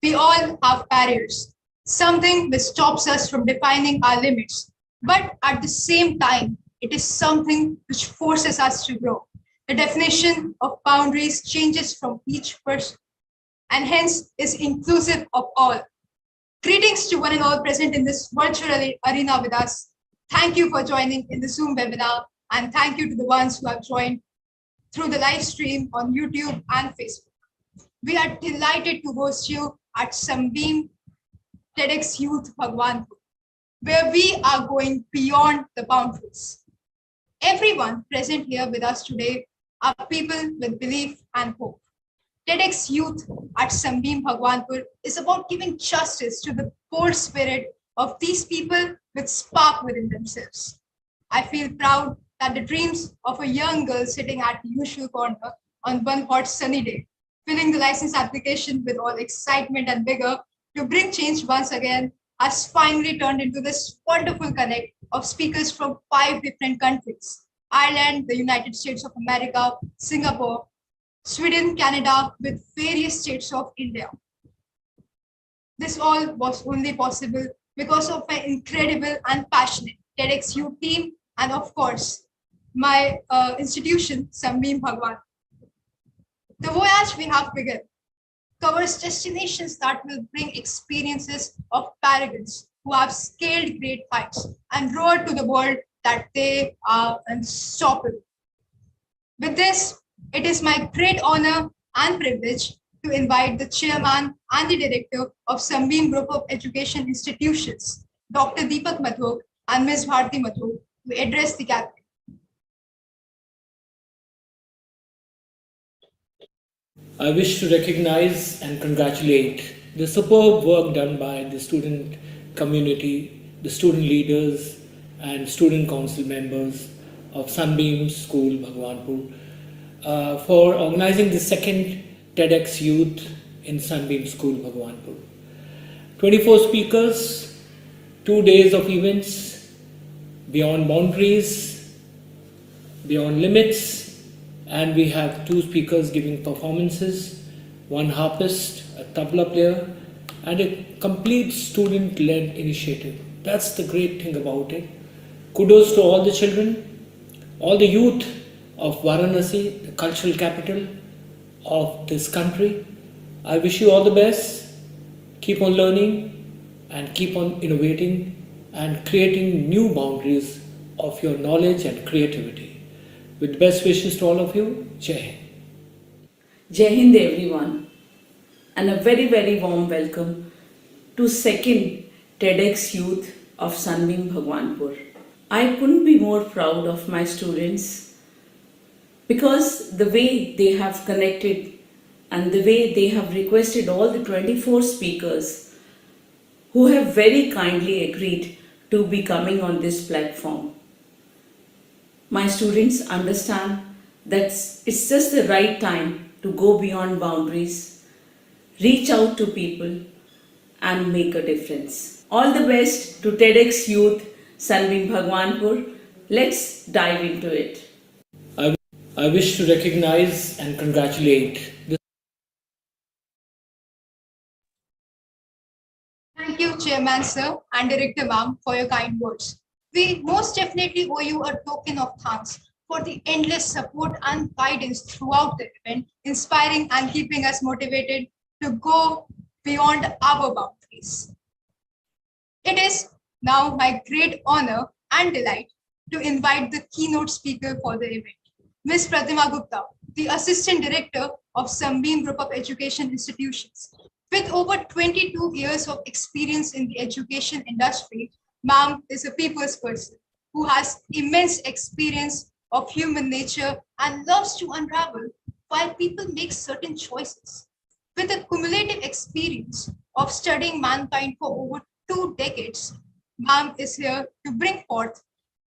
We all have barriers, something which stops us from defining our limits. But at the same time, it is something which forces us to grow. The definition of boundaries changes from each person and hence is inclusive of all. Greetings to one and all present in this virtual arena with us. Thank you for joining in the Zoom webinar, and thank you to the ones who have joined through the live stream on YouTube and Facebook. We are delighted to host you at Sunbeam TEDx Youth Bhagwanpur, where we are going beyond the boundaries. Everyone present here with us today are people with belief and hope. TEDx Youth at SunbeamBhagwanpur is about giving justice to the bold spirit of these people with spark within themselves. I feel proud that the dreams of a young girl sitting at the usual corner on one hot sunny day, filling the license application with all excitement and vigor to bring change once again, has finally turned into this wonderful connect of speakers from 5 different countries: Ireland, the United States of America, Singapore, Sweden, Canada, with various states of India. This all was only possible because of my incredible and passionate TEDx Youth team and, of course, my institution, Sunbeam Bhagwan. The voyage we have begun covers destinations that will bring experiences of paragons who have scaled great heights and roared to the world that they are unstoppable. With this, it is my great honor and privilege to invite the chairman and the director of Sunbeam Group of Education Institutions, Dr. Deepak Mathur and Ms. Bharti Mathur, to address the gathering. I wish to recognize and congratulate the superb work done by the student community, the student leaders and student council members of Sunbeam School Bhagwanpur for organizing the second TEDx Youth in Sunbeam School Bhagwanpur. 24 speakers, 2 days of events, beyond boundaries, beyond limits, and we have 2 speakers giving performances, 1 harpist, a tabla player, and a complete student-led initiative. That's the great thing about it. Kudos to all the children, all the youth of Varanasi, the cultural capital of this country. I wish you all the best. Keep on learning and keep on innovating and creating new boundaries of your knowledge and creativity. With best wishes to all of you, Jai Hind. Jai Hind everyone, and a very, very warm welcome to second TEDx Youth of Sunbeam Bhagwanpur. I couldn't be more proud of my students because the way they have connected and the way they have requested all the 24 speakers who have very kindly agreed to be coming on this platform. My students understand that it's just the right time to go beyond boundaries, reach out to people and make a difference. All the best to TEDx Youth Sunbeam Bhagwanpur. Let's dive into it. I wish to recognize and congratulate the Thank you, Chairman Sir and Director Ma'am, for your kind words. We most definitely owe you a token of thanks for the endless support and guidance throughout the event, inspiring and keeping us motivated to go beyond our boundaries. It is now my great honor and delight to invite the keynote speaker for the event, Ms. Pratima Gupta, the Assistant Director of Sunbeam Group of Education Institutions. With over 22 years of experience in the education industry, Ma'am is a people's person who has immense experience of human nature and loves to unravel why people make certain choices. With a cumulative experience of studying mankind for over 2 decades, Ma'am is here to bring forth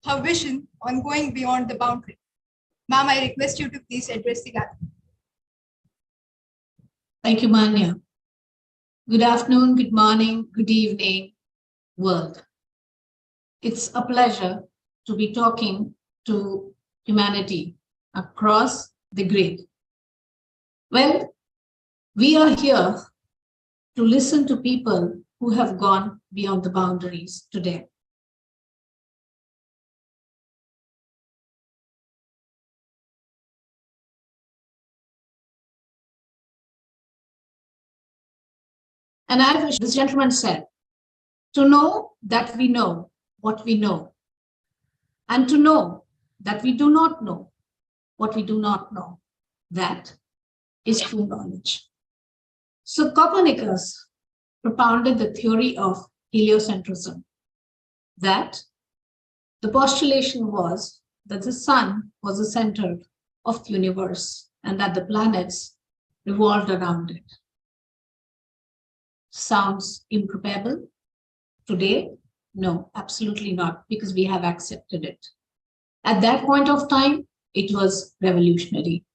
her vision on going beyond the boundary. Ma'am, I request you to please address the gathering. Thank you, Manya. Good afternoon, good morning, good evening, world. It's a pleasure to be talking to humanity across the grid. Well, we are here to listen to people who have gone beyond the boundaries today. And I wish, this gentleman said, to know that we know what we know, and to know that we do not know what we do not know, that is true knowledge. So Copernicus propounded the theory of heliocentrism, that the postulation was that the sun was the center of the universe and that the planets revolved around it. Sounds improbable today? No, absolutely not, because we have accepted it. At that point of time, it was revolutionary.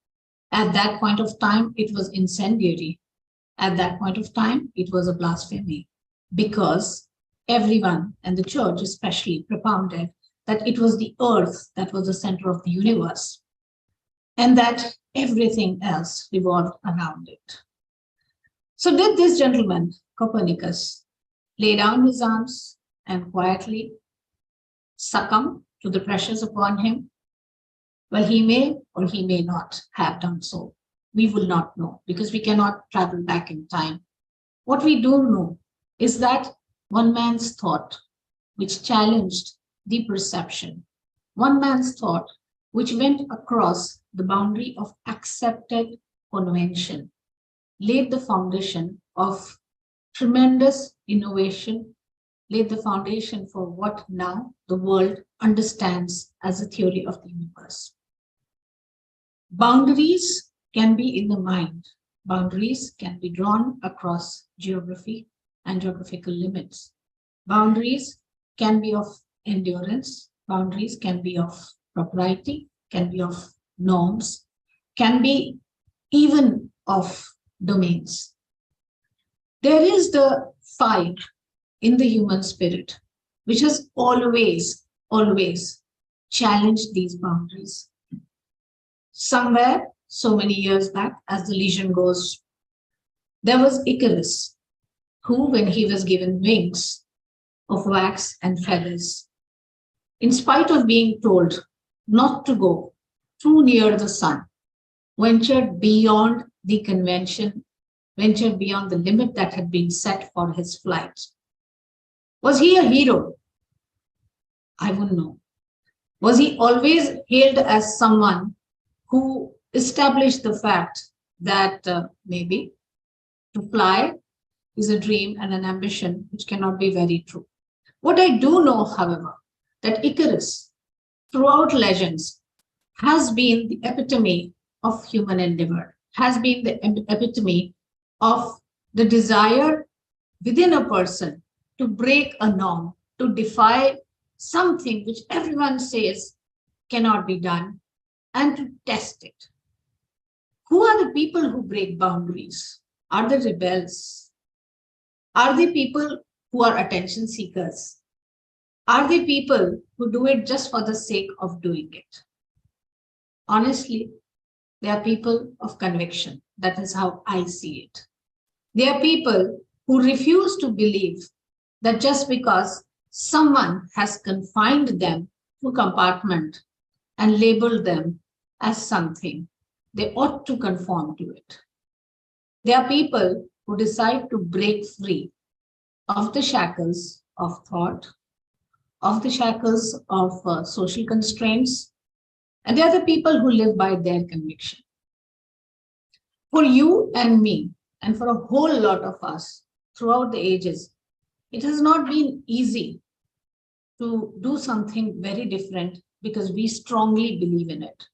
At that point of time, it was incendiary. At that point of time, it was a blasphemy, because everyone, and the church especially, propounded that it was the earth that was the center of the universe, and that everything else revolved around it. So did this gentleman, Copernicus, lay down his arms and quietly succumb to the pressures upon him? Well, he may or he may not have done so. We will not know, because we cannot travel back in time. What we do know is that one man's thought, which challenged the perception, one man's thought, which went across the boundary of accepted convention, laid the foundation of tremendous innovation, laid the foundation for what now the world understands as the theory of the universe. Boundaries can be in the mind. Boundaries can be drawn across geography and geographical limits. Boundaries can be of endurance. Boundaries can be of propriety, can be of norms, can be even of domains. There is the fire in the human spirit, which has always challenged these boundaries. Somewhere, so many years back, as the legend goes, there was Icarus, who, when he was given wings of wax and feathers, in spite of being told not to go too near the sun, ventured beyond the convention, ventured beyond the limit that had been set for his flight. Was he a hero? I wouldn't know. Was he always hailed as someone who established the fact that maybe to fly is a dream and an ambition which cannot be very true? What I do know, however, that Icarus, throughout legends, has been the epitome of human endeavor, has been the epitome of the desire within a person to break a norm, to defy something which everyone says cannot be done, and to test it. Who are the people who break boundaries? Are they rebels? Are they people who are attention seekers? Are they people who do it just for the sake of doing it? Honestly, they are people of conviction. That is how I see it. They are people who refuse to believe that just because someone has confined them to a compartment and labeled them as something, they ought to conform to it. They are people who decide to break free of the shackles of thought, of the shackles of social constraints, and they are the people who live by their conviction. For you and me, and for a whole lot of us throughout the ages, it has not been easy to do something very different because we strongly believe in it.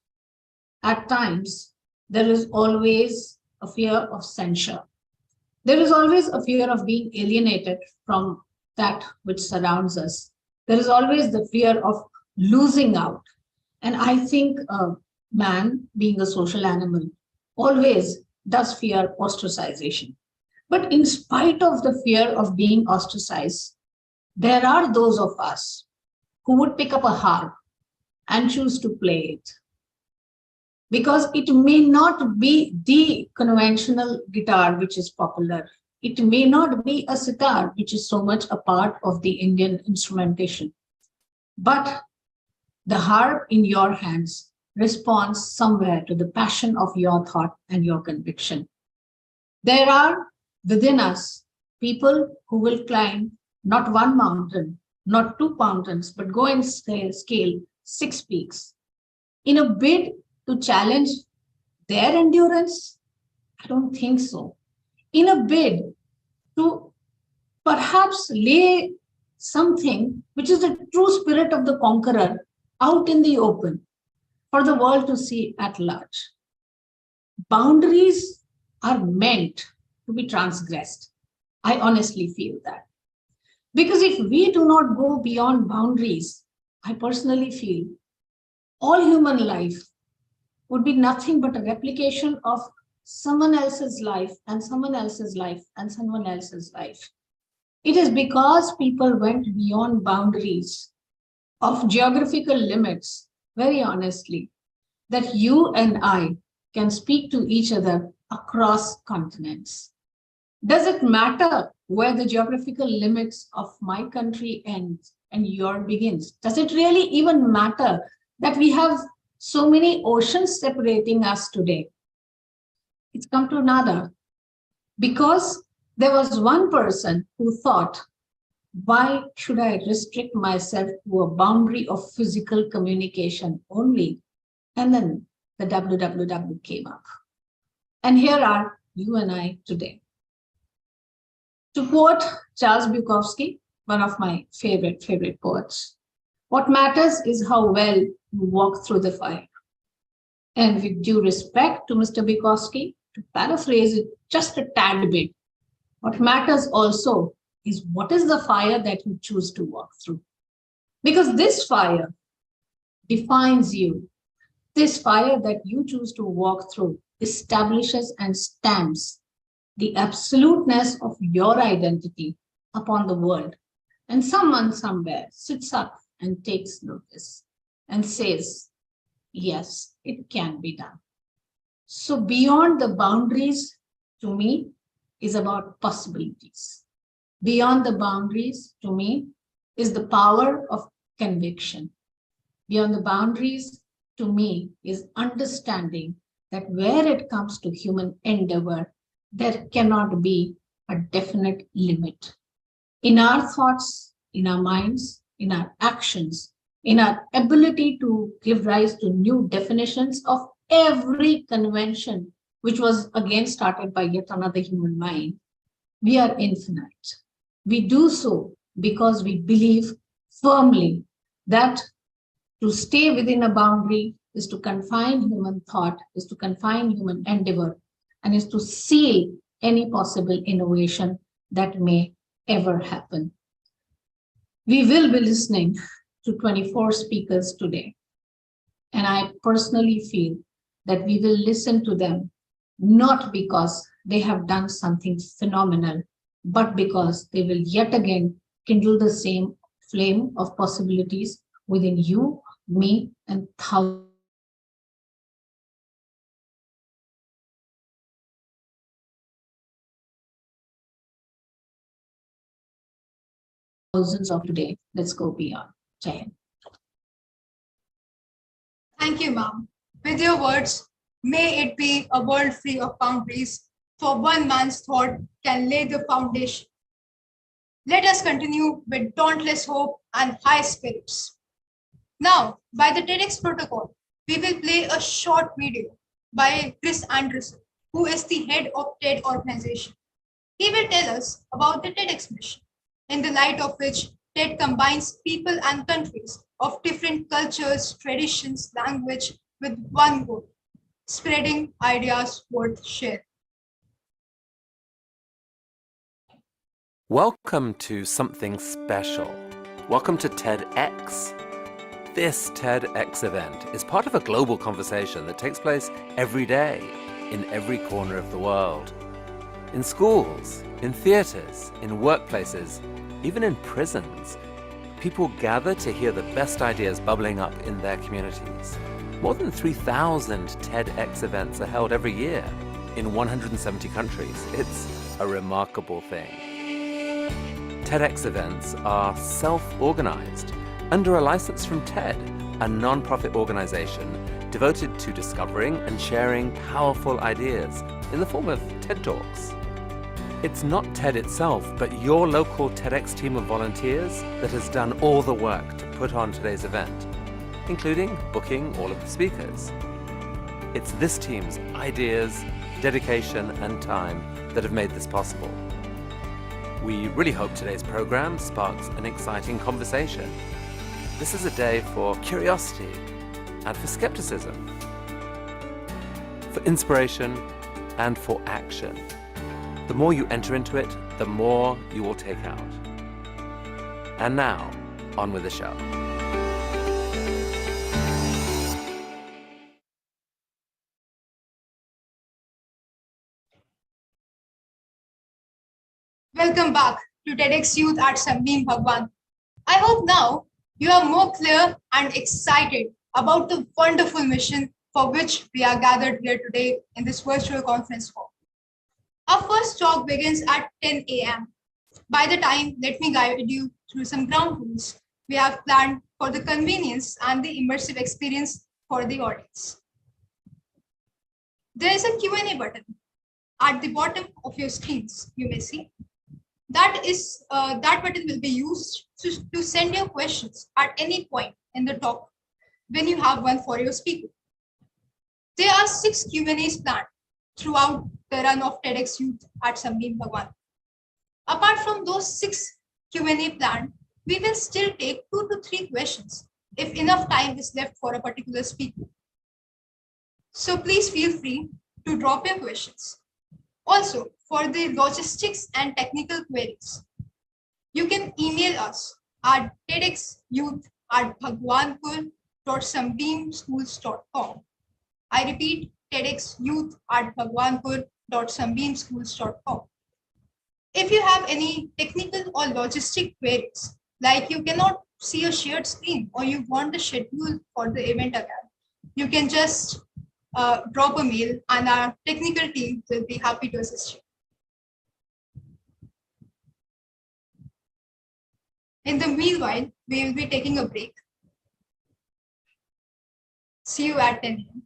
At times, there is always a fear of censure. There is always a fear of being alienated from that which surrounds us. There is always the fear of losing out. And I think man, being a social animal, always does fear ostracization. But in spite of the fear of being ostracized, there are those of us who would pick up a harp and choose to play it. Because it may not be the conventional guitar which is popular. It may not be a sitar, which is so much a part of the Indian instrumentation, but the harp in your hands responds somewhere to the passion of your thought and your conviction. There are within us people who will climb not one mountain, not two mountains, but go and scale 6 peaks in a bid to challenge their endurance. I don't think so. In a bid to perhaps lay something which is the true spirit of the conqueror out in the open for the world to see at large. Boundaries are meant to be transgressed. I honestly feel that. Because if we do not go beyond boundaries, I personally feel all human life would be nothing but a replication of someone else's life and someone else's life and someone else's life. It is because people went beyond boundaries of geographical limits, very honestly, that you and I can speak to each other across continents. Does it matter where the geographical limits of my country ends and your begins? Does it really even matter that we have so many oceans separating us today? It's come to nada. Because there was one person who thought, why should I restrict myself to a boundary of physical communication only? And then the WWW came up. And here are you and I today. To quote Charles Bukowski, one of my favorite poets, what matters is how well you walk through the fire. And with due respect to Mr. Bukowski, to paraphrase it just a tad bit, what matters also is what is the fire that you choose to walk through. Because this fire defines you. This fire that you choose to walk through establishes and stamps the absoluteness of your identity upon the world. And someone somewhere sits up and takes notice and says, yes, it can be done. So beyond the boundaries, to me, is about possibilities. Beyond the boundaries, to me, is the power of conviction. Beyond the boundaries, to me, is understanding that where it comes to human endeavor, there cannot be a definite limit. In our thoughts, in our minds, in our actions, in our ability to give rise to new definitions of every convention, which was again started by yet another human mind, we are infinite. We do so because we believe firmly that to stay within a boundary is to confine human thought, is to confine human endeavor, and is to seal any possible innovation that may ever happen. We will be listening to 24 speakers today. And I personally feel that we will listen to them not because they have done something phenomenal, but because they will yet again kindle the same flame of possibilities within you, me, and thousands of today. Let's go beyond. Jai Hind. Thank you, ma'am. With your words, may it be a world free of boundaries, for one man's thought can lay the foundation. Let us continue with dauntless hope and high spirits. Now, by the TEDx protocol, we will play a short video by Chris Anderson, who is the head of TED organization. He will tell us about the TEDx mission, in the light of which TED combines people and countries of different cultures, traditions, language with one goal: spreading ideas worth sharing. Welcome to something special. Welcome to TEDx. This TEDx event is part of a global conversation that takes place every day in every corner of the world. In schools, in theaters, in workplaces, even in prisons, people gather to hear the best ideas bubbling up in their communities. More than 3,000 TEDx events are held every year in 170 countries. It's a remarkable thing. TEDx events are self-organized under a license from TED, a non-profit organization devoted to discovering and sharing powerful ideas in the form of TED Talks. It's not TED itself, but your local TEDx team of volunteers that has done all the work to put on today's event, including booking all of the speakers. It's this team's ideas, dedication, and time that have made this possible. We really hope today's program sparks an exciting conversation. This is a day for curiosity and for skepticism, for inspiration and for action. The more you enter into it, the more you will take out. And now, on with the show. Welcome back to TEDx Youth at SunbeamBhagwanpur. I hope now you are more clear and excited about the wonderful mission for which we are gathered here today in this virtual conference hall. Our first talk begins at 10 a.m. By the time, let me guide you through some ground rules we have planned for the convenience and the immersive experience for the audience. There is a Q&A button at the bottom of your screens, you may see. That button will be used to send your questions at any point in the talk when you have one for your speaker. There are 6 Q&As planned throughout the run of TEDx Youth at SunbeamBhagwanpur. Apart from those 6 Q&A planned, we will still take 2 to 3 questions if enough time is left for a particular speaker. So please feel free to drop your questions. Also, for the logistics and technical queries, you can email us at tedxyouth@bhagwanpur.sunbeamschools.com. I repeat, tedxyouth@bhagwanpur.sunbeamschools.com. If you have any technical or logistic queries, like you cannot see a shared screen or you want the schedule for the event again, you can just drop a mail and our technical team will be happy to assist you. In the meanwhile, we will be taking a break. See you at 10 a.m.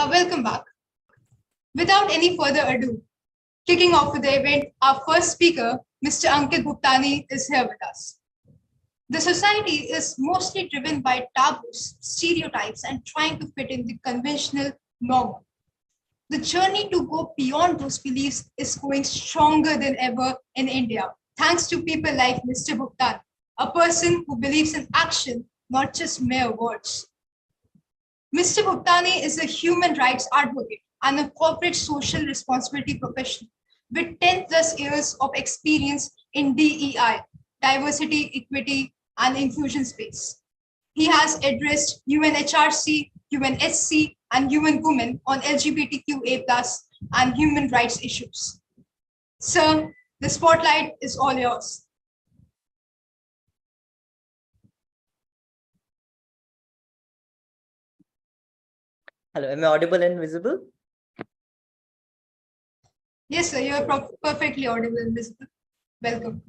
Welcome back. Without any further ado, kicking off with the event, our first speaker, Mr. Ankit Bhuptani, is here with us. The society is mostly driven by taboos, stereotypes, and trying to fit in the conventional norm. The journey to go beyond those beliefs is going stronger than ever in India, thanks to people like Mr. Bhuptani, a person who believes in action, not just mere words. Mr. Bhuptani is a human rights advocate and a corporate social responsibility professional with 10 plus years of experience in DEI, diversity, equity, and inclusion space. He has addressed UNHRC, UNSC, and UN Women on LGBTQA+ and human rights issues. Sir, the spotlight is all yours. Hello, am I audible and visible? Yes, sir, you are perfectly audible and visible. Welcome.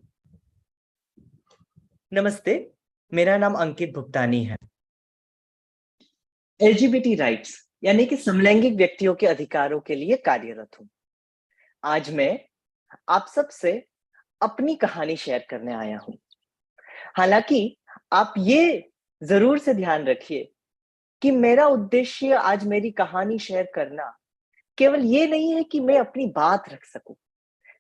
नमस्ते, मेरा नाम अंकित भुप्तानी है। LGBT rights यानी कि समलैंगिक व्यक्तियों के अधिकारों के लिए कार्यरत हूं। आज मैं आप सबसे अपनी कहानी शेयर करने आया हूं। हालांकि आप ये जरूर से ध्यान रखिए कि मेरा उद्देश्य आज मेरी कहानी शेयर करना केवल ये नहीं है कि मैं अपनी बात रख सकूं,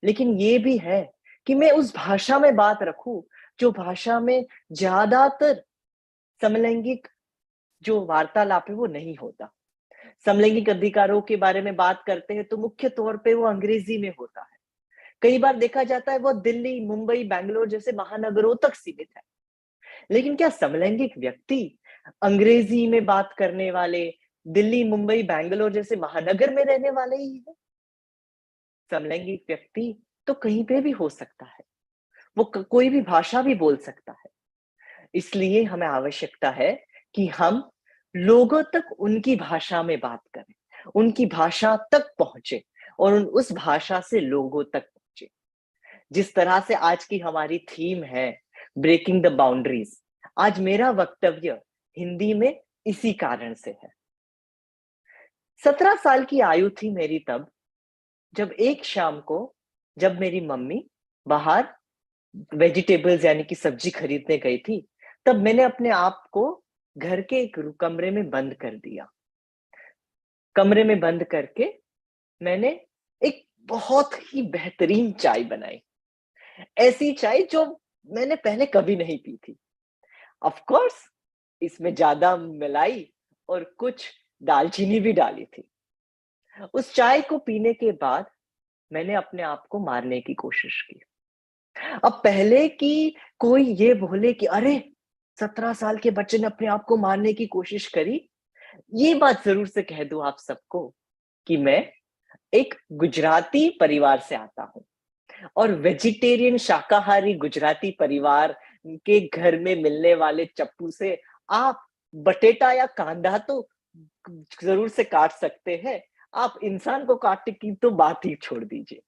लेकिन ये भी है कि मैं उस भाषा में बात रखूं जो भाषा में ज्यादातर समलैंगिक जो वार्तालाप है वो नहीं होता। समलैंगिक अधिकारों के बारे में बात करते हैं तो मुख्य तौर पे वो अंग्रेजी में होता है। कई बार देखा जाता है वो दिल्ली, मुंबई, बैंगलोर जैसे महानगरों तक सीमित है। लेकिन क्या समलैंगिक व्यक्ति अंग्रेजी में बात करने वाले दिल्ली, मुंबई, बैंगलोर जैसे महानगर में रहने वाले ही है? समलैंगिक व्यक्ति तो कहीं पे भी हो सकता है, वो कोई भी भाषा भी बोल सकता है। इसलिए हमें आवश्यकता है कि हम लोगों तक उनकी भाषा में बात करें, उनकी भाषा तक पहुंचे और उस भाषा से लोगों तक पहुंचे। जिस तरह से आज की हमारी थीम है ब्रेकिंग द बाउंड्रीज, आज मेरा वक्तव्य हिंदी में इसी कारण से है। 17 साल की आयु थी मेरी तब, जब एक शाम को जब मेरी मम्मी बाहर वेजिटेबल्स यानी कि सब्जी खरीदने गई थी, तब मैंने अपने आप को घर के एक कमरे में बंद कर दिया। कमरे में बंद करके मैंने एक बहुत ही बेहतरीन चाय बनाई, ऐसी चाय जो मैंने पहले कभी नहीं पी थी। ऑफ कोर्स इसमें ज्यादा मलाई और कुछ दालचीनी भी डाली थी। उस चाय को पीने के बाद मैंने अपने आप को मारने की कोशिश की। अब पहले कि कोई ये बोले कि अरे 17 साल के बच्चे ने अपने आप को मारने की कोशिश करी, ये बात जरूर से कह दूं आप सबको कि मैं एक गुजराती परिवार से आता हूं और वेजिटेरियन शाकाहारी गुजराती परिवार के घर में मिलने वाले चप्पू से आप बटेटा या कांदा तो जरूर से काट सकते हैं, आप इंसान को काटने की तो बात ही छोड़ दीजिए।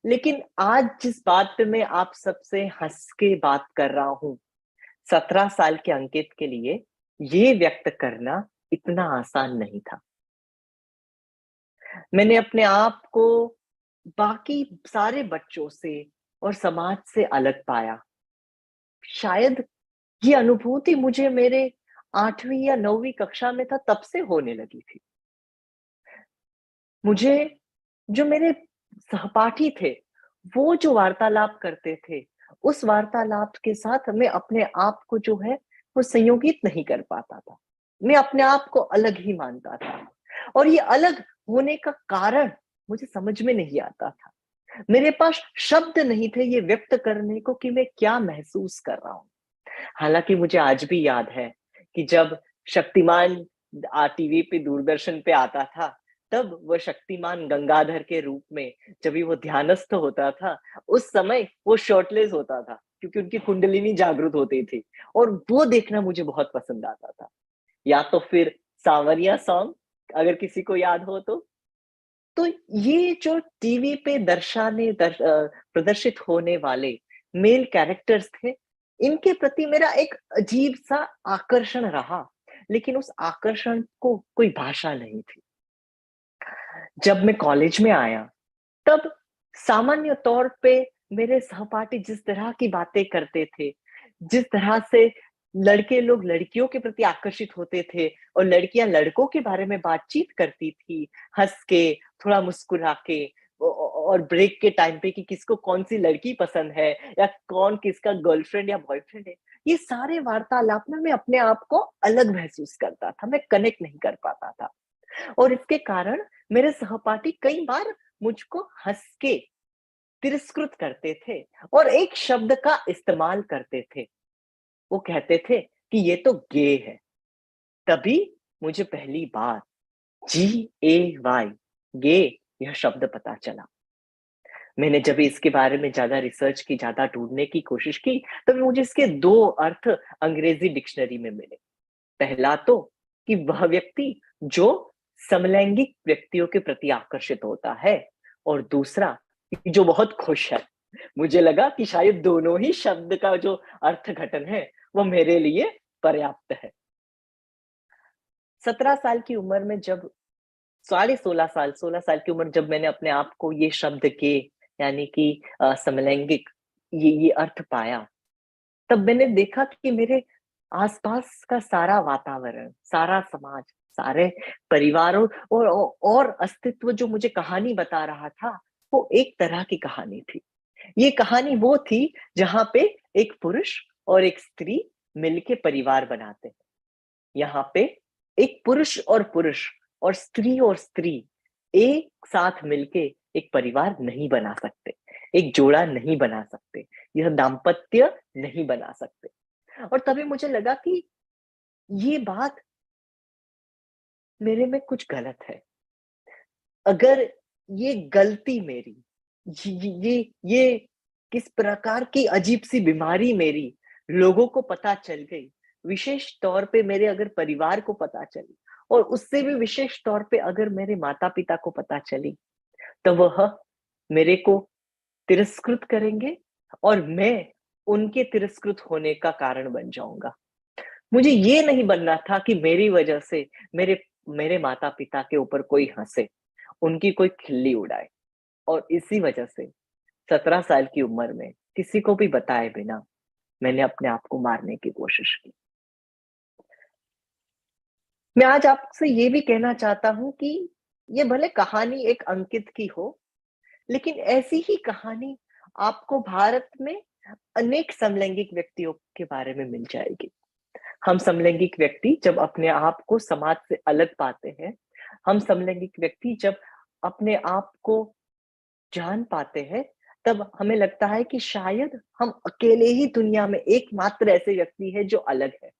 लेकिन आज जिस बात पे मैं आप सबसे हंस के बात कर रहा हूं, 17 साल के अंकित के लिए ये व्यक्त करना इतना आसान नहीं था। मैंने अपने आप को बाकी सारे बच्चों से और समाज से अलग पाया। शायद ये अनुभूति मुझे मेरे 8वीं या 9वीं कक्षा में था तब से होने लगी थी। मुझे जो मेरे सहपाठी थे वो जो वार्तालाप करते थे, उस वार्तालाप के साथ मैं अपने आप को जो है वो संयोगित नहीं कर पाता था। मैं अपने आप को अलग ही मानता था और ये अलग होने का कारण मुझे समझ में नहीं आता था। मेरे पास शब्द नहीं थे ये व्यक्त करने को कि मैं क्या महसूस कर रहा हूं। हालांकि मुझे आज भी याद है कि जब शक्तिमान टीवी पे, दूरदर्शन पे आता था, तब वो शक्तिमान गंगाधर के रूप में जब वो ध्यानस्थ होता था, उस समय वो शर्टलेस होता था क्योंकि उनकी कुंडलिनी जागृत होती थी और वो देखना मुझे बहुत पसंद आता था। या तो फिर सांवरिया सॉन्ग, अगर किसी को याद हो तो ये जो टीवी पे प्रदर्शित होने वाले मेल कैरेक्टर्स थे, इनके प्रति मेरा एक अजीब सा आकर्षण रहा। लेकिन उस आकर्षण को कोई भाषा नहीं थी। जब मैं कॉलेज में आया तब सामान्य तौर पे मेरे सहपाठी जिस तरह की बातें करते थे, जिस तरह से लड़के लोग लड़कियों के प्रति आकर्षित होते थे और लड़कियां लड़कों के बारे में बातचीत करती थी, हंस के, थोड़ा मुस्कुरा के, और ब्रेक के टाइम पे कि किसको कौन सी लड़की पसंद है या कौन किसका गर्लफ्रेंड या बॉयफ्रेंड है, ये सारे वार्तालाप में मैं अपने आप को अलग महसूस करता था, मैं कनेक्ट नहीं कर पाता था। और इसके कारण मेरे सहपाठी कई बार मुझको हंस के तिरस्कृत करते थे और एक शब्द का इस्तेमाल करते थे। वो कहते थे कि ये तो गे है। तभी मुझे पहली बार GAY, गे, यह शब्द पता चला। मैंने जब इसके बारे में ज्यादा रिसर्च की, ज्यादा ढूंढने की कोशिश की, तब मुझे इसके दो अर्थ अंग्रेजी डिक्शनरी में मिले। पहला तो कि वह व्यक्ति जो समलैंगिक व्यक्तियों के प्रति आकर्षित होता है, और दूसरा कि जो बहुत खुश है। मुझे लगा कि शायद दोनों ही शब्द का जो अर्थघटन है वो मेरे लिए पर्याप्त है। 17 साल की उम्र में जब 16 साल की उम्र जब मैंने अपने आप को ये शब्द के यानी कि समलैंगिक ये अर्थ पाया, तब मैंने देखा कि मेरे आसपास का सारा वातावरण, सारा समाज, सारे परिवारों और अस्तित्व जो मुझे कहानी बता रहा था, वो एक तरह की कहानी थी। ये कहानी वो थी जहां पे एक पुरुष और एक स्त्री मिलके परिवार बनाते हैं। यहाँ पे एक पुरुष और स्त्री एक साथ मिलके एक परिवार नहीं बना सकते, एक जोड़ा नहीं बना सकते, यह दाम्पत्य नहीं बना सकते। और तभी मुझे लगा कि ये बात मेरे में कुछ गलत है। अगर ये गलती मेरी, ये किस प्रकार की अजीब सी बीमारी मेरी लोगों को पता चल गई, विशेष तौर पे मेरे अगर परिवार को पता चली, और उससे भी विशेष तौर पे अगर मेरे माता पिता को पता चली, तो वह मेरे को तिरस्कृत करेंगे और मैं उनके तिरस्कृत होने का कारण बन जाऊंगा। मुझे ये नहीं बनना था कि मेरी वजह से मेरे मेरे माता पिता के ऊपर कोई हंसे, उनकी कोई खिल्ली उड़ाए। और इसी वजह से 17 साल की उम्र में किसी को भी बताए बिना मैंने अपने आप को मारने की कोशिश की। मैं आज आपसे ये भी कहना चाहता हूं कि ये भले कहानी एक अंकित की हो, लेकिन ऐसी ही कहानी आपको भारत में अनेक समलैंगिक व्यक्तियों के बारे में मिल जाएगी। हम समलैंगिक व्यक्ति जब अपने आप को समाज से अलग पाते हैं, हम समलैंगिक व्यक्ति जब अपने आप को जान पाते हैं, तब हमें लगता है कि शायद हम अकेले ही दुनिया में एकमात्र ऐसे व्यक्ति है जो अलग है।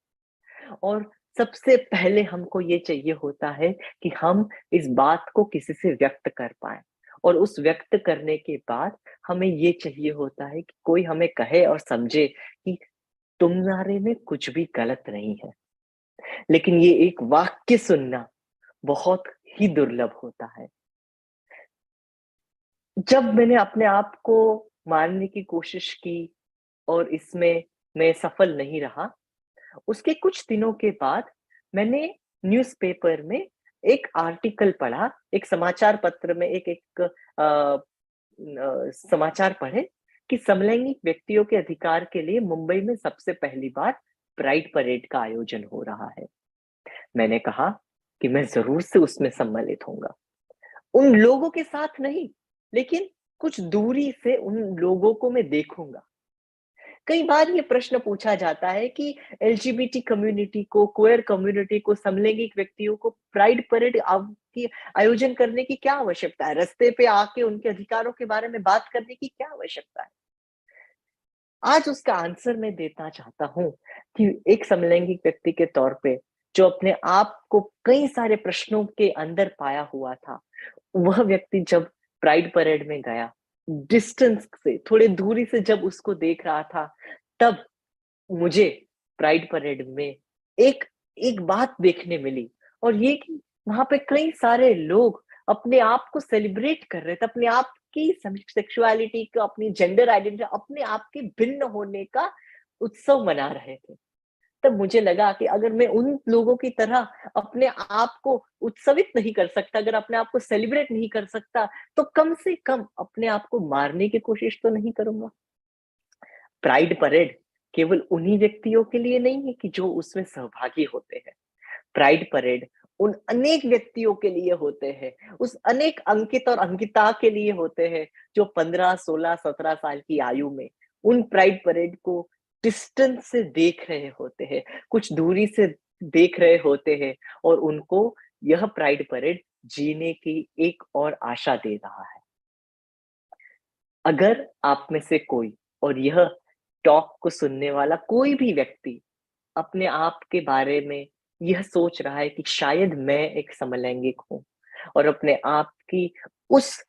और सबसे पहले हमको ये चाहिए होता है कि हम इस बात को किसी से व्यक्त कर पाए, और उस व्यक्त करने के बाद हमें ये चाहिए होता है कि कोई हमें कहे और समझे कि तुम्हारे में कुछ भी गलत नहीं है। लेकिन ये एक वाक्य सुनना बहुत ही दुर्लभ होता है। जब मैंने अपने आप को मारने की कोशिश की और इसमें मैं सफल नहीं रहा, उसके कुछ दिनों के बाद मैंने न्यूज़पेपर में एक आर्टिकल पढ़ा, एक समाचार पत्र में एक समाचार पढ़े कि समलैंगिक व्यक्तियों के अधिकार के लिए मुंबई में सबसे पहली बार प्राइड परेड का आयोजन हो रहा है। मैंने कहा कि मैं जरूर से उसमें सम्मिलित होऊंगा, उन लोगों के साथ नहीं, लेकिन कुछ दूरी से उन लोगों को मैं देखूंगा। कई बार ये प्रश्न पूछा जाता है कि LGBT कम्युनिटी को, क्वेयर कम्युनिटी को, समलैंगिक व्यक्तियों को प्राइड परेड की आयोजन करने की क्या आवश्यकता है? रास्ते पे आके उनके अधिकारों के बारे में बात करने की क्या आवश्यकता है? आज उसका आंसर मैं देना चाहता हूं कि एक समलैंगिक व्यक्ति के तौर पे जो अपने आप को कई सारे प्रश्नों के अंदर पाया हुआ था, वह व्यक्ति जब प्राइड परेड में गया, डिस्टेंस से, थोड़े दूरी से जब उसको देख रहा था, तब मुझे प्राइड परेड में एक एक बात देखने मिली, और ये कि वहां पे कई सारे लोग अपने आप को सेलिब्रेट कर रहे थे, अपने आप की सेक्सुअलिटी को, अपनी जेंडर आइडेंटिटी, अपने आप के भिन्न होने का उत्सव मना रहे थे। तब मुझे लगा कि अगर मैं उन लोगों की तरह अपने आप को उत्सवित नहीं कर सकता, अगर अपने आप को सेलिब्रेट नहीं कर सकता, तो कम से कम अपने आप को मारने की कोशिश तो नहीं करूंगा। प्राइड परेड केवल उन्हीं व्यक्तियों के लिए नहीं है कि जो उसमें सहभागी होते हैं। प्राइड परेड उन अनेक व्यक्तियों के लिए होते हैं, उस अनेक अंकित और अंकिता के लिए होते हैं जो 15, 16, 17 साल की आयु में उन प्राइड परेड को डिस्टेंस से देख रहे होते हैं, कुछ दूरी से देख रहे होते हैं, और उनको यह प्राइड परेड जीने की एक और आशा दे रहा है। अगर आप में से कोई और यह टॉक को सुनने वाला कोई भी व्यक्ति अपने आप के बारे में यह सोच रहा है कि शायद मैं एक समलैंगिक हूँ, और अपने आप की उस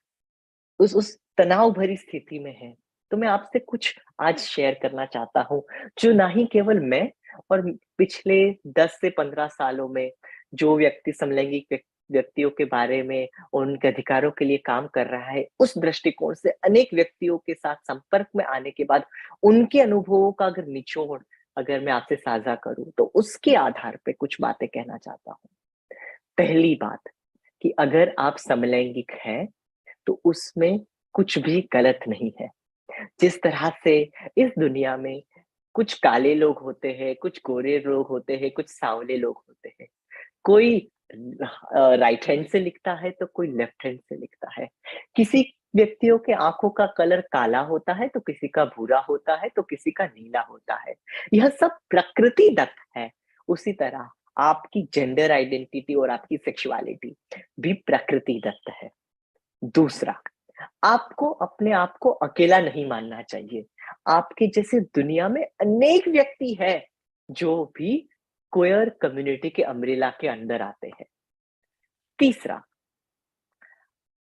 उस तनाव भरी स्थिति में है, तो मैं आपसे कुछ आज शेयर करना चाहता हूँ, जो ना ही केवल मैं और पिछले 10 से 15 सालों में जो व्यक्ति समलैंगिक व्यक्तियों के बारे में और उनके अधिकारों के लिए काम कर रहा है, उस दृष्टिकोण से अनेक व्यक्तियों के साथ संपर्क में आने के बाद उनके अनुभवों का अगर निचोड़ अगर मैं आपसे साझा करूं, तो उसके आधार पे कुछ बातें कहना चाहता हूँ। पहली बात कि अगर आप समलैंगिक हैं, तो उसमें कुछ भी गलत नहीं है। जिस तरह से इस दुनिया में कुछ काले लोग होते हैं, कुछ गोरे लोग होते हैं, कुछ सांवले लोग होते हैं, कोई राइट हैंड से लिखता है तो कोई लेफ्ट हैंड से लिखता है, किसी व्यक्तियों के आंखों का कलर काला होता है तो किसी का भूरा होता है तो किसी का नीला होता है, यह सब प्रकृति दत्त है। उसी तरह आपकी जेंडर आइडेंटिटी और आपकी सेक्सुअलिटी भी प्रकृति दत्त है। दूसरा, आपको अपने आप को अकेला नहीं मानना चाहिए। आपके जैसे दुनिया में अनेक व्यक्ति हैं जो भी क्वेयर कम्युनिटी के अम्ब्रेला के अंदर आते हैं। तीसरा,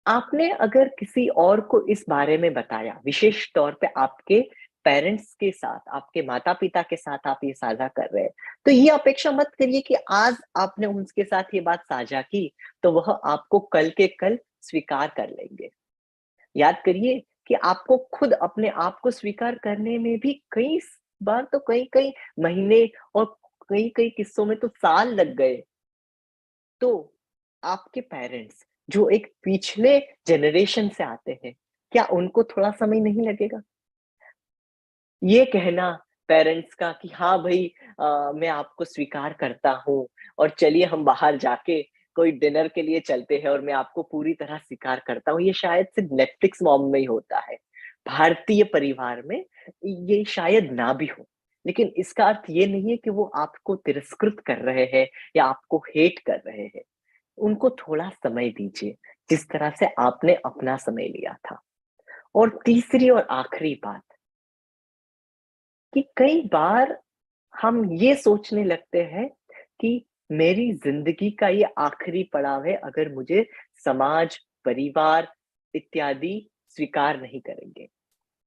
आपने अगर किसी और को इस बारे में बताया, विशेष तौर पे आपके पेरेंट्स के साथ, आपके माता-पिता के साथ आप ये साझा कर रहे हैं, तो ये अपेक्षा मत करिए कि आज आपने उनके साथ ये बात साझा की, तो वह आपको कल के कल स्वीकार कर लेंगे। याद करिए कि आपको खुद अपने आप को स्वीकार करने में भी कई बार तो कई-कई महीने और कई-कई किस्सों में तो साल लग गए। तो आपके पेरेंट्स जो एक पिछले जनरेशन से आते हैं, क्या उनको थोड़ा समय नहीं लगेगा? ये कहना पेरेंट्स का कि हाँ भाई, मैं आपको स्वीकार करता हूँ और चलिए हम बाहर जाके कोई डिनर के लिए चलते हैं और मैं आपको पूरी तरह स्वीकार करता हूँ, ये शायद सिर्फ नेटफ्लिक्स मॉम में ही होता है। भारतीय परिवार में ये शायद ना भी हो, लेकिन इसका अर्थ ये नहीं है कि वो आपको तिरस्कृत कर रहे हैं या आपको हेट कर रहे हैं। उनको थोड़ा समय दीजिए, जिस तरह से आपने अपना समय लिया था। और तीसरी और आखिरी बात कि कई बार हम ये सोचने लगते हैं कि मेरी जिंदगी का ये आखिरी पड़ाव है अगर मुझे समाज, परिवार इत्यादि स्वीकार नहीं करेंगे।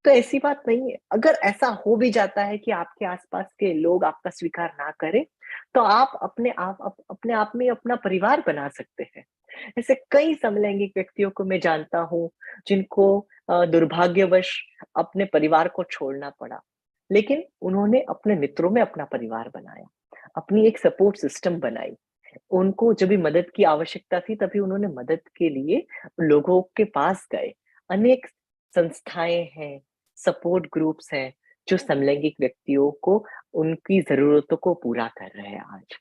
तो ऐसी बात नहीं है। अगर ऐसा हो भी जाता है कि आपके आसपास के लोग आपका स्वीकार ना करें, तो आप अपने आप में अपना परिवार बना सकते हैं। ऐसे कई समलैंगिक व्यक्तियों को मैं जानता हूँ जिनको दुर्भाग्यवश अपने परिवार को छोड़ना पड़ा, लेकिन उन्होंने अपने मित्रों में अपना परिवार बनाया, अपनी एक सपोर्ट सिस्टम बनाई। उनको जब भी मदद की आवश्यकता थी तभी उन्होंने मदद के लिए लोगों के पास गए। अनेक संस्थाएं हैं, सपोर्ट ग्रुप्स हैं जो समलैंगिक व्यक्तियों को उनकी जरूरतों को पूरा कर रहे हैं आज।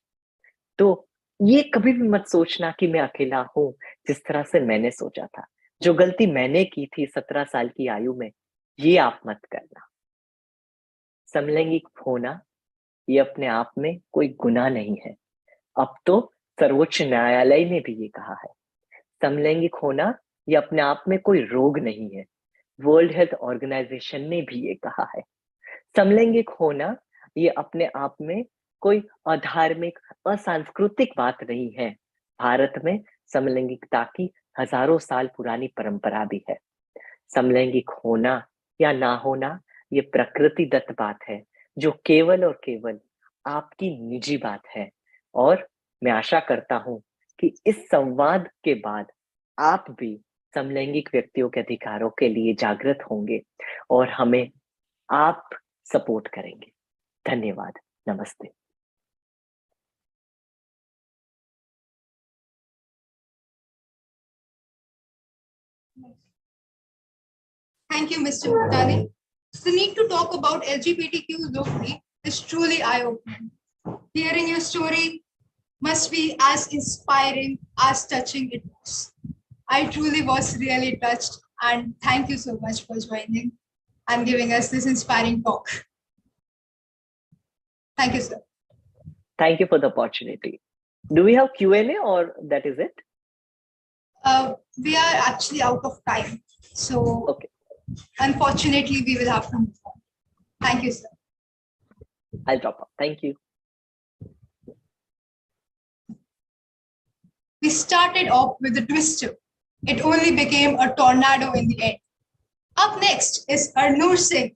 तो ये कभी भी मत सोचना कि मैं अकेला हूँ, जिस तरह से मैंने सोचा था। जो गलती मैंने की थी 17 साल की आयु में, ये आप मत करना। समलैंगिक होना ये अपने आप में कोई गुनाह नहीं है। अब तो सर्वोच्च न्यायालय ने भी ये कहा है। समलैंगिक होना ये अपने आप में कोई रोग नहीं है। वर्ल्ड हेल्थ ऑर्गेनाइजेशन ने भी ये कहा है। समलैंगिक होना ये अपने आप में कोई अधार्मिक, असांस्कृतिक बात नहीं है। भारत में समलैंगिकता की हजारों साल पुरानी परंपरा भी है। समलैंगिक होना या ना होना ये प्रकृति दत्त बात है, जो केवल और केवल आपकी निजी बात है। और मैं आशा करता हूँ कि इस संवाद के बाद आप भी समलैंगिक व्यक्तियों के अधिकारों के लिए जागृत होंगे और हमें आप सपोर्ट करेंगे। धन्यवाद। नमस्ते। Thank you, Mr. Bhutani. The need to talk about LGBTQ locally is truly eye-opening. Hearing your story must be as inspiring as touching it was. I truly was really touched, and thank you so much for joining and giving us this inspiring talk. Thank you, sir. Thank you for the opportunity. Do we have Q&A or that is it? We are actually out of time. So Okay. unfortunately, we will have to move on. Thank you, sir. I'll drop out. Thank you. We started off with a twister. It only became a tornado in the end. Up next is Arnoor Singh,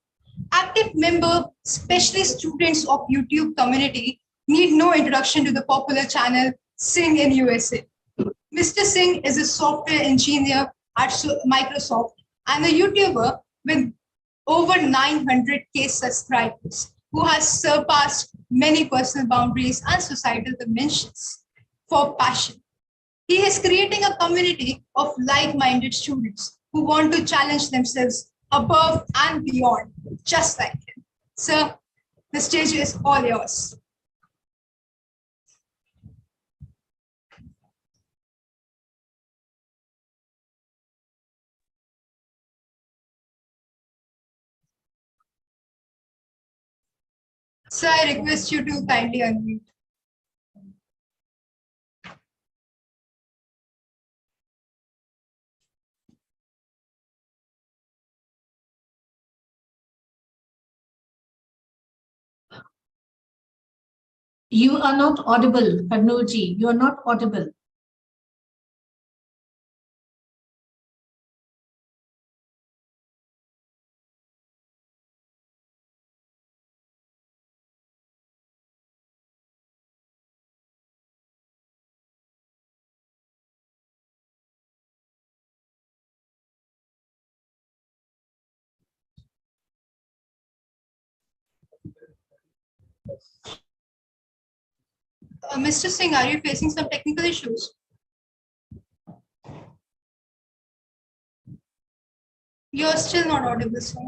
active member, especially students of YouTube community need no introduction to the popular channel Singh in USA. Mr. Singh is a software engineer at Microsoft and a YouTuber with over 900K subscribers who has surpassed many personal boundaries and societal dimensions for passion. He is creating a community of like-minded students who want to challenge themselves above and beyond, just like him. Sir, the stage is all yours. Sir, I request you to kindly unmute. You are not audible, Arnoorji. You are not audible. Mr. Singh, are you facing some technical issues? You're still not audible, sir.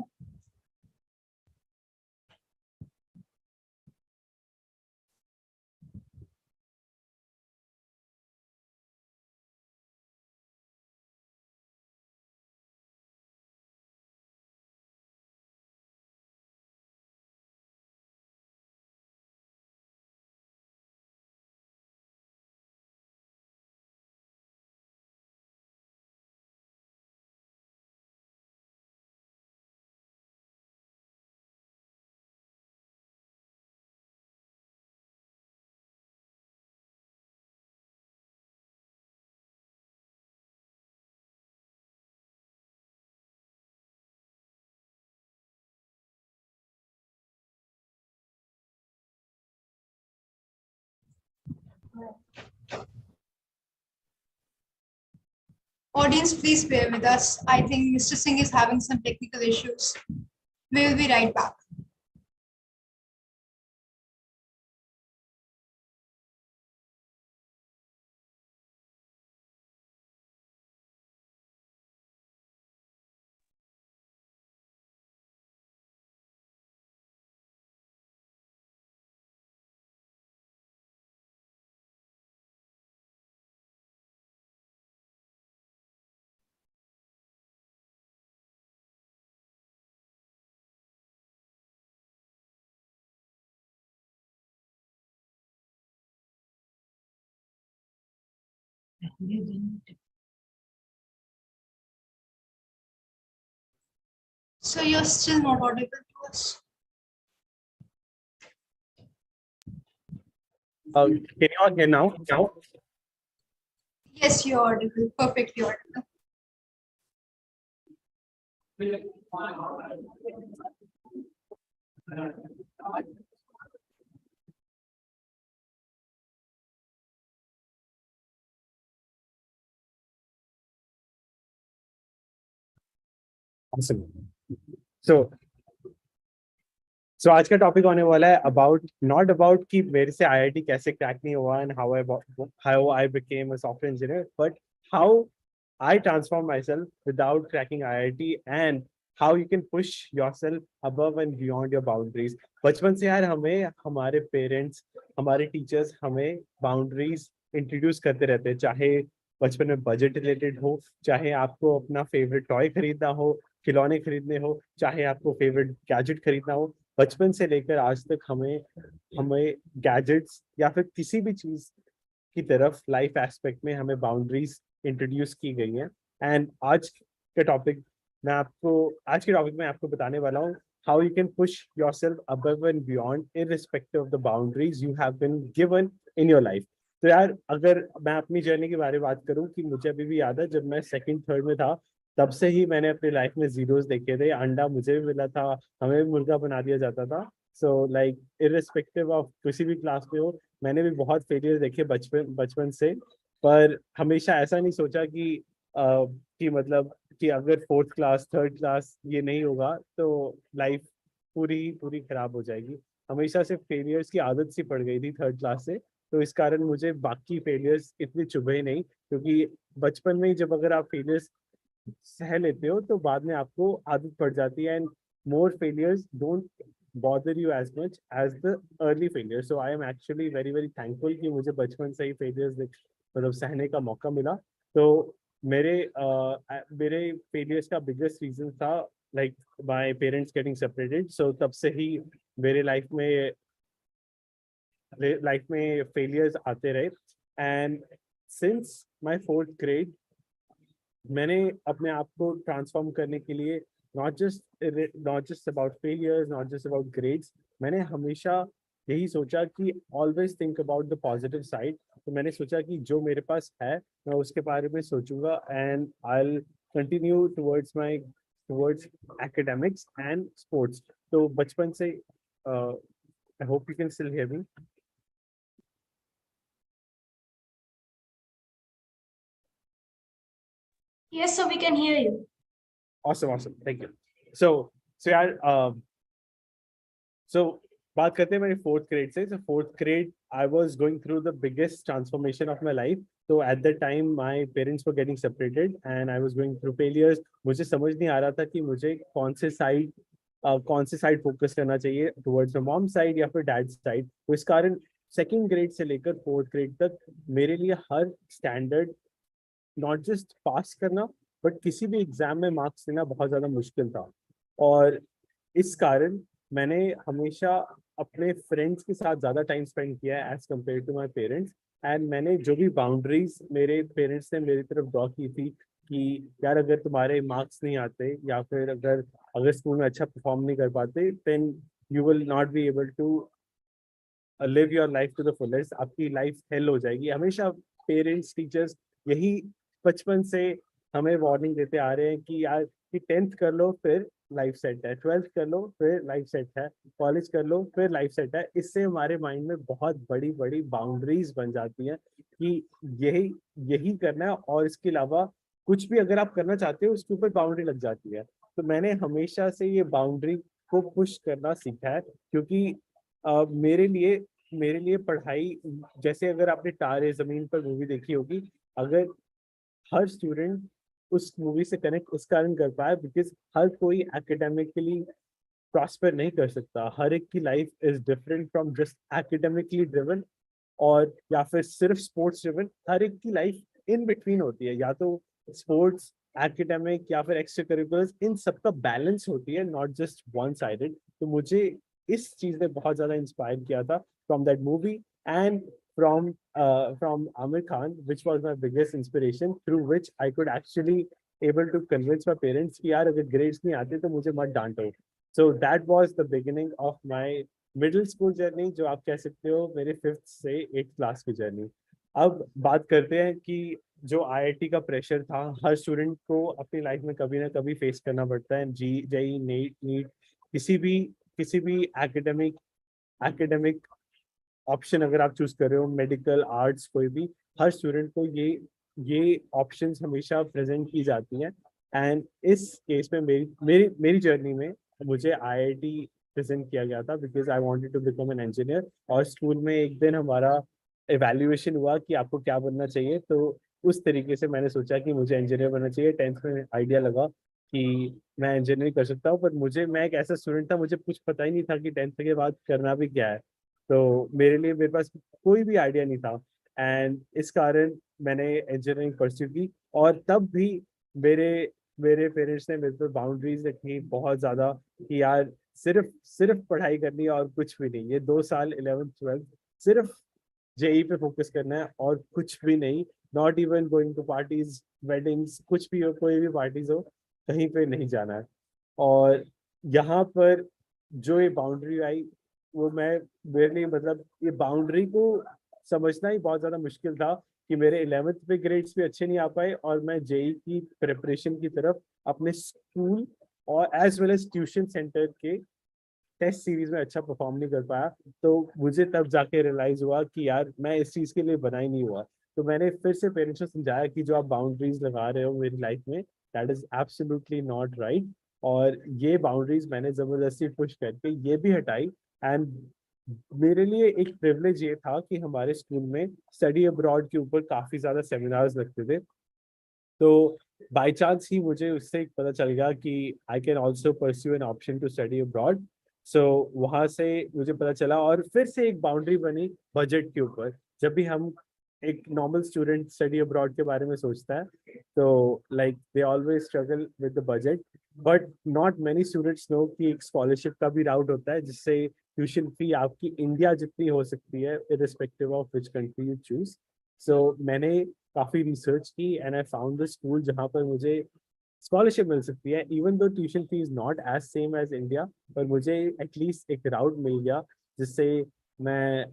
Audience, please bear with us. I think Mr. Singh is having some technical issues. We will be right back. So you're still not audible to us. Can you all hear now? Yes, you're audible. Perfectly audible. Awesome. So आज का topic होने वाला है not about कि मेरे से IIT कैसे crack नहीं हुआ and how I became a software engineer, but how I transformed myself without cracking IIT, and how you can push yourself above and beyond your boundaries. बचपन से यार हमें हमारे पेरेंट्स, हमारे टीचर्स हमें बाउंड्रीज इंट्रोड्यूस करते रहते हैं, चाहे बचपन में बजट रिलेटेड हो, चाहे आपको अपना फेवरेट टॉय खरीदना हो, खिलौने खरीदने हो, चाहे आपको फेवरेट गैजेट खरीदना हो। बचपन से लेकर आज तक हमें हमें गैजेट्स या फिर किसी भी चीज की तरफ लाइफ एस्पेक्ट में हमें बाउंड्रीज इंट्रोड्यूस की गई हैं। एंड आज के टॉपिक में आपको बताने वाला हूँ how you can push yourself above and beyond irrespective of the boundaries you have been given in your life. तो यार अगर मैं अपनी जर्नी के बारे में बात करूँ, कि मुझे अभी भी याद है जब मैं सेकंड थर्ड में था, तब से ही मैंने अपनी लाइफ में जीरोस देखे थे। अंडा मुझे भी मिला था, हमें भी मुर्गा बना दिया जाता था। सो लाइक इररिस्पेक्टिव ऑफ किसी भी क्लास में हो, मैंने भी बहुत फेलियर देखे बचपन बचपन से। पर हमेशा ऐसा नहीं सोचा कि मतलब कि अगर फोर्थ क्लास थर्ड क्लास ये नहीं होगा तो लाइफ पूरी पूरी खराब हो जाएगी। हमेशा से फेलियर्स की आदत सी पड़ गई थी थर्ड क्लास से, तो इस कारण मुझे बाकी फेलियर्स इतने चुभे नहीं, क्योंकि बचपन में ही जब अगर आप फेलियर्स सह लेते हो तो बाद में आपको आदत पड़ जाती है। And more failures don't bother you as much as the early failure. So I am actually very very thankful कि मुझे बचपन से ही failures मतलब सहने का मौका मिला। तो मेरे मेरे failures का biggest reason था like my parents getting separated. So तब से ही मेरे लाइफ में failures आते रहे। And since my fourth grade मैंने अपने आप को ट्रांसफॉर्म करने के लिए not just about failures, not just about grades, मैंने हमेशा यही सोचा कि always think about the positive side. तो मैंने सोचा कि जो मेरे पास है मैं उसके बारे में सोचूंगा, and I will continue towards academics and sports. तो बचपन से I hope you can still hear me. Yes, so we can hear you. Awesome, thank you. So यार so बात करते हैं मेरे फोर्थ ग्रेड से। So fourth grade I was going through the biggest transformation of my life. So at that time my parents were getting separated and I was going through failures. मुझे समझ नहीं आ रहा था कि मुझे कौन से साइड फोकस करना चाहिए, टुवर्ड्स मॉम साइड या फिर डैड साइड। तो इस कारण सेकेंड ग्रेड से लेकर फोर्थ ग्रेड तक मेरे लिए हर स्टैंडर्ड नॉट जस्ट पास करना बट किसी भी एग्जाम में मार्क्स लेना बहुत ज़्यादा मुश्किल था। और इस कारण मैंने हमेशा अपने फ्रेंड्स के साथ ज़्यादा टाइम स्पेंड किया है as compare to my parents. And मैंने जो भी बाउंड्रीज मेरे पेरेंट्स ने मेरी तरफ ड्रॉ की थी कि यार अगर तुम्हारे मार्क्स नहीं आते या फिर अगर स्कूल में अच्छा परफॉर्म नहीं कर पाते, then you will not be able to live your life to the fullest, आपकी लाइफ हेल हो जाएगी। हमेशा पेरेंट्स टीचर्स यही बचपन से हमें वार्निंग देते आ रहे हैं कि यार कि 10th कर लो फिर लाइफ सेट है, 12th कर लो फिर लाइफ सेट है, कॉलेज कर लो फिर लाइफ सेट है। इससे हमारे माइंड में बहुत बड़ी बड़ी बाउंड्रीज बन जाती हैं कि यही यही करना है, और इसके अलावा कुछ भी अगर आप करना चाहते हो उसके ऊपर बाउंड्री लग जाती है। तो मैंने हमेशा से ये बाउंड्री को पुश करना सीखा है, क्योंकि मेरे लिए पढ़ाई, जैसे अगर आपने तारे जमीन पर मूवी देखी होगी, अगर हर स्टूडेंट उस मूवी से कनेक्ट इस कारण कर पाया बिकॉज हर कोई एकेडमिकली प्रॉस्पर नहीं कर सकता। हर एक की life is different from just academically driven और या फिर सिर्फ स्पोर्ट्स ड्रिवन। हर एक की लाइफ इन बिटवीन होती है, या तो स्पोर्ट्स, एकेडमिक या फिर एक्स्ट्रा करिकुलर्स, इन सबका बैलेंस होती है, नॉट जस्ट वन साइडेड। तो मुझे इस चीज ने बहुत ज्यादा इंस्पायर किया था from that movie and from Amir Khan, which was my biggest inspiration, through which I could actually able to convince my parents कि यार अगर grades नहीं आते तो मुझे मत डांटो। So that was the beginning of my middle school journey, जो आप कह सकते हो मेरे 5th से 8th क्लास की जर्नी। अब बात करते हैं कि जो आईआईटी का प्रेशर था, हर स्टूडेंट को अपनी लाइफ में कभी ना कभी फेस करना पड़ता है। जेई नीट किसी भी एकेडमिक ऑप्शन अगर आप चूज कर रहे हो, मेडिकल, आर्ट्स, कोई भी, हर स्टूडेंट को ये ऑप्शंस हमेशा प्रेजेंट की जाती हैं। एंड इस केस में मेरी जर्नी में मुझे आईआईटी प्रेजेंट किया गया था because I wanted to become an engineer. और स्कूल में एक दिन हमारा एवेल्युएशन हुआ कि आपको क्या बनना चाहिए, तो उस तरीके से मैंने सोचा कि मुझे इंजीनियर बनना चाहिए। 10th में आइडिया लगा कि मैं इंजीनियरिंग कर सकता हूँ, पर मैं एक ऐसा स्टूडेंट था, मुझे कुछ पता ही नहीं था कि 10th के बाद करना भी क्या है। तो मेरे पास कोई भी आइडिया नहीं था, एंड इस कारण मैंने इंजीनियरिंग परस्यू की। और तब भी मेरे मेरे पेरेंट्स ने मेरे पर बाउंड्रीज रखी बहुत ज़्यादा कि यार सिर्फ सिर्फ पढ़ाई करनी है और कुछ भी नहीं। ये 2 साल 11th 12th सिर्फ जेई पे फोकस करना है और कुछ भी नहीं। Not even going to parties, weddings, कुछ भी हो, कोई भी पार्टीज हो, कहीं पे नहीं जाना है। और यहाँ पर जो ये बाउंड्री आई, वो मैं मेरे लिए मतलब ये बाउंड्री को समझना ही बहुत ज़्यादा मुश्किल था कि मेरे 11th पे ग्रेड्स भी अच्छे नहीं आ पाए और मैं जेई की प्रिपरेशन की तरफ अपने स्कूल और as well as tuition centre के टेस्ट सीरीज में अच्छा परफॉर्म नहीं कर पाया। तो मुझे तब जाके रियलाइज हुआ कि यार मैं इस चीज के लिए बना ही नहीं हुआ। तो मैंने फिर से पेरेंट्स को समझाया कि जो आप बाउंड्रीज लगा रहे हो मेरी लाइफ में, that is absolutely not right. और ये बाउंड्रीज मैंने जबरदस्ती पुश करके ये भी हटाई। एंड मेरे लिए एक प्रिविलेज ये था कि हमारे स्कूल में स्टडी अब्रॉड के ऊपर काफी ज्यादा सेमिनार्स लगते थे। तो बाय चांस ही मुझे उससे पता चल गया कि I can also pursue an option to study abroad. So वहाँ से मुझे पता चला और फिर से एक बाउंड्री बनी बजट के ऊपर। जब भी हम एक नॉर्मल स्टूडेंट स्टडी अब्रॉड के बारे में सोचता है, तो like they always struggle with the budget, but not many students know कि एक स्कॉलरशिप का भी राउट होता है जिससे ट्यूशन फी आपकी इंडिया जितनी हो सकती है, irrespective of which country you choose. So मैंने काफ़ी रिसर्च की and I found the school जहाँ पर मुझे स्कॉलरशिप मिल सकती है, even though tuition fee is not as same as India. पर मुझे एटलीस्ट एक राउट मिल गया जिससे मैं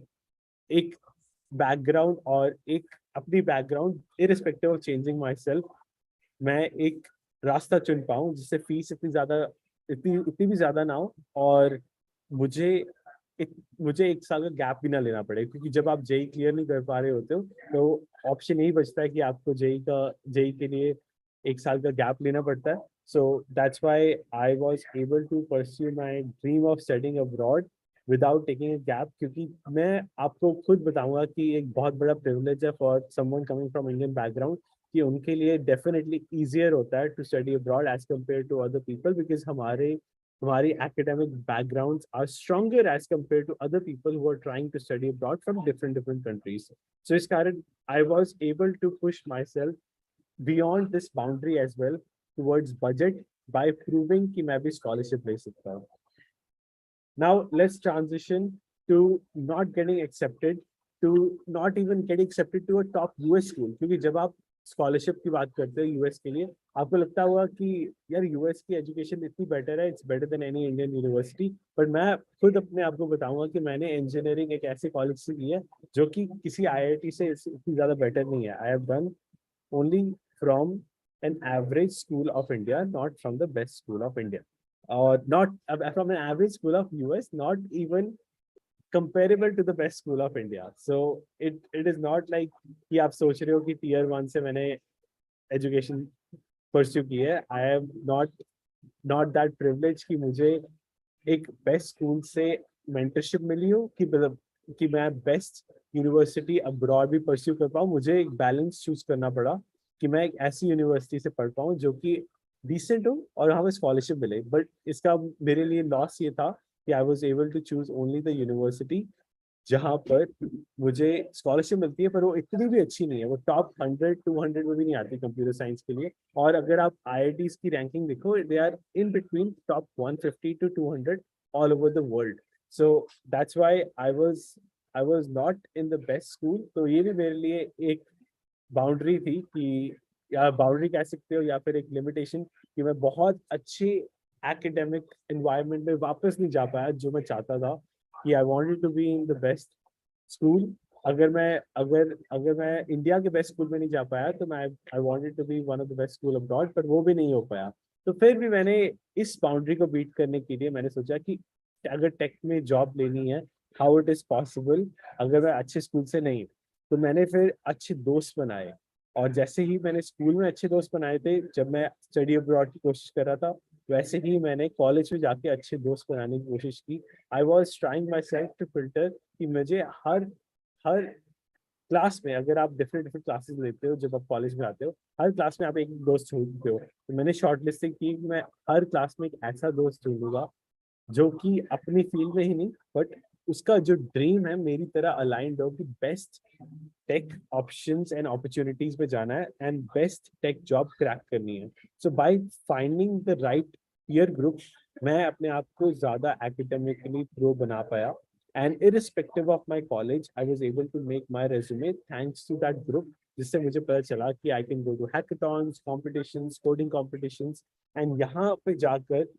एक बैकग्राउंड और एक अपनी background irrespective of changing my self, मैं एक रास्ता चुन पाऊँ जिससे फीस इतनी इतनी भी ज़्यादा ना हो और मुझे मुझे 1 साल का गैप भी ना लेना पड़े। क्योंकि जब आप जेई क्लियर नहीं कर पा रहे होते हो तो ऑप्शन यही बचता है कि आपको जेई के लिए 1 साल का गैप लेना पड़ता है। So that's why I was able to pursue my dream of studying abroad without taking a gap. क्योंकि मैं आपको खुद बताऊंगा कि एक बहुत बड़ा प्रिविलेज है for someone coming from Indian background कि उनके लिए डेफिनेटली ईजियर होता है to study abroad as compare to other people, because हमारी academic backgrounds are stronger as compared to other people who are trying to study abroad from different countries. So इस कारण I was able to push myself beyond this boundary as well towards budget by proving कि मैं भी scholarship ले सकता हूँ. Now let's transition to not getting accepted, to not even getting accepted to a top US school. क्योंकि जब आप scholarship की बात करते हैं यूएस के लिए, आपको लगता होगा कि यार यूएस की एजुकेशन इतनी बेटर है, it's better than any Indian university. But मैं खुद अपने आप को बताऊंगा कि मैंने इंजीनियरिंग एक ऐसे कॉलेज से की है जो कि किसी आईआईटी से इतनी ज़्यादा बेटर नहीं है। I have done only from an average school of India, not from the best school of India, or not from an average school of US, not even comparable to the best school of India. So it is not like कि आप सोच रहे हो कि tier 1 से मैंने education pursue की है। I am not that privileged कि मुझे एक बेस्ट स्कूल से मेंटरशिप मिली हो कि मतलब कि मैं बेस्ट यूनिवर्सिटी अब्रॉड भी परस्यू कर पाऊँ। मुझे एक बैलेंस चूज करना पड़ा कि मैं एक ऐसी यूनिवर्सिटी से पढ़ पाऊँ जो कि डिसेंट हो और हमें स्कॉलरशिप मिले। बट इसका मेरे लिए लॉस ये था कि I was able to choose only the university जहाँ पर मुझे स्कॉलरशिप मिलती है, पर वो इतनी भी अच्छी नहीं है, वो टॉप 100 200 में भी नहीं आती कंप्यूटर साइंस के लिए। और अगर आप आईआईटीज की रैंकिंग देखो, they are in between top 150 to 200 all over the world. So that's why I was not in the best school. तो ये भी मेरे लिए एक बाउंड्री थी कि, या बाउंड्री कह सकते हो या फिर एक लिमिटेशन, कि मैं बहुत अच्छे एकेडमिक एनवायरनमेंट में वापस नहीं जा पाया जो मैं चाहता था कि I wanted to be in the best school. अगर मैं इंडिया के बेस्ट स्कूल में नहीं जा पाया तो मैं I wanted to be one of the best school abroad, पर वो भी नहीं हो पाया। तो फिर भी मैंने इस बाउंड्री को बीट करने के लिए मैंने सोचा कि अगर टेक में जॉब लेनी है, हाउ इट इज पॉसिबल अगर मैं अच्छे स्कूल से नहीं। तो मैंने फिर अच्छे दोस्त बनाए, और जैसे ही मैंने स्कूल में अच्छे दोस्त बनाए थे जब मैं स्टडी अब्रॉड की कोशिश कर रहा था, वैसे ही मैंने कॉलेज में जाके अच्छे दोस्त बनाने की कोशिश की। I was trying myself to filter कि मुझे हर क्लास में अगर आप डिफरेंट डिफरेंट क्लासेस लेते हो, जब आप कॉलेज में आते हो, हर क्लास में आप एक दोस्त ढूंढते हो। तो मैंने शॉर्ट लिस्टिंग की कि मैं हर क्लास में एक ऐसा दोस्त ढूंढूंगा जो कि अपनी फील्ड में ही नहीं, बट उसका जो ड्रीम है मेरी तरह अलाइंड हो, कि best tech options and opportunities पे जाना है and best tech job crack करनी है। So by finding the right peer group, मैं अपने आप को ज्यादा एकेडमिकली प्रो बना पाया, and irrespective of my college I was able to make my resume thanks to that group, जिससे मुझे पता चला कि I can go to hackathons, competitions, coding competitions, and यहाँ पे जाकर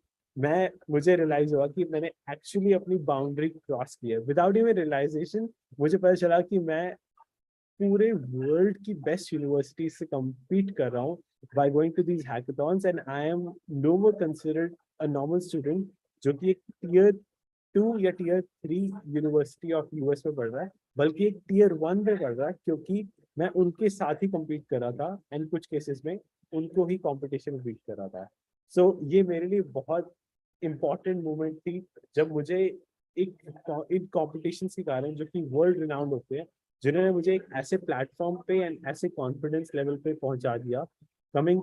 मुझे रियलाइज हुआ कि मैंने एक्चुअली अपनी बाउंड्री क्रॉस की है। विदाउट इवन रियलाइजेशन मुझे पता चला कि मैं पूरे वर्ल्ड की बेस्ट यूनिवर्सिटी से compete कर रहा हूँ by going to these hackathons, and I am no more considered a normal student जो कि एक tier 2 या tier 3 यूनिवर्सिटी ऑफ यूएस में पढ़ रहा है, बल्कि एक tier 1 में पढ़ रहा है, क्योंकि मैं उनके साथ ही compete कर रहा था एंड कुछ केसेस में उनको ही competition में बीट कर रहा था। सो ये मेरे लिए बहुत इम्पॉर्टेंट मोमेंट थी, जब मुझे इन कॉम्पिटिशन के कारण जो कि वर्ल्ड रिनाउंड होते हैं, जिन्होंने मुझे एक ऐसे प्लेटफॉर्म पे एंड ऐसे कॉन्फिडेंस लेवल पे पहुंचा दिया, coming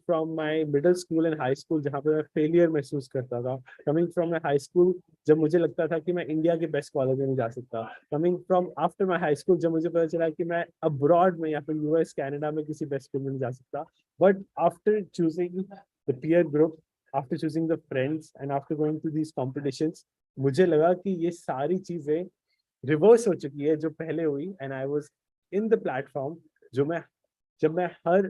from my middle school and high school जहाँ पे मैं फेलियर महसूस करता था, coming from my high school जब मुझे लगता था कि मैं इंडिया के बेस्ट कॉलेज में नहीं जा सकता, coming from after my high school जब मुझे पता चला कि मैं अब्रॉड में या फिर यूएस कनाडा में किसी बेस्ट स्कूल में नहीं जा सकता, but after choosing the peer group, after choosing the friends and after going to these competitions, मुझे लगा कि ये सारी चीजें रिवर्स हो चुकी है जो पहले हुई, and I was in the platform जब मैं हर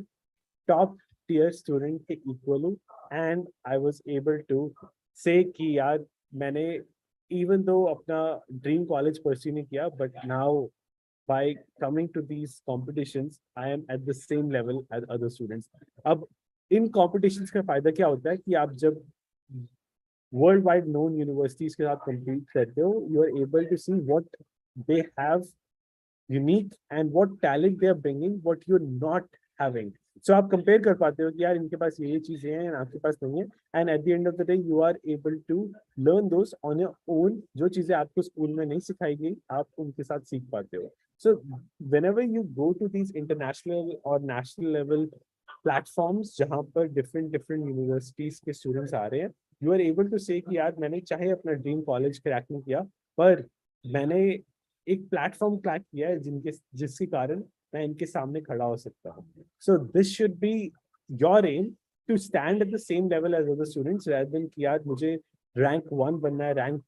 टॉप टियर स्टूडेंट के इक्वल हूँ, and I was able to say कि यार मैंने इवन दो अपना ड्रीम कॉलेज परस्यू नहीं किया, but now by coming to these competitions I am at the same level as other students. अब इन competitions का फायदा क्या होता है कि आप जब वर्ल्ड वाइड नोन यूनिवर्सिटीज के साथ compete करते हो, you are able to see what they have unique and what talent they are bringing what you're not having. So आप compare कर पाते हो कि यार इनके पास ये चीजें हैं आपके पास नहीं है, and at the end of the day you are able to learn those on your own. जो चीजें आपको स्कूल में नहीं सिखाई गई आप उनके साथ सीख पाते हो. So whenever you go to these international or national level platforms जहाँ पर different universities के students आ रहे हैं, you are able to say कि यार मैंने चाहे अपना ड्रीम कॉलेज क्रैक नहीं किया, पर मैंने एक प्लेटफॉर्म क्रैक किया है जिसके कारण मैं इनके सामने खड़ा हो सकता हूँ. So this should be your aim, to stand at the same level as other students, rather than कि यार मुझे रैंक 1 बनना है, रैंक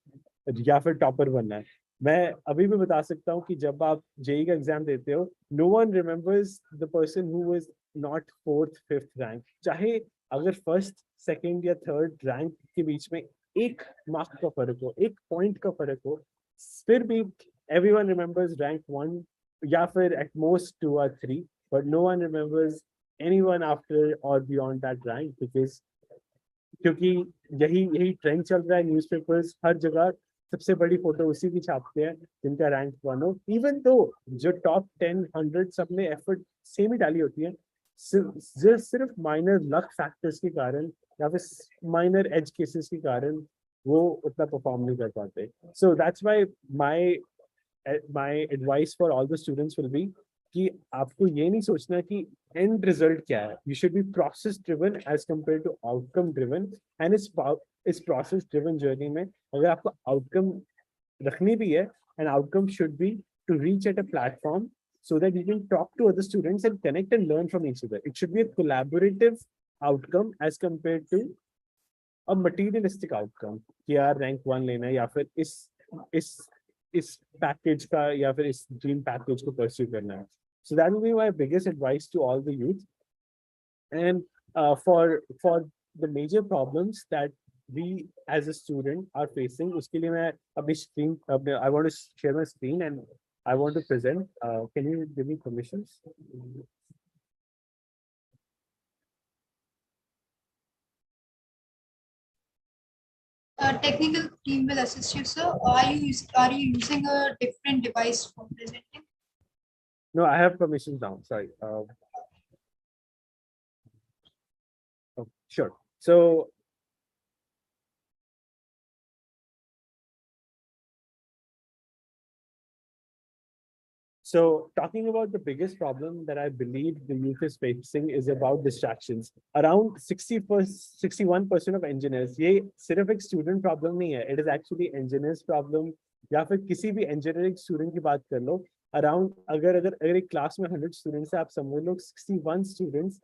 या फिर टॉपर बनना है. मैं अभी भी बता सकता हूँ कि जब आप जेई का एग्जाम देते हो, no one remembers the person who was not 4th 5th rank. चाहे अगर 1st 2nd या 3rd रैंक के बीच में एक मार्क का फर्क हो, एक पॉइंट का फर्क हो, फिर भी everyone remembers rank 1 या फिर at most 2 or 3, but no one remembers anyone after or beyond that rank, because क्योंकि यही ट्रेंड चल रहा है. न्यूज़पेपर्स हर जगह सबसे बड़ी फोटो उसी की छापते हैं जिनका रैंक 1 हो, इवन तो जो टॉप 10 100 सब में एफर्ट सेम ही डाली होती है, सिर्फ माइनर लक फैक्टर्स के कारण या फिर माइनर एज केसेस के कारण वो उतना परफॉर्म नहीं कर पाते. सो that's why my advice for all the students will be कि आपको ये नहीं सोचना कि end result क्या है. You should be process driven as compared to outcome driven, and इस process driven journey में अगर आपको outcome रखनी भी है, and outcome should be to reach at a platform so that you can talk to other students and connect and learn from each other. It should be a collaborative outcome as compared to a materialistic outcome कि यार rank 1 लेना है या फिर इस package का या फिर इस ड्रीम पैकेज को परस्यू करना है. So that will be my biggest advice to all the youth. And for the major problems that we as a student are facing, उसके लिए मैं अपनी screen I want to share my screen and I want to present. Can you give me permissions? Technical team will assist you, sir. Are you using a different device for presenting? No, I have permissions now. Sorry. Oh, sure. So So talking about the biggest problem that I believe the youth is facing is about distractions. Around 61% of engineers, ये सिर्फ एक student problem नहीं है, it is actually engineers problem. या फिर किसी भी engineering student की बात कर लो, around अगर एक class में 100 students है, आप समझ लो 61 students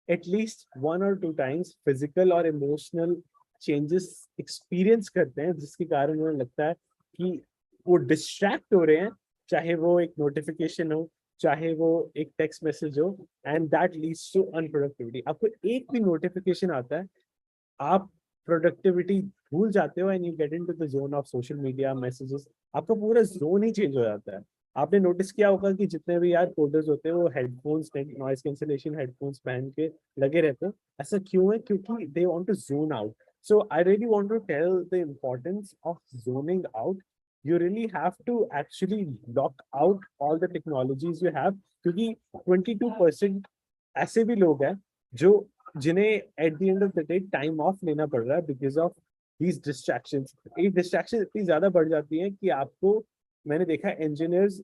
at least 1 or 2 times physical और emotional changes experience करते हैं, जिसके कारण उन्हें लगता है कि वो distract हो रहे हैं, चाहे वो एक नोटिफिकेशन हो, चाहे वो एक टेक्स्ट मैसेज हो, and that leads to unproductivity. आपको एक भी नोटिफिकेशन आता है, आप प्रोडक्टिविटी भूल जाते हो and you get into the zone of social media messages. आपका पूरा जोन ही चेंज हो जाता है. आपने नोटिस किया होगा कि जितने भी यार कोडर्स होते हैं वो हेडफोन्स, नॉइस कैंसिलेशन हेडफोन्स पहन के लगे रहते हैं. ऐसा क्यों है? क्योंकि they want to zone out. So I really want to tell the importance of zoning out. You really have to actually lock out all the technologies you have, क्योंकि 22% ऐसे भी लोग हैं जो जिन्हें at the end of the day time off लेना पड़ रहा है because of these distractions. ये distractions इतनी ज्यादा बढ़ जाती हैं कि आपको, मैंने देखा engineers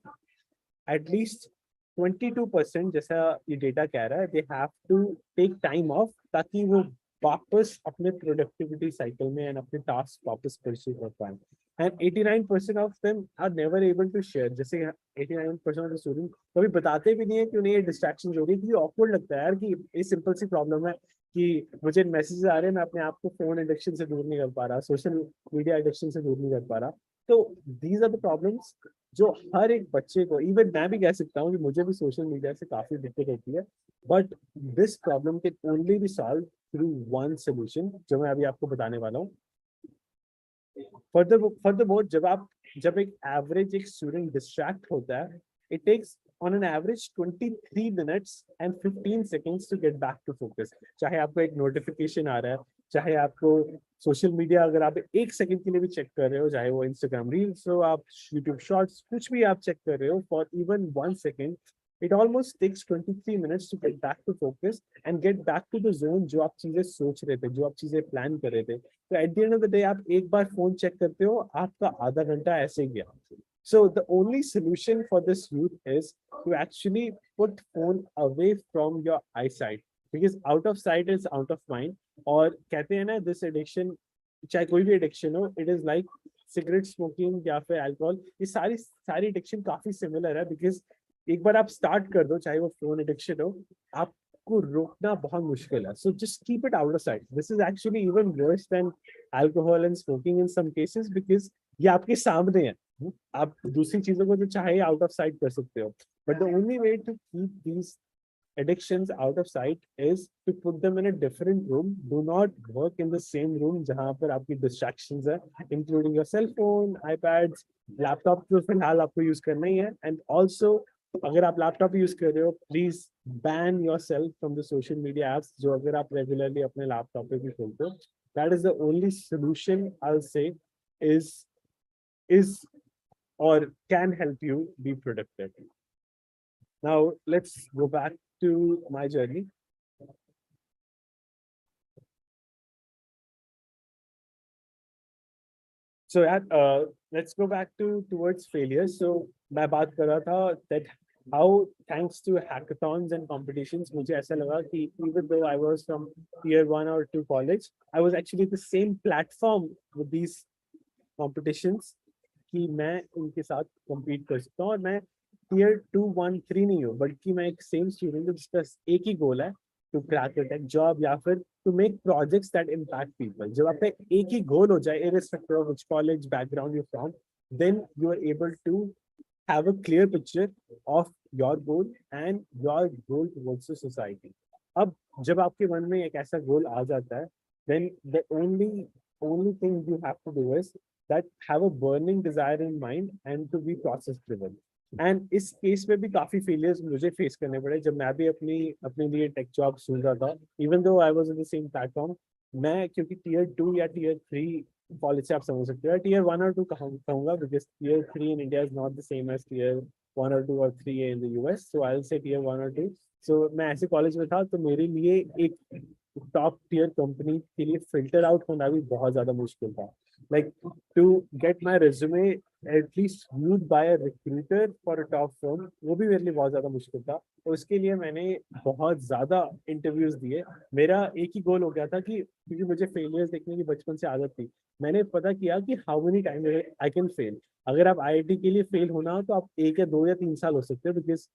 at least 22% जैसा ये डेटा कह रहा है, they have to take time off ताकि वो वापस अपने प्रोडक्टिविटी साइकिल में एंड अपने टास्क वापस परस्यू कर पाए. And 89% of them are never able to share. जैसे 89% of the students कभी बताते भी नहीं है कि उन्हें ये distractions हो रही है, क्योंकि awkward लगता है यार कि ये सिंपल सी प्रॉब्लम है कि मुझे मैसेजेस आ रहे हैं, मैं अपने आप को फोन एडिक्शन से दूर नहीं कर पा रहा, सोशल मीडिया एडिक्शन से दूर नहीं कर पा रहा. तो these are the problems जो हर एक बच्चे को, इवन मैं भी कह सकता हूँ कि मुझे भी सोशल मीडिया से काफी दिक्कत होती है, but this problem can only be solve through one solution जो मैं अभी आपको बताने वाला हूँ. Furthermore, जब एक एवरेज एक स्टूडेंट डिस्ट्रैक्ट होता है, it takes on an average 23 minutes and 15 seconds to get back to focus. चाहे आपको एक नोटिफिकेशन आ रहा है, चाहे आपको सोशल मीडिया अगर आप एक सेकंड के लिए भी चेक कर रहे हो, चाहे वो इंस्टाग्राम रील्स हो, आप यूट्यूब शॉर्ट्स कुछ भी आप चेक कर रहे हो for even 1 second, it almost takes 23 minutes to get back to focus and get back to the zone जो आप चीजें सोच रहे थे, जो आप चीजें प्लान कर रहे थे. तो at the end of the day आप एक बार फोन चेक करते हो, आपका आधा घंटा ऐसे ही गया. So the only solution for this youth is to actually put phone away from your eyesight, because out of sight is out of mind. और कहते हैं ना, this addiction, चाहे कोई भी addiction हो, it is like cigarette smoking या फिर alcohol, ये सारी addiction काफी similar है, because एक बार आप स्टार्ट कर दो, चाहे वो फोन एडिक्शन हो, आपको रोकना बहुत मुश्किल है. So just keep it out of sight. This is actually even worse than alcohol and smoking in some cases, because ये आपके सामने है. आप दूसरी चीजों को जो चाहे आउट ऑफ साइट कर सकते हो, but the only way to keep these addictions out of sight is to put them in a different room. Do not work in the same room जहाँ पर आपकी distractions है, including your cell phone, iPads, laptop तो फिलहाल आपको use करना ही है. And also अगर आप लैपटॉप यूज कर रहे हो, please ban yourself from the social media apps जो अगर आप रेगुलरली अपने लैपटॉप पे भी खोलते हो. That is the only solution I will से is or can help you be productive. Now let's go back to my journey. So let's go back towards failure. So मैं बात कर रहा था that how thanks to hackathons and competitions मुझे ऐसा लगा कि even though I was from tier 1 or 2 college, I was actually the same platform with these competitions कि मैं इनके साथ compete कर सकता हूँ. और मैं tier 2, 1, 3 नहीं हूँ, बल्कि मैं एक same student हूँ जिसका एक ही गोल है, to crack a tech job या फिर to make projects that impact people. जब आपका एक ही गोल हो जाए, irrespective of which college background you're from, then you are able to have a clear picture of your goal and your goal towards the society. अब जब आपके मन में एक ऐसा गोल आ जाता है, then the only thing you have to do is that have a burning desire in mind and to be process driven. And इस केस में भी काफी फेलियर्स मुझे फेस करने पड़े जब मैं भी अपने लिए टेक जॉब सुन रहा था. Even though I was in the same platform, मैं क्योंकि टियर 2 या टियर 3 कॉलेज से आप समझ सकते हो, टियर 1 और 2 कहूंगा because tier 3 in India is not the same as tier 1 और 2 और 3 in the US. So I will say tier 1 और 2. सो मैं ऐसे कॉलेज में था, तो मेरे लिए एक टॉप टियर कंपनी के लिए फिल्टर आउट होना भी बहुत ज्यादा मुश्किल था. like to get my resume at least viewed by a recruiter for a top firm, वो भी मेरे लिए बहुत ज्यादा मुश्किल था। तो उसके लिए मैंने बहुत ज्यादा इंटरव्यूज दिए। मेरा एक ही गोल हो गया था कि क्योंकि मुझे फेलियर्स देखने की बचपन से आदत थी, मैंने पता किया कि how many time I can fail. अगर आप आईआईटी के लिए फेल होना हो तो आप 1 या 2 या 3 साल हो सकते हो, बिकॉज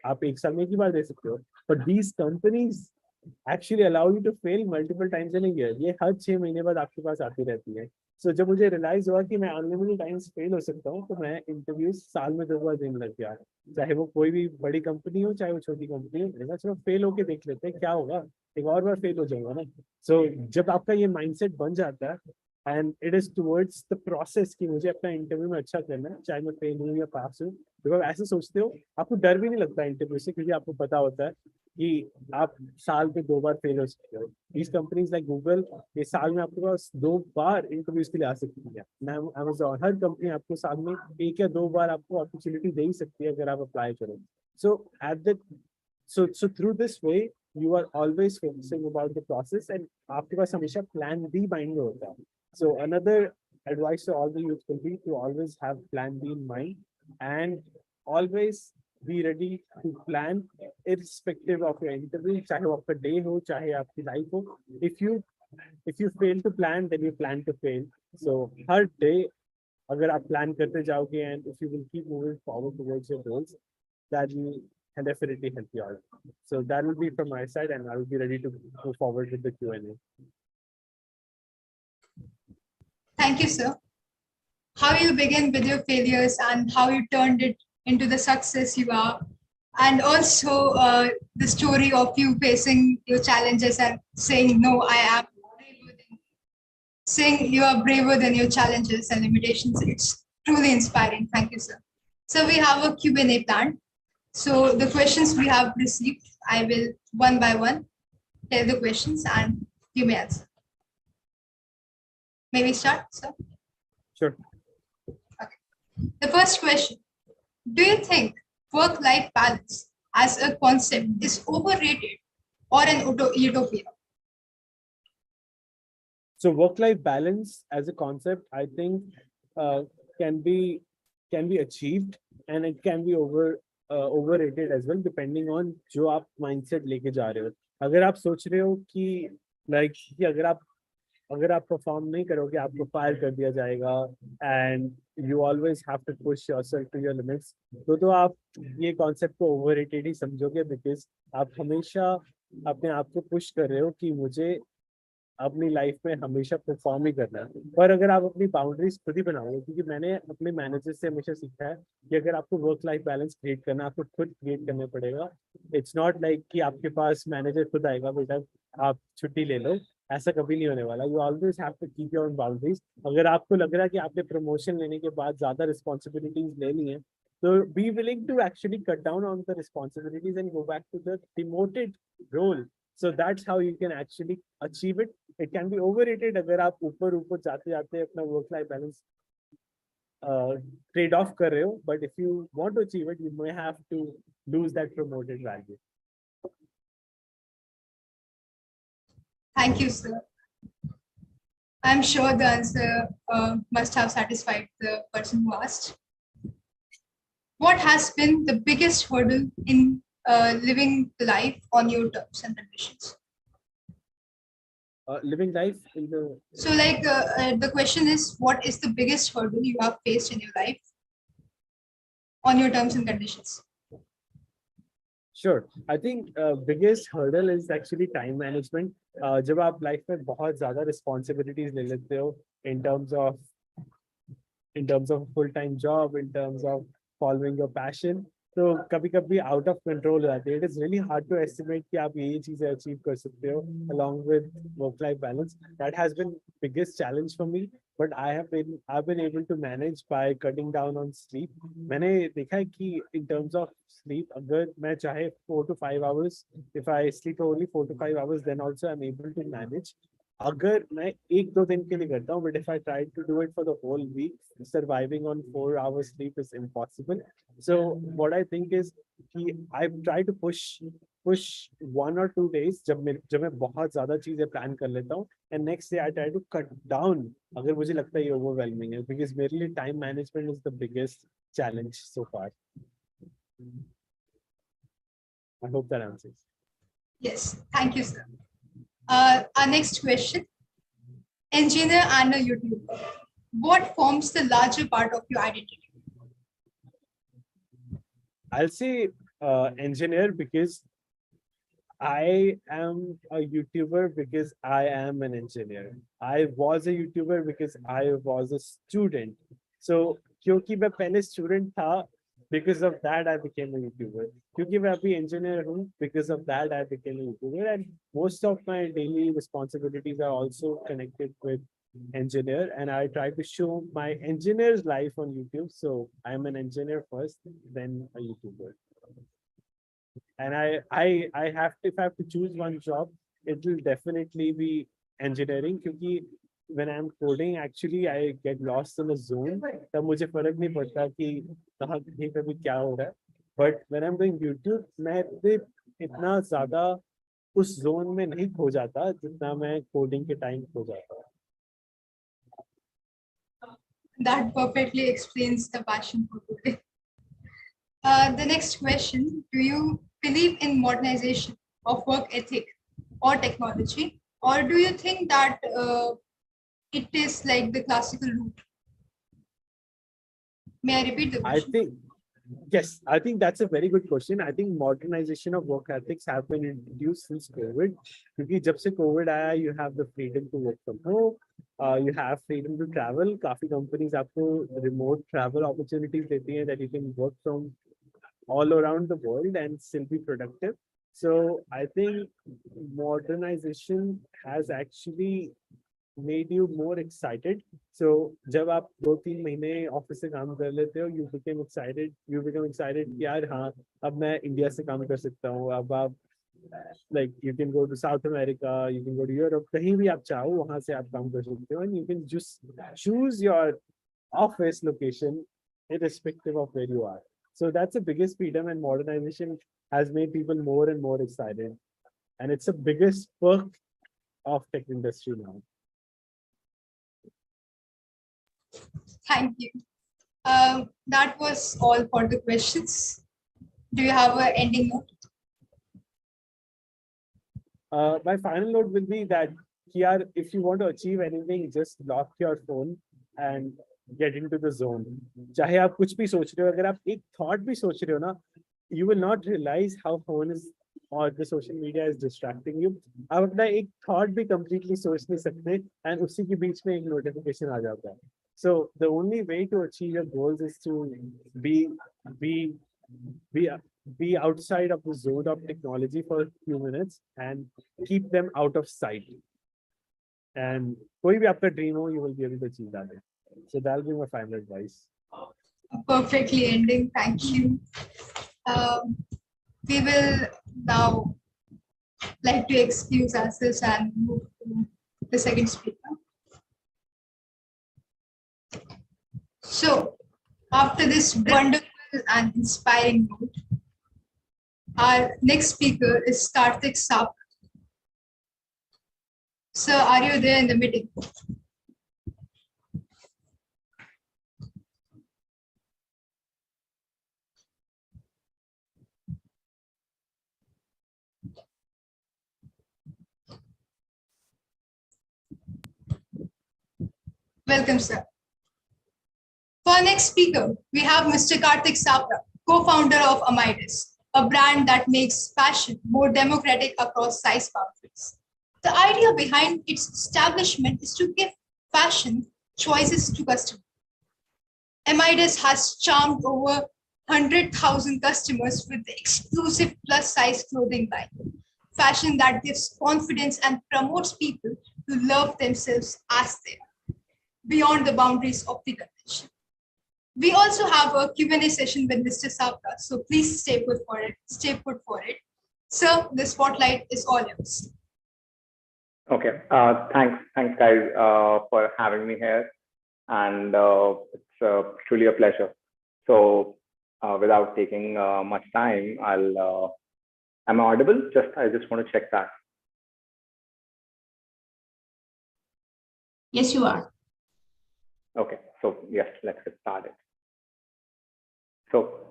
आप 1 साल में एक ही बार दे सकते हो। But these companies actually allow you to fail multiple times in a year. ये हर 6 महीने बाद आपके पास आती रहती है। सो जब मुझे रियलाइज हुआ कि मैं अनलिमिटेड टाइम्स फेल हो सकता हूँ, तो मैं इंटरव्यू साल में 2 बार देने लग गया। चाहे वो कोई भी बड़ी कंपनी हो, चाहे वो छोटी कंपनी हो, मैंने कहा चलो फेल होके देख लेते हैं क्या होगा, एक और बार फेल हो जाऊंगा ना। सो जब आपका ये माइंडसेट बन जाता है and it is towards the process कि मुझे अपना इंटरव्यू में अच्छा करना है, चाहे मैं फेल हूँ या पास हूँ, बिकॉज ऐसे सोचते हो आपको डर भी नहीं लगता इंटरव्यू से, क्योंकि आपको पता होता है कि आप साल में 2 बार फेल हो सकते हो। these companies like गूगल, ये साल में आपके पास 2 बार इंटरव्यूज के लिए आ सकती है। अमेजोन, हर कंपनी आपको साल में 1 या 2 बार आपको अपॉर्चुनिटी दे ही सकती है अगर आप अप्लाई करो। So at the so through this way you are always focusing about the process and आपके पास हमेशा plan B mind में होता है। So another advice to all the youth will be to always have plan B in mind and always be ready to plan irrespective of your interview, चाहे वो आपका day हो, चाहे आपकी life हो। If you fail to plan, then you plan to fail. So her day अगर आप plan करते जाओगे and if you will keep moving forward towards your goals, that will definitely help you out. So that will be from my side, and I will be ready to move forward with the Q&A. Thank you, sir. How you begin with your failures and how you turned it into the success you are, and also the story of you facing your challenges and saying, no, I am braver than, saying you are braver than your challenges and limitations. It's truly inspiring. Thank you, sir. So we have a Q&A planned. So the questions we have received, I will one by one tell the questions and you may answer. May we start, sir? Sure. Okay. The first question: do you think work-life balance as a concept is overrated or an utopia? So work-life balance as a concept, I think, uh, can be achieved, and it can be overrated as well, depending on जो आप mindset लेके जा रहे हो। अगर आप सोच रहे हो कि like कि अगर आप परफॉर्म नहीं करोगे आपको फायर कर दिया जाएगा and you always have to push yourself to your limits, तो आप ये कॉन्सेप्ट को ओवररेटेड ही समझोगे, बिकॉज आप हमेशा अपने आप को पुश कर रहे हो कि मुझे अपनी लाइफ में हमेशा परफॉर्म ही करना है। पर अगर आप अपनी बाउंड्रीज खुद ही बनाओगे, क्योंकि मैंने अपने मैनेजर से हमेशा सीखा है कि अगर आपको वर्क लाइफ बैलेंस क्रिएट करना है, आपको खुद क्रिएट करना पड़ेगा। इट्स नॉट लाइक कि आपके पास मैनेजर खुद आएगा बेटा आप छुट्टी ले लो, ऐसा कभी नहीं होने वाला। You always have to keep your own boundaries. अगर आपको लग रहा है कि आपने प्रमोशन लेने के बाद ज्यादा रिस्पॉन्सिबिलिटीज ले ली हैं, तो be willing to actually cut down on the responsibilities and go back to the demoted role. So that's how you can actually achieve it. It can be overrated अगर आप ऊपर ऊपर जाते जाते अपना work life balance trade off कर रहे हो, but if you want to achieve it, you may have to lose that promoted value. Thank you, sir. I'm sure the answer must have satisfied the person who asked. What has been the biggest hurdle in living the life on your terms and conditions? Living life in the... So like the question is, what is the biggest hurdle you have faced in your life on your terms and conditions? Sure. I think biggest hurdle is actually time management. जब आप life में बहुत ज्यादा responsibilities ले लेते हो in terms of full time job, in terms of following your passion, तो कभी कभी आउट ऑफ कंट्रोल हो जाती है। It is really hard to estimate कि आप ये चीजें अचीव कर सकते हो along with work life balance. That has been biggest challenge for me, but I've been able to manage by cutting down on sleep. मैंने देखा है कि in terms of sleep, अगर मैं चाहे 4 to 5 hours, if I sleep only 4 to 5 hours, then also I'm able to manage. अगर मैं 1-2 दिन के लिए करता हूँ, but if I try to do it for the whole week, surviving on 4 hours sleep is impossible. So what I think is I try to push push 1 or 2 days जब मैं बहुत ज़्यादा चीज़ें plan कर लेता हूँ, and next day I try to cut down अगर मुझे लगता है ये overwhelming है, because मेरे लिए time management is the biggest challenge so far. I hope that answers. Yes, thank you, sir. Our next question. Engineer and a YouTuber. What forms the larger part of your identity? I'll say engineer because I am a YouTuber because I am an engineer. I was a YouTuber because I was a student. So क्योंकि मैं पहले student था, because of that I became a YouTuber. क्योंकि मैं अभी engineer हूँ, because of that I became a YouTuber. And most of my daily responsibilities are also connected with engineer, and I try to show my engineer's life on YouTube. So I'm an engineer first, then a YouTuber. And I have to, if I have to choose one job, it will definitely be engineering, क्योंकि when I'm coding, actually I get lost in a zone. तब मुझे फर्क नहीं पड़ता कि कहाँ कहीं पे भी क्या हो रहा है. But when I'm doing YouTube, मैं इतना ज़्यादा उस zone में नहीं खो जाता जितना मैं coding के time खो जाता. That perfectly explains the passion for coding. The next question, do you believe in modernization of work ethic or technology, or do you think that it is like the classical route? May I repeat the question? Yes, I think that's a very good question. I think modernization of work ethics have been introduced since COVID. क्योंकि जब से COVID आया, you have the freedom to work from home, you have freedom to travel. काफी companies आपको remote travel opportunities देती हैं that you can work from all around the world and still be productive. So I think modernization has actually made you more excited. So जब आप 2-3 महीने office से काम कर लेते हो, you become excited कि यार हाँ, अब मैं इंडिया से काम कर सकता हूँ. अब आप like you can go to South America, you can go to Europe, कहीं भी आप चाहो वहाँ से आप काम कर सकते हो, and you can just choose your office location irrespective of where you are. So that's the biggest freedom, and modernization has made people more and more excited. And it's the biggest perk of tech industry now. Thank you. That was all for the questions. Do you have an ending note? My final note will be that here, if you want to achieve anything, just lock your phone and get into the zone. चाहे आप कुछ भी सोच रहे हो, अगर आप एक thought भी सोच रहे हो ना, you will not realize how phone is or the social media is distracting you. आप अपना एक thought भी completely सोच नहीं सकते, and उसी के बीच में एक notification आ जाता है. So the only way to achieve your goals is to be outside of the zone of technology for a few minutes and keep them out of sight. And कोई भी आपका dream हो, you will be able to achieve that. So that'll be my final advice. Perfectly ending. Thank you. We will now like to excuse ourselves and move to the second speaker. So, after this wonderful and inspiring note, our next speaker is Karthik Sapra. Sir, are you there in the meeting? Welcome, sir. For our next speaker, we have Mr. Karthik Sapra, co-founder of Amidas, a brand that makes fashion more democratic across size boundaries. The idea behind its establishment is to give fashion choices to customers. Amidas has charmed over 100,000 customers with the exclusive plus-size clothing line, fashion that gives confidence and promotes people to love themselves as they are, beyond the boundaries of the convention. We also have a Q&A session with Mr. Sapra, so please stay put for it. Sir, the spotlight is all yours. Okay, thanks guys for having me here, and it's truly a pleasure. So without taking much time, I'll Am I audible? I just want to check that. Yes, you are. Okay, so yes, let's get started. So,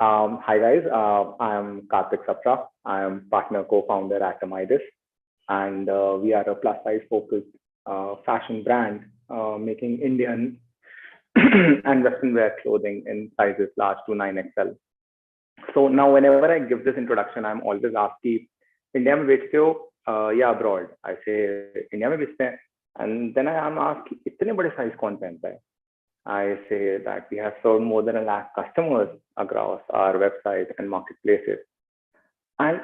hi guys, I am Karthik Satra. I am partner co-founder at Amidus, and we are a plus size focused fashion brand making Indian and Western wear clothing in sizes large to 9XL. So now whenever I give this introduction, I'm always asked कि India में बेचते हो या abroad? I say India में बेचते हैं, and then I am asked इतने बड़े size कौन पहनता है? I say that we have served more than 1 lakh customers across our website and marketplaces. And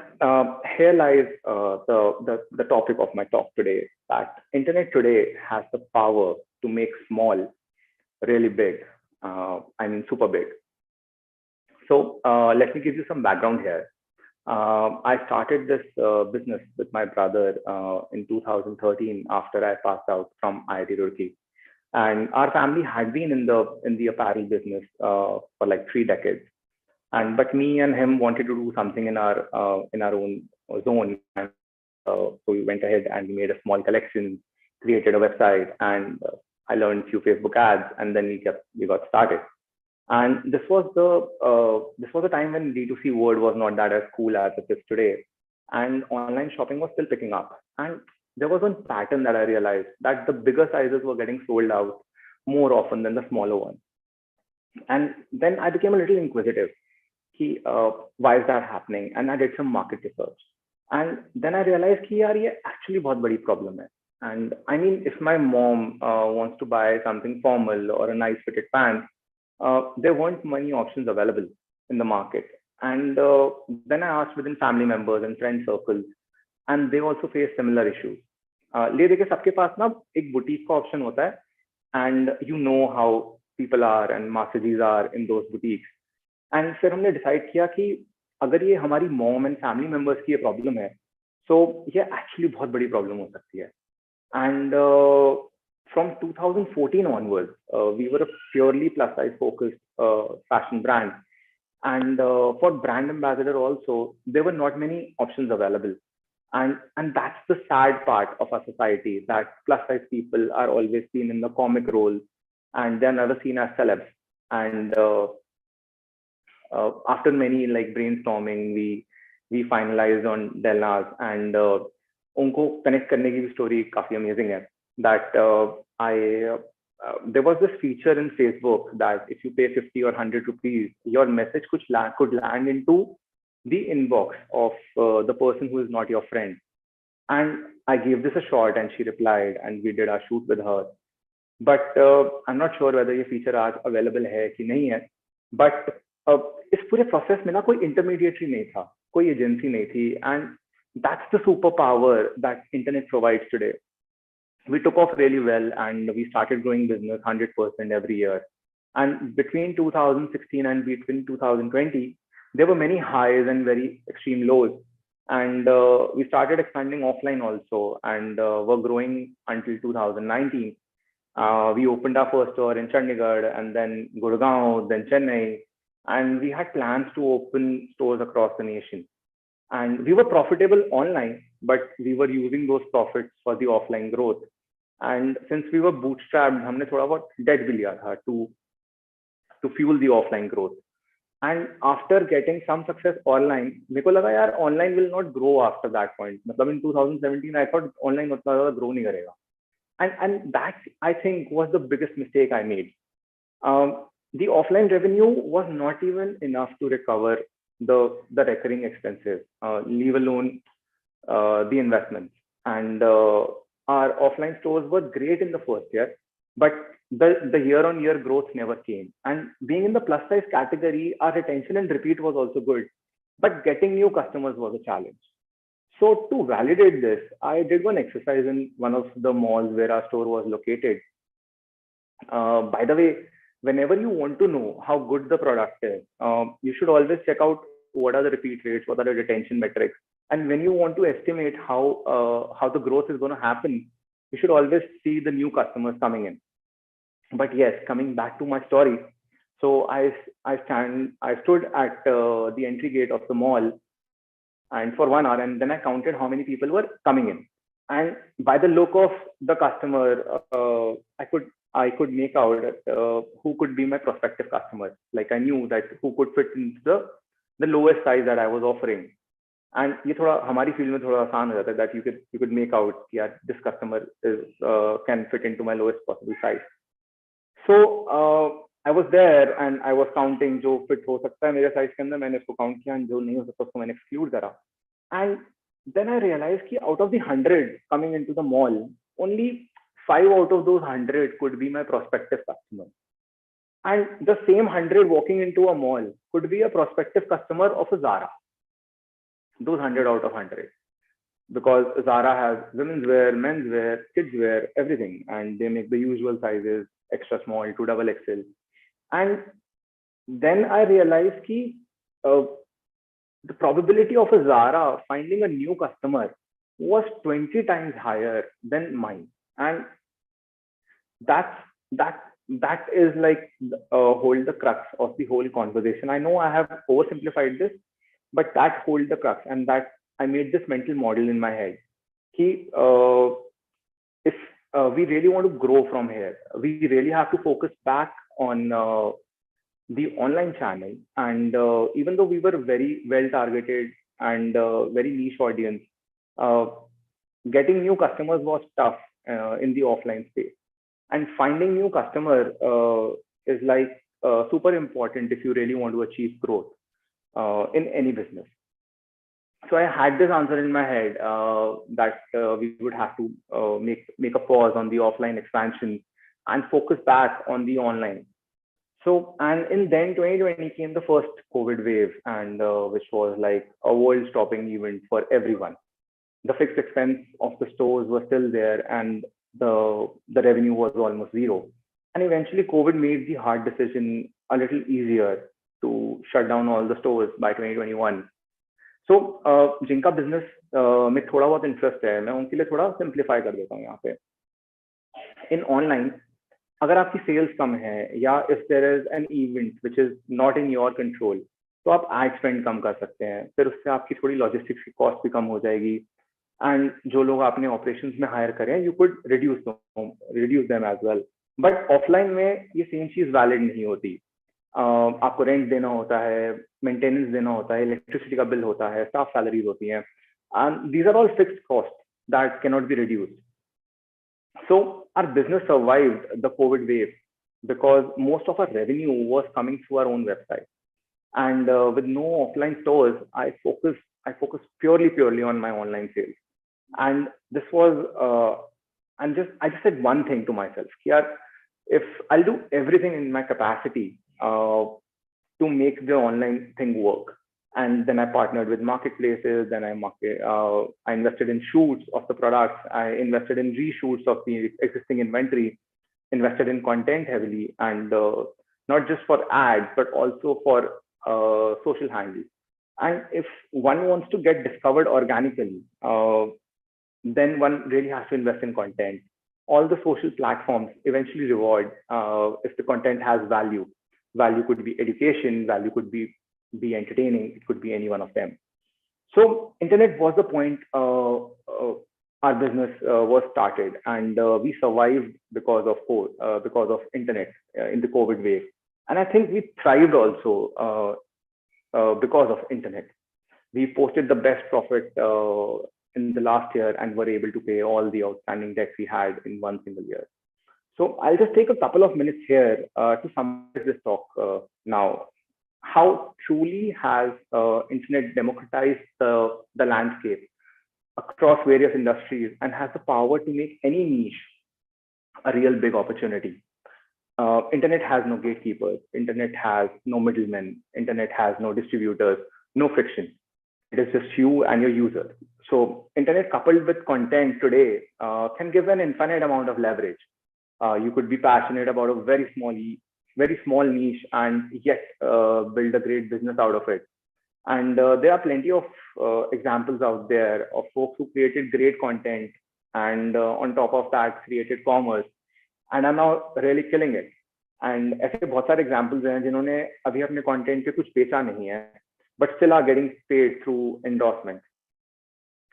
here lies the topic of my talk today, that internet today has the power to make small really big, I mean super big. So let me give you some background here. I started this business with my brother in 2013 after I passed out from IIT Roorkee. And our family had been in the apparel business for like 3 decades. But me and him wanted to do something in our own zone. And so we went ahead and we made a small collection, created a website, and I learned a few Facebook ads, and then we got started. And this was the time when D2C word was not that as cool as it is today, and online shopping was still picking up. And there was one pattern that I realized, that the bigger sizes were getting sold out more often than the smaller ones. And then I became a little inquisitive. Why is that happening? And I did some market research. And then I realized कि यार ये actually बहुत बड़ी problem है. And I mean, if my mom wants to buy something formal or a nice fitted pants, there weren't many options available in the market. And then I asked within family members and friend circles, and they also face similar issues. ले देखिए सबके पास ना एक boutique का option होता है, and you know how people are and massages are in those boutiques. And फिर हमने decide किया कि अगर ये हमारी mom and family members की ये problem है, so ये actually बहुत बड़ी problem हो सकती है. And from 2014 onwards, we were a purely plus size focused fashion brand. And for brand ambassador also, there were not many options available. And that's the sad part of our society, that plus size people are always seen in the comic role and they're never seen as celebs. And after many like brainstorming, we finalized on Delnas, and उनको connect करने की भी story काफी amazing है. That there was this feature in Facebook that if you pay 50 or 100 rupees, your message could land into the inbox of the person who is not your friend. And I gave this a shot, and she replied, and we did our shoot with her. But I'm not sure whether ये feature आज available है कि नहीं है. But इस पूरे process में ना कोई intermediary नहीं था, कोई agency नहीं थी, and that's the superpower that internet provides today. We took off really well, and we started growing business 100% every year. And between 2016 and between 2020, there were many highs and very extreme lows. And we started expanding offline also, and were growing until 2019. We opened our first store in Chandigarh, and then Gurgaon, then Chennai, and we had plans to open stores across the nation. And we were profitable online, but we were using those profits for the offline growth. And since we were bootstrapped, हमने थोड़ा बहुत debt भी लिया था to fuel the offline growth. And after getting some success online, मेरे को लगा यार online will not grow after that point. मतलब in 2017, I thought online उतना ज़्यादा grow नहीं करेगा. And that, I think, was the biggest mistake I made. The offline revenue was not even enough to recover the recurring expenses, leave alone the investments. And our offline stores were great in the first year, but the year-on-year growth never came. And being in the plus size category, our retention and repeat was also good, but getting new customers was a challenge. So to validate this, I did one exercise in one of the malls where our store was located. By the way, whenever you want to know how good the product is, you should always check out what are the repeat rates, what are the retention metrics. And when you want to estimate how the growth is going to happen, you should always see the new customers coming in. But yes, coming back to my story. So I stood at the entry gate of the mall, and for 1 hour, and then I counted how many people were coming in. And by the look of the customer, I could make out who could be my prospective customer. Like I knew that who could fit into the lowest size that I was offering. And ये थोड़ा हमारी field में थोड़ा आसान हो जाता है that you could make out कि यार this customer is can fit into my lowest possible size. So I was there and I was counting जो fit हो सकता है मेरे size के अंदर, मैंने उसको count किया, जो नहीं हो सकता उसको मैंने exclude करा. And then I realized कि out of the 100 coming into the mall, only 5 out of those 100 could be my prospective customer. And the same 100 walking into a mall could be a prospective customer of a Zara. Those 100 out of 100. Because Zara has women's wear, men's wear, kids wear, everything. And they make the usual sizes, extra small to double XL. And then I realized that the probability of a Zara finding a new customer was 20 times higher than mine. And that is like hold the crux of the whole conversation. I know I have oversimplified this, but that hold the crux, and that I made this mental model in my head. If we really want to grow from here, we really have to focus back on the online channel. And even though we were very well targeted and very niche audience, getting new customers was tough in the offline space. And finding new customer is like super important if you really want to achieve growth in any business. So I had this answer in my head that we would have to make a pause on the offline expansion and focus back on the online. So, and in then 2020 came the first COVID wave, and which was like a world-stopping event for everyone. The fixed expense of the stores was still there, and the revenue was almost zero. And eventually COVID made the hard decision a little easier to shut down all the stores by 2021. So जिनका business में थोड़ा बहुत interest है, मैं उनके लिए थोड़ा simplify कर देता हूँ यहाँ पे. In online, अगर आपकी sales कम है या if there is an event which is not in your control, तो आप ad spend कम कर सकते हैं. फिर उससे आपकी थोड़ी logistics की cost भी कम हो जाएगी. And जो लोग आपने operations में hire करें, you could reduce them as well. But offline में ये same चीज valid नहीं होती. आपको रेंट देना होता है, मेंटेनेंस देना होता है, इलेक्ट्रिसिटी का बिल होता है, स्टाफ सैलरीज होती हैं, and these are all fixed cost that can not be reduced. So our business survived the COVID wave because most of our revenue was coming through our own website, and with no offline stores, I focused purely on my online sales. And this was I just said one thing to myself, yaar, if I'll do everything in my capacity to make the online thing work. And then I partnered with marketplaces, then I invested in shoots of the products, I invested in reshoots of the existing inventory, invested in content heavily, and not just for ads, but also for social handles. And if one wants to get discovered organically, then one really has to invest in content. All the social platforms eventually reward if the content has value. Value could be education, value could be entertaining, it could be any one of them. So internet was the point our business was started, and we survived because of internet in the COVID wave. And I think we thrived also because of internet. We posted the best profit in the last year and were able to pay all the outstanding debts we had in one single year. So I'll just take a couple of minutes here to summarize this talk now. How truly has internet democratized the landscape across various industries and has the power to make any niche a real big opportunity. Internet has no gatekeepers, internet has no middlemen, internet has no distributors, no friction. It is just you and your user. So internet coupled with content today can give an infinite amount of leverage. You could be passionate about a very small niche and yet build a great business out of it. And there are plenty of examples out there of folks who created great content and on top of that created commerce and are now really killing it. And ऐसे बहुत सारे examples हैं जिन्होंने अभी अपने content पे कुछ बेचा नहीं है, but still are getting paid through endorsements.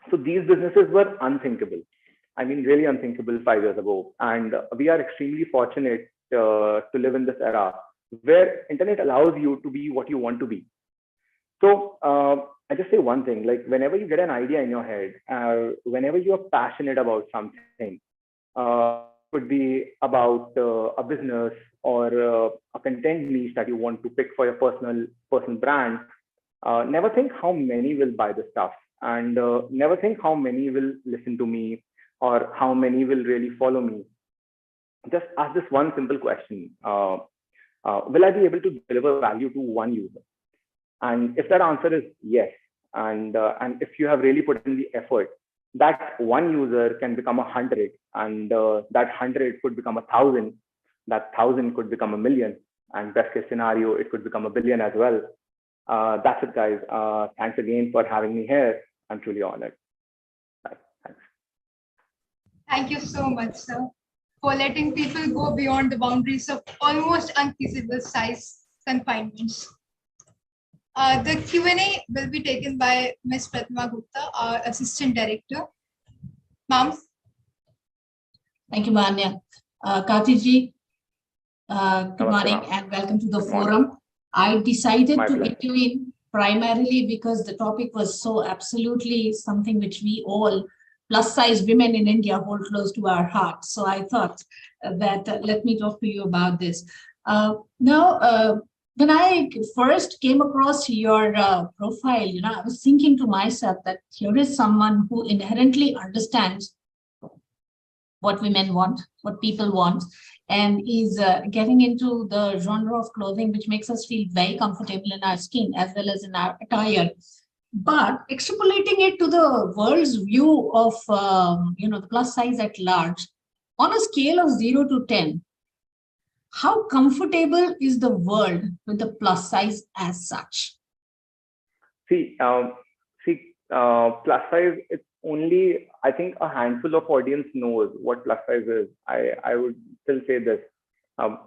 So these businesses were unthinkable. I mean, really unthinkable 5 years ago. And we are extremely fortunate to live in this era where internet allows you to be what you want to be. So I just say one thing, like whenever you get an idea in your head, whenever you're passionate about something, could be about a business or a content niche that you want to pick for your personal brand, never think how many will buy the stuff, and never think how many will listen to me or how many will really follow me. Just ask this one simple question. Will I be able to deliver value to one user? And if that answer is yes, and if you have really put in the effort, that one user can become 100, and that 100 could become 1,000, that 1,000 could become 1,000,000, and best case scenario, it could become 1 billion as well. That's it, guys. Thanks again for having me here. I'm truly honored. Thanks. Thank you so much, sir, for letting people go beyond the boundaries of almost unfeasible size confinements. The Q&A will be taken by Ms. Pratima Gupta, our Assistant Director. Ma'am. Thank you, Manya. Kartiji, good morning and welcome to the forum. I decided to intervene primarily because the topic was so absolutely something which we all plus size women in India hold close to our hearts. So I thought that let me talk to you about this. When I first came across your profile, I was thinking to myself that here is someone who inherently understands what women want, what people want, and is getting into the genre of clothing which makes us feel very comfortable in our skin as well as in our attire. But extrapolating it to the world's view of the plus size at large, on a scale of 0 to 10, how comfortable is the world with the plus size as such? Plus size, it's only, I think, a handful of audience knows what plus size is. I would still say this.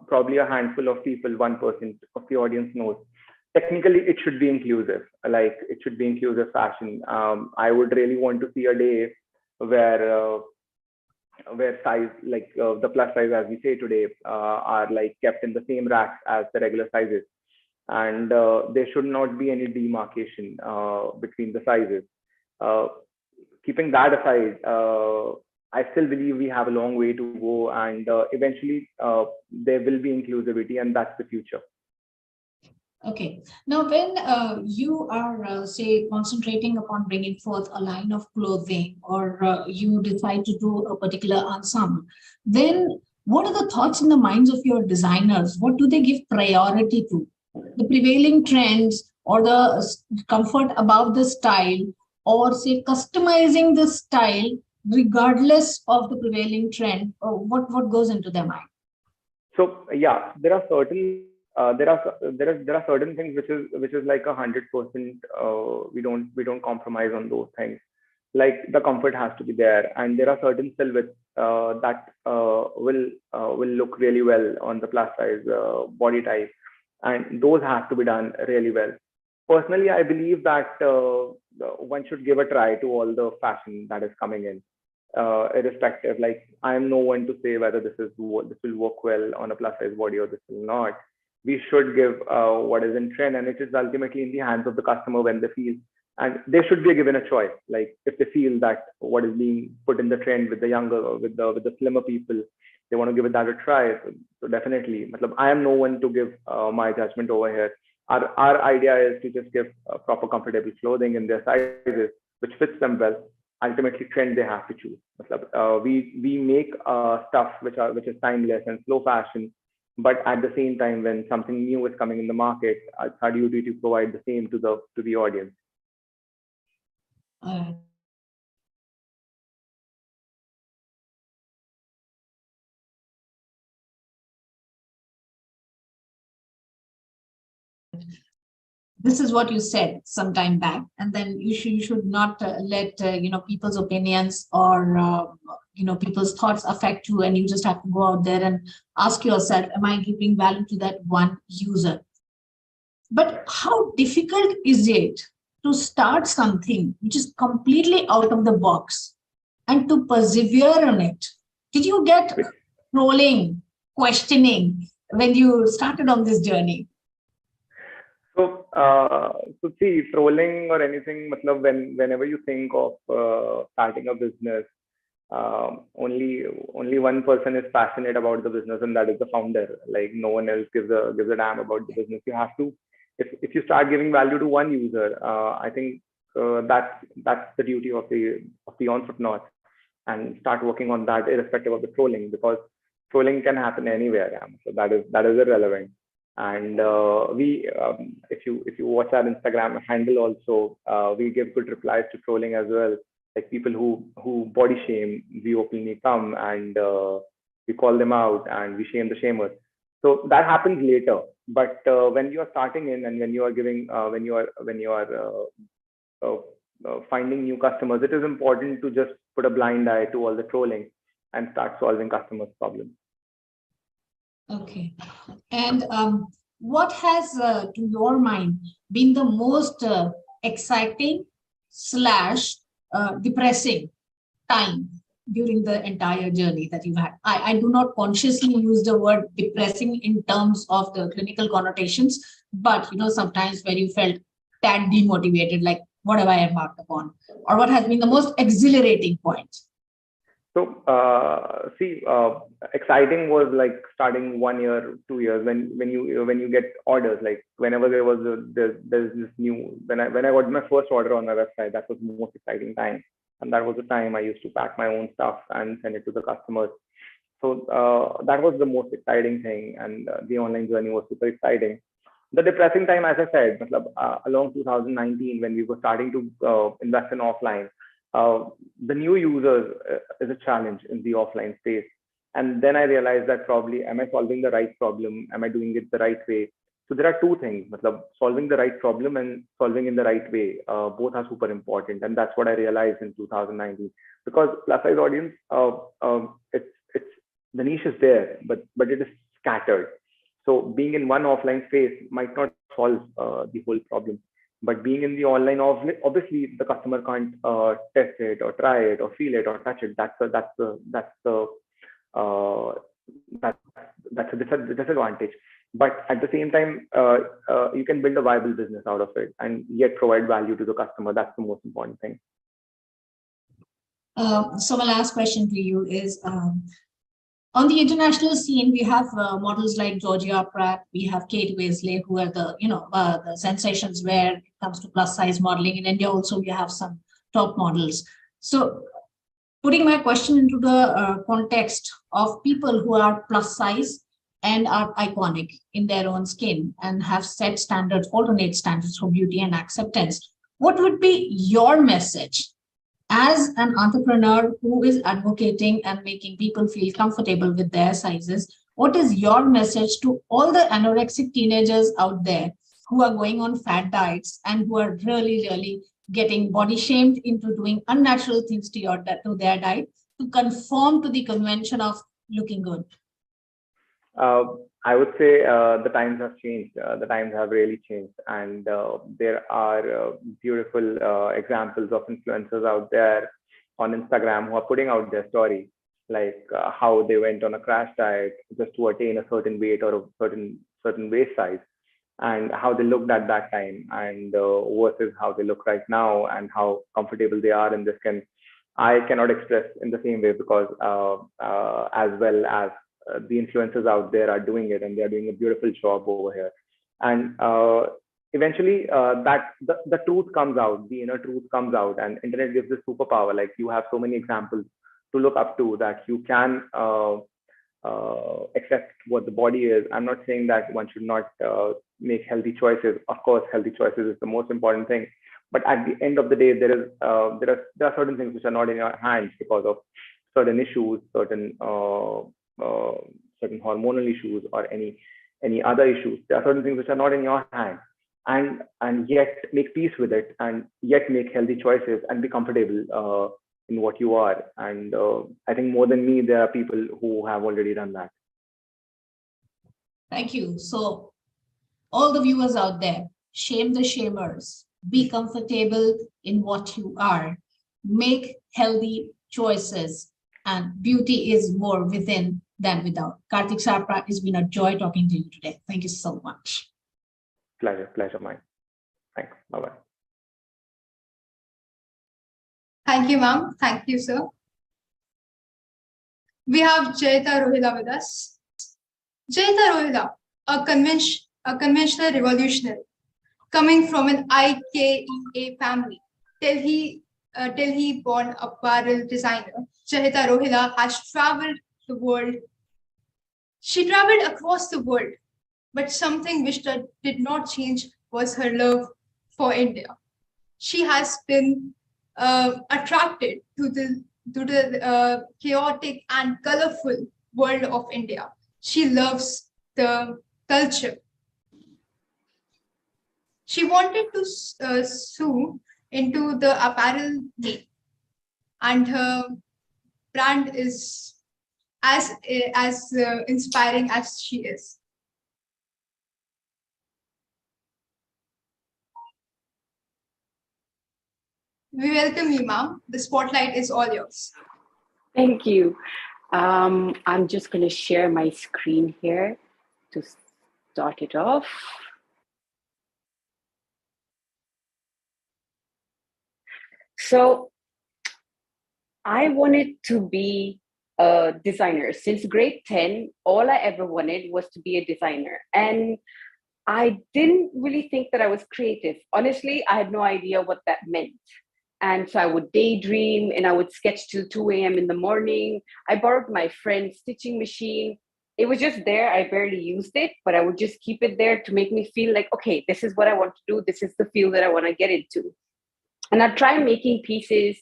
Probably a handful of people, 1% of the audience knows. Technically, it should be inclusive. Like, it should be inclusive fashion. I would really want to see a day where size, like the plus size, as we say today, are like kept in the same racks as the regular sizes, and there should not be any demarcation between the sizes. Keeping that aside, I still believe we have a long way to go, and eventually there will be inclusivity, and that's the future. Okay. Now, when you are, say, concentrating upon bringing forth a line of clothing, or you decide to do a particular ensemble, then what are the thoughts in the minds of your designers? What do they give priority to? The prevailing trends, or the comfort about the style, or say customizing the style regardless of the prevailing trend? Or what goes into their mind? So yeah, there are certain there are certain things which is like 100%. We don't compromise on those things. Like, the comfort has to be there, and there are certain silhouettes that will look really well on the plus size body type, and those have to be done really well. Personally, I believe that one should give a try to all the fashion that is coming in, irrespective. Like, I am no one to say whether this will work well on a plus size body or this will not. We should give what is in trend, and it is ultimately in the hands of the customer when they feel, and they should be given a choice. Like, if they feel that what is being put in the trend with the younger, with the slimmer people, they want to give it that a try. So definitely, I am no one to give my judgment over here. Our idea is to just give proper comfortable clothing in their sizes, which fits them well. Ultimately, trend they have to choose. We make stuff which is timeless and slow fashion. But at the same time, when something new is coming in the market, it's our duty to provide the same to the audience. This is what you said some time back, and then you should not let people's opinions or people's thoughts affect you, and you just have to go out there and ask yourself, am I giving value to that one user? But how difficult is it to start something which is completely out of the box and to persevere on it? Did you get trolling, questioning when you started on this journey? So see, trolling or anything, matlab, whenever you think of starting a business, only one person is passionate about the business, and that is the founder. Like no one else gives a damn about the business. You have to, if you start giving value to one user, I think that's the duty of the entrepreneur, and start working on that irrespective of the trolling, because trolling can happen anywhere. Yeah. So that is irrelevant. And if you watch our Instagram handle also, we give good replies to trolling as well. Like people who body shame, we openly come and we call them out and we shame the shamers. So that happens later. But when you are starting in, and when you are giving when you are finding new customers, it is important to just put a blind eye to all the trolling and start solving customers' problems. Okay. And what has, to your mind, been the most exciting / depressing time during the entire journey that you've had? I do not consciously use the word depressing in terms of the clinical connotations, but sometimes where you felt tad demotivated, like what have I embarked upon, or what has been the most exhilarating point? So exciting was like starting 1 year, 2 years, when you get orders. Like whenever there's this new, when I got my first order on my website, that was the most exciting time, and that was the time I used to pack my own stuff and send it to the customers. So that was the most exciting thing, and the online journey was super exciting. The depressing time, as I said, along 2019, when we were starting to invest in offline, the new users is a challenge in the offline space. And then I realized that probably, am I solving the right problem? Am I doing it the right way? So there are two things, solving the right problem and solving in the right way. Both are super important. And that's what I realized in 2019. Because plus size audience, it's the niche is there, but it is scattered. So being in one offline space might not solve the whole problem. But being in the online, obviously the customer can't test it or try it or feel it or touch it. That's a disadvantage. But at the same time, you can build a viable business out of it and yet provide value to the customer. That's the most important thing. So my last question to you is, on the international scene, we have models like Georgia Pratt, we have Kate Winslet, who are the sensations where it comes to plus size modeling. In India also, we have some top models. So putting my question into the context of people who are plus size and are iconic in their own skin and have set standards, alternate standards for beauty and acceptance, what would be your message as an entrepreneur who is advocating and making people feel comfortable with their sizes? What is your message to all the anorexic teenagers out there who are going on fat diets and who are really getting body shamed into doing unnatural things to their diet to conform to the convention of looking good? I would say the times have changed. The times have really changed, and there are beautiful examples of influencers out there on Instagram who are putting out their story, like how they went on a crash diet just to attain a certain weight or a certain waist size, and how they looked at that time, and versus how they look right now, and how comfortable they are in this skin. I cannot express in the same way, because as well as the influencers out there are doing it, and they're doing a beautiful job over here. And eventually that the truth comes out, the inner truth comes out, and internet gives this superpower. Like you have so many examples to look up to, that you can accept what the body is. I'm not saying that one should not make healthy choices. Of course, healthy choices is the most important thing. But at the end of the day, there are certain things which are not in your hands because of certain issues, certain hormonal issues, or any other issues. There are certain things which are not in your hands, and yet make peace with it, and yet make healthy choices and be comfortable in what you are. And I think more than me, there are people who have already done that. Thank you. So all the viewers out there, shame the shamers. Be comfortable in what you are. Make healthy choices. And beauty is more within than without. Karthik Sapra, it's been a joy talking to you today. Thank you so much. Pleasure mine. Thanks. Bye-bye. Thank you, ma'am. Thank you, sir. We have Jayita Rohila with us. Jayita Rohila, a conventional revolutionary, coming from an IKEA family till he born apparel designer. Jayita Rohila has traveled the world. She traveled across the world, but something which did not change was her love for India. She has been attracted to the chaotic and colorful world of India. She loves the culture. She wanted to sue into the apparel game, and her brand is as inspiring as she is. We welcome you, ma'am. The spotlight is all yours. Thank you. I'm just going to share my screen here to start it off. So I wanted to be a designer. Since grade 10, all I ever wanted was to be a designer. And I didn't really think that I was creative. Honestly, I had no idea what that meant. And so I would daydream and I would sketch till 2 a.m. in the morning. I borrowed my friend's stitching machine. It was just there. I barely used it, but I would just keep it there to make me feel like, okay, this is what I want to do. This is the field that I want to get into. And I'd try making pieces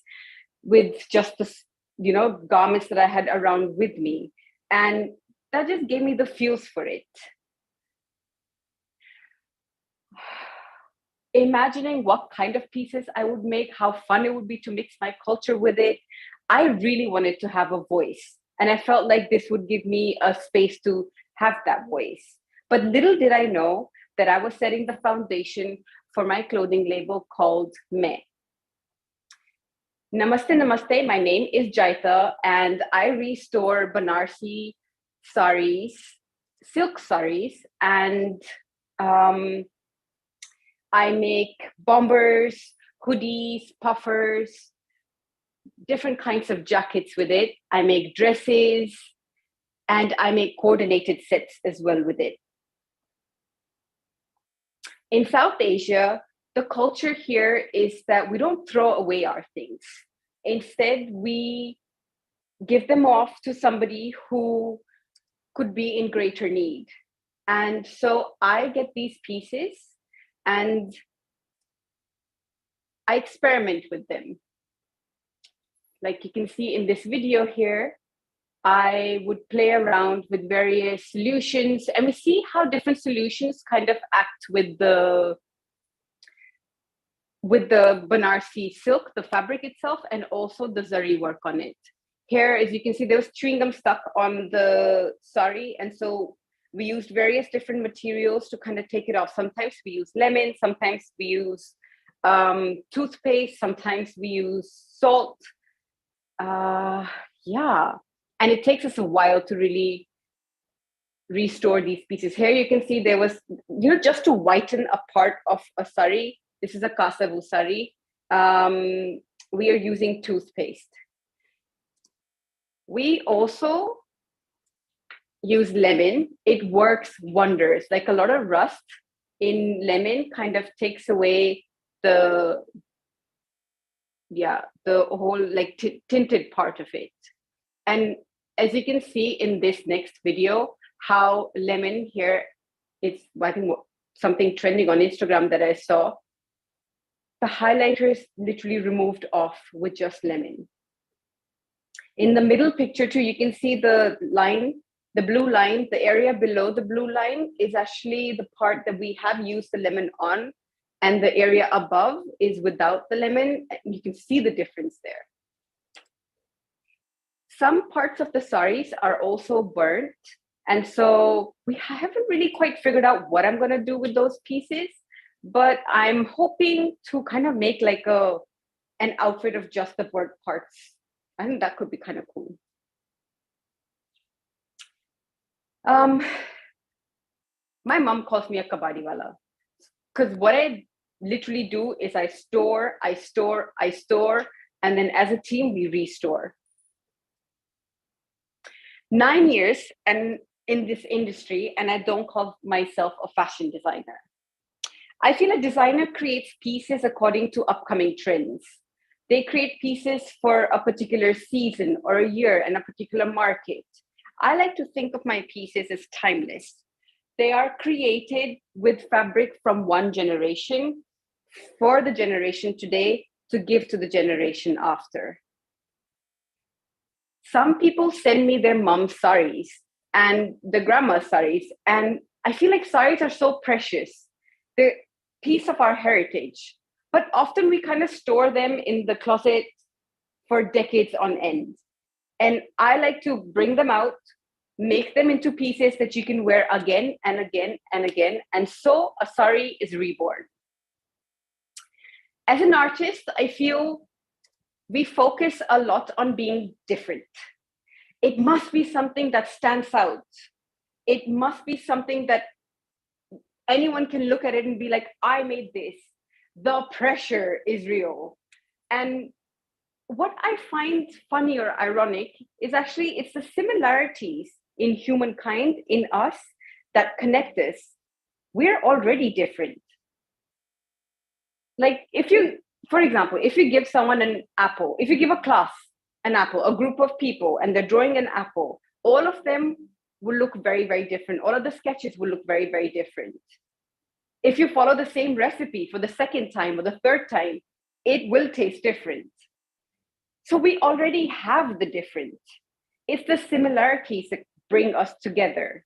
with just the, garments that I had around with me. And that just gave me the feels for it. Imagining what kind of pieces I would make, how fun it would be to mix my culture with it. I really wanted to have a voice. And I felt like this would give me a space to have that voice. But little did I know that I was setting the foundation for my clothing label called Me. Namaste, namaste. My name is Jaita, and I restore Banarsi saris, silk saris, and I make bombers, hoodies, puffers, different kinds of jackets with it. I make dresses, and I make coordinated sets as well with it. In South Asia, the culture here is that we don't throw away our things. Instead, we give them off to somebody who could be in greater need. And so I get these pieces and I experiment with them. Like you can see in this video here, I would play around with various solutions, and we see how different solutions kind of act with the Banarsi silk, the fabric itself, and also the zari work on it. Here, as you can see, there was chewing gum stuck on the sari, and so we used various different materials to kind of take it off. Sometimes we use lemon, sometimes we use toothpaste, sometimes we use salt. Yeah, and it takes us a while to really restore these pieces. Here you can see there was, just to whiten a part of a sari. This is a kasavu sari. We are using toothpaste. We also use lemon. It works wonders. Like a lot of rust in lemon kind of takes away the whole like tinted part of it. And as you can see in this next video, how lemon here, it's I think something trending on Instagram that I saw. The highlighter is literally removed off with just lemon. In the middle picture too, you can see the line, the blue line, the area below the blue line is actually the part that we have used the lemon on, and the area above is without the lemon. You can see the difference there. Some parts of the saris are also burnt, And so we haven't really quite figured out what I'm going to do with those pieces, but I'm hoping to kind of make like an outfit of just the bird parts. I think that could be kind of cool. My mom calls me a kabadi wala, because what I literally do is I store, and then as a team, we restore. 9 years and in this industry, and I don't call myself a fashion designer. I feel a designer creates pieces according to upcoming trends. They create pieces for a particular season or a year and a particular market. I like to think of my pieces as timeless. They are created with fabric from one generation for the generation today to give to the generation after. Some people send me their mom's saris and the grandma's saris, and I feel like saris are so precious. They're a piece of our heritage, but often we kind of store them in the closet for decades on end. And I like to bring them out, make them into pieces that you can wear again and again and again. And so a sari is reborn. As an artist, I feel we focus a lot on being different. It must be something that stands out. It must be something that anyone can look at it and be like, I made this. The pressure is real. And what I find funny or ironic is actually it's the similarities in humankind, in us, that connect us. We're already different. Like for example, if you give someone an apple, if you give a class an apple, a group of people, and they're drawing an apple, all of them will look very, very different. All of the sketches will look very, very different. If you follow the same recipe for the second time or the third time, it will taste different. So we already have the different. It's the similarities that bring us together.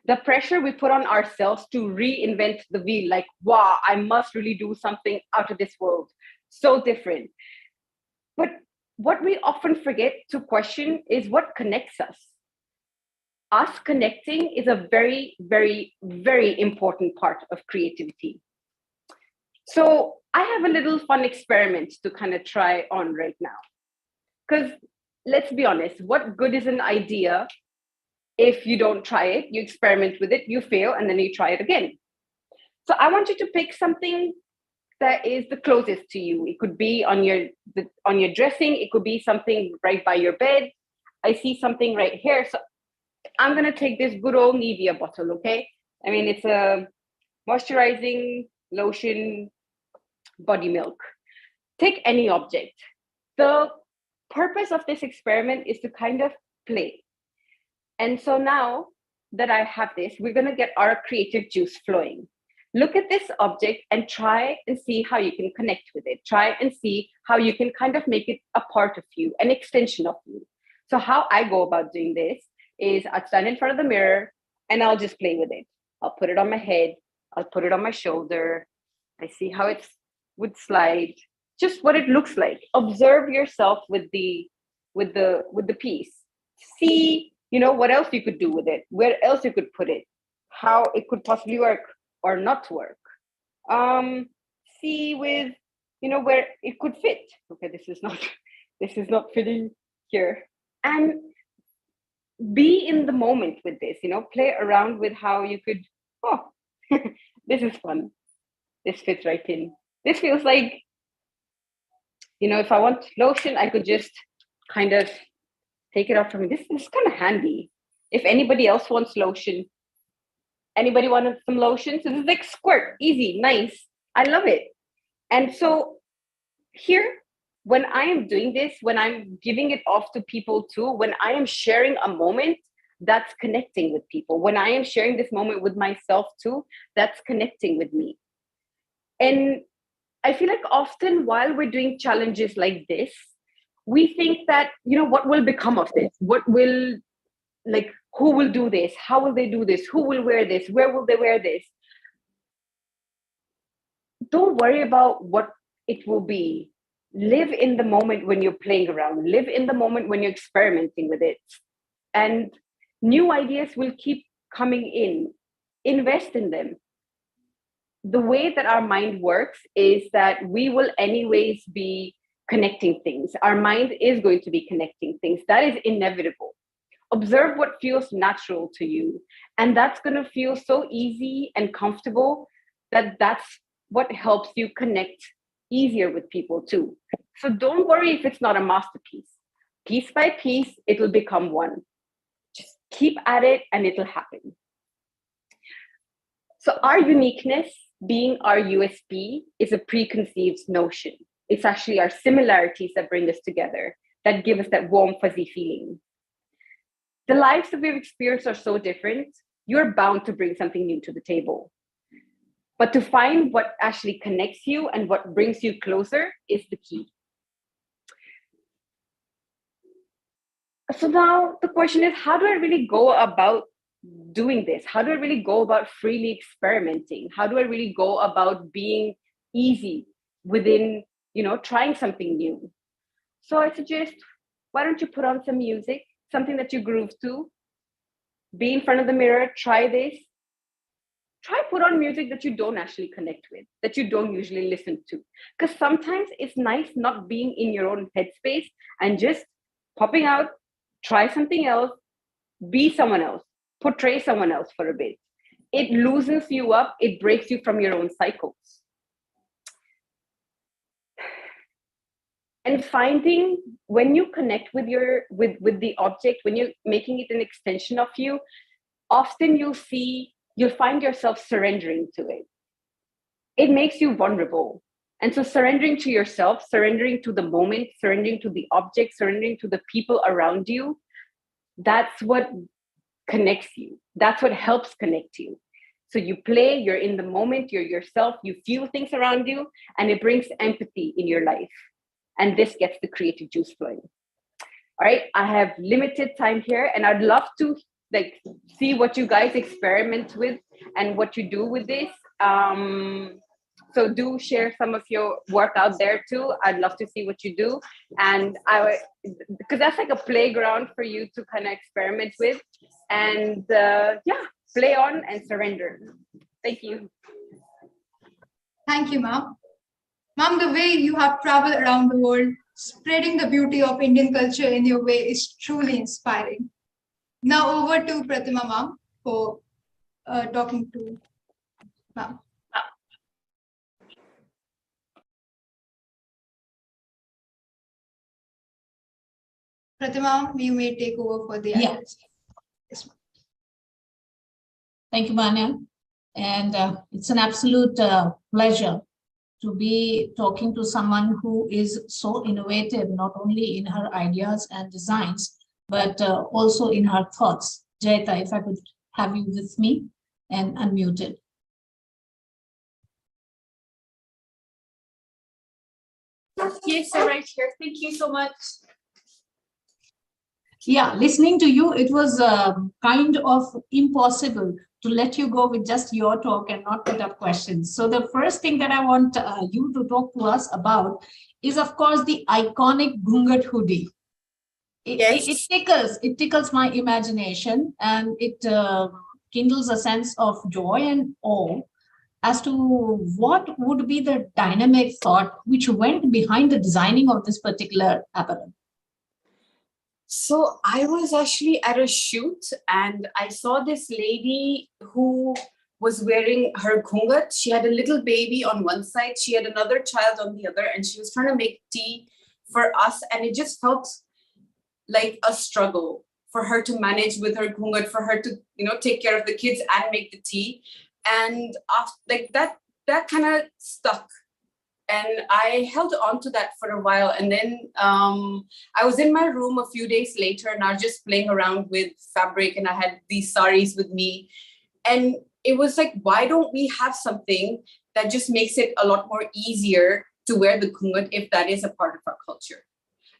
The pressure we put on ourselves to reinvent the wheel, like, wow, I must really do something out of this world. So different. But what we often forget to question is what connects us. Us connecting is a very, very, very important part of creativity. So I have a little fun experiment to kind of try on right now. Because let's be honest, what good is an idea if you don't try it? You experiment with it, you fail, and then you try it again. So I want you to pick something that is the closest to you. It could be on your dressing. It could be something right by your bed. I see something right here. So I'm going to take this good old Nivea bottle, okay? I mean, it's a moisturizing lotion body milk. Take any object. The purpose of this experiment is to kind of play. And so now that I have this, we're going to get our creative juice flowing. Look at this object and try and see how you can connect with it. Try and see how you can kind of make it a part of you, an extension of you. So how I go about doing this is I'll stand in front of the mirror and I'll just play with it. I'll put it on my head. I'll put it on my shoulder. I see how it would slide, just what it looks like. Observe yourself with the piece. See, what else you could do with it, where else you could put it, how it could possibly work or not work. See with, where it could fit. Okay, this is not fitting here. And be in the moment with this, play around with how you could, this is fun. This fits right in. This feels like, if I want lotion, I could just kind of take it off from me. This is kind of handy. If anybody else wants lotion, anybody wanted some lotion? So this is like squirt, easy, nice. I love it. And so here, when I am doing this, when I'm giving it off to people too, when I am sharing a moment, that's connecting with people. When I am sharing this moment with myself too, that's connecting with me. And I feel like often while we're doing challenges like this, we think that, what will become of this? Who will do this? How will they do this? Who will wear this? Where will they wear this? Don't worry about what it will be. Live in the moment when you're playing around. Live in the moment when you're experimenting with it. And New ideas will keep coming in. Invest in them. The way that our mind works is that we will anyways be connecting things. Our mind is going to be connecting things. That is inevitable. Observe what feels natural to you. And that's going to feel so easy and comfortable that that's what helps you connect easier with people too. So don't worry if it's not a masterpiece. Piece by piece, it will become one. Just keep at it and it'll happen. So our uniqueness, being our USP, is a preconceived notion. It's actually our similarities that bring us together, that give us that warm, fuzzy feeling. The lives that we've experienced are so different, you're bound to bring something new to the table. But to find what actually connects you and what brings you closer is the key. So now the question is, how do I really go about doing this? How do I really go about freely experimenting? How do I really go about being easy within, trying something new? So I suggest, why don't you put on some music, something that you groove to, be in front of the mirror, try this. Try put on music that you don't actually connect with, that you don't usually listen to. Because sometimes it's nice not being in your own headspace and just popping out, try something else, be someone else, portray someone else for a bit. It loosens you up, it breaks you from your own cycles. And finding when you connect with the object, when you're making it an extension of you, often you'll find yourself surrendering to it. It makes you vulnerable. And so surrendering to yourself, surrendering to the moment, surrendering to the object, surrendering to the people around you, that's what connects you. That's what helps connect you. So you play, you're in the moment, you're yourself, you feel things around you, and it brings empathy in your life. And this gets the creative juice flowing. All right, I have limited time here, and I'd love to see what you guys experiment with and what you do with this. So do share some of your work out there too. I'd love to see what you do. And because that's like a playground for you to kind of experiment with. And play on and surrender. Thank you. Thank you, ma'am. Ma'am, the way you have traveled around the world, spreading the beauty of Indian culture in your way is truly inspiring. Now over to Pratima ma'am for talking to ma'am. Pratima, you may take over for the others. Yes. Thank you, Manya. And it's an absolute pleasure to be talking to someone who is so innovative, not only in her ideas and designs, but also in her thoughts. Jayata, if I could have you with me and unmuted. Yes, I'm right here. Thank you so much. Yeah, listening to you, it was kind of impossible to let you go with just your talk and not put up questions. So the first thing that I want you to talk to us about is, of course, the iconic Ghungat hoodie. It tickles my imagination, and it kindles a sense of joy and awe as to what would be the dynamic thought which went behind the designing of this particular apparel. So I was actually at a shoot and I saw this lady who was wearing her ghungat. She had a little baby on one side, she had another child on the other, and she was trying to make tea for us. And it just felt like a struggle for her to manage with her ghungat, for her to, take care of the kids and make the tea. And after, that kind of stuck. And I held on to that for a while. And then I was in my room a few days later and I was just playing around with fabric and I had these saris with me. And it was like, why don't we have something that just makes it a lot more easier to wear the ghungat if that is a part of our culture?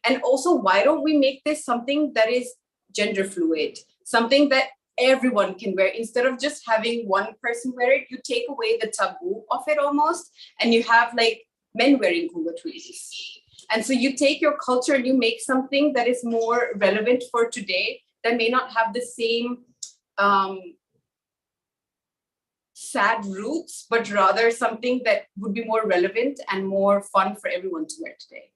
And also, why don't we make this something that is gender fluid, something that everyone can wear? Instead of just having one person wear it, you take away the taboo of it almost, and you have like men wearing ghungat hoodies. And so you take your culture and you make something that is more relevant for today, that may not have the same sad roots, but rather something that would be more relevant and more fun for everyone to wear today.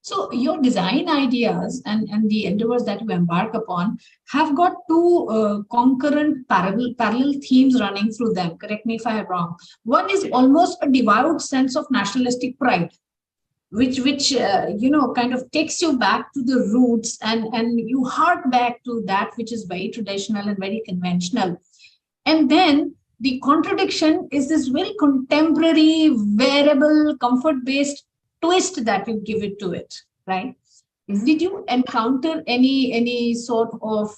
So your design ideas and the endeavors that you embark upon have got two concurrent parallel themes running through them. Correct me if I am wrong. One is almost a devout sense of nationalistic pride, which kind of takes you back to the roots, and you hark back to that which is very traditional and very conventional. And then the contradiction is this very contemporary, wearable, comfort-based twist that you give it to it, right? Mm-hmm. Did you encounter any sort of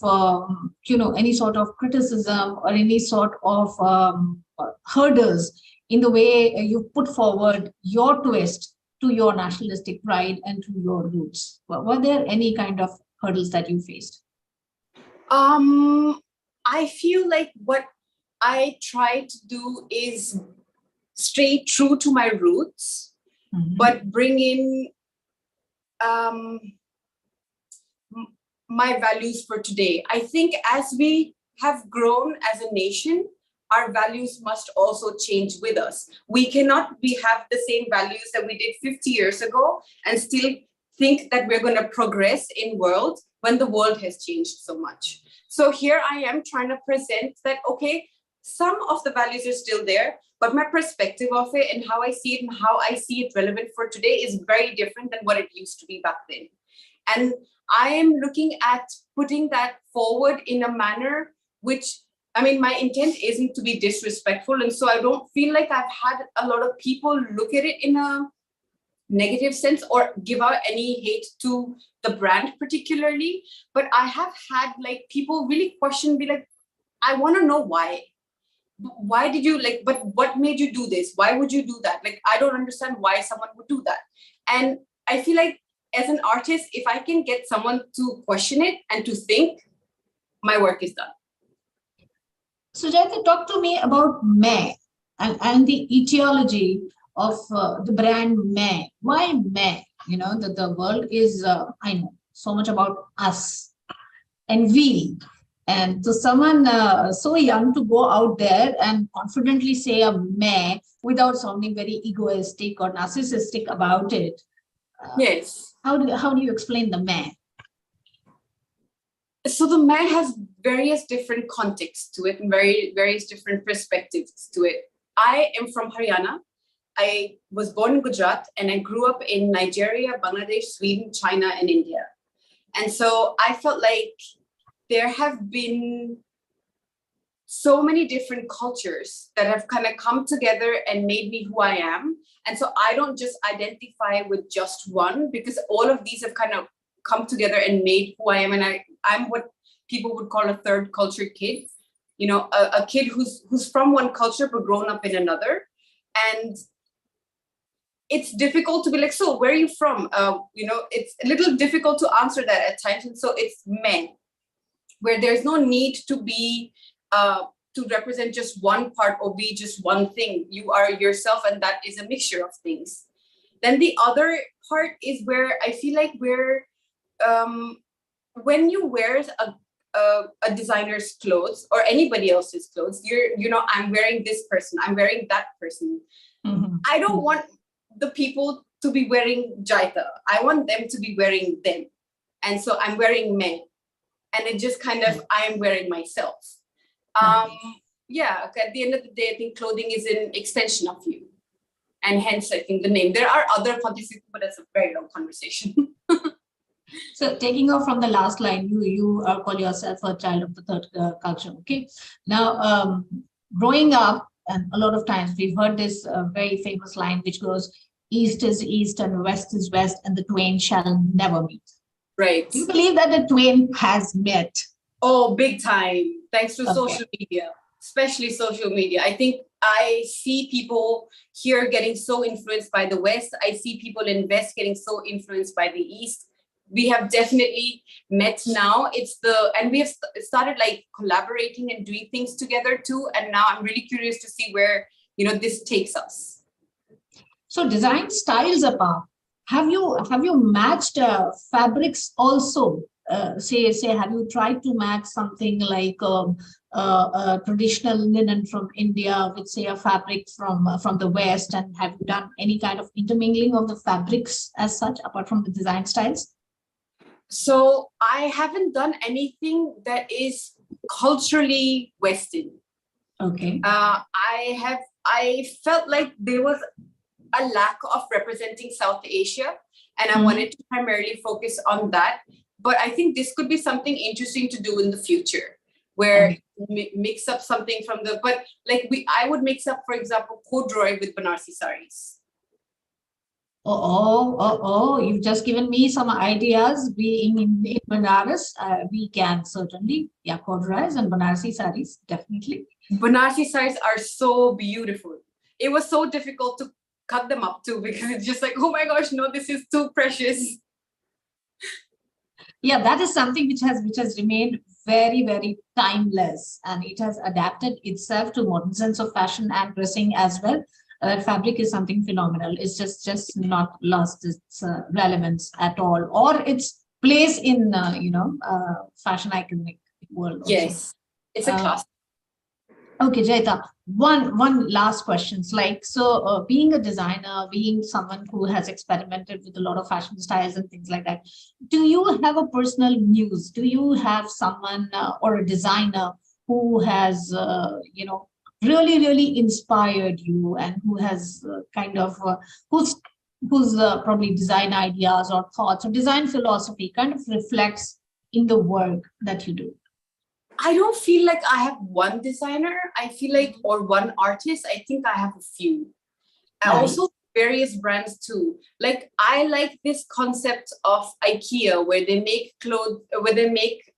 any sort of criticism or any sort of hurdles in the way you put forward your twist to your nationalistic pride and to your roots? Were there any kind of hurdles that you faced? I feel like what I try to do is stay true to my roots, mm-hmm. but bring in my values for today. I think as we have grown as a nation, our values must also change with us. We cannot have the same values that we did 50 years ago and still think that we're going to progress in world when the world has changed so much. So here I am trying to present that, okay, some of the values are still there, but my perspective of it and how I see it and how I see it relevant for today is very different than what it used to be back then. And I am looking at putting that forward in a manner which, I mean, my intent isn't to be disrespectful. And so I don't feel like I've had a lot of people look at it in a negative sense or give out any hate to the brand particularly. But I have had like people really question, be like, I want to know why. Why did you but what made you do this? Why would you do that? Like, I don't understand why someone would do that. And I feel like as an artist, if I can get someone to question it and to think, my work is done. So Jayati, talk to me about May and the etiology of the brand May. Why May? You know, that the world is, I know, so much about us and we. And to someone so young to go out there and confidently say a May without sounding very egoistic or narcissistic about it. Yes. How do you explain the May? So the May has various different contexts to it and various different perspectives to it. I am from Haryana. I was born in Gujarat and I grew up in Nigeria, Bangladesh, Sweden, China, and India. And so I felt like there have been so many different cultures that have kind of come together and made me who I am. And so I don't just identify with just one, because all of these have kind of come together and made who I am. And I'm what people would call a third culture kid, you know, a kid who's from one culture but grown up in another. And it's difficult to be like, so where are you from? You know, it's a little difficult to answer that at times. And so it's men, where there's no need to be, to represent just one part or be just one thing. You are yourself, and that is a mixture of things. Then the other part is where I feel like when you wear a designer's clothes or anybody else's clothes, I'm wearing this person, I'm wearing that person. Mm-hmm. I don't want the people to be wearing Jaita. I want them to be wearing them. And so I'm wearing men. And it just kind of, I am wearing myself. Yeah, at the end of the day, I think clothing is an extension of you. And hence, I think the name. There are other contexts, but that's a very long conversation. So taking off from the last line, you call yourself a child of the third culture, okay? Now, growing up, and a lot of times we've heard this very famous line, which goes, East is East and West is West, and the twain shall never meet. Right. Do you believe that the twain has met? Oh, big time. Thanks to social media, especially social media. I think I see people here getting so influenced by the West. I see people in West getting so influenced by the East. We have definitely met now. And we have started like collaborating and doing things together too. And now I'm really curious to see where, this takes us. So design styles apart, have you matched fabrics also have you tried to match something like traditional linen from India with, say, a fabric from the West, and have you done any kind of intermingling of the fabrics as such, apart from the design styles? So I haven't done anything that is culturally Western. Okay. I felt like there was a lack of representing South Asia, and I Mhm. wanted to primarily focus on that. But I think this could be something interesting to do in the future, where mix up something from the, but like I would mix up, for example, corduroy with Banarsi saris. You've just given me some ideas. Being in Banaras, we can certainly, yeah, corduroys and Banarsi saris, definitely. Banarsi saris are so beautiful. It was so difficult to cut them up too, because it's just like, oh my gosh, no, this is too precious. Yeah, that is something which has remained very, very timeless, and it has adapted itself to modern sense of fashion and dressing as well. Fabric is something phenomenal. It's just not lost its relevance at all, or its place in fashion iconic world also. Yes, it's a class. Okay, Jaita, one last questions. Like, so being a designer, being someone who has experimented with a lot of fashion styles and things like that, do you have a personal muse? Do you have someone or a designer who has, really, really inspired you, and who has whose probably design ideas or thoughts or design philosophy kind of reflects in the work that you do? I don't feel like I have one designer. I feel like, or one artist. I think I have a few. I Nice. also various brands too. Like, I like this concept of IKEA, where they make clothes, where they make,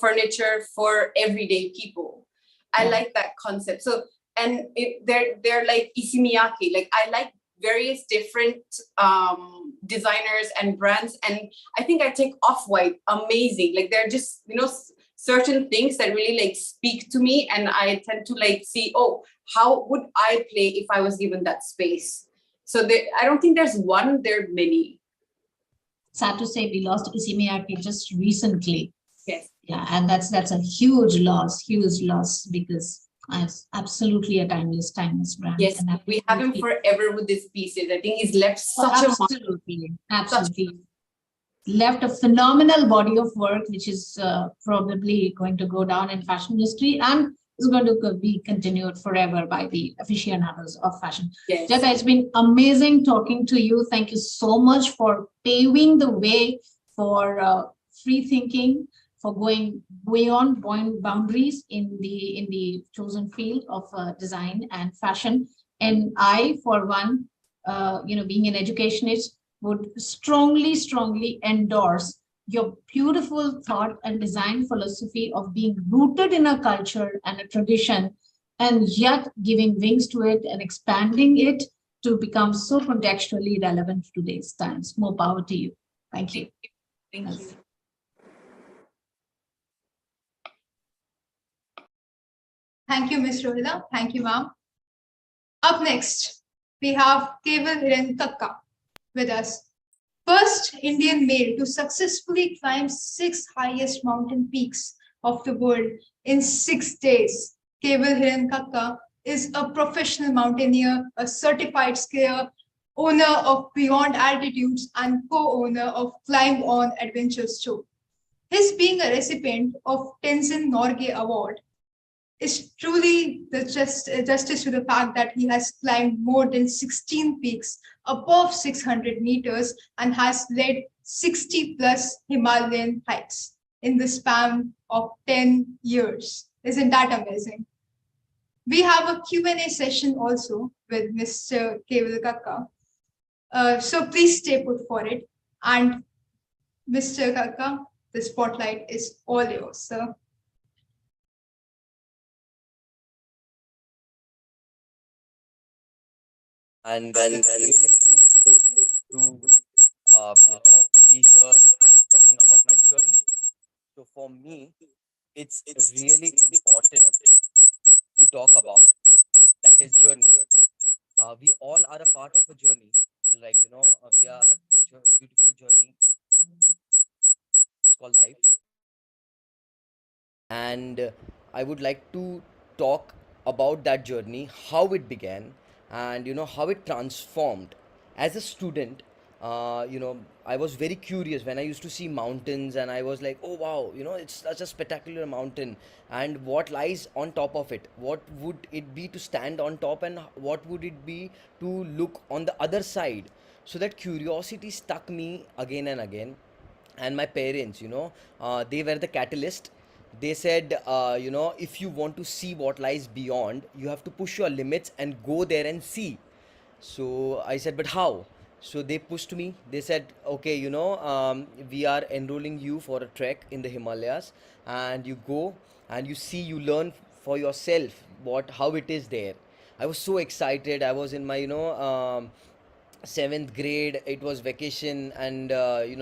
furniture for everyday people. I Yeah. like that concept. So, and they're like Isimiyaki. Like, I like various different designers and brands, and I think I take Off-White, amazing. Like, they're just certain things that really like speak to me, and I tend to like see, oh, how would I play if I was given that space? So I don't think there's one, there are many. Sad to say, we lost Isimiyaki just recently. Yes. Yeah, and that's a huge loss, because it's absolutely a timeless brand. Yes, and we have him forever with these pieces. I think he's left such a mark. Absolutely left a phenomenal body of work, which is probably going to go down in fashion history, and is going to be continued forever by the aficionados of fashion. Yes. Jeta, it's been amazing talking to you. Thank you so much for paving the way for free thinking, for going beyond boundaries in the chosen field of design and fashion. And I, for one, being an educationist, would strongly endorse your beautiful thought and design philosophy of being rooted in a culture and a tradition, and yet giving wings to it and expanding it to become so contextually relevant to today's times. More power to you. Thank you. Thank you. Thank you, Ms. Rohila. Thank you, ma'am. Up next, we have Keval Hiren Kakka with us. First Indian male to successfully climb 6 highest mountain peaks of the world in 6 days. Keval Hiren Kakka is a professional mountaineer, a certified skier, owner of Beyond Altitudes, and co-owner of Climb On Adventures Show. His being a recipient of Tenzin Norgay Award is truly the justice to the fact that he has climbed more than 16 peaks above 600 meters and has led 60 plus Himalayan hikes in the span of 10 years. Isn't that amazing? We have a Q&A session also with Mr. Keval Kakka. So please stay put for it. And Mr. Kakka, the spotlight is all yours, sir. And really feel fortunate to be here and talking about my journey. So for me, it's really important to talk about that is journey. We all are a part of a journey. Like we are a beautiful journey. The called life. And I would like to talk about that journey, how it began, and how it transformed. As a student, I was very curious when I used to see mountains, and I was like, oh wow, it's such a spectacular mountain, and what lies on top of it, what would it be to stand on top, and what would it be to look on the other side. So that curiosity stuck me again and again. And my parents, they were the catalyst. They said, if you want to see what lies beyond, you have to push your limits and go there and see. So I said, but how? So they pushed me. They said, okay, we are enrolling you for a trek in the Himalayas, and you go and you see, you learn for yourself how it is there. I was so excited. I was in my, seventh grade. It was vacation, and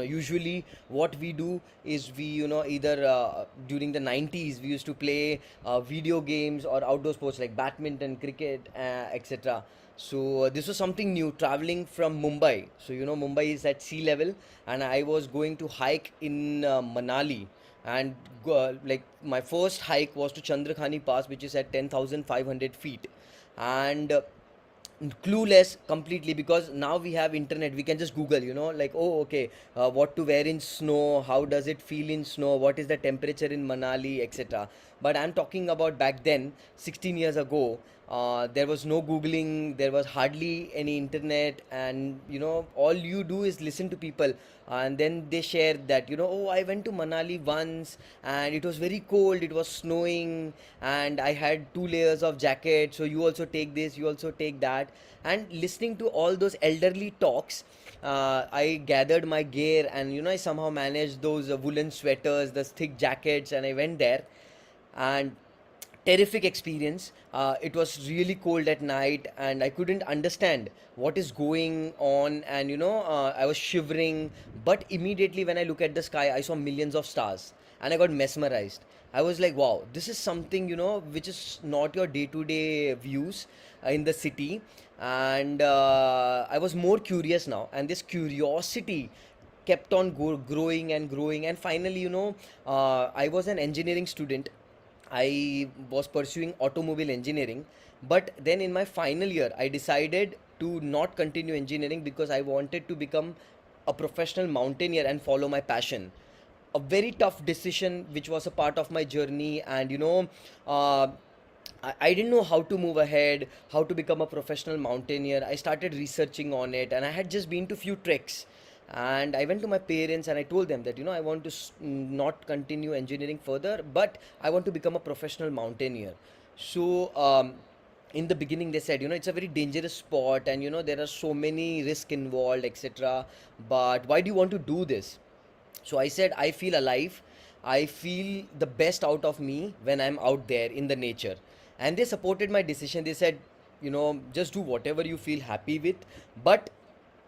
usually what we do is we, either during the 90s we used to play video games or outdoor sports like badminton, cricket, etc. So this was something new, traveling from Mumbai. So Mumbai is at sea level, and I was going to hike in Manali. And like my first hike was to Chandrakhani Pass, which is at 10,500 feet. And clueless completely, because now we have internet, we can just google, like, oh okay, what to wear in snow, how does it feel in snow, what is the temperature in Manali, etc. But I'm talking about back then, 16 years ago. There was no googling, there was hardly any internet, and all you do is listen to people, and then they share that, oh, I went to Manali once and it was very cold, it was snowing, and I had 2 layers of jacket, so you also take this, you also take that. And listening to all those elderly talks, I gathered my gear, and I somehow managed those woolen sweaters, the thick jackets, and I went there. And terrific experience. It was really cold at night, and I couldn't understand what is going on, and I was shivering. But immediately when I look at the sky, I saw millions of stars, and I got mesmerized. I was like, wow, this is something, which is not your day-to-day views in the city. And I was more curious now, and this curiosity kept on growing and growing. And finally, I was an engineering student. I was pursuing automobile engineering, but then in my final year, I decided to not continue engineering because I wanted to become a professional mountaineer and follow my passion. A very tough decision, which was a part of my journey, and I didn't know how to move ahead, how to become a professional mountaineer. I started researching on it, and I had just been to few treks. And I went to my parents and I told them that, I want to not continue engineering further, but I want to become a professional mountaineer. So, in the beginning, they said, it's a very dangerous sport, and, there are so many risks involved, etc. But why do you want to do this? So I said, I feel alive. I feel the best out of me when I'm out there in the nature. And they supported my decision. They said, just do whatever you feel happy with, but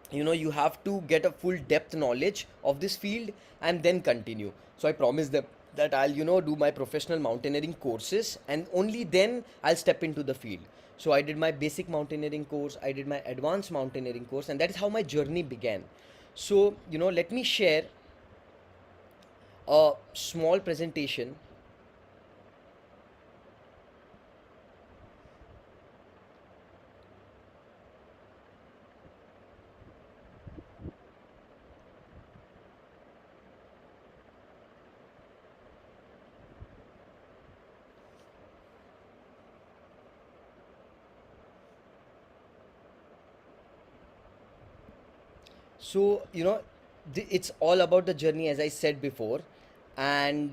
you have to get a full depth knowledge of this field and then continue. So I promised them that I'll do my professional mountaineering courses, and only then I'll step into the field. So I did my basic mountaineering course, I did my advanced mountaineering course, and that is how my journey began. So let me share a small presentation. So it's all about the journey, as I said before. And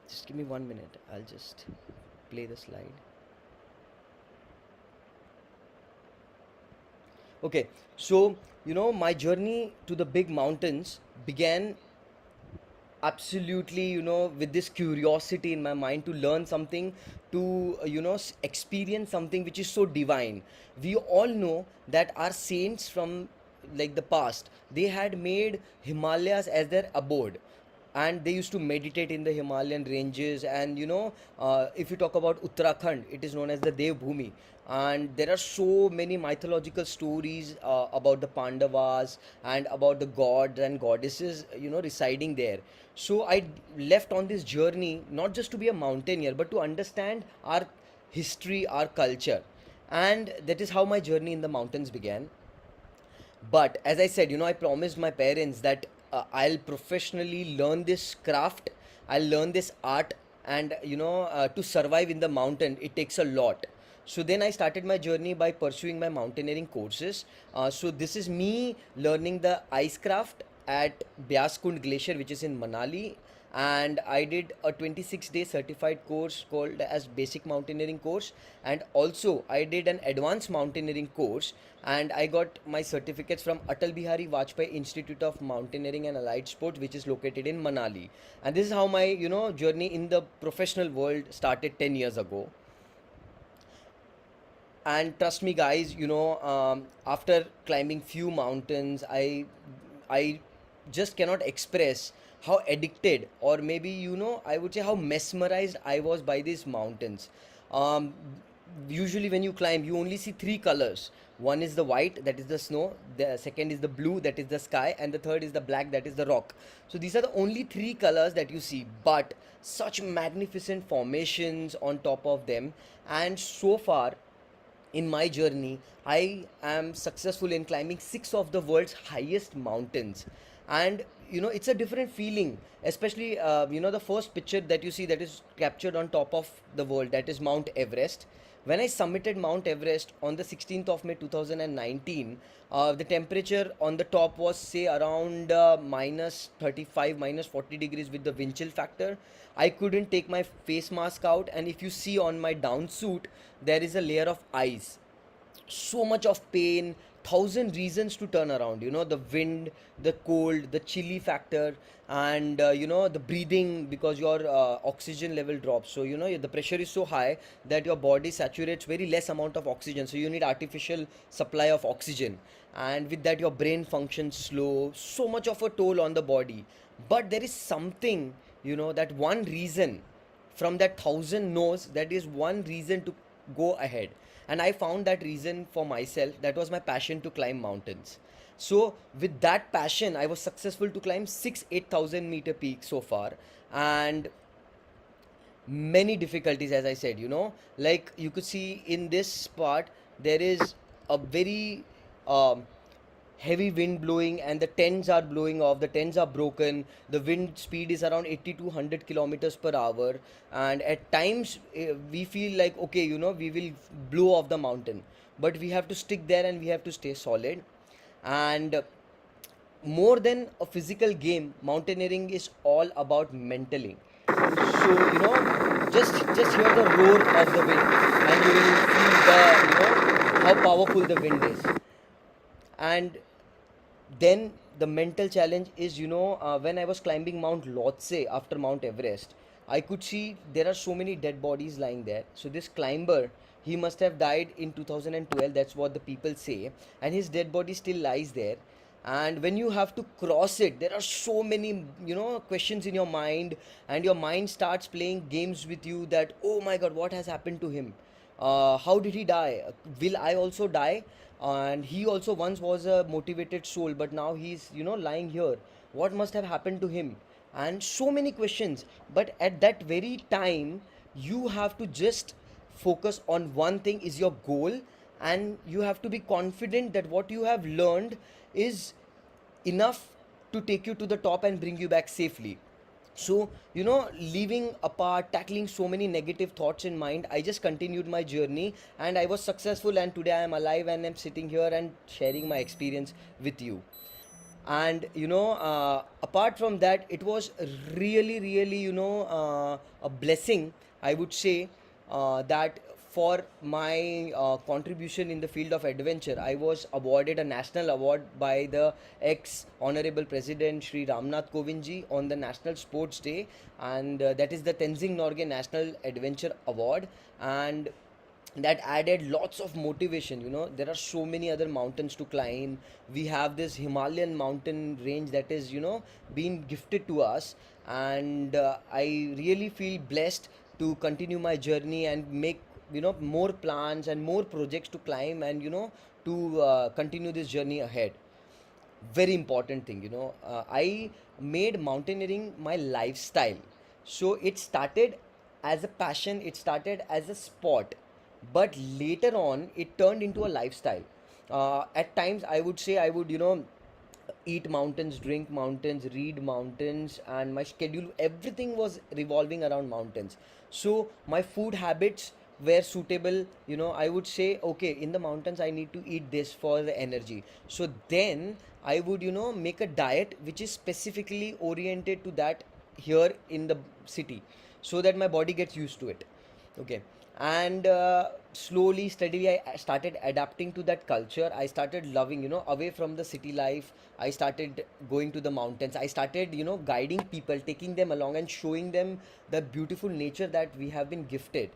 just give me 1 minute, I'll just play the slide. Okay, so my journey to the big mountains began absolutely, with this curiosity in my mind to learn something, to experience something which is so divine. We all know that our saints from, like, the past, they had made Himalayas as their abode. and they used to meditate in the Himalayan ranges. And if you talk about Uttarakhand, it is known as the Dev Bhumi, and there are so many mythological stories about the Pandavas and about the gods and goddesses, residing there. So I left on this journey not just to be a mountaineer, but to understand our history, our culture, and that is how my journey in the mountains began. But as I said, I promised my parents that I'll professionally learn this craft, I'll learn this art, and to survive in the mountain, it takes a lot. So then I started my journey by pursuing my mountaineering courses. So this is me learning the ice craft at Byaskund Glacier, which is in Manali, and I did a 26-day certified course called as basic mountaineering course, and also I did an advanced mountaineering course, and I got my certificates from Atal Bihari Vajpayee Institute of Mountaineering and Allied Sports, which is located in Manali. And this is how my journey in the professional world started 10 years ago. And trust me guys, after climbing few mountains, I just cannot express how addicted, or maybe I would say how mesmerized I was by these mountains. um, Usually when you climb, you only see three colors. One is the white, that is the snow, the second is the blue, that is the sky, and the third is the black, that is the rock. So these are the only three colors that you see, but such magnificent formations on top of them. And so far in my journey, I am successful in climbing six of the world's highest mountains. And it's a different feeling, especially the first picture that you see that is captured on top of the world, that is Mount Everest. When I submitted Mount Everest on the 16th of May 2019, the temperature on the top was say around minus 35, minus 40 degrees with the wind chill factor. I couldn't take my face mask out, and if you see on my down suit, there is a layer of ice. So much of pain, thousand reasons to turn around, the wind, the cold, the chilly factor, and the breathing, because your oxygen level drops. So the pressure is so high that your body saturates very less amount of oxygen, so you need artificial supply of oxygen, and with that your brain functions slow, so much of a toll on the body. But there is something, that one reason from that thousand no's, that is one reason to go ahead. And I found that reason for myself. That was my passion to climb mountains. So with that passion, I was successful to climb 8,000 meter peak so far. And many difficulties, as I said, like you could see in this part, there is a very um, heavy wind blowing, and the tents are blowing off, the tents are broken, the wind speed is around 80 to 100 kilometers per hour, and at times we feel like, okay, we will blow off the mountain, but we have to stick there and we have to stay solid. And more than a physical game, mountaineering is all about mentally. So just hear the roar of the wind, and you will feel the how powerful the wind is. And then the mental challenge is, when I was climbing Mount Lhotse after Mount Everest, I could see there are so many dead bodies lying there. So this climber, he must have died in 2012, that's what the people say, and his dead body still lies there. And when you have to cross it, there are so many questions in your mind, and your mind starts playing games with you that, oh my god, what has happened to him? How did he die? Will I also die? And he also once was a motivated soul, but now he's lying here. What must have happened to him? And so many questions. But at that very time, you have to just focus on one thing is your goal, and you have to be confident that what you have learned is enough to take you to the top and bring you back safely. So leaving apart, tackling so many negative thoughts in mind, I just continued my journey, and I was successful, and today I am alive and I'm sitting here and sharing my experience with you. And apart from that, it was really really a blessing, I would say, that for my contribution in the field of adventure, I was awarded a national award by the ex honorable president Shri Ramnath Kovind ji on the National Sports Day, and that is the Tenzing Norgay National Adventure Award. And that added lots of motivation. There are so many other mountains to climb. We have this Himalayan mountain range that is being gifted to us, and I really feel blessed to continue my journey and make more plans and more projects to climb, and to continue this journey ahead. Very important thing. I made mountaineering my lifestyle. So it started as a passion, it started as a sport, but later on it turned into a lifestyle. At times I would say I would eat mountains, drink mountains, read mountains, and my schedule, everything was revolving around mountains. So my food habits were suitable. I would say, okay, in the mountains I need to eat this for the energy. So then I would make a diet which is specifically oriented to that here in the city, so that my body gets used to it. Okay. And slowly, steadily, I started adapting to that culture. I started loving, away from the city life. I started going to the mountains. I started guiding people, taking them along and showing them the beautiful nature that we have been gifted.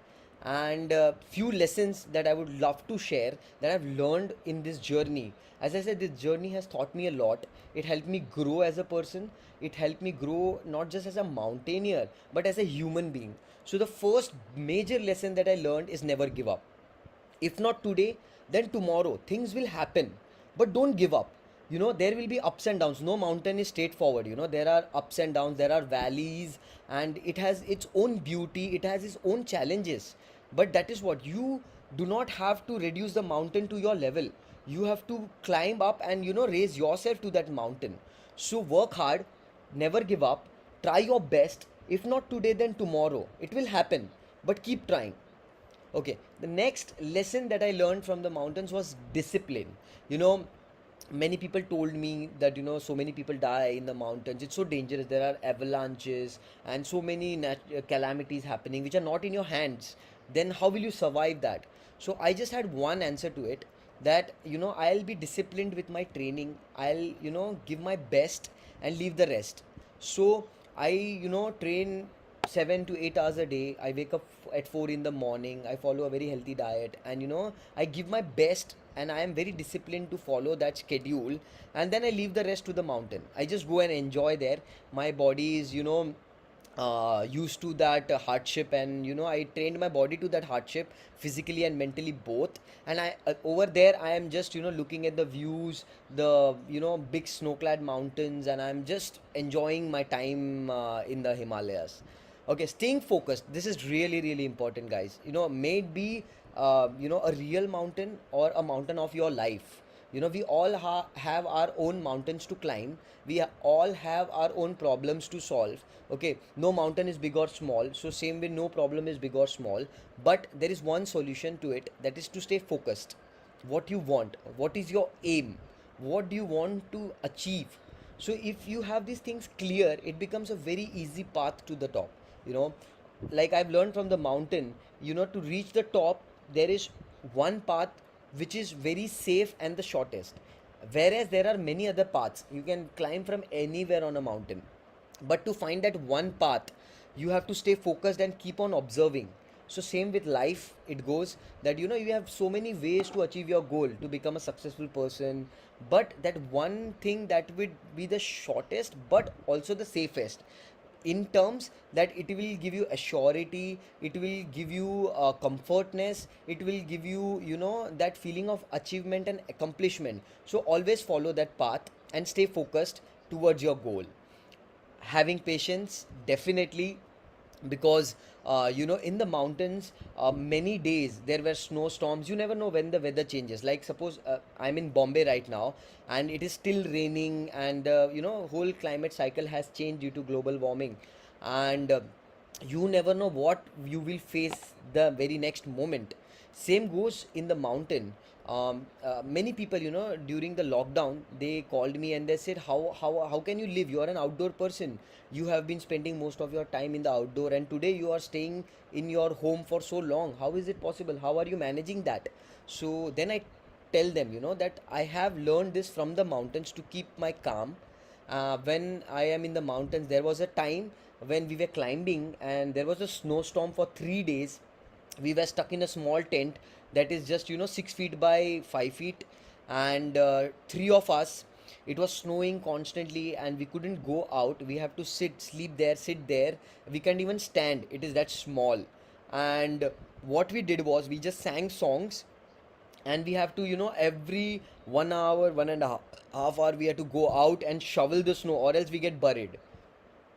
And few lessons that I would love to share that I've learned in this journey. As I said, this journey has taught me a lot. It helped me grow as a person. It helped me grow not just as a mountaineer, but as a human being. So the first major lesson that I learned is never give up. If not today, then tomorrow things will happen, but don't give up. There will be ups and downs. No mountain is straightforward. There are ups and downs, there are valleys, and it has its own beauty, it has its own challenges. But that is what you do not have to reduce the mountain to your level. You have to climb up and raise yourself to that mountain. So work hard, never give up, try your best. If not today, then tomorrow it will happen, but keep trying. Okay, the next lesson that I learned from the mountains was discipline. You know, Many people told me that so many people die in the mountains. It's so dangerous. There are avalanches and so many calamities happening which are not in your hands. Then how will you survive that? So I just had one answer to it, that I'll be disciplined with my training. I'll give my best and leave the rest. So I train 7 to 8 hours a day. I wake up at 4 in the morning. I follow a very healthy diet, and I give my best, and I am very disciplined to follow that schedule. And then I leave the rest to the mountain. I just go and enjoy there. My body is used to that hardship, and I trained my body to that hardship, physically and mentally both. And I over there I am just looking at the views, the big snow clad mountains, and I'm just enjoying my time in the Himalayas. Okay, staying focused, this is really really important, guys. May it be a real mountain or a mountain of your life. We all have our own mountains to climb. We all have our own problems to solve. Okay, no mountain is big or small, so same way no problem is big or small. But there is one solution to it, that is to stay focused. What you want, what is your aim, what do you want to achieve? So if you have these things clear, it becomes a very easy path to the top. you know like I've learned from the mountain, to reach the top, there is one path which is very safe and the shortest, whereas there are many other paths. You can climb from anywhere on a mountain, but to find that one path, you have to stay focused and keep on observing. So same with life, it goes that you have so many ways to achieve your goal, to become a successful person, but that one thing that would be the shortest but also the safest, in terms that it will give you assurity, it will give you comfortness, it will give you that feeling of achievement and accomplishment. So always follow that path and stay focused towards your goal. Having patience, definitely, because in the mountains, many days there were snowstorms. You never know when the weather changes. Like suppose I'm in Bombay right now, and it is still raining, and whole climate cycle has changed due to global warming. And you never know what you will face the very next moment. Same goes in the mountain. Many people, during the lockdown, they called me and they said, how can you live? You are an outdoor person. You have been spending most of your time in the outdoor, and today you are staying in your home for so long. How is it possible? How are you managing that? So then I tell them, that I have learned this from the mountains, to keep my calm. When I am in the mountains, there was a time when we were climbing and there was a snowstorm for 3 days. we were stuck in a small tent that is just 6 feet by 5 feet, and three of us. It was snowing constantly and we couldn't go out. We have to sleep there, sit there. We can't even stand, it is that small. And what we did was we just sang songs, and we have to every 1 hour, 1.5 hour, we have to go out and shovel the snow, or else we get buried.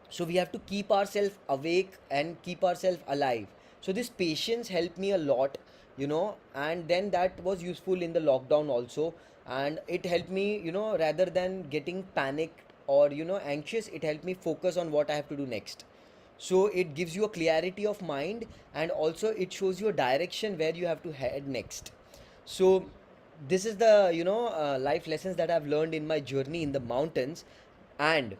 So we have to keep ourselves awake and keep ourselves alive. So this patience helped me a lot, and then that was useful in the lockdown also. And it helped me, rather than getting panicked or anxious, it helped me focus on what I have to do next. So it gives you a clarity of mind, and also it shows you a direction where you have to head next. So this is the life lessons that I've learned in my journey in the mountains. And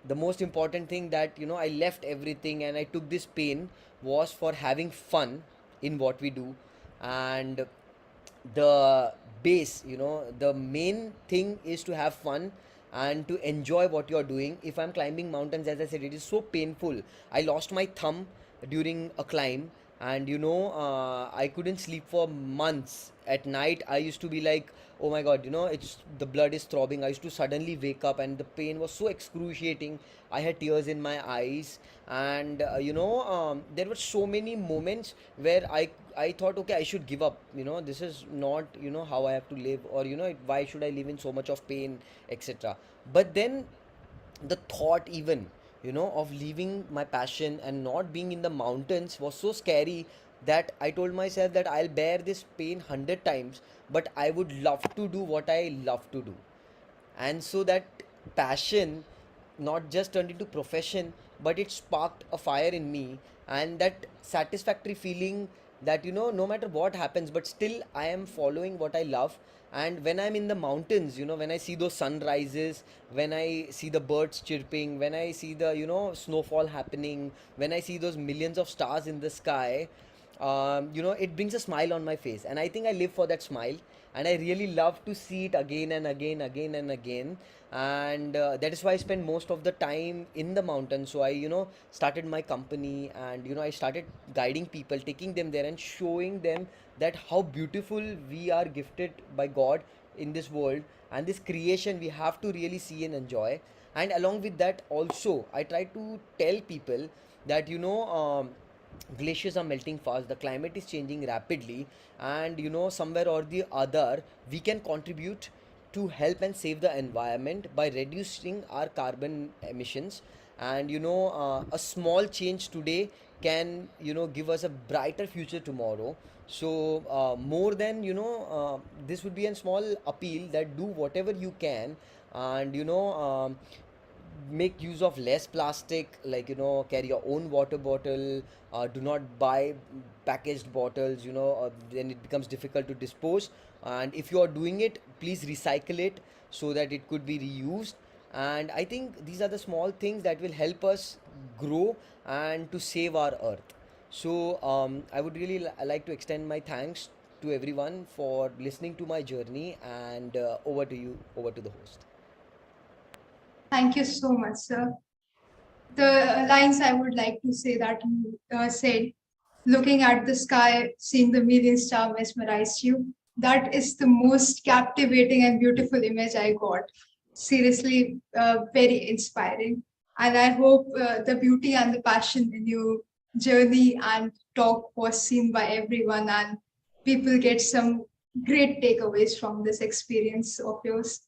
the most important thing that I left everything and I took this pain was for having fun in what we do. And the base, the main thing is to have fun and to enjoy what you're doing. If I'm climbing mountains, as I said, it is so painful. I lost my thumb during a climb, and I couldn't sleep for months. At night I used to be like, oh my god, it's the blood is throbbing. I used to suddenly wake up and the pain was so excruciating. I had tears in my eyes. And there were so many moments where I thought, okay, I should give up. This is not how I have to live, or why should I live in so much of pain, etc. But then the thought, even of leaving my passion and not being in the mountains, was so scary that I told myself that I'll bear this pain 100 times, but I would love to do what I love to do. And so that passion not just turned into profession, but it sparked a fire in me, and that satisfactory feeling that no matter what happens, but still I am following what I love. And when I'm in the mountains, when I see those sunrises, when I see the birds chirping, when I see the snowfall happening, when I see those millions of stars in the sky, it brings a smile on my face, and I think I live for that smile. And I really love to see it again and again, again and again. And that is why I spend most of the time in the mountains. So I started my company, and I started guiding people, taking them there and showing them that how beautiful we are gifted by God in this world, and this creation we have to really see and enjoy. And along with that also, I try to tell people that glaciers are melting fast, the climate is changing rapidly, and somewhere or the other we can contribute to help and save the environment by reducing our carbon emissions. And a small change today can give us a brighter future tomorrow. So more than this would be a small appeal that do whatever you can. And make use of less plastic, like carry your own water bottle. Do not buy packaged bottles, then it becomes difficult to dispose. And if you are doing it, please recycle it so that it could be reused. And I think these are the small things that will help us grow and to save our earth. So I would really like to extend my thanks to everyone for listening to my journey. And over to you, over to the host. Thank you so much, sir. The lines I would like to say that you said, looking at the sky, seeing the million star mesmerized you. That is the most captivating and beautiful image I got. Seriously, very inspiring. And I hope the beauty and the passion in your journey and talk was seen by everyone, and people get some great takeaways from this experience of yours.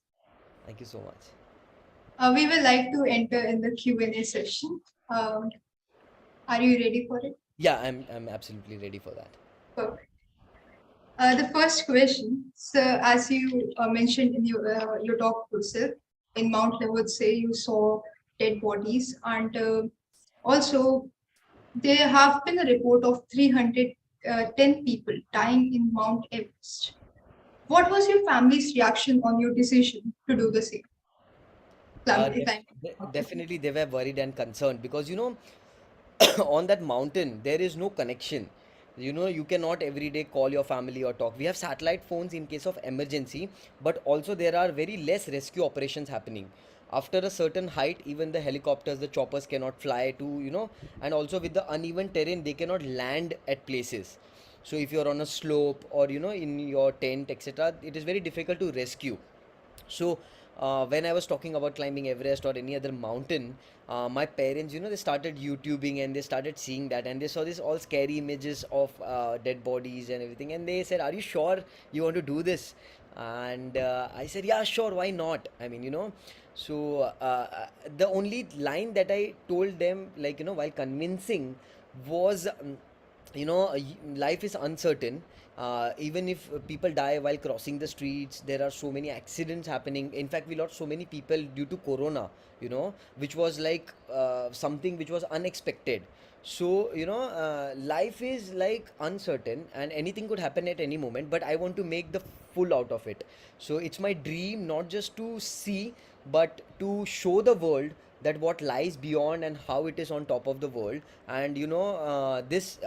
Thank you so much. We will like to enter in the Q&A session. Are you ready for it? Yeah, I'm absolutely ready for that. Perfect. The first question, so as you mentioned in your talk yourself, in Mount Lewood, say you saw dead bodies, and also there have been a report of 310 people dying in Mount Everest. What was your family's reaction on your decision to do the same? Definitely, they were worried and concerned because on that mountain there is no connection. You cannot every day call your family or talk. We have satellite phones in case of emergency, but also there are very less rescue operations happening. After a certain height, even the helicopters, the choppers cannot fly to, and also with the uneven terrain, they cannot land at places. So if you're on a slope or in your tent, etc., it is very difficult to rescue. So when I was talking about climbing Everest or any other mountain, my parents, they started YouTubing and they started seeing that, and they saw this all scary images of dead bodies and everything, and they said, "Are you sure you want to do this?" And I said, "Yeah, sure, why not?" I mean, So the only line that I told them, like while convincing, was. Life is uncertain. Even if people die while crossing the streets, there are so many accidents happening. In fact, we lost so many people due to corona, which was like something which was unexpected. So life is like uncertain and anything could happen at any moment, but I want to make the full out of it. So it's my dream not just to see, but to show the world that what lies beyond and how it is on top of the world. And this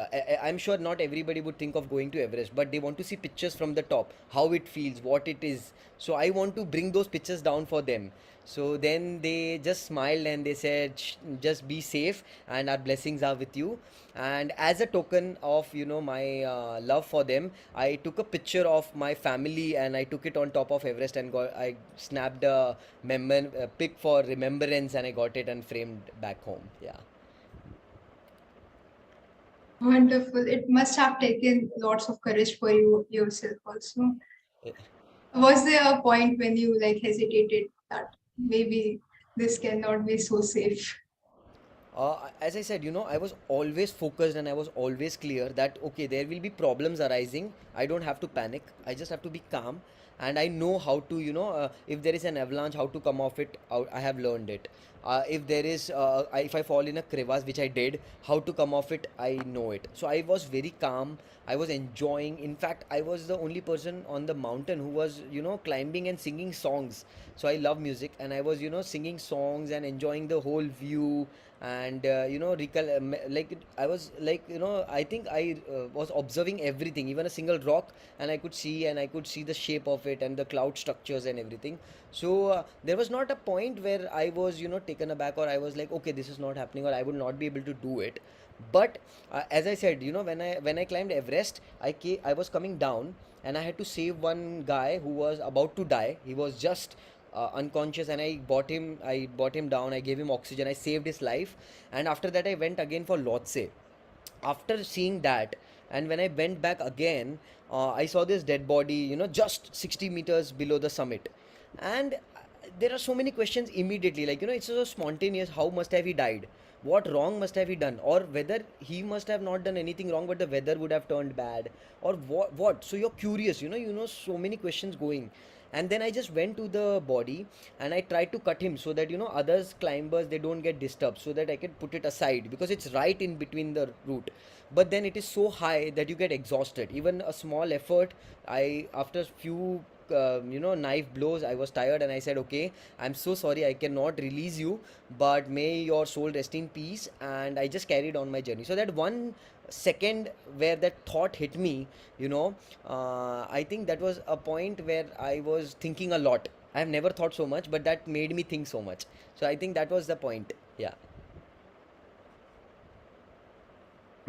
I'm sure not everybody would think of going to Everest, but they want to see pictures from the top, how it feels, what it is. So I want to bring those pictures down for them. So then they just smiled and they said, just be safe and our blessings are with you." And as a token of my love for them, I took a picture of my family and I took it on top of Everest, and I snapped a pic for remembrance, and I got it and framed back home. Yeah. Wonderful. It must have taken lots of courage for you yourself also. Was there a point when you like hesitated that maybe this cannot be so safe? As I said, I was always focused and I was always clear that okay, there will be problems arising. I don't have to panic. I just have to be calm, and I know how to, if there is an avalanche, how to come off it out. I have learned it. If I fall in a crevasse, which I did, how to come off it, I know it. So I was very calm. I was enjoying. In fact, I was the only person on the mountain who was, climbing and singing songs. So I love music, and I was, singing songs and enjoying the whole view. And I was like, I think I was observing everything, even a single rock, and I could see the shape of it and the cloud structures and everything. So there was not a point where I was taken aback, or I was like, okay, this is not happening, or I would not be able to do it. But as I said, when I climbed Everest, I was coming down and I had to save one guy who was about to die. He was just unconscious, and I brought him down, I gave him oxygen, I saved his life. And after that I went again for Lhotse. After seeing that, and when I went back again, I saw this dead body, just 60 meters below the summit. And there are so many questions immediately, like, it's so spontaneous. How must have he died? What wrong must have he done? Or whether he must have not done anything wrong, but the weather would have turned bad, or what? So you're curious, so many questions going. And then I just went to the body and I tried to cut him so that others climbers, they don't get disturbed, so that I can put it aside, because it's right in between the route. But then it is so high that you get exhausted. Even a small effort, I after few knife blows, I was tired, and I said, okay, I'm so sorry, I cannot release you, but may your soul rest in peace. And I just carried on my journey. So that 1 second where that thought hit me, I think that was a point where I was thinking a lot. I have never thought so much, but that made me think so much. So I think that was the point. Yeah.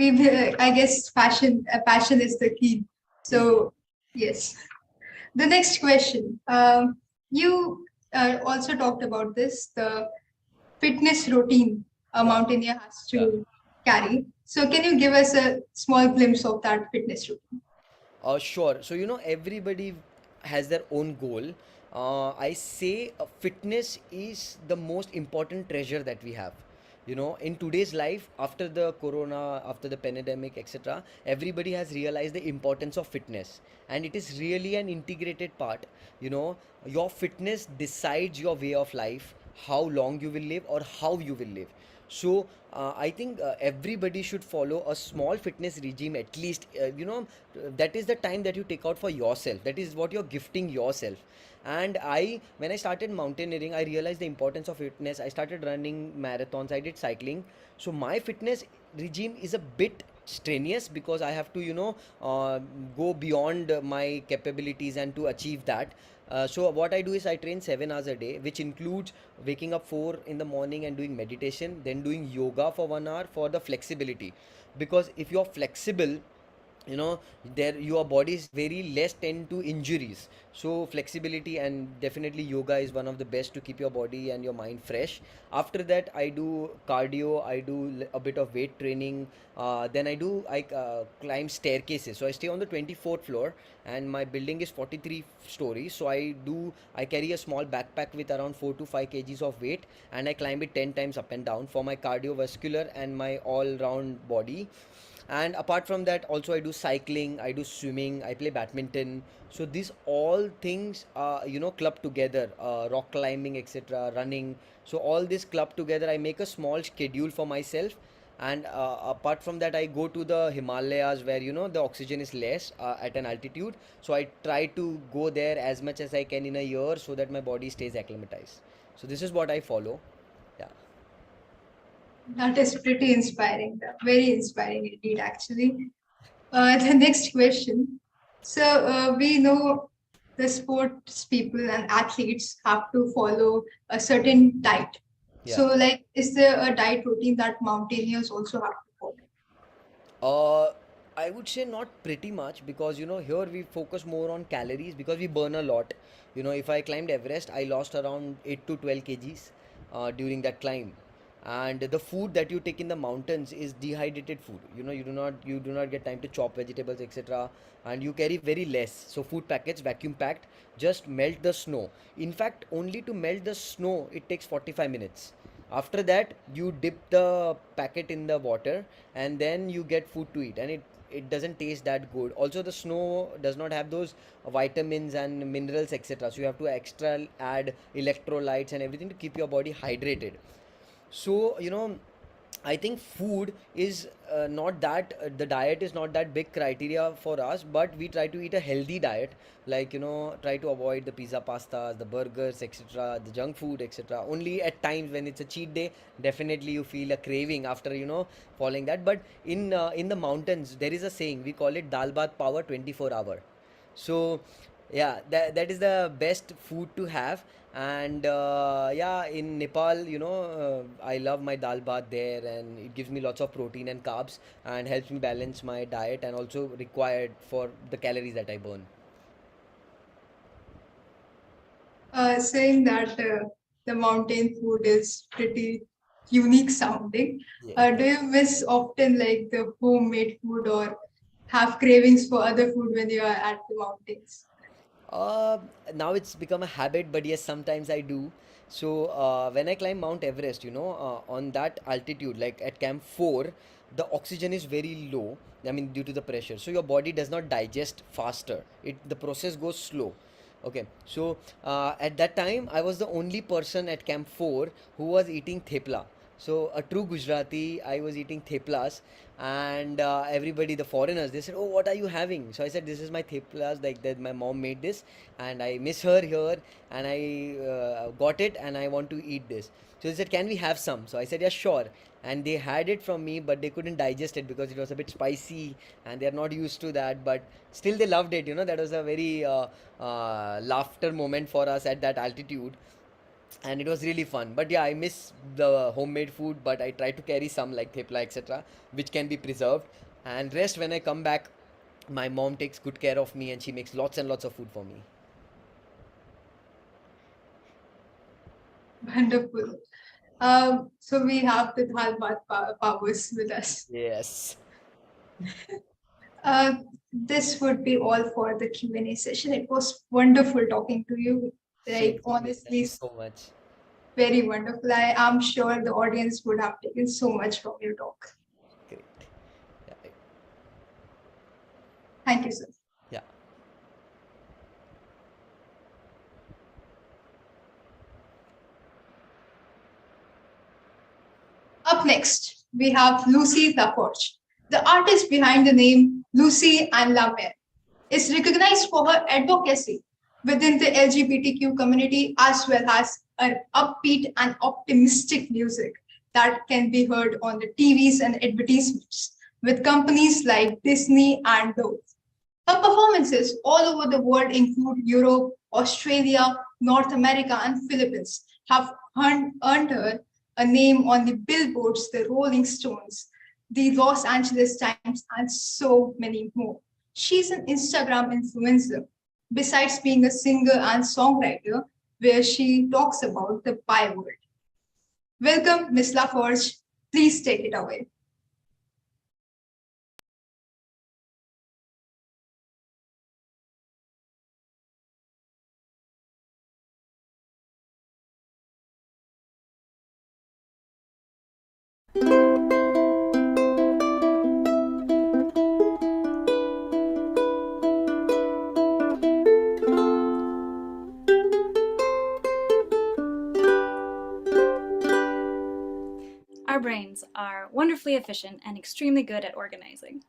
I guess passion is the key. So yes. The next question. You also talked about this, the fitness routine a mountaineer has to carry. So can you give us a small glimpse of that fitness routine? Sure. So, everybody has their own goal. I say fitness is the most important treasure that we have. In today's life, after the corona, after the pandemic, etc., everybody has realized the importance of fitness. And it is really an integrated part. Your fitness decides your way of life, how long you will live or how you will live. So I think everybody should follow a small fitness regime at least. That is the time that you take out for yourself. That is what you're gifting yourself. And when I started mountaineering, I realized the importance of fitness. I started running marathons. I did cycling. So my fitness regime is a bit strenuous, because I have to go beyond my capabilities and to achieve that. So what I do is I train 7 hours a day, which includes waking up 4 in the morning and doing meditation, then doing yoga for 1 hour for the flexibility. Because if you're flexible, you know, there your body is very less tend to injuries. So flexibility and definitely yoga is one of the best to keep your body and your mind fresh. After that, I do cardio, I do a bit of weight training. Then I climb staircases. So I stay on the 24th floor, and my building is 43 stories. So I carry a small backpack with around 4 to 5 kgs of weight, and I climb it 10 times up and down for my cardiovascular and my all round body. And apart from that, also I do cycling, I do swimming, I play badminton. So these all things, club together, rock climbing, etc., running. So all this club together, I make a small schedule for myself. And apart from that, I go to the Himalayas, where the oxygen is less at an altitude. So I try to go there as much as I can in a year, so that my body stays acclimatized. So this is what I follow. Yeah. That is pretty inspiring. Very inspiring indeed, actually. The next question. So we know the sports people and athletes have to follow a certain diet. Yeah. So, like, is there a diet routine that mountaineers also have to follow? Uh, I would say not pretty much, because here we focus more on calories because we burn a lot. If I climbed Everest, I lost around 8 to 12 kgs during that climb. And the food that you take in the mountains is dehydrated food. You do not get time to chop vegetables, etc. And you carry very less. So food packets, vacuum packed, just melt the snow. In fact, only to melt the snow, it takes 45 minutes. After that, you dip the packet in the water, and then you get food to eat, and it doesn't taste that good. Also, the snow does not have those vitamins and minerals, etc., so you have to extra add electrolytes and everything to keep your body hydrated. So I think food is not that the diet is not that big criteria for us, but we try to eat a healthy diet, like try to avoid the pizza, pastas, the burgers, etc., the junk food, etc. Only at times when it's a cheat day, definitely you feel a craving after following that. But in the mountains, there is a saying, we call it dal bhat power 24 hour. So yeah, that is the best food to have. And yeah, in Nepal, I love my dal bhat there, and it gives me lots of protein and carbs, and helps me balance my diet, and also required for the calories that I burn. Saying that the mountain food is pretty unique sounding. Yeah. Do you miss often like the homemade food or have cravings for other food when you are at the mountains? Uh, Now it's become a habit, but yes, sometimes I do. So when I climb Mount Everest, on that altitude, like at Camp 4, the oxygen is very low. I mean, due to the pressure, so your body does not digest faster. The process goes slow. Okay, so at that time, I was the only person at Camp 4 who was eating thepla. So a true Gujarati, I was eating theplas, and everybody, the foreigners, they said, "Oh, what are you having?" So I said, "This is my theplas. Like that, my mom made this, and I miss her here, and I got it, and I want to eat this." So they said, "Can we have some?" So I said, "Yeah, sure." And they had it from me, but they couldn't digest it because it was a bit spicy, and they're not used to that. But still, they loved it. That was a very laughter moment for us at that altitude, and it was really fun. But yeah, I miss the homemade food, but I try to carry some like thepla, etc., which can be preserved. And rest, when I come back, my mom takes good care of me, and she makes lots and lots of food for me. Wonderful. So we have the Dhal Bhat powers with us. Yes. This would be all for the Q&A session. It was wonderful talking to you. Same Like, to me. Thank honestly, you so much. very wonderful. I am sure the audience would have taken so much from your talk. Great. Yeah. Thank you, sir. Yeah. Up next, we have Lucy Laforge. The artist behind the name Lucy and La Mer is recognized for her advocacy within the LGBTQ community, as well as her upbeat and optimistic music that can be heard on the TVs and advertisements with companies like Disney and Dove. Her performances all over the world include Europe, Australia, North America, and Philippines have earned her a name on the billboards, the Rolling Stones, the Los Angeles Times, and so many more. She's an Instagram influencer, besides being a singer and songwriter, where she talks about the pie world. Welcome, Ms. Laforge. Please take it away. Our brains are wonderfully efficient and extremely good at organizing.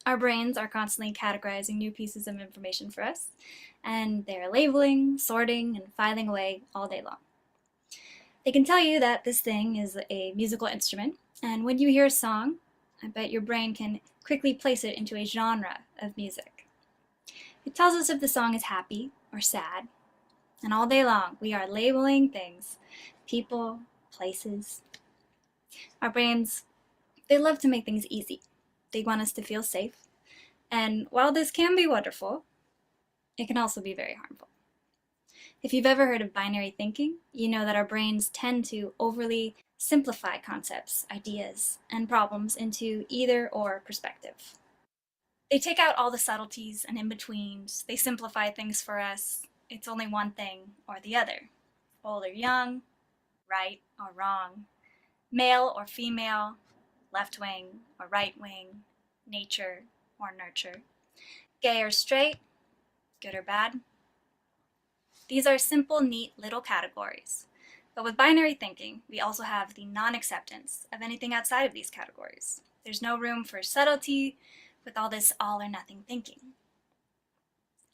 Our brains are constantly categorizing new pieces of information for us, and they're labeling, sorting, and filing away all day long. They can tell you that this thing is a musical instrument, and when you hear a song, I bet your brain can quickly place it into a genre of music. It tells us if the song is happy or sad, and all day long we are labeling things, people, places. Our brains, they love to make things easy. They want us to feel safe. And while this can be wonderful, it can also be very harmful. If you've ever heard of binary thinking, you know that our brains tend to overly simplify concepts, ideas, and problems into either or perspective. They take out all the subtleties and in-betweens. They simplify things for us. It's only one thing or the other. Old or young, right or wrong, male or female, left wing or right wing, nature or nurture, gay or straight, good or bad. These are simple, neat little categories. But with binary thinking, we also have the non-acceptance of anything outside of these categories. There's no room for subtlety with all this all or nothing thinking.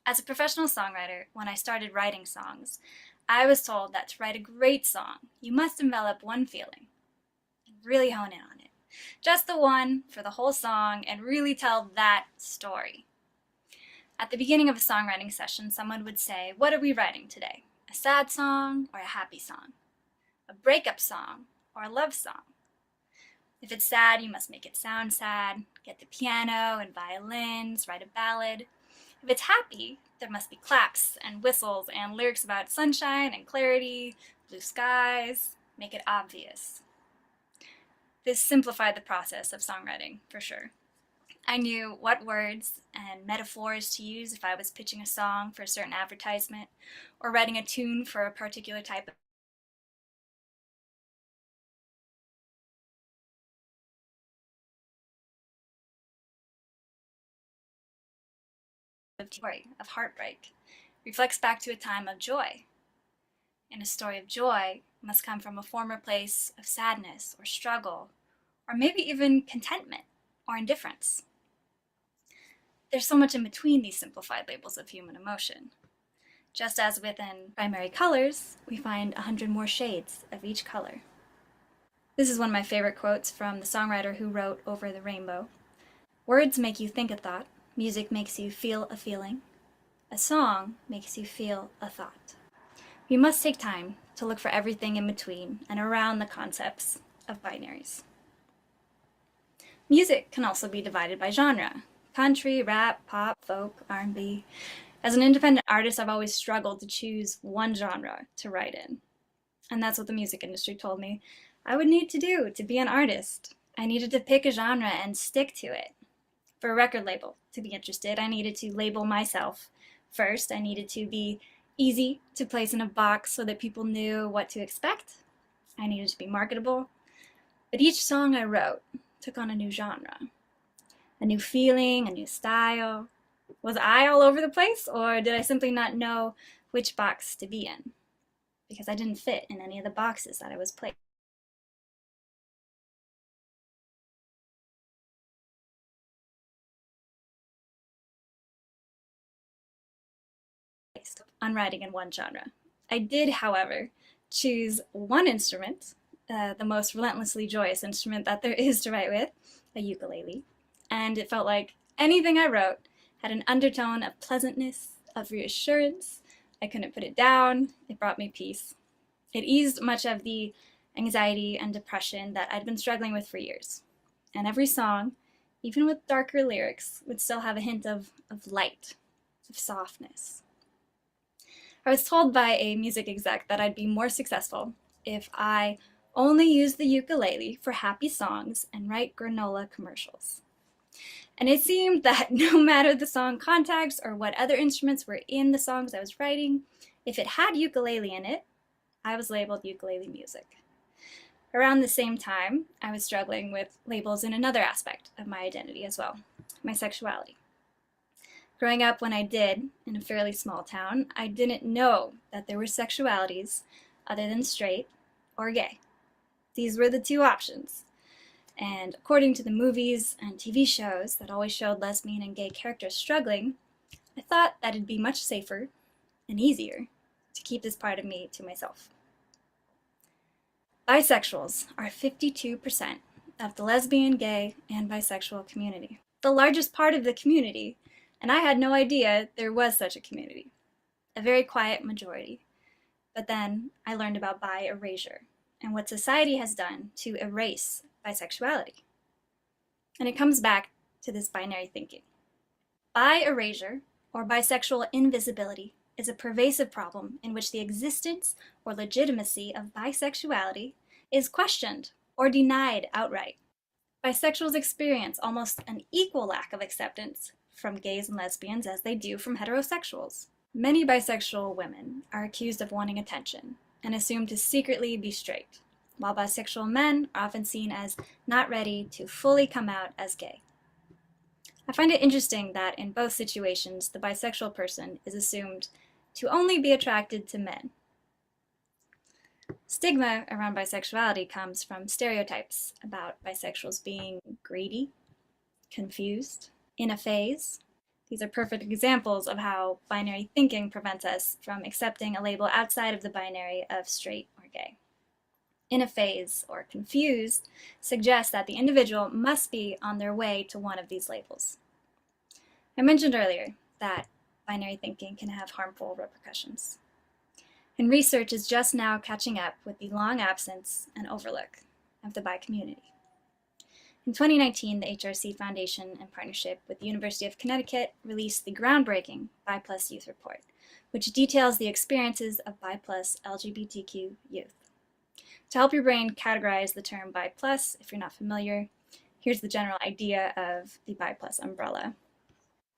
As a professional songwriter, when I started writing songs, I was told that to write a great song, you must envelop one feeling and really hone in on it. Just the one for the whole song and really tell that story. At the beginning of a songwriting session, someone would say, "What are we writing today? A sad song or a happy song? A breakup song or a love song?" If it's sad, you must make it sound sad, get the piano and violins, write a ballad. If it's happy, there must be claps and whistles and lyrics about sunshine and clarity, blue skies, make it obvious. This simplified the process of songwriting, for sure. I knew what words and metaphors to use if I was pitching a song for a certain advertisement or writing a tune for a particular type of story of heartbreak, reflects back to a time of joy. And a story of joy must come from a former place of sadness or struggle, or maybe even contentment or indifference. There's so much in between these simplified labels of human emotion. Just as within primary colors, we find 100 more shades of each color. This is one of my favorite quotes from the songwriter who wrote Over the Rainbow. "Words make you think a thought, music makes you feel a feeling, a song makes you feel a thought." We must take time to look for everything in between and around the concepts of binaries. Music can also be divided by genre: country, rap, pop, folk, R&B. As an independent artist, I've always struggled to choose one genre to write in. And that's what the music industry told me I would need to do to be an artist. I needed to pick a genre and stick to it. For a record label to be interested, I needed to label myself. First, I needed to be easy to place in a box so that people knew what to expect. I needed to be marketable. But each song I wrote took on a new genre, a new feeling, a new style. Was I all over the place, or did I simply not know which box to be in? Because I didn't fit in any of the boxes that I was placed. On writing in one genre. I did, however, choose one instrument, the most relentlessly joyous instrument that there is to write with, a ukulele, and it felt like anything I wrote had an undertone of pleasantness, of reassurance. I couldn't put it down. It brought me peace. It eased much of the anxiety and depression that I'd been struggling with for years. and every song, even with darker lyrics, would still have a hint of light, of softness. I was told by a music exec that I'd be more successful if I only used the ukulele for happy songs and write granola commercials. And it seemed that no matter the song context or what other instruments were in the songs I was writing, if it had ukulele in it, I was labeled ukulele music. Around the same time, I was struggling with labels in another aspect of my identity as well, my sexuality. Growing up when I did, in a fairly small town, I didn't know that there were sexualities other than straight or gay. These were the two options. And according to the movies and TV shows that always showed lesbian and gay characters struggling, I thought that it'd be much safer and easier to keep this part of me to myself. Bisexuals are 52% of the lesbian, gay, and bisexual community. The largest part of the community, and I had no idea there was such a community. A very quiet majority. But then I learned about bi erasure and what society has done to erase bisexuality. And it comes back to this binary thinking. Bi erasure, or bisexual invisibility, is a pervasive problem in which the existence or legitimacy of bisexuality is questioned or denied outright. Bisexuals experience almost an equal lack of acceptance from gays and lesbians as they do from heterosexuals. Many bisexual women are accused of wanting attention and assumed to secretly be straight, while bisexual men are often seen as not ready to fully come out as gay. I find it interesting that in both situations, the bisexual person is assumed to only be attracted to men. Stigma around bisexuality comes from stereotypes about bisexuals being greedy, confused, in a phase. These are perfect examples of how binary thinking prevents us from accepting a label outside of the binary of straight or gay. In a phase or confused suggests that the individual must be on their way to one of these labels. I mentioned earlier that binary thinking can have harmful repercussions. And research is just now catching up with the long absence and overlook of the bi community. In 2019, the HRC Foundation, in partnership with the University of Connecticut, released the groundbreaking Bi Plus Youth Report, which details the experiences of Bi Plus LGBTQ youth. To help your brain categorize the term Bi Plus, if you're not familiar, here's the general idea of the Bi Plus umbrella.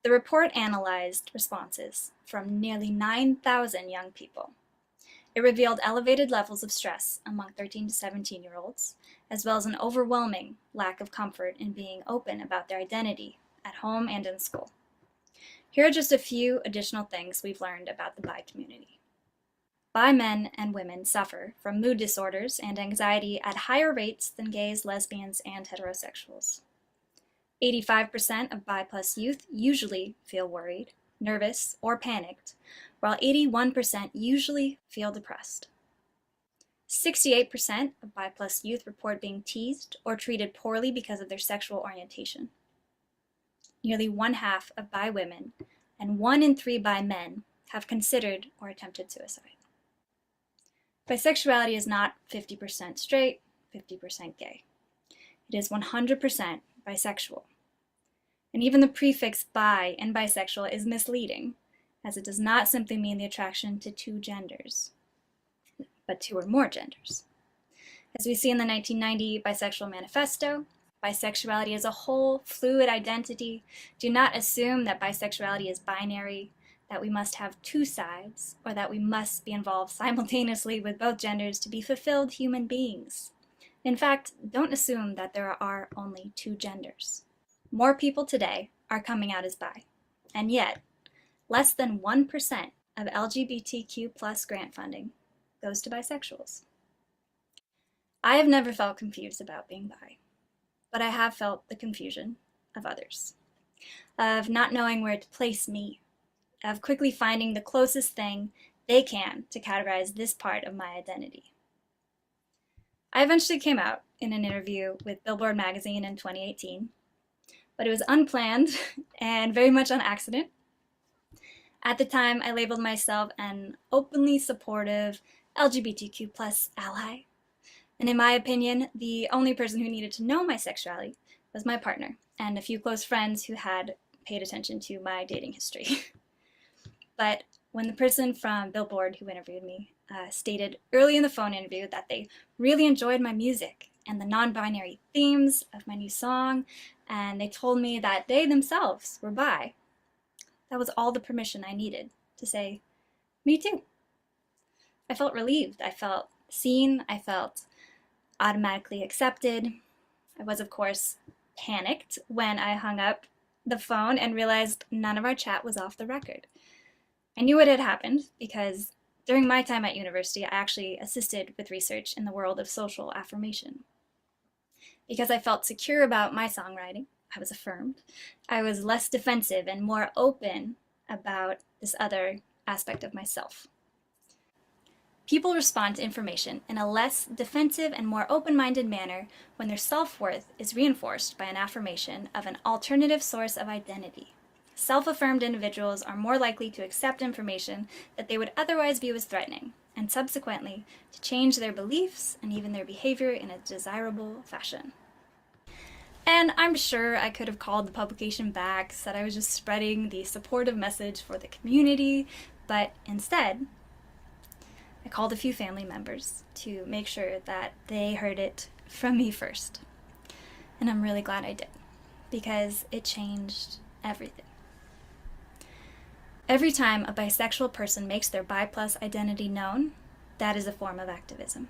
The report analyzed responses from nearly 9,000 young people. It revealed elevated levels of stress among 13 to 17-year-olds, as well as an overwhelming lack of comfort in being open about their identity at home and in school. Here are just a few additional things we've learned about the bi community. Bi men and women suffer from mood disorders and anxiety at higher rates than gays, lesbians, and heterosexuals. 85% of Bi Plus youth usually feel worried, nervous, or panicked, while 81% usually feel depressed. 68% of Bi Plus youth report being teased or treated poorly because of their sexual orientation. Nearly 1/2 of bi women and 1 in 3 bi men have considered or attempted suicide. Bisexuality is not 50% straight, 50% gay. It is 100% bisexual. And even the prefix bi in bisexual is misleading, as it does not simply mean the attraction to two genders, but 2 or more genders. As we see in the 1990 Bisexual Manifesto, bisexuality is a whole, fluid identity. Do not assume that bisexuality is binary, that we must have 2 sides, or that we must be involved simultaneously with both genders to be fulfilled human beings. In fact, don't assume that there are only 2 genders. More people today are coming out as bi, and yet, less than 1% of LGBTQ+ grant funding goes to bisexuals. I have never felt confused about being bi, but I have felt the confusion of others, of not knowing where to place me, of quickly finding the closest thing they can to categorize this part of my identity. I eventually came out in an interview with Billboard magazine in 2018, but it was unplanned and very much on accident. At the time, I labeled myself an openly supportive LGBTQ+ ally. And in my opinion, the only person who needed to know my sexuality was my partner and a few close friends who had paid attention to my dating history. But when the person from Billboard who interviewed me stated early in the phone interview that they really enjoyed my music and the non-binary themes of my new song, and they told me that they themselves were bi, that was all the permission I needed to say, me too. I felt relieved. I felt seen. I felt automatically accepted. I was, of course, panicked when I hung up the phone and realized none of our chat was off the record. I knew it had happened because during my time at university, I actually assisted with research in the world of social affirmation. Because I felt secure about my songwriting, I was affirmed. I was less defensive and more open about this other aspect of myself. People respond to information in a less defensive and more open-minded manner when their self-worth is reinforced by an affirmation of an alternative source of identity. Self-affirmed individuals are more likely to accept information that they would otherwise view as threatening, and subsequently to change their beliefs and even their behavior in a desirable fashion. And I'm sure I could have called the publication back, said I was just spreading the supportive message for the community, but instead, I called a few family members to make sure that they heard it from me first. And I'm really glad I did, because it changed everything. Every time a bisexual person makes their bi+ identity known, that is a form of activism.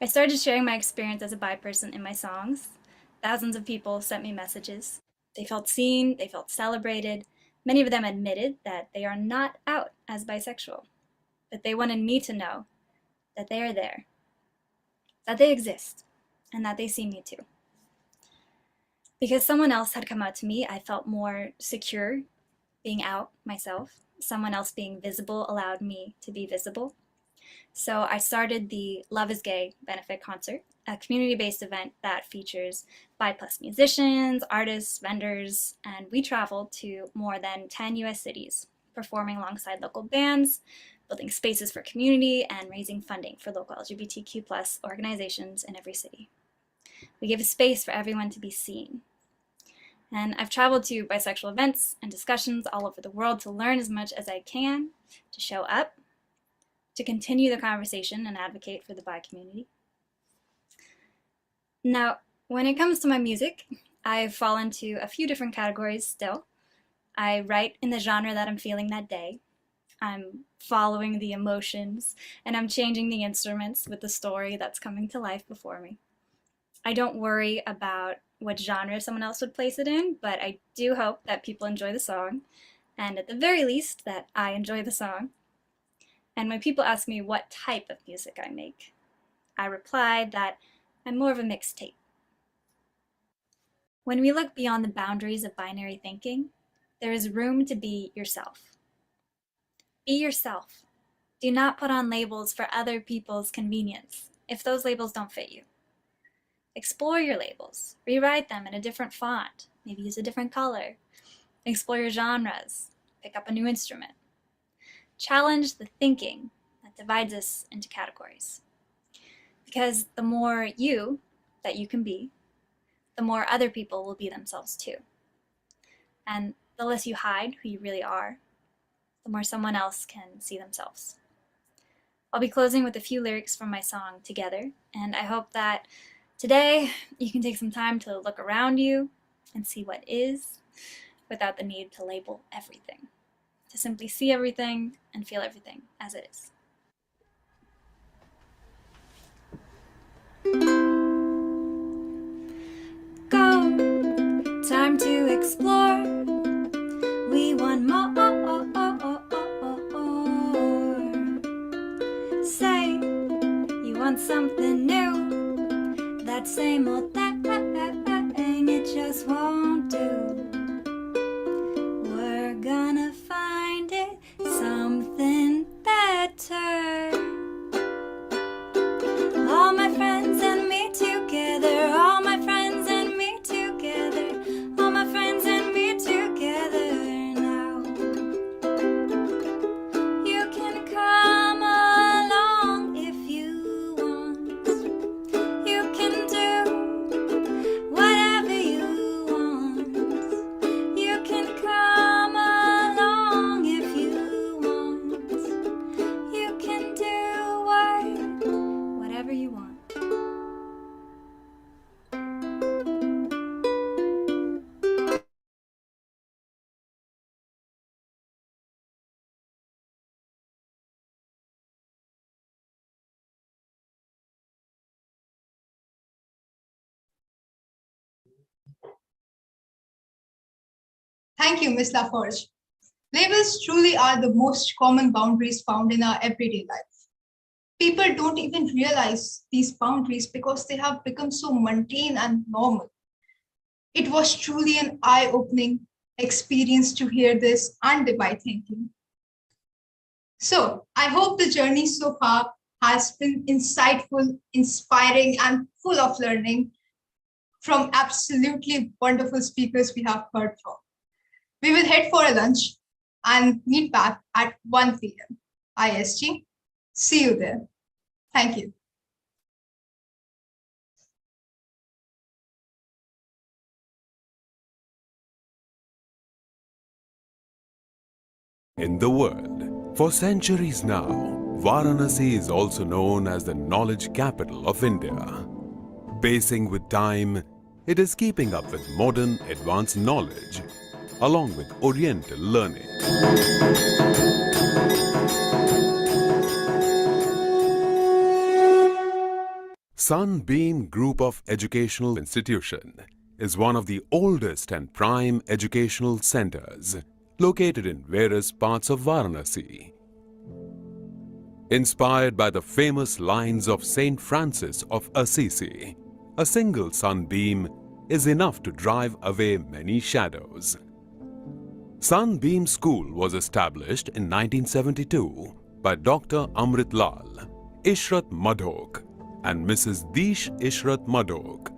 I started sharing my experience as a bi person in my songs. Thousands of people sent me messages. They felt seen, they felt celebrated. Many of them admitted that they are not out as bisexual, but they wanted me to know that they are there, that they exist, and that they see me too. Because someone else had come out to me, I felt more secure being out myself. Someone else being visible allowed me to be visible. So I started the Love is Gay benefit concert, a community-based event that features bi+ musicians, artists, vendors, and we traveled to more than 10 US cities, performing alongside local bands, building spaces for community, and raising funding for local LGBTQ+ organizations in every city. We give a space for everyone to be seen. And I've traveled to bisexual events and discussions all over the world to learn as much as I can, to show up, to continue the conversation and advocate for the bi community. Now, when it comes to my music, I fall into a few different categories still. I write in the genre that I'm feeling that day. I'm following the emotions, and I'm changing the instruments with the story that's coming to life before me. I don't worry about what genre someone else would place it in, but I do hope that people enjoy the song, and at the very least, that I enjoy the song. And when people ask me what type of music I make, I reply that I'm more of a mixtape. When we look beyond the boundaries of binary thinking, there is room to be yourself. Be yourself. Do not put on labels for other people's convenience if those labels don't fit you. Explore your labels. Rewrite them in a different font. Maybe use a different color. Explore your genres. Pick up a new instrument. Challenge the thinking that divides us into categories. Because the more you that you can be, the more other people will be themselves too. And the less you hide who you really are, the more someone else can see themselves. I'll be closing with a few lyrics from my song Together, and I hope that today you can take some time to look around you and see what is without the need to label everything. To simply see everything and feel everything as it is. Go, time to explore. We want more. Say you want something new. That same old thing, it just won't do. We're gonna find it something better. All my friends and me together, all my friends and me together, all my friends and me together now. You can come along if you want. You can do what Thank you, Ms. Laforge. Labels truly are the most common boundaries found in our everyday life. People don't even realize these boundaries because they have become so mundane and normal. It was truly an eye-opening experience to hear this and divide thinking. So I hope the journey so far has been insightful, inspiring, and full of learning from absolutely wonderful speakers we have heard from. We will head for a lunch and meet back at 1 p.m. IST. See you there. Thank you. In the world, for centuries now, Varanasi is also known as the knowledge capital of India. Pacing with time, it is keeping up with modern advanced knowledge, along with Oriental learning. Sunbeam Group of Educational Institution is one of the oldest and prime educational centers located in various parts of Varanasi. Inspired by the famous lines of Saint Francis of Assisi, a single sunbeam is enough to drive away many shadows. Sunbeam School was established in 1972 by Dr. Amrit Lal, Ishrat Madhok and Mrs. Dish Ishrat Madhok.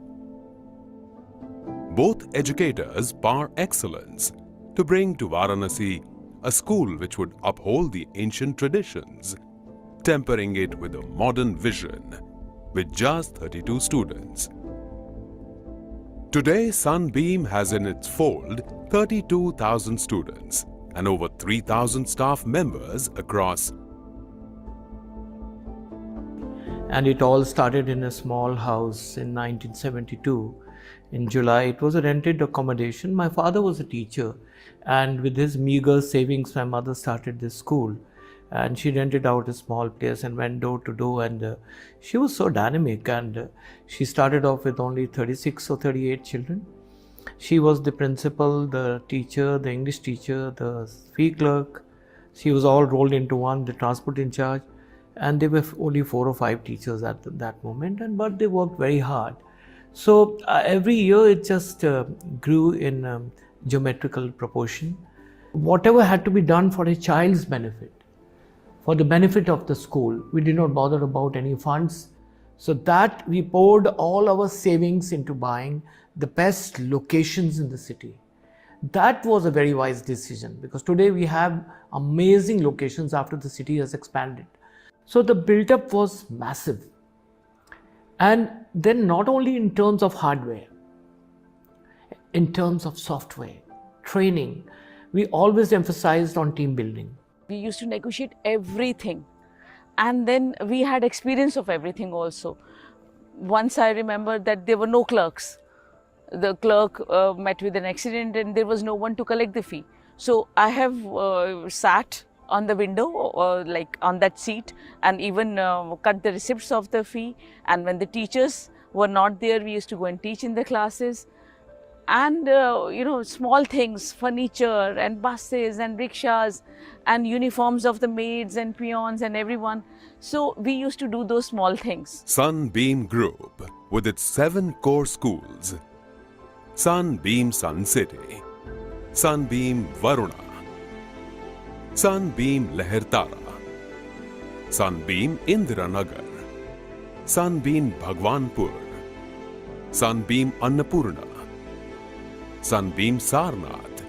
Both educators par excellence to bring to Varanasi a school which would uphold the ancient traditions, tempering it with a modern vision with just 32 students. Today, Sunbeam has in its fold 32,000 students and over 3,000 staff members across. And it all started in a small house in 1972. In July, it was a rented accommodation. My father was a teacher, and with his meager savings, my mother started this school. And she rented out a small place and went door to door, and she was so dynamic, and she started off with only 36 or 38 children. She was the principal, the teacher, the English teacher, the fee clerk. She was all rolled into one, the transport in charge, and there were only 4 or 5 teachers at that moment, but they worked very hard. So every year it just grew in geometrical proportion. Whatever had to be done for a child's benefit, for the benefit of the school, we did not bother about any funds. So that we poured all our savings into buying the best locations in the city. That was a very wise decision, because today we have amazing locations after the city has expanded. So the build-up was massive. And then not only in terms of hardware, in terms of software, training, we always emphasized on team building. We used to negotiate everything, and then we had experience of everything also. Once I remember that there were no clerks. The clerk met with an accident and there was no one to collect the fee. So I have sat on the window or like on that seat and even cut the receipts of the fee. And when the teachers were not there, we used to go and teach in the classes. And small things, furniture and buses and rickshaws and uniforms of the maids and peons and everyone. So we used to do those small things. Sunbeam Group, with its 7 core schools: Sunbeam Sun City, Sunbeam Varuna, Sunbeam Lehertara, Sunbeam Indiranagar, Sunbeam Bhagwanpur, Sunbeam Annapurna, Sunbeam Sarnath.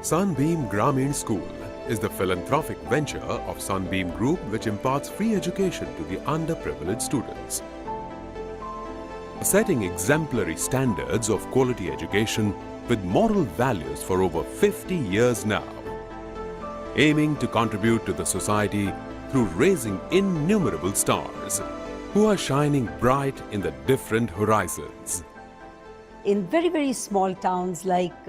Sunbeam Gramin School is the philanthropic venture of Sunbeam Group, which imparts free education to the underprivileged students. Setting exemplary standards of quality education with moral values for over 50 years now. Aiming to contribute to the society through raising innumerable stars who are shining bright in the different horizons. In very, very small towns like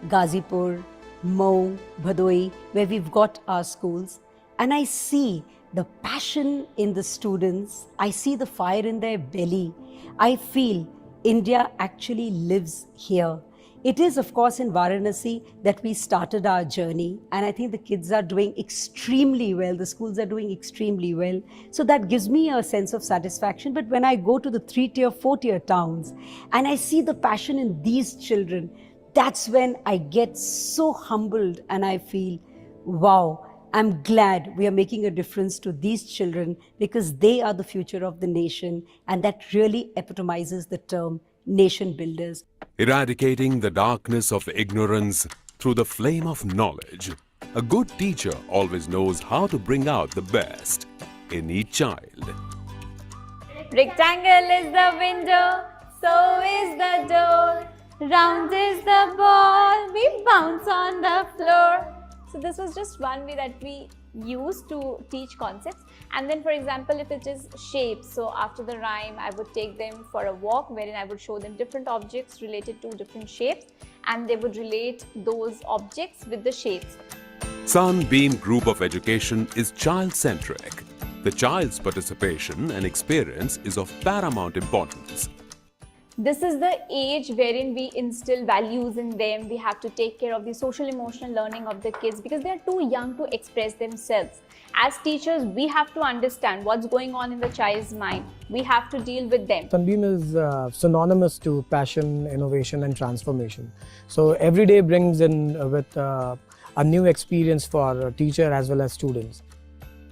Ghazipur, Mhow, Bhadoi, where we've got our schools, and I see the passion in the students, I see the fire in their belly. I feel India actually lives here. It is, of course, in Varanasi that we started our journey, and I think the kids are doing extremely well. The schools are doing extremely well. So that gives me a sense of satisfaction. But when I go to the 3-tier, 4-tier towns and I see the passion in these children, that's when I get so humbled and I feel, wow, I'm glad we are making a difference to these children because they are the future of the nation, and that really epitomizes the term nation builders. Eradicating the darkness of ignorance through the flame of knowledge. A good teacher always knows how to bring out the best in each child. Rectangle is the window, so is the door. Round is the ball, we bounce on the floor. So this was just one way that we use to teach concepts. And then, for example, if it is shapes, so after the rhyme I would take them for a walk wherein I would show them different objects related to different shapes, and they would relate those objects with the shapes. Sunbeam Group of Education is child-centric. The child's participation and experience is of paramount importance. This is the age wherein we instill values in them. We have to take care of the social emotional learning of the kids because they are too young to express themselves. As teachers, we have to understand what's going on in the child's mind. We have to deal with them. Sunbeam is synonymous to passion, innovation and transformation. So every day brings in with a new experience for a teacher as well as students.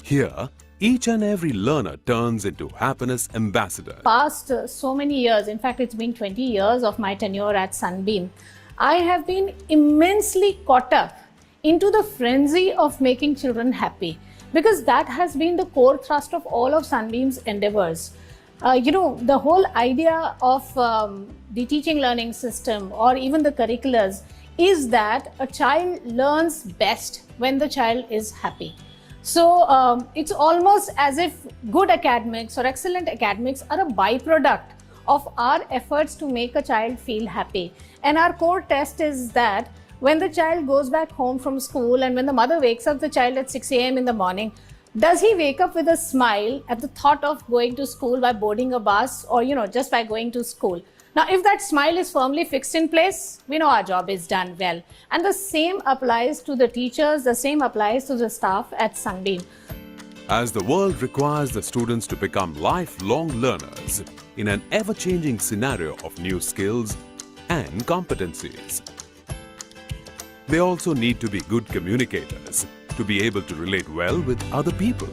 Here, each and every learner turns into happiness ambassadors. Past so many years, in fact it's been 20 years of my tenure at Sunbeam, I have been immensely caught up into the frenzy of making children happy, because that has been the core thrust of all of Sunbeam's endeavors. The whole idea of the teaching learning system or even the curriculums is that a child learns best when the child is happy. So it's almost as if good academics or excellent academics are a byproduct of our efforts to make a child feel happy. And our core test is that when the child goes back home from school and when the mother wakes up the child at 6 a.m. in the morning, does he wake up with a smile at the thought of going to school by boarding a bus or, just by going to school? Now, if that smile is firmly fixed in place, we know our job is done well. And the same applies to the teachers, the same applies to the staff at Sunbeam. As the world requires the students to become lifelong learners in an ever-changing scenario of new skills and competencies. They also need to be good communicators, to be able to relate well with other people,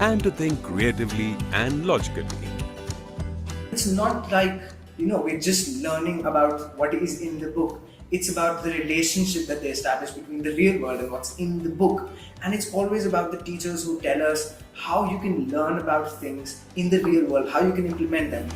and to think creatively and logically. It's not like, we're just learning about what is in the book. It's about the relationship that they establish between the real world and what's in the book. And it's always about the teachers who tell us how you can learn about things in the real world, how you can implement them.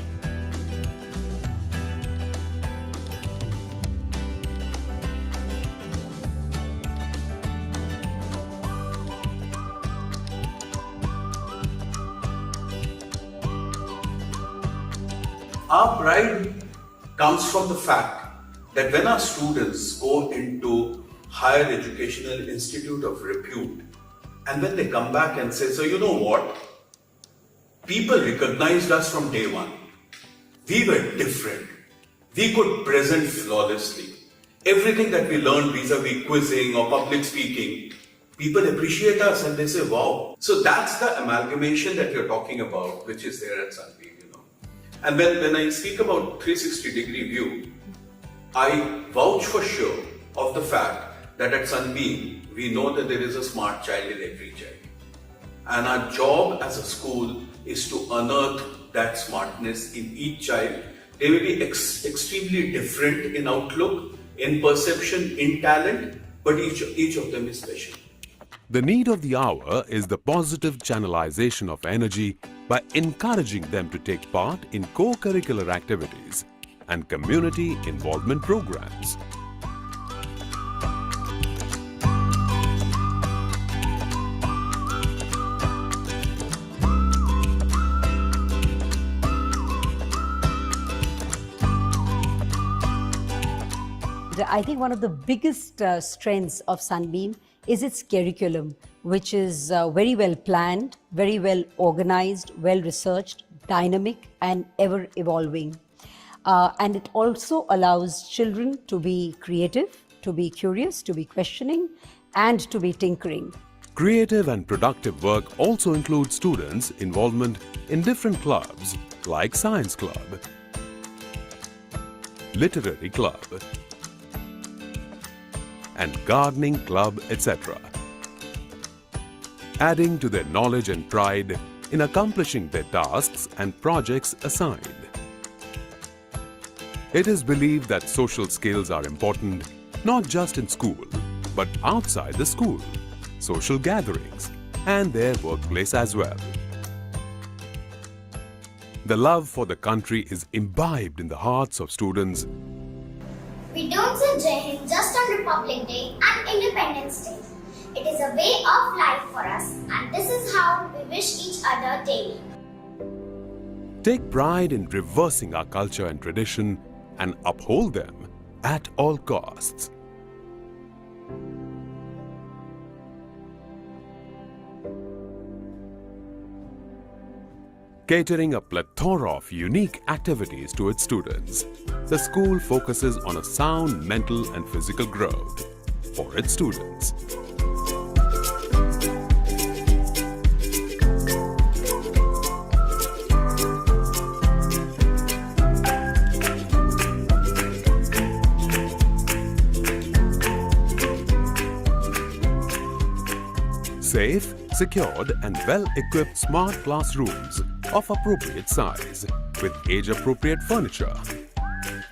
Our pride comes from the fact that when our students go into higher educational institute of repute, and when they come back and say, so you know what? People recognized us from day one. We were different. We could present flawlessly. Everything that we learned vis-a-vis quizzing or public speaking, people appreciate us and they say, wow. So that's the amalgamation that you're talking about, which is there at Sunbeam. And when I speak about 360-degree view, I vouch for sure of the fact that at Sunbeam, we know that there is a smart child in every child. And our job as a school is to unearth that smartness in each child. They will be extremely different in outlook, in perception, in talent, but each of them is special. The need of the hour is the positive channelization of energy by encouraging them to take part in co-curricular activities and community involvement programs. I think one of the biggest strengths of Sunbeam is its curriculum, which is very well planned, very well organized, well researched, dynamic and ever evolving. and it also allows children to be creative, to be curious, to be questioning, and to be tinkering. Creative and productive work also includes students' involvement in different clubs like Science Club, Literary Club, and Gardening Club, etc., adding to their knowledge and pride in accomplishing their tasks and projects assigned. It is believed that social skills are important not just in school, but outside the school, social gatherings, and their workplace as well. The love for the country is imbibed in the hearts of students. We don't say Jai Hind just on Republic Day and Independence Day. It is a way of life for us, and this is how we wish each other daily. Take pride in reversing our culture and tradition and uphold them at all costs. Catering a plethora of unique activities to its students, the school focuses on a sound mental and physical growth for its students. Safe, secured and well-equipped smart classrooms of appropriate size with age-appropriate furniture.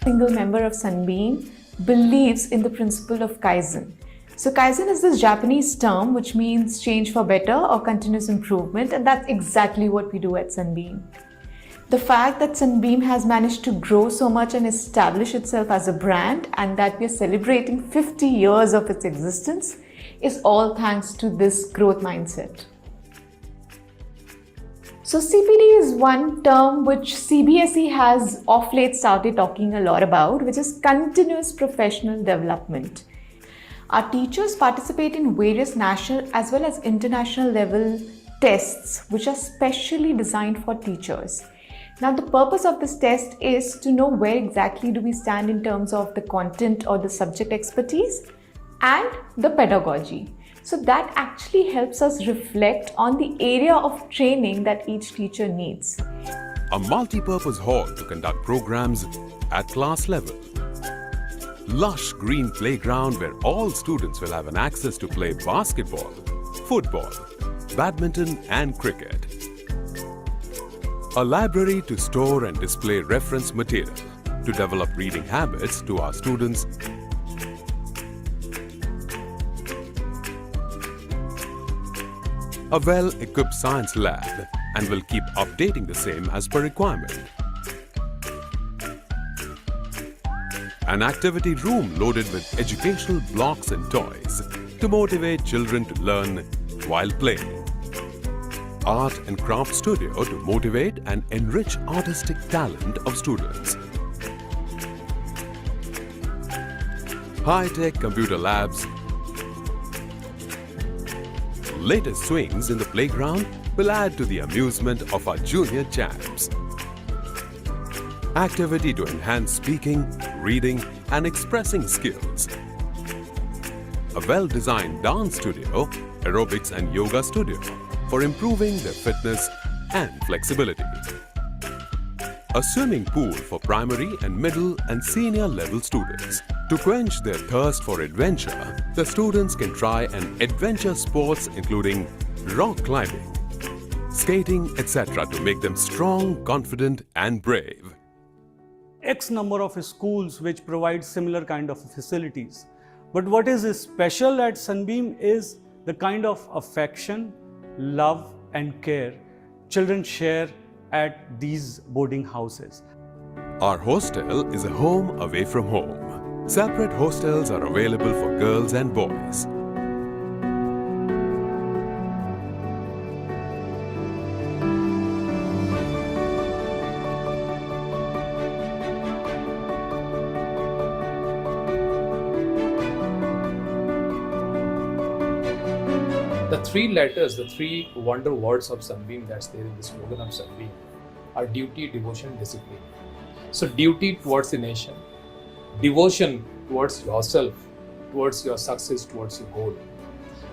Single member of Sunbeam believes in the principle of Kaizen. So Kaizen is this Japanese term which means change for better or continuous improvement, and that's exactly what we do at Sunbeam. The fact that Sunbeam has managed to grow so much and establish itself as a brand, and that we are celebrating 50 years of its existence, is all thanks to this growth mindset. So CPD is one term which CBSE has of late started talking a lot about, which is continuous professional development. Our teachers participate in various national as well as international level tests which are specially designed for teachers. Now the purpose of this test is to know where exactly do we stand in terms of the content or the subject expertise and the pedagogy. So that actually helps us reflect on the area of training that each teacher needs. A multi-purpose hall to conduct programs at class level. Lush green playground where all students will have an access to play basketball, football, badminton and cricket. A library to store and display reference material to develop reading habits to our students. A well-equipped science lab and will keep updating the same as per requirement. An activity room loaded with educational blocks and toys to motivate children to learn while playing. Art and craft studio to motivate and enrich artistic talent of students. High-tech computer labs. Latest swings in the playground will add to the amusement of our junior champs. Activity to enhance speaking, reading and expressing skills. A well-designed dance studio, aerobics and yoga studio for improving their fitness and flexibility. A swimming pool for primary and middle and senior level students. To quench their thirst for adventure, the students can try an adventure sports including rock climbing, skating, etc. to make them strong, confident and brave. X number of schools which provide similar kind of facilities. But what is special at Sunbeam is the kind of affection, love and care children share at these boarding houses. Our hostel is a home away from home. Separate hostels are available for girls and boys. The three letters, the three wonder words of Sunbeam that's there in the slogan of Sunbeam are duty, devotion, discipline. So duty towards the nation, devotion towards yourself, towards your success, towards your goal.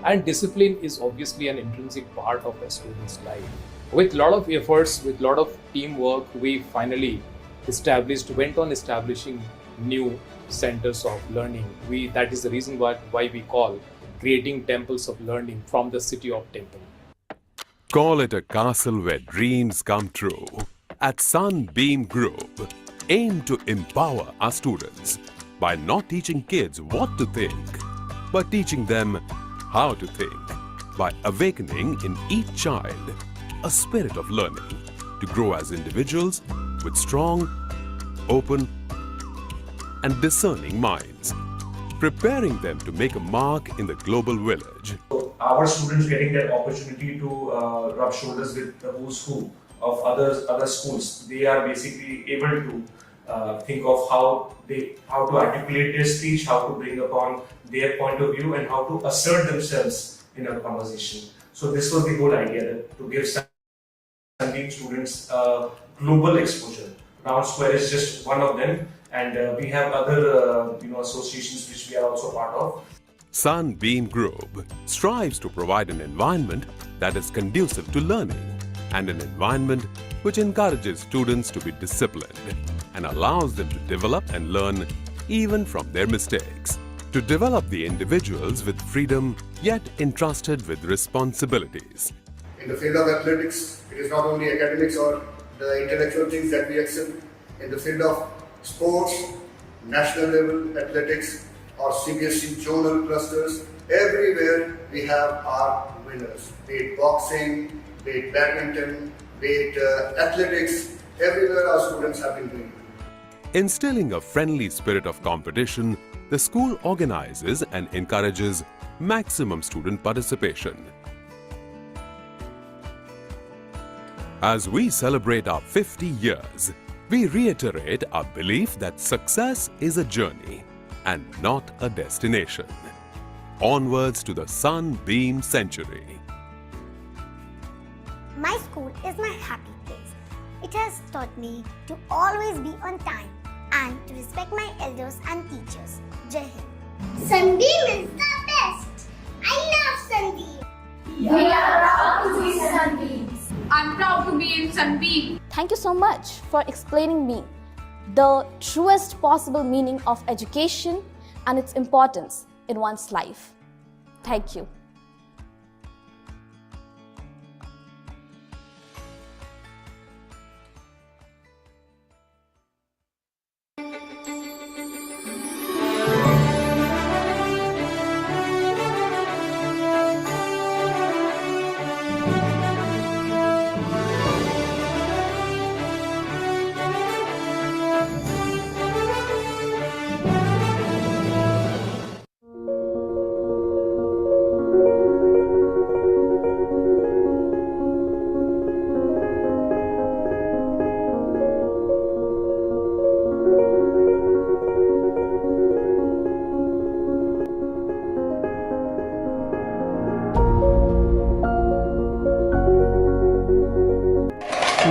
And discipline is obviously an intrinsic part of a student's life. With a lot of efforts, with a lot of teamwork, we finally went on establishing new centers of learning. That is the reason why we call creating temples of learning from the city of Temple. Call it a castle where dreams come true. At Sunbeam Group, aim to empower our students by not teaching kids what to think, but teaching them how to think, by awakening in each child a spirit of learning to grow as individuals with strong, open, and discerning minds, preparing them to make a mark in the global village. Our students getting that opportunity to rub shoulders with the who's who of other schools. They are basically able to think of how to articulate their speech, how to bring upon their point of view, and how to assert themselves in a conversation. So this was the whole idea, that to give Sunbeam students global exposure. Round Square is just one of them, and we have other associations which we are also part of. Sunbeam Group strives to provide an environment that is conducive to learning and an environment which encourages students to be disciplined and allows them to develop and learn even from their mistakes. To develop the individuals with freedom yet entrusted with responsibilities. In the field of athletics, it is not only academics or the intellectual things that we excel. In the field of sports, national level athletics, or CBSE zonal clusters, everywhere we have our winners. Be it boxing, be it badminton, be it athletics, everywhere our students have been doing. Instilling a friendly spirit of competition, the school organizes and encourages maximum student participation. As we celebrate our 50 years, we reiterate our belief that success is a journey and not a destination. Onwards to the Sunbeam Century. My school is my happy place. It has taught me to always be on time and to respect my elders and teachers. Jai Hind. Sunbeam is the best. I love Sunbeam. We are proud to be Sunbeams. I'm proud to be in Sunbeam. Thank you so much for explaining me the truest possible meaning of education and its importance in one's life. Thank you.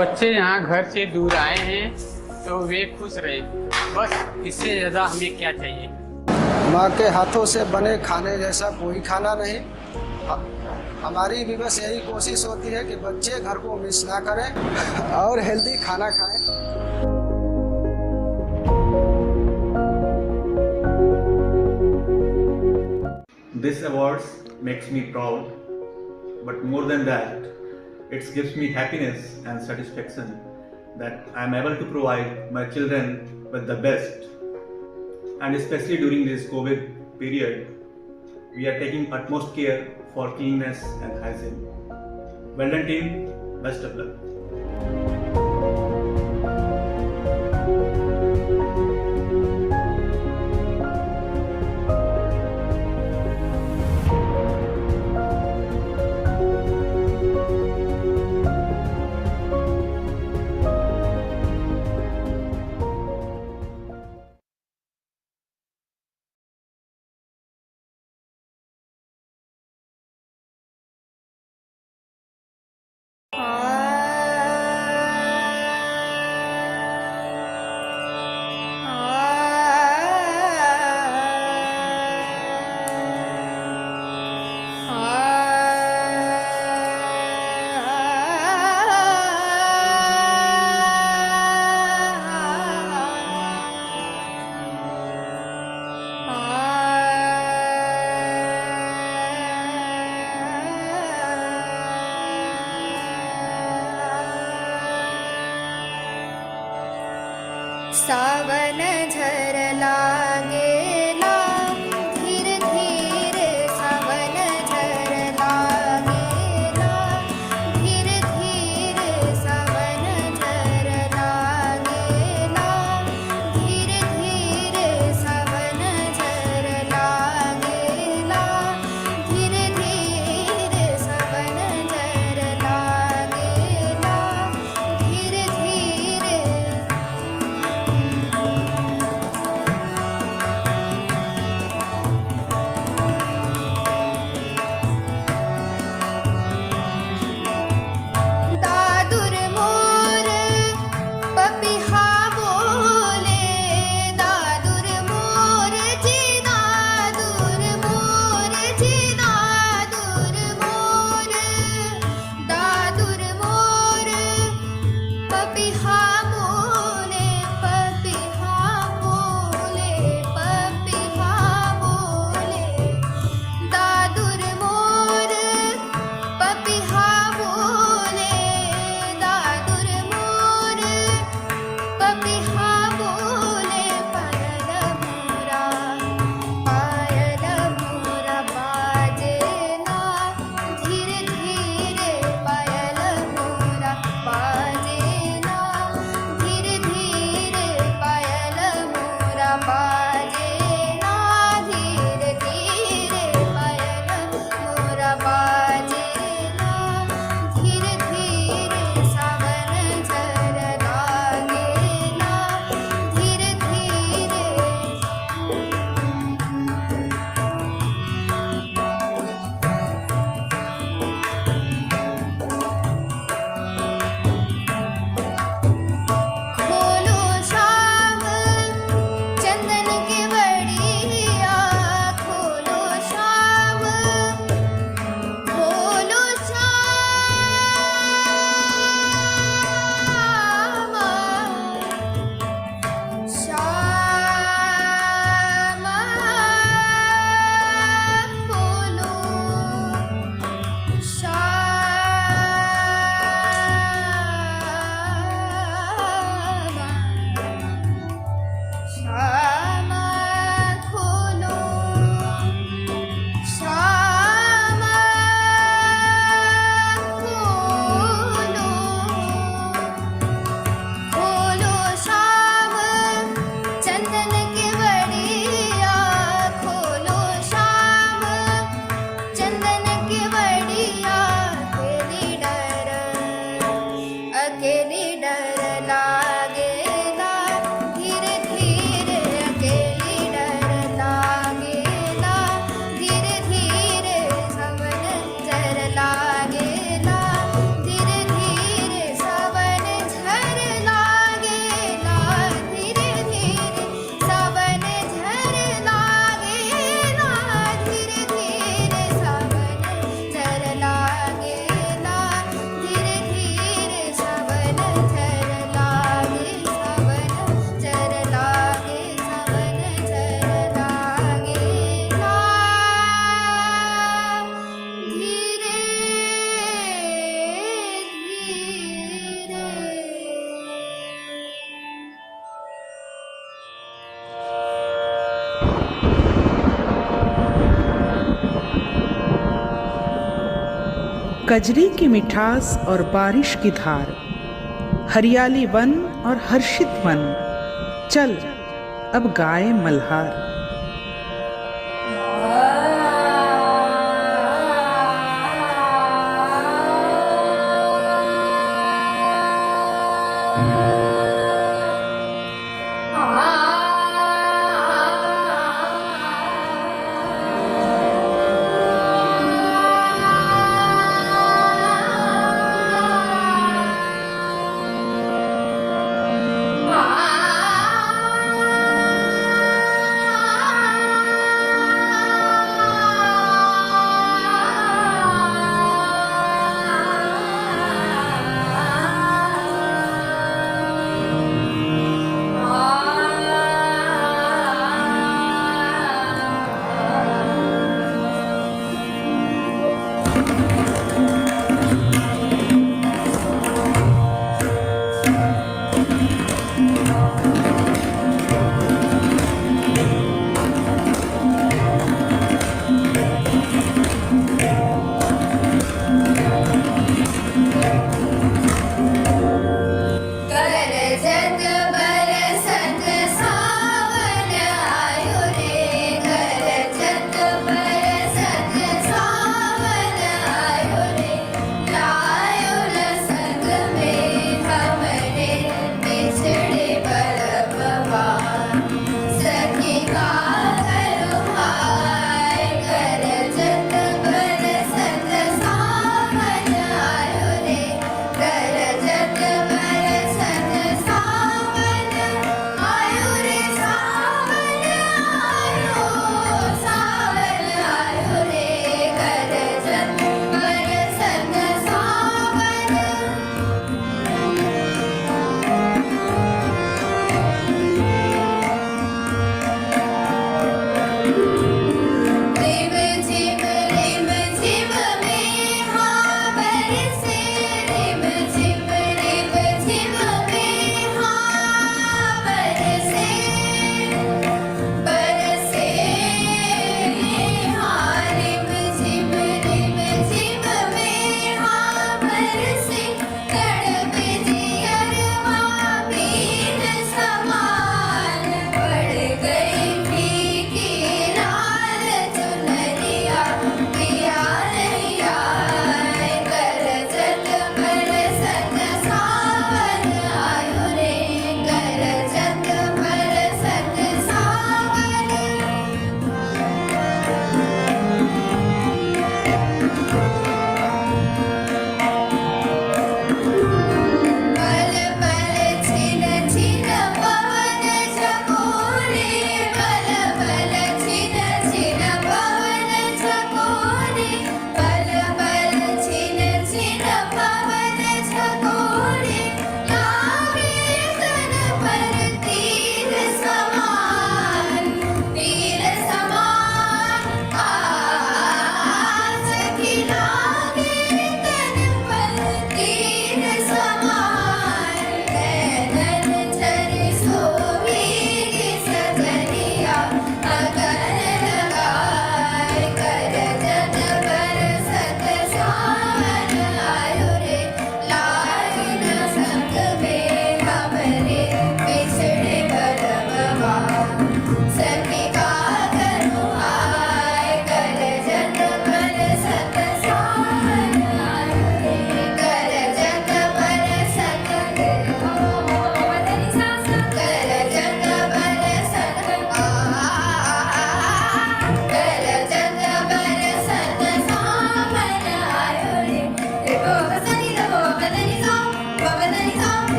बच्चे यहाँ घर से दूर आए हैं तो वे खुश रहे, बस इससे ज़्यादा हमें क्या चाहिए। माँ के हाथों से बने खाने जैसा कोई खाना नहीं। हमारी भी बस यही कोशिश होती है कि बच्चे घर को मिस ना करें और हेल्दी खाना खाएं। This awards makes me proud, but more than that, it gives me happiness and satisfaction that I am able to provide my children with the best. And especially during this COVID period, we are taking utmost care for cleanliness and hygiene. Well done team, best of luck. सावन झर लागेला, धीरे धीरे सावन झर लागेला, धीरे धीरे सावन झर लागेला, धीरे धीरे सावन झर लागेला, धीरे धीरे सावन झर लागेला, धीरे धीरे दादुर मोर पपिहा बोले, दादुर मोर जी दादुर मोर जी दादुर मोर, दादुर मोर पपिहा बोले, पपिहा बोले, पपिहा बोले, दादुर मोर पपिहा बोले, दादुर मोर पपिहा बोले, पायल मोरा बाजे ना, धीरे धीरे पायल मोरा बाजे ना, धीरे धीरे पायल मोरा बाजे ना, धीरे धीरे पायल मोरा बाजे ना, धीरे धीरे सावन झर लागेला, धीरे धीरे खोलो शाम चंदन के बड़िया, खोलो शाम, खोलो श्याम, श्याम खोलो श्याम खोलो श्याम खोलो, खोलो श्याम चंदन के बड़िया, खोलो श्याम चंदन के बड़िया, अकेली डर लागेला, धीरे धीरे अकेली डर लागेला, धीरे धीरे सावन झर लागेला, धीरे धीरे सावन झर लागेला, धीरे धीरे सावन झर लागेला, धीरे धीरे सावन झर लागेला, धीरे धीरे सावन झर लागे, सावन झर लागे, सावन झर लागेला, धीरे कजरी की मिठास और बारिश की धार, हरियाली वन और हर्षित मन, चल अब गाए मल्हार। आ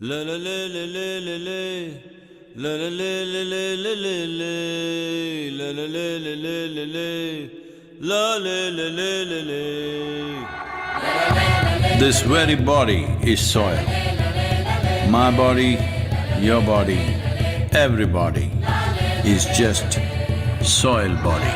La la la la la la la. La la la la la la la la. La la la la la la la. La la la la la la. This very body is soil. My body, your body, everybody is just soil body.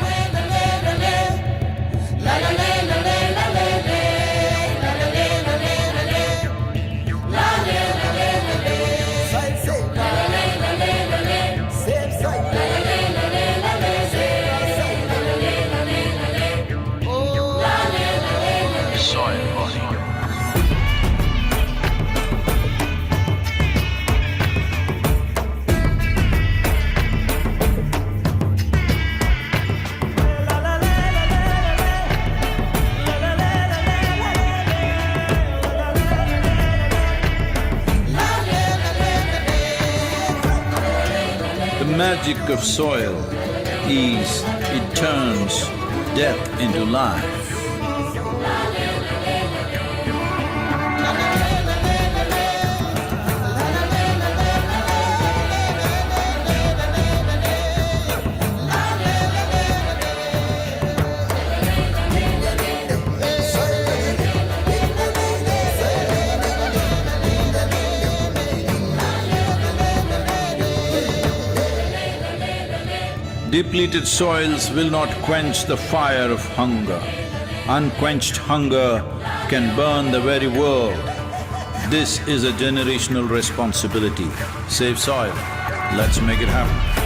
Soil body. The magic of soil is it turns death into life. Depleted soils will not quench the fire of hunger. Unquenched hunger can burn the very world. This is a generational responsibility. Save soil. Let's make it happen.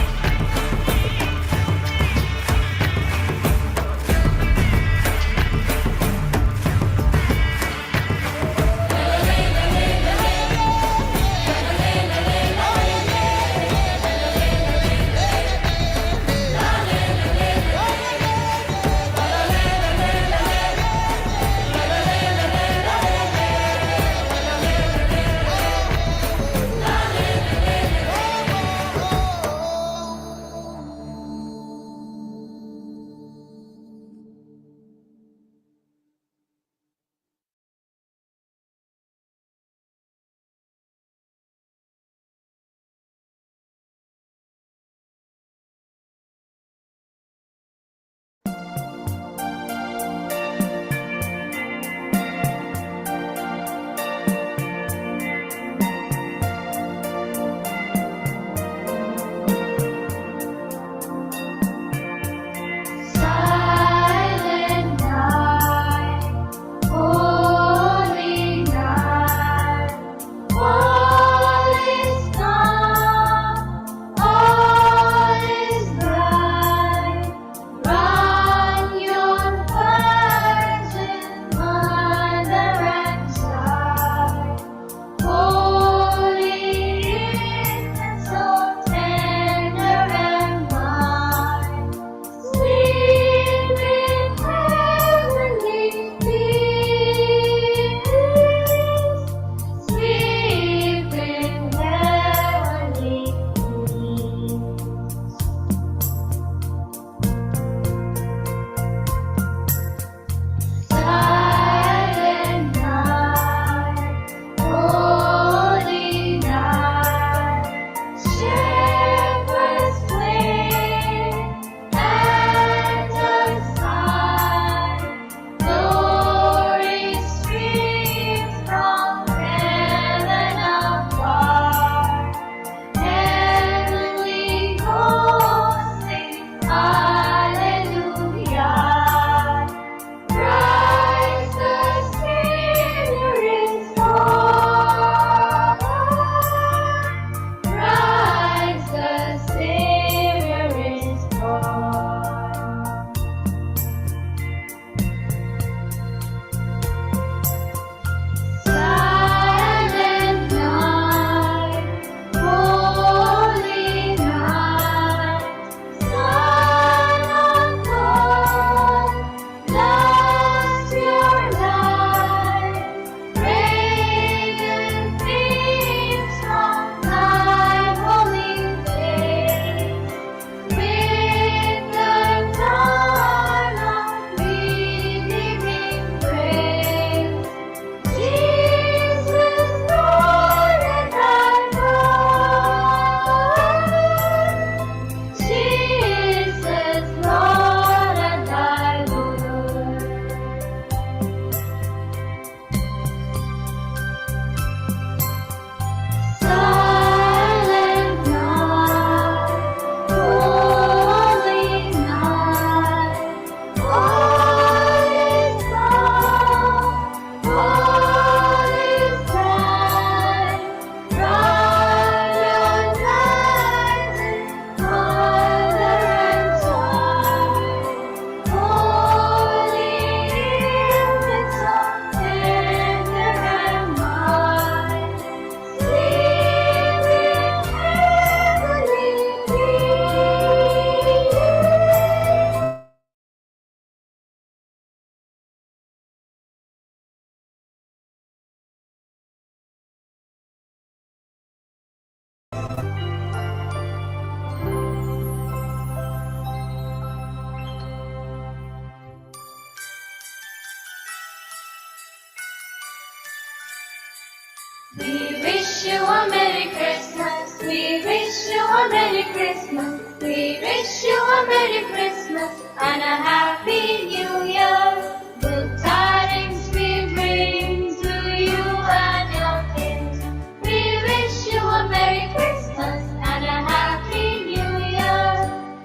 a Merry Christmas. We wish you a Merry Christmas and a Happy New Year. Good tidings we bring to you and your kids. We wish you a Merry Christmas and a Happy New Year.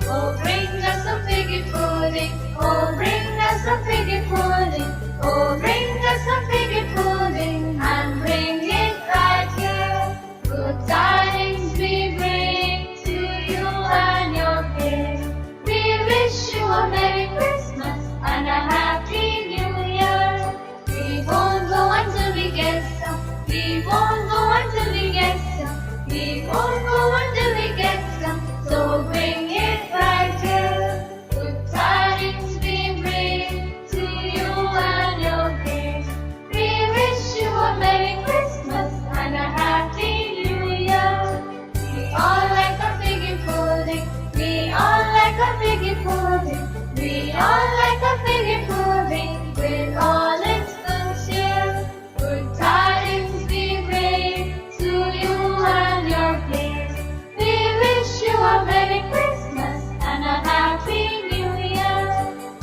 Oh, bring us some figgy pudding. Oh, bring us some figgy pudding. Oh, bring us some figgy pudding and bring it right here. Good tidings we bring to you and your kids. We wish you a Merry Christmas and a Happy New Year. We won't go until we get some. We won't go until we get some. We won't go until we get some. So bring it right here. Good tidings we bring to you and your kids. We wish you a Merry Christmas and a Happy New Year. We all like a figgy pudding. We all like a figgy pudding. We all like a figgy pudding with all its good cheer. Good tidings we bring to you and your kids. We wish you a Merry Christmas and a Happy New Year.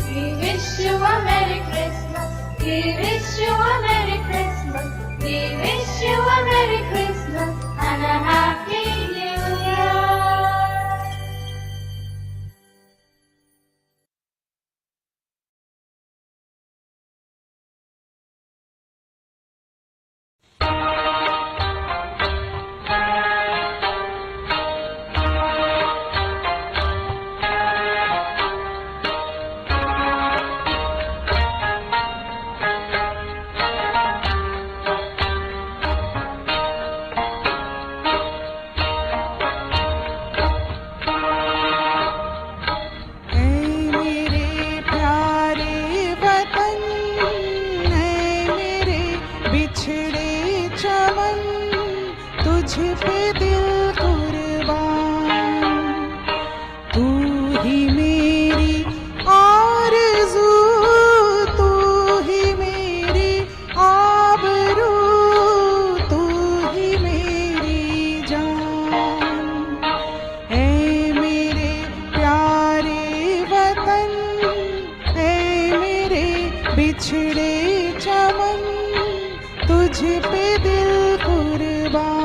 We wish you a Merry Christmas. We wish you a Merry Christmas. We wish you a Merry Christmas and a Happy New Year. बिछड़े चमन तुझ पे दिल कुर्बान।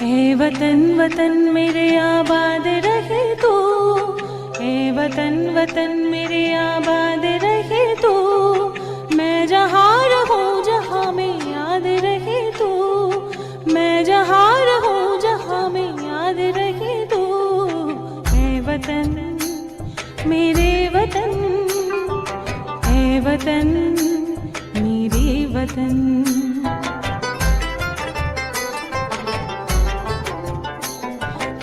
ए वतन वतन मेरे आबाद रहे तू, ए वतन वतन मेरे आबाद रहे तू, मैं जहाँ रहूँ जहाँ में याद रहे तू, मैं जहाँ रहूँ जहाँ में याद रहे तू। ए वतन मेरे वतन, ए वतन मेरे वतन।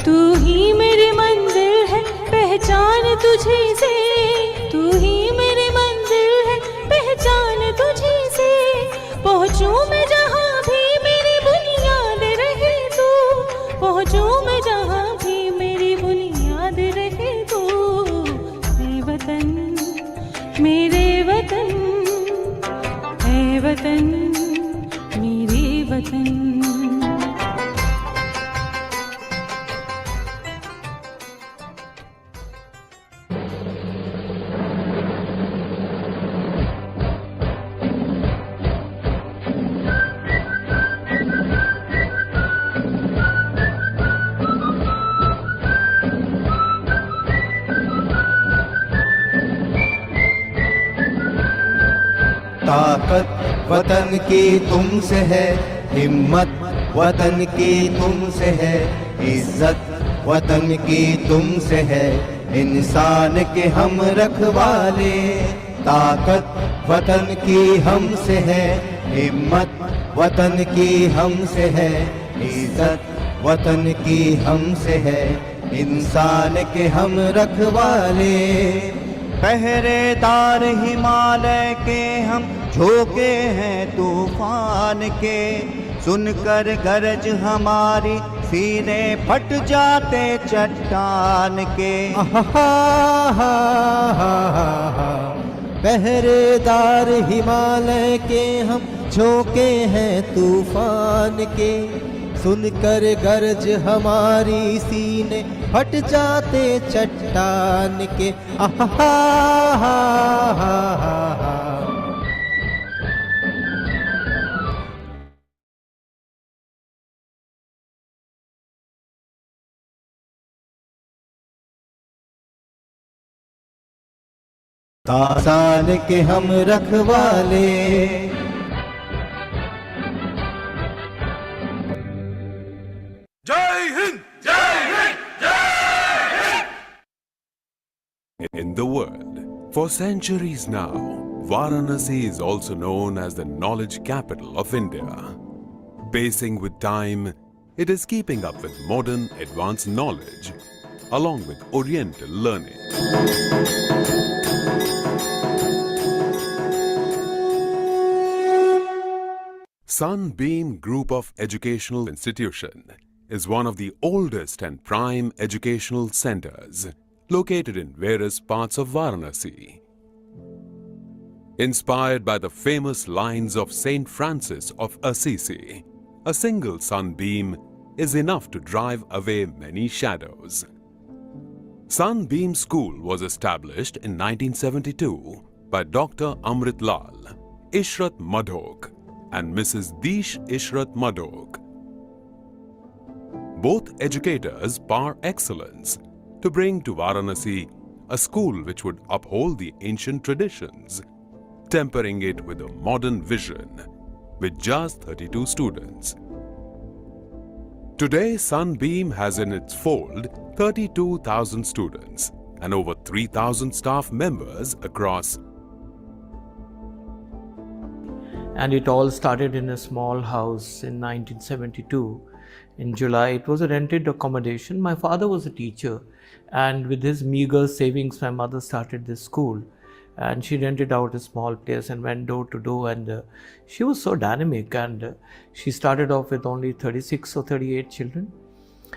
तू ही मेरी मंजिल है पहचान तुझी से, तू ही मेरी मंजिल है पहचान तुझी से। पहुँचूं मैं जहाँ भी मेरी बुनियाद रहे तू, पहुँचूं मैं जहाँ भी मेरी बुनियाद रहे तू। ए वतन वतन मेरे वतन। ताकत वतन की तुमसे है, हिम्मत वतन की तुमसे है, इज्जत वतन की तुमसे है, इंसान के हम रखवाले। ताकत वतन की हमसे है, हिम्मत वतन की हमसे है, इज्जत वतन की हमसे है, इंसान के हम रखवाले। पहरेदार हिमालय के हम, झोंके हैं तूफान के, सुनकर गरज हमारी सीने फट जाते चट्टान के। पहरेदार हिमालय के हम, झोंके हैं तूफान के, सुनकर गरज हमारी सीने फट जाते चट्टान के। तासान के हम रखवाले। Jai Hind! Jai Hind! Jai Hind! In the world, for centuries now, Varanasi is also known as the knowledge capital of India. Pacing with time, it is keeping up with modern advanced knowledge, along with Oriental learning. Sunbeam Group of Educational Institution is one of the oldest and prime educational centers located in various parts of Varanasi. Inspired by the famous lines of Saint Francis of Assisi, a single sunbeam is enough to drive away many shadows. Sunbeam School was established in 1972 by Dr. Amrit Lal, Ishrat Madhok and Mrs. Dish Ishrat Madhok. Both educators par excellence to bring to Varanasi a school which would uphold the ancient traditions, tempering it with a modern vision with just 32 students. Today, Sunbeam has in its fold 32,000 students and over 3,000 staff members across. And it all started in a small house in 1972. In July, it was a rented accommodation. My father was a teacher, and with his meager savings, my mother started this school. And she rented out a small place and went door to door, and she was so dynamic, and she started off with only 36 or 38 children.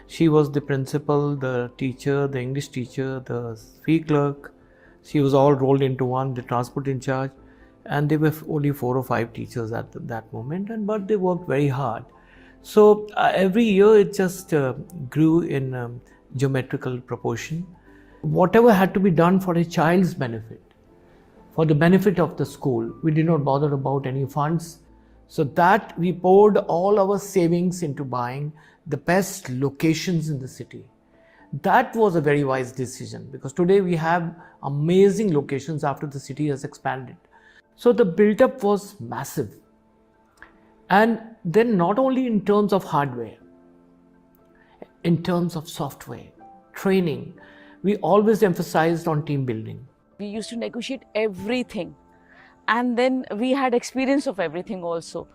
She was the principal, the teacher, the English teacher, the fee clerk. She was all rolled into one, the transport in charge, and there were only 4 or 5 teachers at that moment, but they worked very hard. So every year it just grew in geometrical proportion. Whatever had to be done for a child's benefit, for the benefit of the school, we did not bother about any funds. So that we poured all our savings into buying the best locations in the city. That was a very wise decision, because today we have amazing locations after the city has expanded. So the build-up was massive. And then not only in terms of hardware, in terms of software, training, we always emphasized on team building. We used to negotiate everything, and then we had experience of everything also.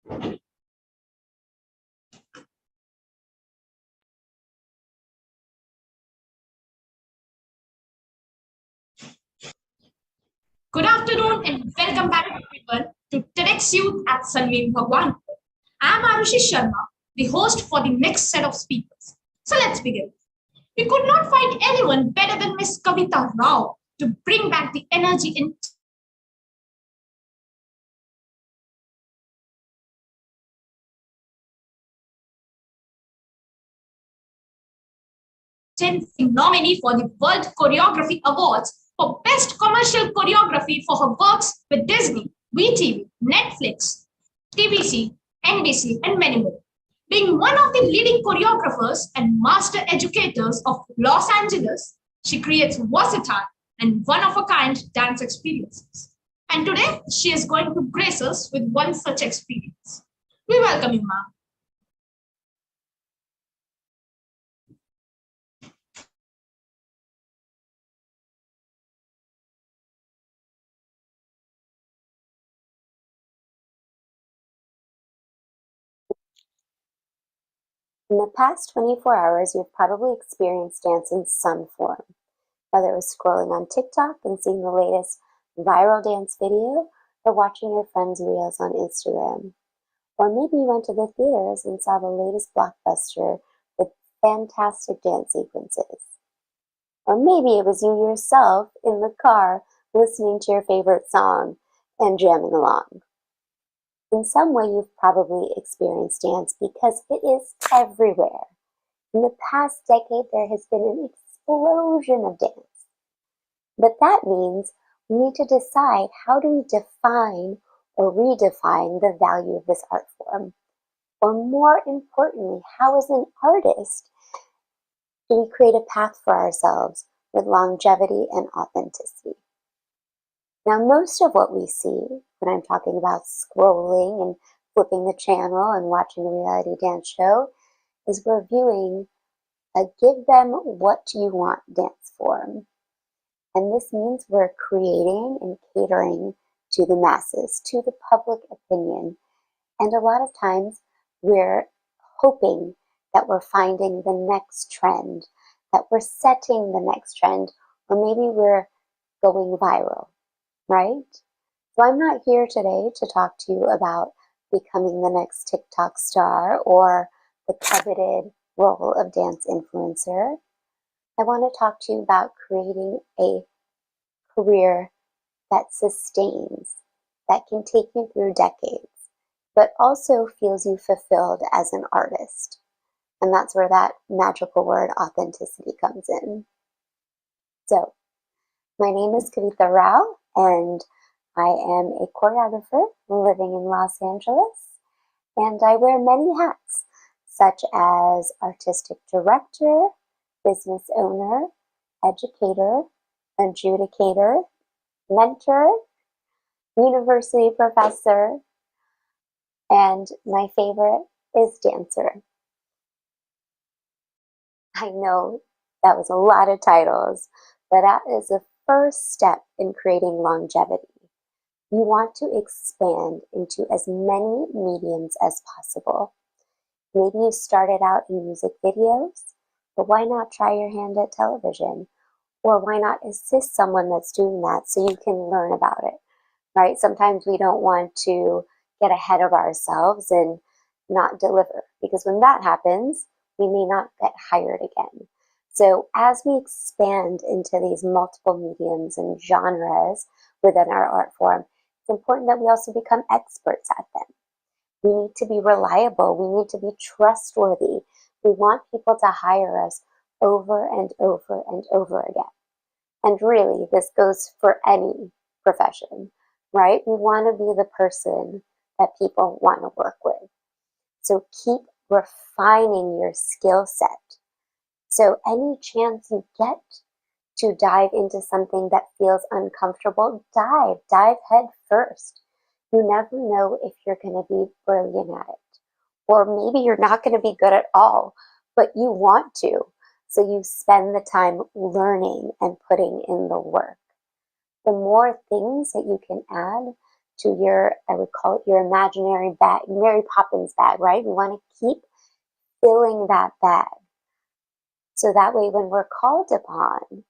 Good afternoon and welcome back everyone to TEDx Youth at SunbeamBhagwanpur. I am Arushi Sharma, the host for the next set of speakers. So let's begin. We could not find anyone better than Miss Kavita Rao to bring back the energy in nominee for the World Choreography Awards for Best Commercial Choreography for her works with Disney, VTV, Netflix, TBC, NBC, and many more. Being one of the leading choreographers and master educators of Los Angeles, she creates versatile and one-of-a-kind dance experiences. And today, she is going to grace us with one such experience. We welcome you, ma'am. In the past 24 hours, you've probably experienced dance in some form, whether it was scrolling on TikTok and seeing the latest viral dance video, or watching your friends' reels on Instagram. Or maybe you went to the theaters and saw the latest blockbuster with fantastic dance sequences. Or maybe it was you yourself in the car listening to your favorite song and jamming along. In some way, you've probably experienced dance because it is everywhere. In the past decade, there has been an explosion of dance. But that means we need to decide, how do we define or redefine the value of this art form? Or more importantly, how as an artist do we create a path for ourselves with longevity and authenticity? Now, most of what we see when I'm talking about scrolling and flipping the channel and watching a reality dance show is we're viewing a give them what you want dance form. And this means we're creating and catering to the masses, to the public opinion. And a lot of times we're hoping that we're finding the next trend, that we're setting the next trend, or maybe we're going viral, right? So I'm not here today to talk to you about becoming the next TikTok star or the coveted role of dance influencer. I want to talk to you about creating a career that sustains, that can take you through decades, but also feels you fulfilled as an artist. And that's where that magical word authenticity comes in. So, my name is Kavita Rao, and I am a choreographer living in Los Angeles, and I wear many hats, such as artistic director, business owner, educator, adjudicator, mentor, university professor, and my favorite is dancer. I know that was a lot of titles, but that is the first step in creating longevity. You want to expand into as many mediums as possible. Maybe you started out in music videos, but why not try your hand at television? Or why not assist someone that's doing that so you can learn about it, right? Sometimes we don't want to get ahead of ourselves and not deliver, because when that happens, we may not get hired again. So as we expand into these multiple mediums and genres within our art form, it's important that we also become experts at them. We need to be reliable. We need to be trustworthy. We want people to hire us over and over and over again. And really, this goes for any profession, right? We want to be the person that people want to work with. So keep refining your skill set. So any chance you get to dive into something that feels uncomfortable, dive head first. You never know if you're going to be brilliant at it. Or maybe you're not going to be good at all, but you want to. So you spend the time learning and putting in the work. The more things that you can add, to your, I would call it your imaginary bag, Mary Poppins bag, right? We want to keep filling that bag. So that way when we're called upon,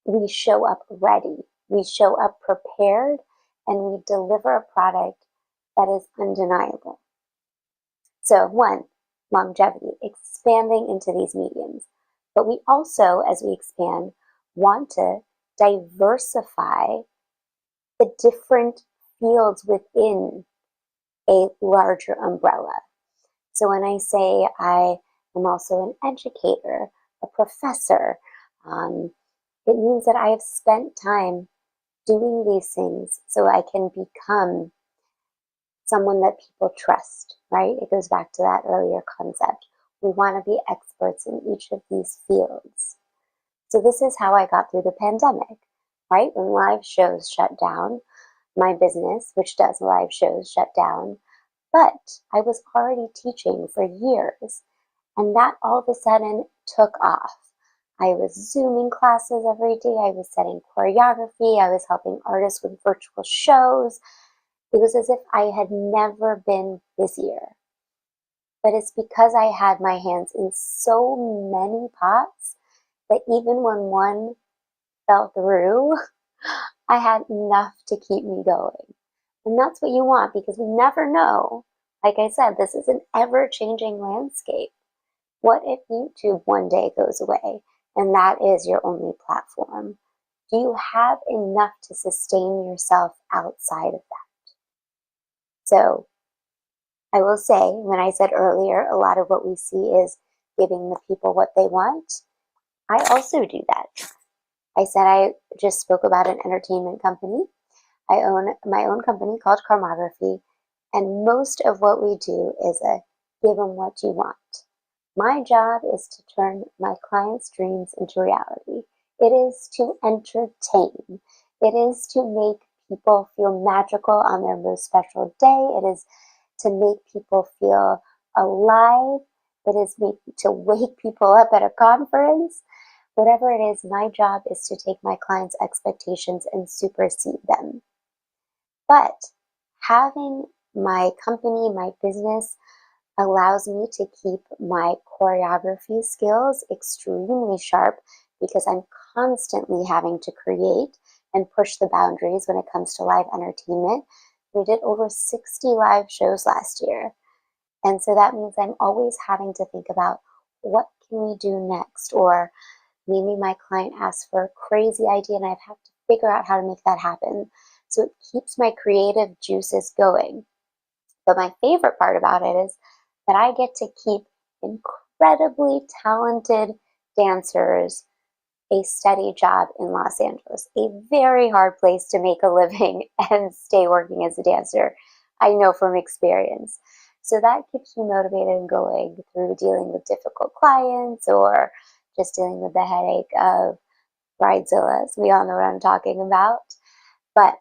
we show up ready, we show up prepared, and we deliver a product that is undeniable. So one, longevity, expanding into these mediums. But we also, as we expand, want to diversify the different fields within a larger umbrella. So when I say I am also an educator, a professor, it means that I have spent time doing these things so I can become someone that people trust, right? It goes back to that earlier concept. We want to be experts in each of these fields. So this is how I got through the pandemic, right? When live shows shut down, my business, which does live shows, shut down, but I was already teaching for years, and that all of a sudden took off. I was Zooming classes every day, I was setting choreography, I was helping artists with virtual shows. It was as if I had never been busier. But it's because I had my hands in so many pots that even when one fell through, I had enough to keep me going. And that's what you want, because we never know. Like I said, this is an ever-changing landscape. What if YouTube one day goes away and that is your only platform? Do you have enough to sustain yourself outside of that? So I will say, when I said earlier, a lot of what we see is giving the people what they want. I also do that. I said I just spoke about an entertainment company. I own my own company called Karmography, and most of what we do is a give them what you want. My job is to turn my clients' dreams into reality. It is to entertain. It is to make people feel magical on their most special day. It is to make people feel alive. It is to wake people up at a conference. Whatever it is, my job is to take my clients' expectations and supersede them. But having my company, my business, allows me to keep my choreography skills extremely sharp, because I'm constantly having to create and push the boundaries when it comes to live entertainment. We did over 60 live shows last year. And so that means I'm always having to think about, what can we do next? Or maybe my client asks for a crazy idea and I have to figure out how to make that happen. So it keeps my creative juices going. But my favorite part about it is that I get to keep incredibly talented dancers a steady job in Los Angeles, a very hard place to make a living and stay working as a dancer. I know from experience. So that keeps me motivated and going through dealing with difficult clients, or just dealing with the headache of bridezillas. We all know what I'm talking about. But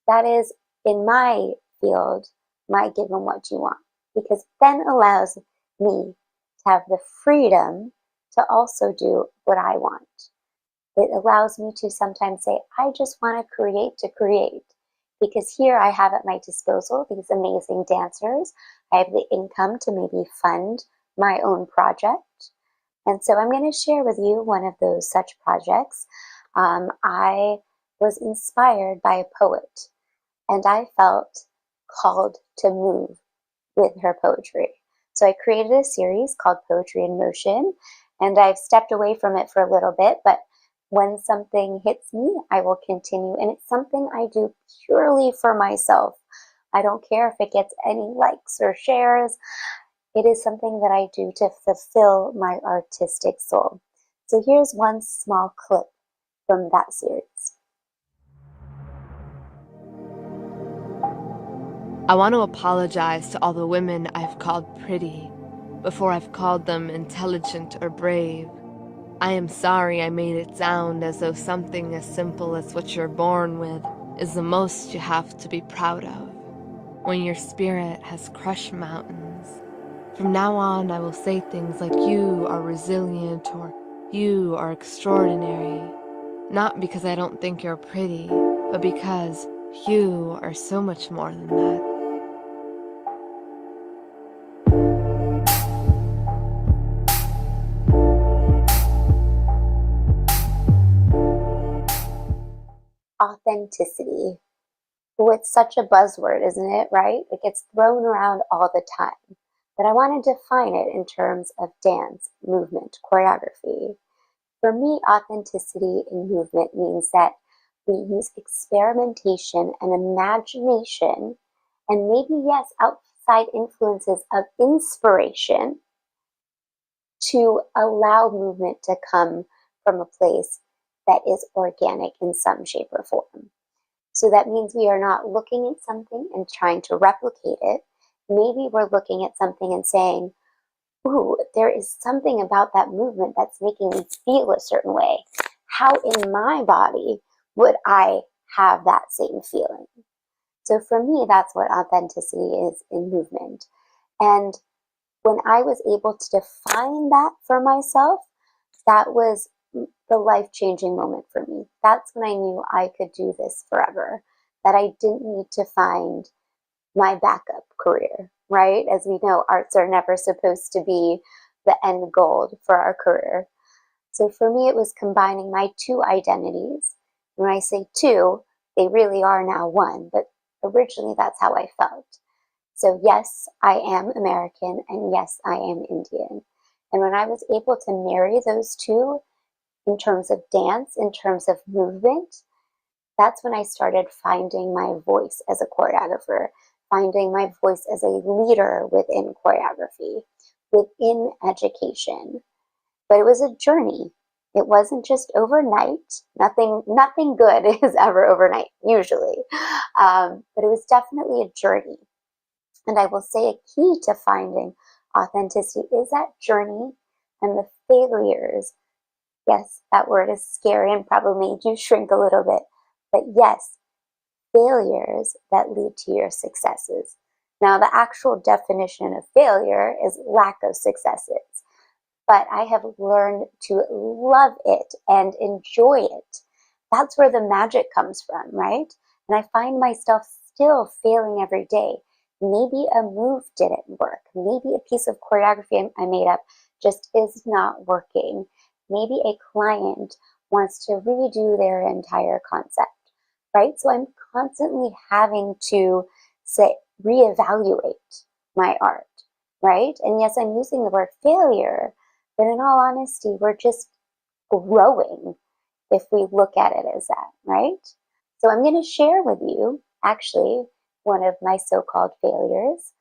that is, in my field, my give them what you want, because then allows me to have the freedom to also do what I want. It allows me to sometimes say, I just want to create, because here I have at my disposal these amazing dancers. I have the income to maybe fund my own project. And so I'm going to share with you one of those such projects. I was inspired by a poet, and I felt called to move with her poetry. So I created a series called Poetry in Motion, and I've stepped away from it for a little bit, but when something hits me, I will continue. And it's something I do purely for myself. I don't care if it gets any likes or shares. It is something that I do to fulfill my artistic soul. So here's one small clip from that series. I want to apologize to all the women I've called pretty before I've called them intelligent or brave. I am sorry I made it sound as though something as simple as what you're born with is the most you have to be proud of, when your spirit has crushed mountains. From now on, I will say things like you are resilient or you are extraordinary, not because I don't think you're pretty, but because You are so much more than that. Authenticity. Oh, it's such a buzzword, isn't it, right? It gets thrown around all the time. But I want to define it in terms of dance, movement, choreography. For me, authenticity in movement means that we use experimentation and imagination, and maybe, yes, outside influences of inspiration to allow movement to come from a place that is organic in some shape or form. So that means we are not looking at something and trying to replicate it. Maybe we're looking at something and saying, ooh, there is something about that movement that's making me feel a certain way. How in my body would I have that same feeling? So for me, that's what authenticity is in movement. And when I was able to define that for myself, that was the life-changing moment for me. That's when I knew I could do this forever, that I didn't need to find my backup career, right? As we know, arts are never supposed to be the end goal for our career. So for me, it was combining my two identities. When I say two, they really are now one, but originally that's how I felt. So yes, I am American, and yes, I am Indian. And when I was able to marry those two in terms of dance, in terms of movement, that's when I started finding my voice as a choreographer, finding my voice as a leader within choreography, within education. But it was a journey. It wasn't just overnight. Nothing good is ever overnight, usually. But it was definitely a journey. And I will say a key to finding authenticity is that journey and the failures. Yes, that word is scary and probably made you shrink a little bit. But yes, failures that lead to your successes. Now, the actual definition of failure is lack of successes. But I have learned to love it and enjoy it. That's where the magic comes from, right? And I find myself still failing every day. Maybe a move didn't work. Maybe a piece of choreography I made up just is not working. Maybe a client wants to redo their entire concept, right? So I'm constantly having to reevaluate my art, right? And yes, I'm using the word failure, but in all honesty, we're just growing if we look at it as that, right? So I'm going to share with you, actually, one of my so-called failures.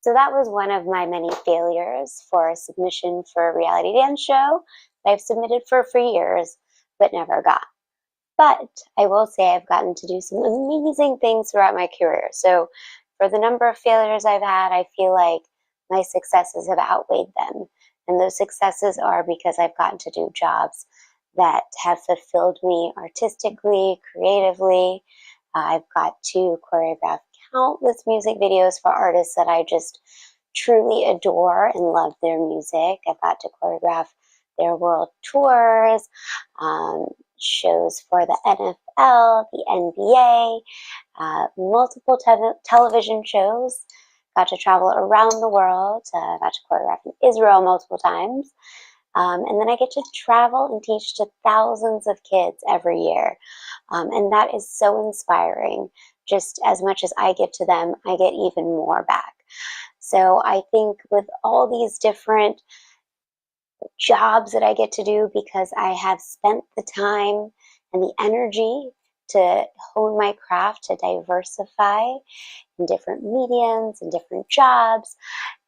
So that was one of my many failures for a submission for a reality dance show that I've submitted for years, but never got. But I will say I've gotten to do some amazing things throughout my career. So for the number of failures I've had, I feel like my successes have outweighed them. And those successes are because I've gotten to do jobs that have fulfilled me artistically, creatively. I've got to choreograph countless music videos for artists that I just truly adore and love their music. I've got to choreograph their world tours, shows for the NFL, the NBA, multiple television shows. Got to travel around the world. Got to choreograph in Israel multiple times. And then I get to travel and teach to thousands of kids every year. And that is so inspiring. Just as much as I give to them, I get even more back. So I think with all these different jobs that I get to do, because I have spent the time and the energy to hone my craft, to diversify in different mediums and different jobs,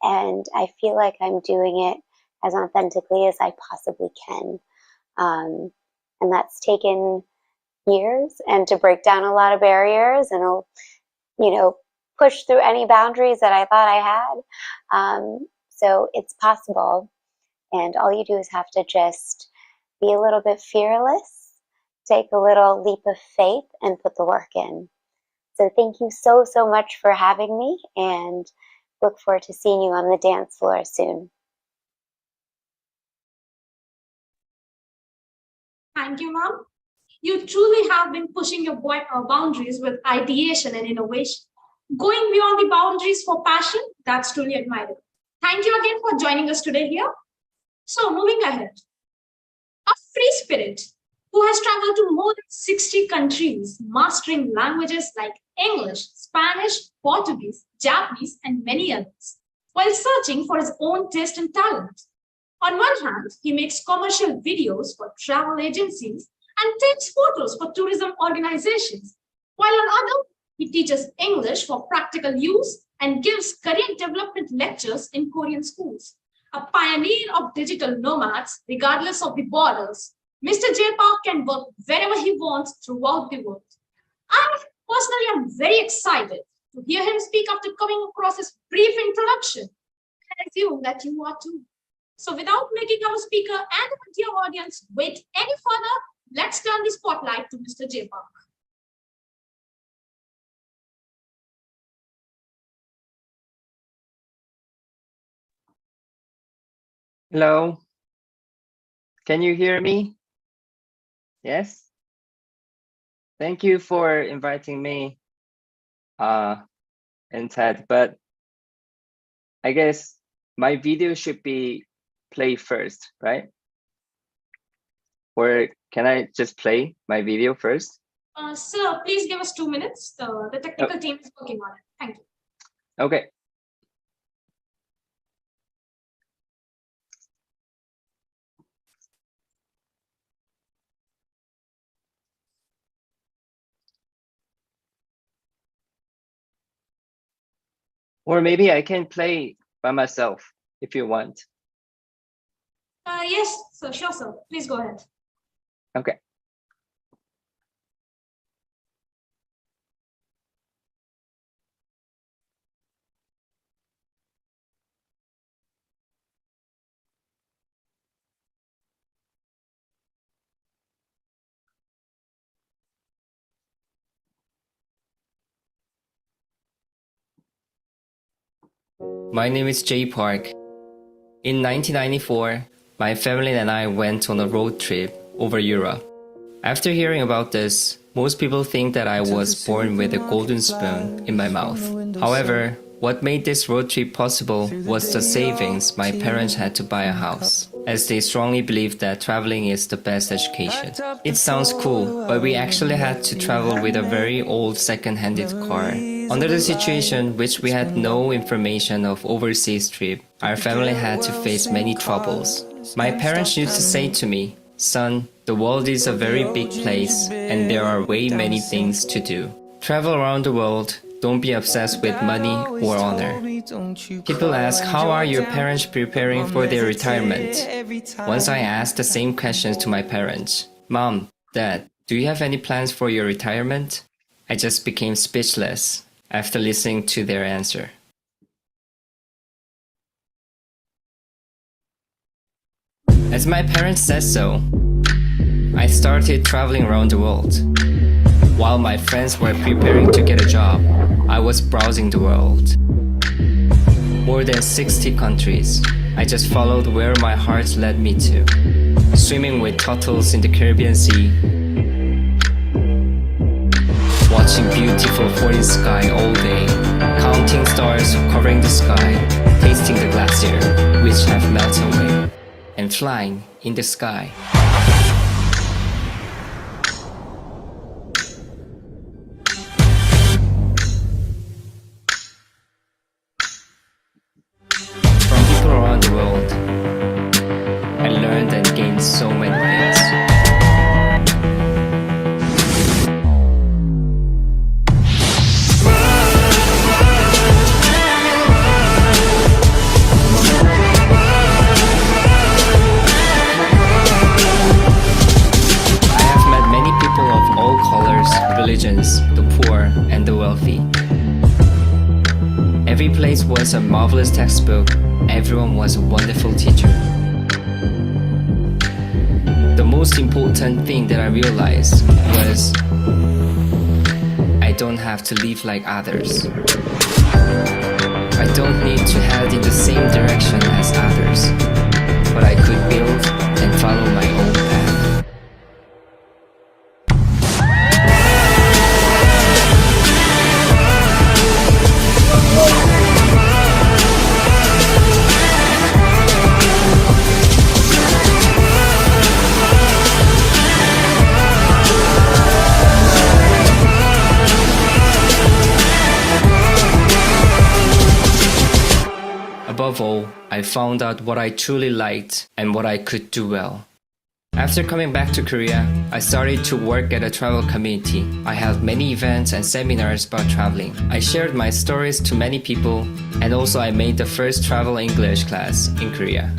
and I feel like I'm doing it as authentically as I possibly can. And that's taken years, and to break down a lot of barriers and, push through any boundaries that I thought I had. So it's possible. And all you do is have to just be a little bit fearless, take a little leap of faith, and put the work in. So thank you so, so much for having me, and look forward to seeing you on the dance floor soon. Thank you, Mom. You truly have been pushing your boundaries with ideation and innovation. Going beyond the boundaries for passion, that's truly admirable. Thank you again for joining us today here. So moving ahead, a free spirit who has traveled to more than 60 countries, mastering languages like English, Spanish, Portuguese, Japanese, and many others, while searching for his own taste and talent. On one hand, he makes commercial videos for travel agencies and takes photos for tourism organizations, while on other, he teaches English for practical use and gives career development lectures in Korean schools. A pioneer of digital nomads, regardless of the borders, Mr. J. Park can work wherever he wants throughout the world. I personally am very excited to hear him speak after coming across his brief introduction. I assume that you are too. So without making our speaker and our dear audience wait any further, let's turn the spotlight to Mr. J. Park. Hello. Can you hear me? Yes. Thank you for inviting me, and Ted, but I guess my video should be played first, right? Or can I just play my video first? Sir, please give us 2 minutes. The technical team is working on it. Thank you. Okay. Or maybe I can play by myself if you want. Yes, sir, sure, sir. Please go ahead. Okay. My name is Jay Park. In 1994, my family and I went on a road trip over Europe. After hearing about this, most people think that I was born with a golden spoon in my mouth. However, what made this road trip possible was the savings my parents had to buy a house, as they strongly believed that traveling is the best education. It sounds cool, but we actually had to travel with a very old second-hand car. Under the situation which we had no information of overseas trip, our family had to face many troubles. My parents used to say to me, "Son, the world is a very big place and there are way many things to do. Travel around the world, don't be obsessed with money or honor." People ask, how are your parents preparing for their retirement? Once I asked the same questions to my parents. Mom, Dad, do you have any plans for your retirement? I just became speechless after listening to their answer. As my parents said so, I started traveling around the world. While my friends were preparing to get a job, I was browsing the world. more than 60 countries. I just followed where my heart led me to. Swimming with turtles in the Caribbean Sea, watching beautiful foreign sky all day, counting stars covering the sky, tasting the glacier which have melted away, and flying in the sky. From people around the world, I learned and gained so many things. I have met many people of all colors, religions, the poor and the wealthy. Every place was a marvelous textbook. Everyone was a wonderful teacher. The most important thing that I realized was I don't have to live like others. I don't need to head in the same direction as others, but I could build and follow my own path. Above all, I found out what I truly liked and what I could do well. After coming back to Korea, I started to work at a travel community. I held many events and seminars about traveling. I shared my stories to many people, and also I made the first travel English class in Korea.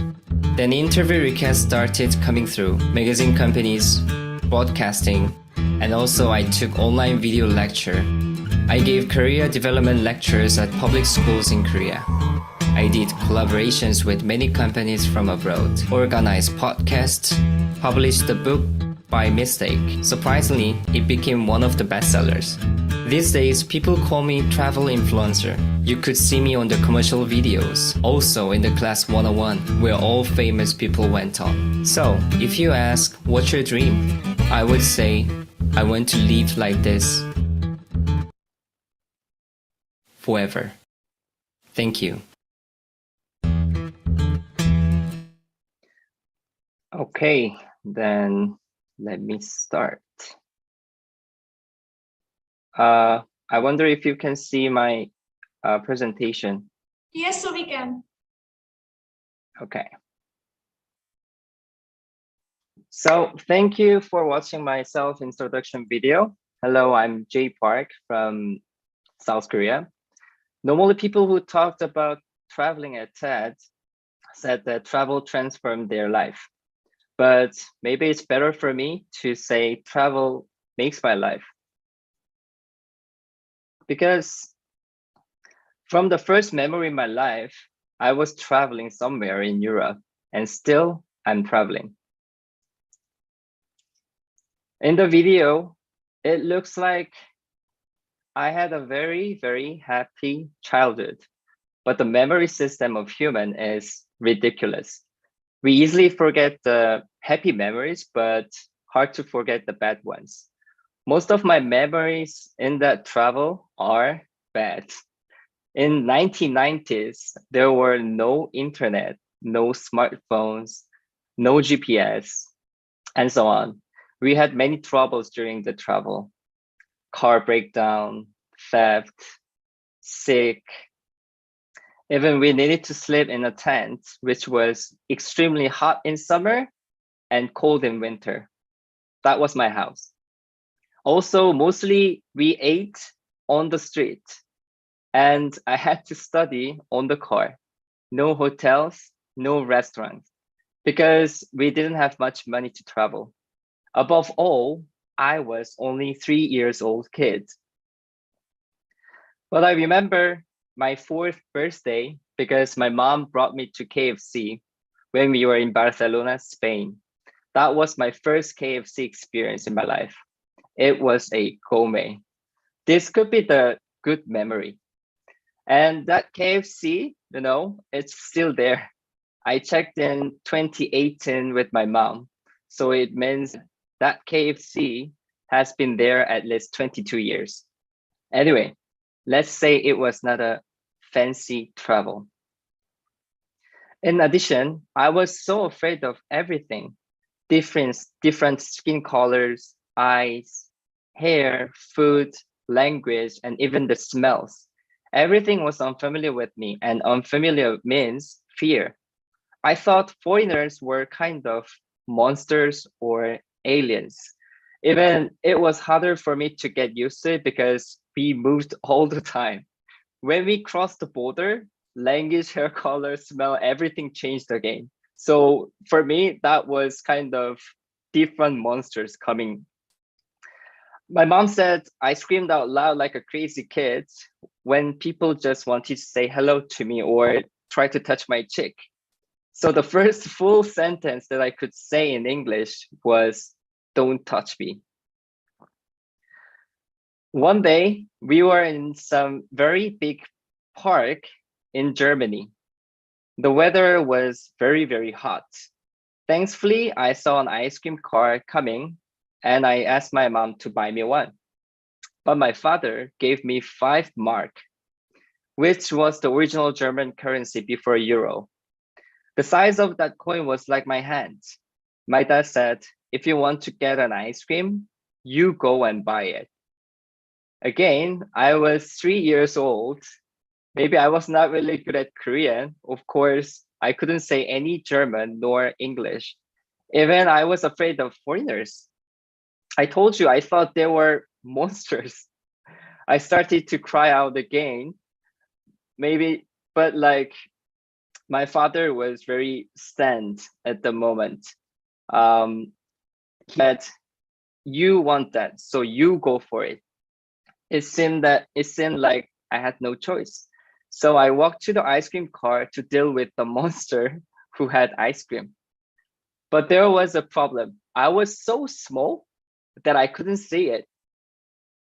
Then interview requests started coming through, magazine companies, broadcasting, and also I took online video lecture. I gave career development lectures at public schools in Korea. I did collaborations with many companies from abroad, organized podcasts, published a book by mistake. Surprisingly, it became one of the bestsellers. These days, people call me travel influencer. You could see me on the commercial videos, also in the class 101, where all famous people went on. So, if you ask, what's your dream? I would say, I want to live like this forever. Thank you. Okay, then let me start. I wonder if you can see my presentation. Yes, so we can. Okay. So thank you for watching my self-introduction video. Hello, I'm Jay Park from South Korea. Normally people who talked about traveling at TED said that travel transformed their life. But maybe it's better for me to say travel makes my life. Because from the first memory in my life, I was traveling somewhere in Europe, and still I'm traveling. In the video, it looks like I had a very, very happy childhood, but the memory system of human is ridiculous. We easily forget the happy memories, but hard to forget the bad ones. Most of my memories in that travel are bad. In 1990s, there were no internet, no smartphones, no GPS, and so on. We had many troubles during the travel. Car breakdown, theft, sick. Even we needed to sleep in a tent, which was extremely hot in summer and cold in winter. That was my house. Also, mostly we ate on the street, and I had to study on the car. No hotels, no restaurants, because we didn't have much money to travel. Above all, I was only 3 years old kid. But I remember my 4th birthday because my mom brought me to KFC when we were in Barcelona, Spain. That was my first KFC experience in my life. It was a gourmet. This could be the good memory. And that KFC it's still there. I checked in 2018 with my mom. So it means that KFC has been there at least 22 years. Anyway, let's say it was not a fancy travel. In addition, I was so afraid of everything. Different skin colors, eyes, hair, food, language, and even the smells. Everything was unfamiliar with me, and unfamiliar means fear. I thought foreigners were kind of monsters or aliens. Even it was harder for me to get used to it because we moved all the time. When we crossed the border, language, hair color, smell, everything changed again. So for me, that was kind of different monsters coming. My mom said I screamed out loud like a crazy kid when people just wanted to say hello to me or try to touch my cheek. So the first full sentence that I could say in English was, "Don't touch me." One day, we were in some very big park in Germany. The weather was very, very hot. Thankfully, I saw an ice cream car coming and I asked my mom to buy me one. But my father gave me 5 mark, which was the original German currency before euro. The size of that coin was like my hand. My dad said, if you want to get an ice cream, you go and buy it. Again, I was 3 years old. Maybe I was not really good at Korean. Of course, I couldn't say any German nor English. Even I was afraid of foreigners. I told you, I thought they were monsters. I started to cry out again. Maybe, but like my father was very stand at the moment. He said, you want that, so you go for it. It seemed like I had no choice. So I walked to the ice cream car to deal with the monster who had ice cream. But there was a problem. I was so small that I couldn't see it.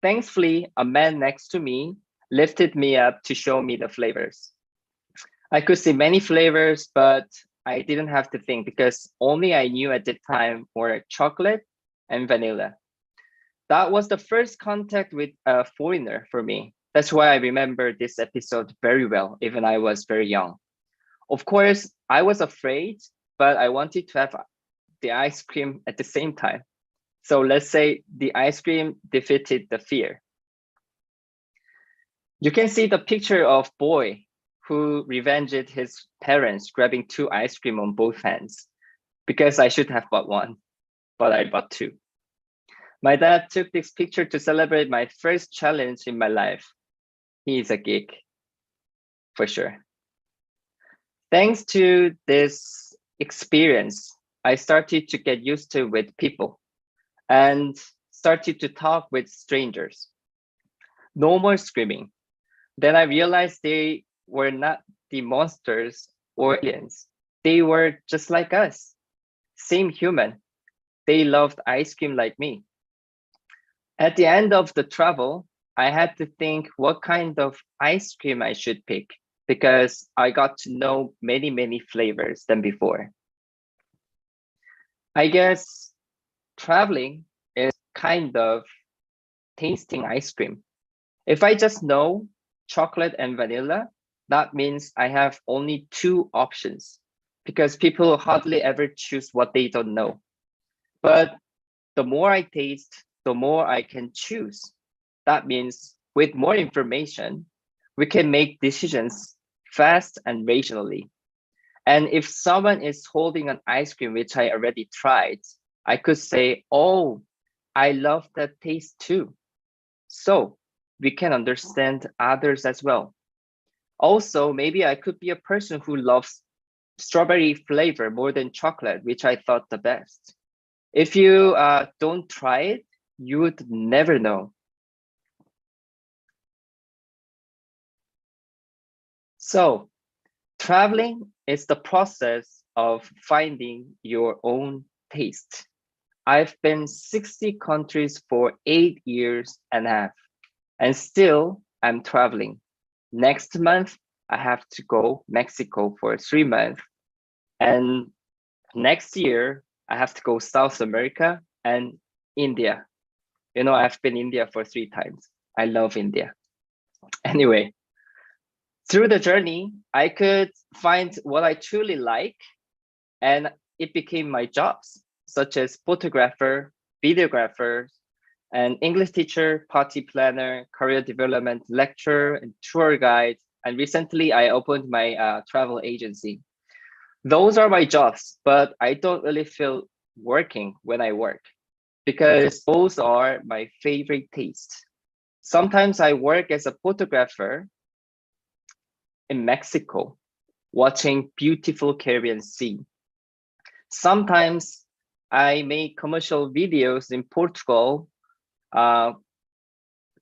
Thankfully, a man next to me lifted me up to show me the flavors. I could see many flavors, but I didn't have to think because only I knew at the time were chocolate and vanilla. That was the first contact with a foreigner for me. That's why I remember this episode very well, even I was very young. Of course, I was afraid, but I wanted to have the ice cream at the same time. So let's say the ice cream defeated the fear. You can see the picture of boy who revenged his parents grabbing 2 ice cream on both hands because I should have bought 1, but I bought 2. My dad took this picture to celebrate my first challenge in my life. He is a geek, for sure. Thanks to this experience, I started to get used to with people and started to talk with strangers. No more screaming. Then I realized they were not the monsters or aliens. They were just like us, same human. They loved ice cream like me. At the end of the travel, I had to think what kind of ice cream I should pick because I got to know many, many flavors than before. I guess traveling is kind of tasting ice cream. If I just know chocolate and vanilla, that means I have only 2 options because people hardly ever choose what they don't know. But the more I taste, the more I can choose. That means with more information, we can make decisions fast and rationally. And if someone is holding an ice cream, which I already tried, I could say, oh, I love that taste too. So we can understand others as well. Also, maybe I could be a person who loves strawberry flavor more than chocolate, which I thought the best. If you don't try it, you would never know. So traveling is the process of finding your own taste. I've been 60 countries for 8 years and a half, and still I'm traveling. Next month, I have to go Mexico for 3 months. And next year, I have to go South America and India. You know, I've been India for 3 times. I love India. Anyway, through the journey, I could find what I truly like, and it became my jobs, such as photographer, videographer, an English teacher, party planner, career development lecturer, and tour guide. And recently, I opened my travel agency. Those are my jobs, but I don't really feel working when I work because those are my favorite tastes. Sometimes I work as a photographer in Mexico, watching beautiful Caribbean Sea. Sometimes I make commercial videos in Portugal,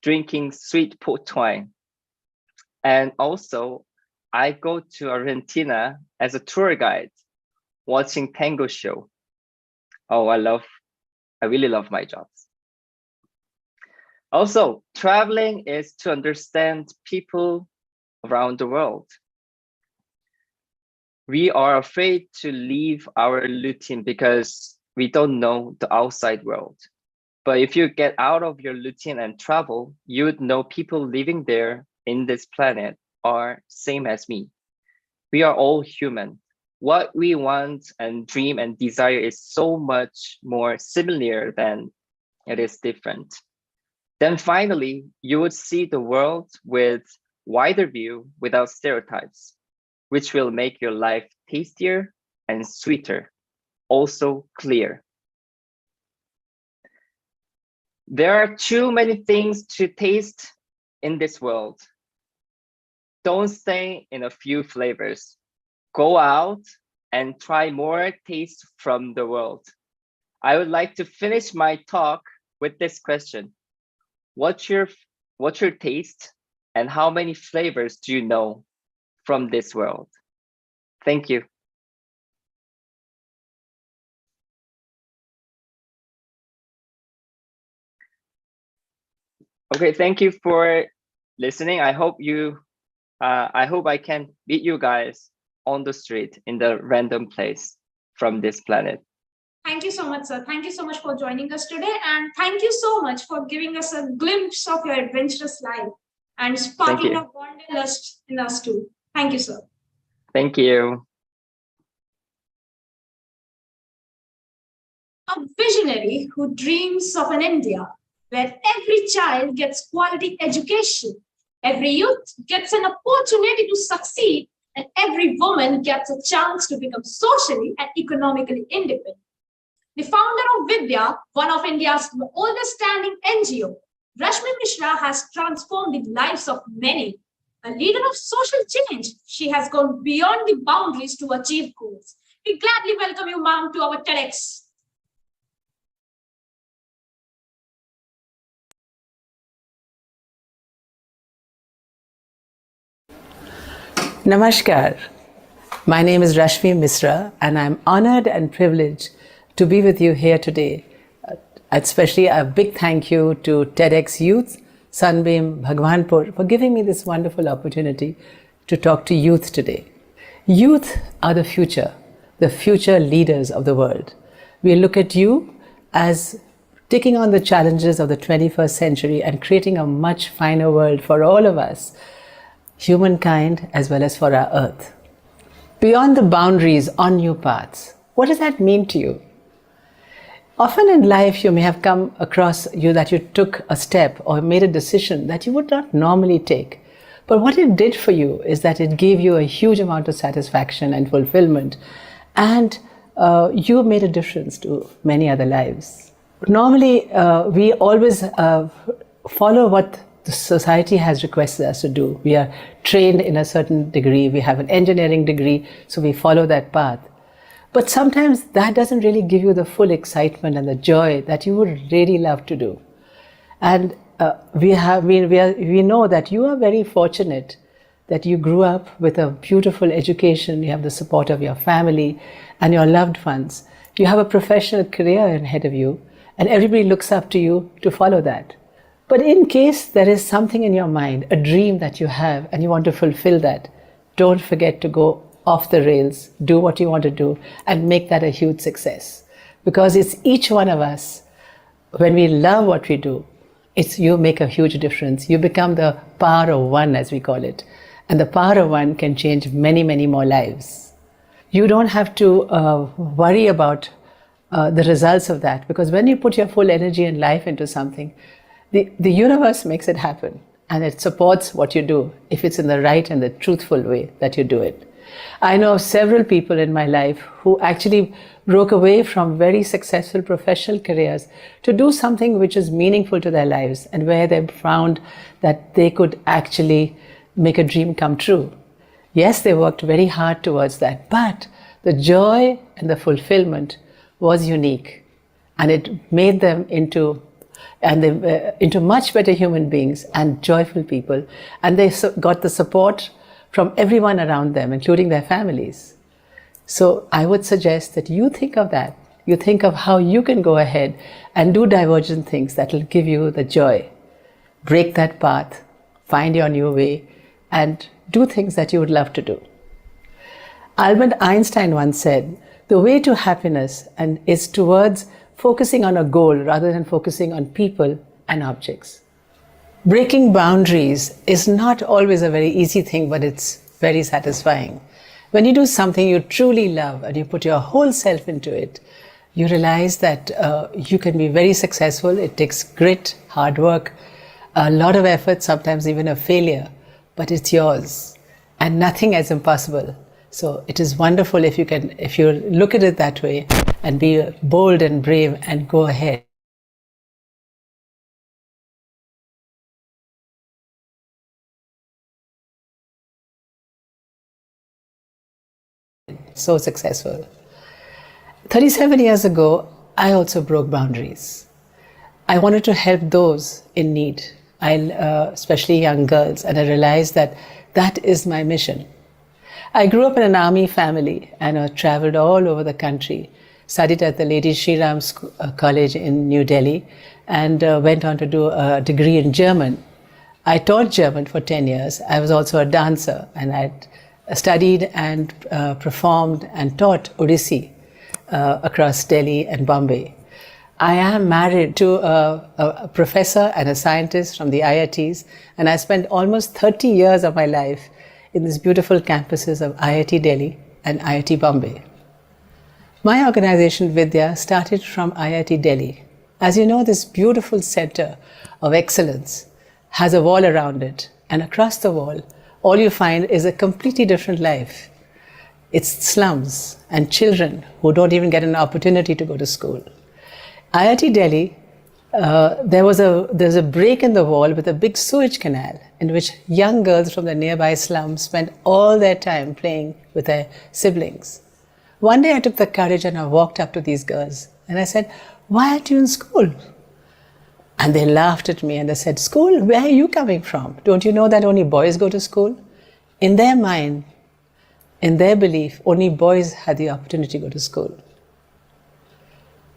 drinking sweet port wine. And also, I go to Argentina as a tour guide, watching tango show. Oh, I really love my jobs. Also, traveling is to understand people around the world. We are afraid to leave our routine because we don't know the outside world. But if you get out of your routine and travel, you would know people living there in this planet are same as me. We are all human. What we want and dream and desire is so much more similar than it is different. Then finally, you would see the world with wider view without stereotypes, which will make your life tastier and sweeter, also clear. There are too many things to taste in this world. Don't stay in a few flavors. Go out and try more tastes from the world. I would like to finish my talk with this question. What's your taste and how many flavors do you know from this world? Thank you. Okay, thank you for listening. I hope I can meet you guys on the street in the random place from this planet. Thank you so much, sir. Thank you so much for joining us today. And thank you so much for giving us a glimpse of your adventurous life and sparking a wanderlust in us too. Thank you, sir. Thank you. A visionary who dreams of an India where every child gets quality education, every youth gets an opportunity to succeed, and every woman gets a chance to become socially and economically independent. The founder of Vidya, one of India's oldest standing NGO, Rashmi Mishra has transformed the lives of many. A leader of social change, she has gone beyond the boundaries to achieve goals. We gladly welcome you, ma'am, to our TEDx. Namaskar. My name is Rashmi Mishra, and I'm honored and privileged to be with you here today. Especially a big thank you to TEDx Youth, SunbeamBhagwanpur, for giving me this wonderful opportunity to talk to youth today. Youth are the future leaders of the world. We look at you as taking on the challenges of the 21st century and creating a much finer world for all of us, humankind as well as for our earth. Beyond the boundaries, on new paths. What does that mean to you? Often in life you may have come across that you took a step or made a decision that you would not normally take. But what it did for you is that it gave you a huge amount of satisfaction and fulfillment, and you made a difference to many other lives. Normally we always follow what the society has requested us to do. We are trained in a certain degree, we have an engineering degree, so we follow that path. But sometimes that doesn't really give you the full excitement and the joy that you would really love to do. And we know that you are very fortunate that you grew up with a beautiful education, you have the support of your family and your loved ones. You have a professional career ahead of you, and everybody looks up to you to follow that. But in case there is something in your mind, a dream that you have, and you want to fulfill that, don't forget to go off the rails, do what you want to do, and make that a huge success. Because it's each one of us, when we love what we do, you make a huge difference. You become the power of one, as we call it. And the power of one can change many, many more lives. You don't have to worry about the results of that, because when you put your full energy and life into something, the universe makes it happen, and it supports what you do if it's in the right and the truthful way that you do it. I know of several people in my life who actually broke away from very successful professional careers to do something which is meaningful to their lives, and where they found that they could actually make a dream come true. Yes, they worked very hard towards that, but the joy and the fulfillment was unique, and it made them into much better human beings and joyful people, and they got the support from everyone around them, including their families. So I would suggest that you think of that. You think of how you can go ahead and do divergent things that will give you the joy. Break that path, find your new way, and do things that you would love to do. Albert Einstein once said, the way to happiness is towards focusing on a goal rather than focusing on people and objects. Breaking boundaries is not always a very easy thing, but it's very satisfying. When you do something you truly love and you put your whole self into it, you realize that you can be very successful. It takes grit, hard work, a lot of effort, sometimes even a failure, but it's yours, and nothing is impossible. So it is wonderful if you look at it that way and be bold and brave and go ahead. So successful. 37 years ago, I also broke boundaries. I wanted to help those in need, especially young girls, and I realized that that is my mission. I grew up in an army family and traveled all over the country, studied at the Lady Shri Ram College in New Delhi, and went on to do a degree in German. I taught German for 10 years. I was also a dancer, and I studied and performed and taught Odissi across Delhi and Bombay. I am married to a professor and a scientist from the IITs, and I spent almost 30 years of my life in these beautiful campuses of IIT Delhi and IIT Bombay. My organization Vidya started from IIT Delhi. As you know, this beautiful center of excellence has a wall around it, and across the wall, all you find is a completely different life. It's slums and children who don't even get an opportunity to go to school. IIT Delhi, there's a break in the wall with a big sewage canal in which young girls from the nearby slums spent all their time playing with their siblings. One day I took the courage and I walked up to these girls and I said, "Why aren't you in school?" And they laughed at me and they said, "School? Where are you coming from? Don't you know that only boys go to school?" In their mind, in their belief, only boys had the opportunity to go to school.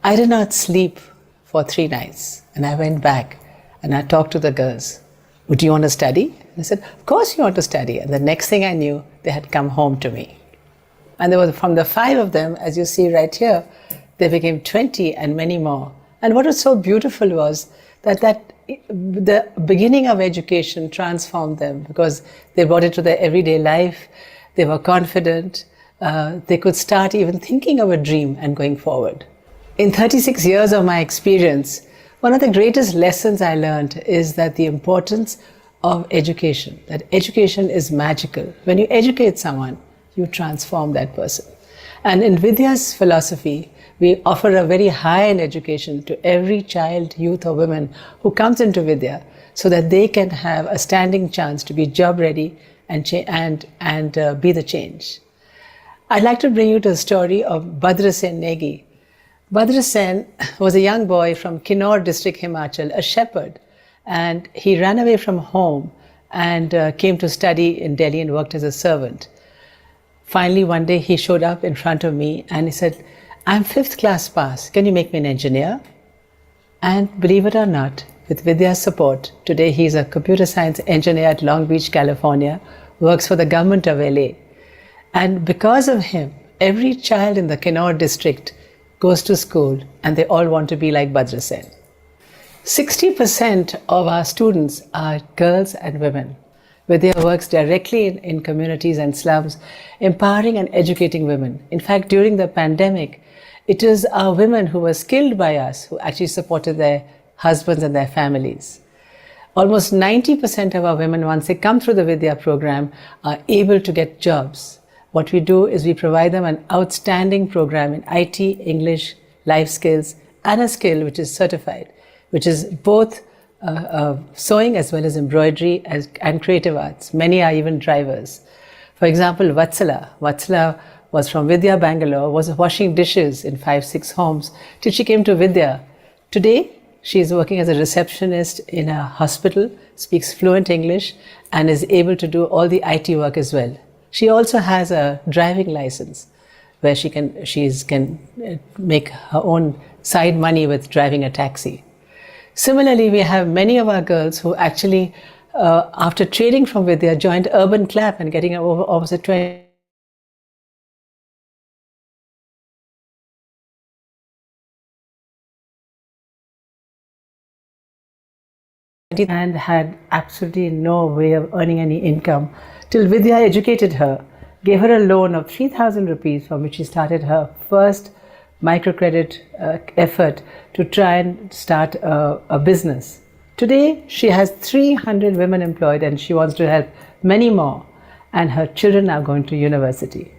I did not sleep for 3 nights, and I went back and I talked to the girls. "Would you want to study?" And I said, "Of course you want to study." And the next thing I knew, they had come home to me. And there was, from the 5 of them, as you see right here, they became 20 and many more. And what was so beautiful was that the beginning of education transformed them, because they brought it to their everyday life. They were confident. They could start even thinking of a dream and going forward. In 36 years of my experience, one of the greatest lessons I learned is that the importance of education, that education is magical. When you educate someone, you transform that person. And in Vidya's philosophy, we offer a very high-end education to every child, youth or woman who comes into Vidya, so that they can have a standing chance to be job ready and be the change. I'd like to bring you to the story of Badra Sen Negi. Badra Sen was a young boy from Kinnaur district, Himachal, a shepherd, and he ran away from home and came to study in Delhi and worked as a servant. Finally, one day he showed up in front of me and he said, "I'm 5th class pass, can you make me an engineer?" And believe it or not, with Vidya's support, today he's a computer science engineer at Long Beach, California, works for the government of LA. And because of him, every child in the Kinnaur district goes to school and they all want to be like Badra Sen. 60% of our students are girls and women. Vidya works directly in communities and slums, empowering and educating women. In fact, during the pandemic, it was our women who were skilled by us who actually supported their husbands and their families. Almost 90% of our women, once they come through the Vidya program, are able to get jobs. What we do is we provide them an outstanding program in IT, English, life skills, and a skill which is certified, which is both sewing as well as embroidery and creative arts. Many are even drivers. For example, Vatsala was from Vidya Bangalore, was washing dishes in 5-6 homes till she came to Vidya. Today, she is working as a receptionist in a hospital, speaks fluent English, and is able to do all the IT work as well. She also has a driving license where she can make her own side money with driving a taxi. Similarly, we have many of our girls who actually, after training from Vidya, joined Urban Clap and getting over almost a 20 and had absolutely no way of earning any income till Vidya educated her, gave her a loan of 3,000 rupees from which she started her first microcredit effort to try and start a business. Today, she has 300 women employed and she wants to help many more, and her children are going to university.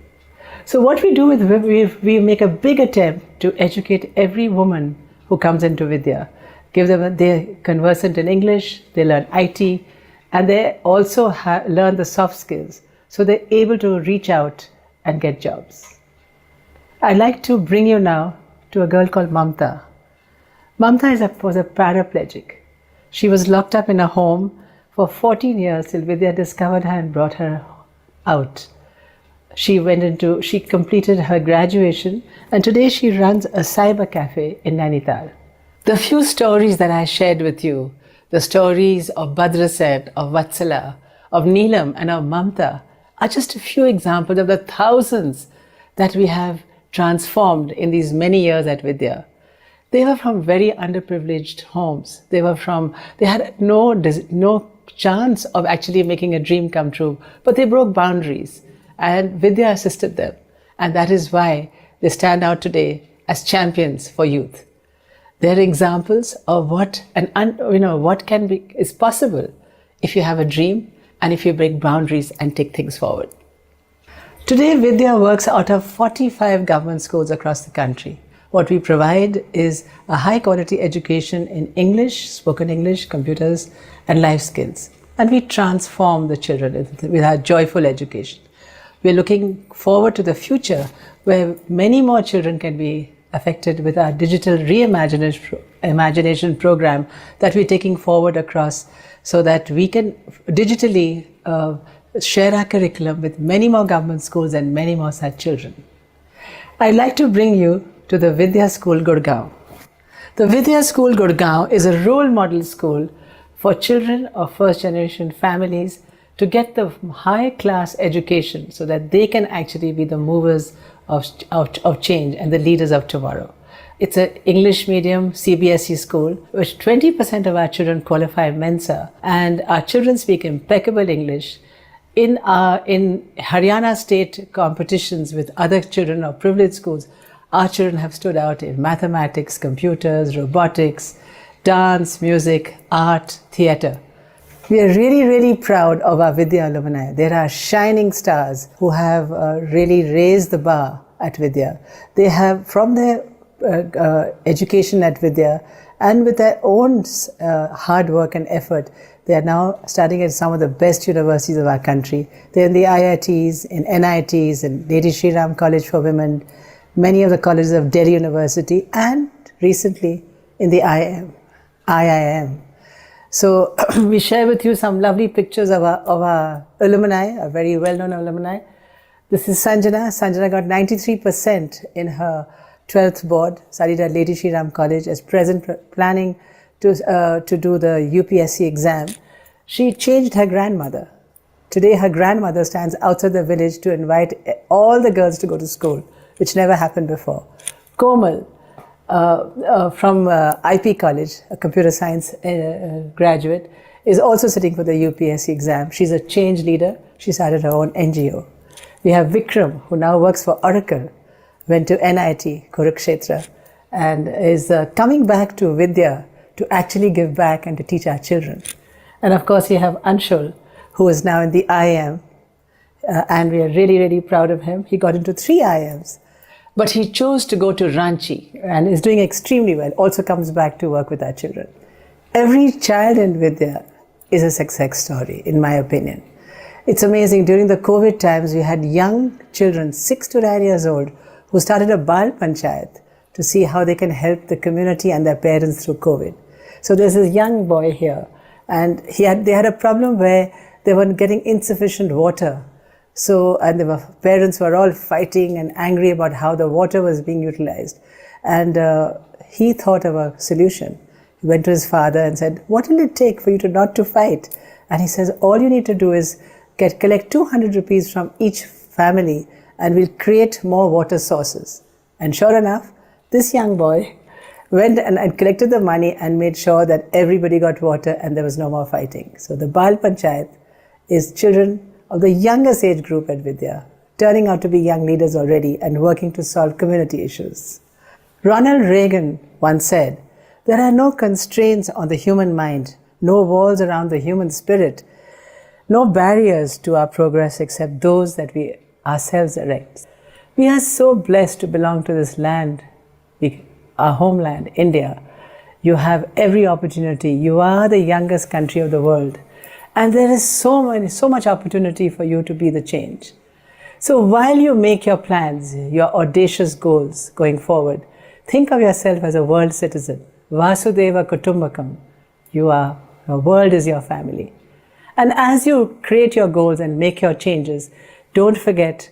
So what we do is we make a big attempt to educate every woman who comes into Vidya. They're conversant in English, they learn IT, and they also learn the soft skills. So they're able to reach out and get jobs. I'd like to bring you now to a girl called Mamta. Mamta was a paraplegic. She was locked up in a home for 14 years till Vidya discovered her and brought her out. She completed her graduation, and today she runs a cyber cafe in Nainital. The few stories that I shared with you, the stories of Badra Sen, of Vatsala, of Neelam and of Mamta, are just a few examples of the thousands that we have transformed in these many years at Vidya. They were from very underprivileged homes. They had no chance of actually making a dream come true, but they broke boundaries, and Vidya assisted them. And that is why they stand out today as champions for youth. They're examples of what is possible if you have a dream and if you break boundaries and take things forward. Today, Vidya works out of 45 government schools across the country. What we provide is a high quality education in English, spoken English, computers, and life skills. And we transform the children with our joyful education. We're looking forward to the future where many more children can be affected with our digital reimagination program that we're taking forward across, so that we can digitally share our curriculum with many more government schools and many more such children. I'd like to bring you to the Vidya School Gurgaon. The Vidya School Gurgaon is a role model school for children of first generation families to get the high class education so that they can actually be the movers of change and the leaders of tomorrow. It's an English medium CBSE school, which 20% of our children qualify Mensa, and our children speak impeccable English. In Haryana state competitions with other children of privileged schools, our children have stood out in mathematics, computers, robotics, dance, music, art, theatre. We are really, really proud of our Vidya alumni. There are shining stars who have really raised the bar at Vidya. They have, from their education at Vidya and with their own hard work and effort, they are now studying at some of the best universities of our country. They're in the IITs, in NITs, in Lady Shri Ram College for Women, many of the colleges of Delhi University, and recently in the IIM. So we share with you some lovely pictures of our alumni, a very well-known alumni. This is Sanjana. Sanjana got 93% in her 12th board, studied at Lady Shri Ram College, as present planning to do the UPSC exam. She changed her grandmother Today, her grandmother stands outside the village to invite all the girls to go to school, which never happened before. Komal, from IP College, a computer science graduate, is also sitting for the UPSC exam. She's a change leader. She started her own NGO. We have Vikram, who now works for Oracle, went to NIT, Kurukshetra, and is coming back to Vidya to actually give back and to teach our children. And of course, we have Anshul, who is now in the IIM, and we are really, really proud of him. He got into 3 IIMs, but he chose to go to Ranchi and is doing extremely well, also comes back to work with our children. Every child in Vidya is a success story, in my opinion. It's amazing. During the COVID times, we had young children, 6 to 9 years old, who started a Bal Panchayat to see how they can help the community and their parents through COVID. So there's this young boy here, and they had a problem where they were getting insufficient water. So, and the parents were all fighting and angry about how the water was being utilized. And he thought of a solution. He went to his father and said, "What will it take for you not to fight?" And he says, "All you need to do is collect 200 rupees from each family and we'll create more water sources." And sure enough, this young boy went and collected the money and made sure that everybody got water and there was no more fighting. So the Bal Panchayat is children of the youngest age group at Vidya, turning out to be young leaders already and working to solve community issues. Ronald Reagan once said, "There are no constraints on the human mind, no walls around the human spirit, no barriers to our progress except those that we ourselves erect." We are so blessed to belong to this land, our homeland, India. You have every opportunity. You are the youngest country of the world. And there is so much opportunity for you to be the change. So while you make your plans, your audacious goals going forward, think of yourself as a world citizen. Vasudeva Kutumbakam. Your world is your family. And as you create your goals and make your changes, don't forget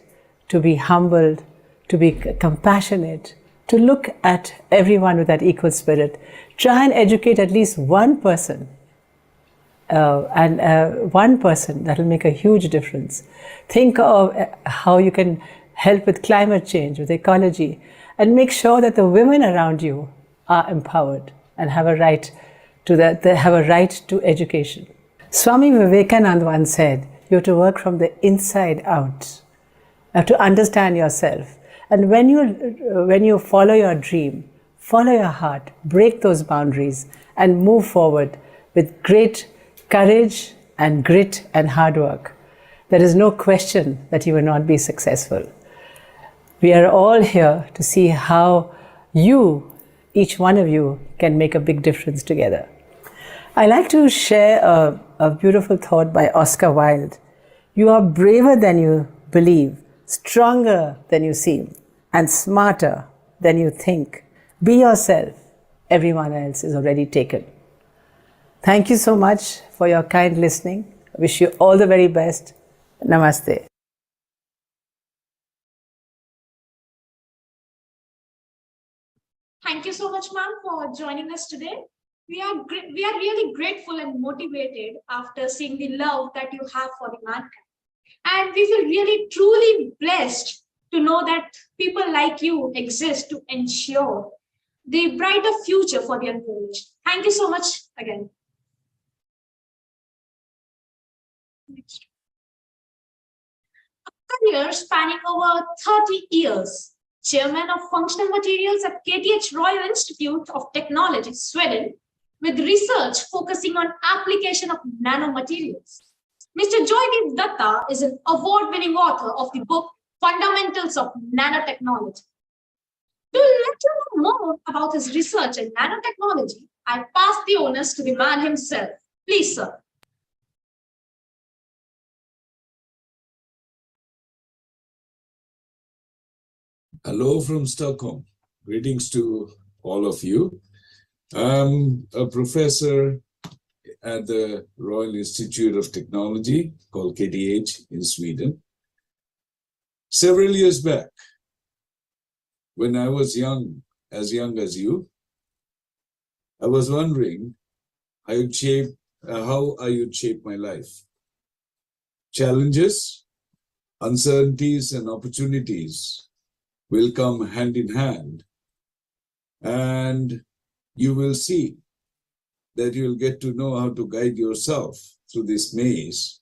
to be humbled, to be compassionate, to look at everyone with that equal spirit. Try and educate at least one person, one person that will make a huge difference. Think of how you can help with climate change, with ecology, and make sure that the women around you are empowered and have a right to that. They have a right to education. Swami Vivekananda once said, "You have to work from the inside out. You have to understand yourself. And when you follow your dream, follow your heart, break those boundaries, and move forward with great courage and grit and hard work, there is no question that you will not be successful." We are all here to see how you, each one of you, can make a big difference together. I like to share a beautiful thought by Oscar Wilde. "You are braver than you believe, stronger than you seem, and smarter than you think. Be yourself. Everyone else is already taken." Thank you so much for your kind listening. I wish you all the very best. Namaste. Thank you so much, ma'am, for joining us today. We are really grateful and motivated after seeing the love that you have for the mankind. And we feel really truly blessed to know that people like you exist to ensure the brighter future for the unprivileged. Thank you so much again. Next. A career spanning over 30 years, chairman of functional materials at KTH Royal Institute of Technology, Sweden, with research focusing on application of nanomaterials. Mr. Joydeep Datta is an award-winning author of the book Fundamentals of Nanotechnology. To let you know more about his research in nanotechnology, I pass the onus to the man himself. Please, sir. Hello from Stockholm. Greetings to all of you. I'm a professor at the Royal Institute of Technology, called KTH in Sweden. Several years back, when I was young as you, I was wondering how I would shape my life. Challenges, uncertainties, and opportunities will come hand in hand, and you will see that you'll get to know how to guide yourself through this maze,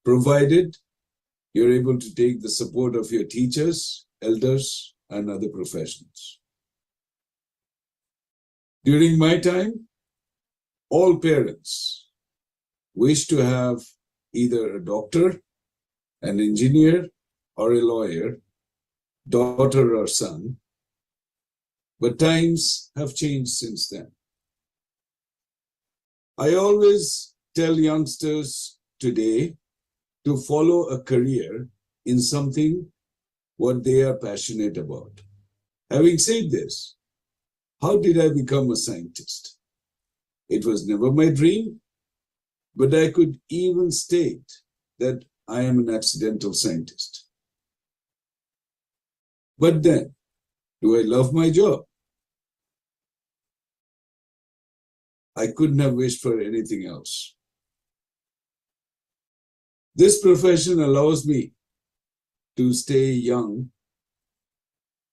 provided you're able to take the support of your teachers, elders, and other professionals. During my time, all parents wish to have either a doctor, an engineer, or a lawyer, daughter or son, but times have changed since then. I always tell youngsters today to follow a career in something what they are passionate about. Having said this, how did I become a scientist? It was never my dream, but I could even state that I am an accidental scientist. But then, do I love my job? I couldn't have wished for anything else. This profession allows me to stay young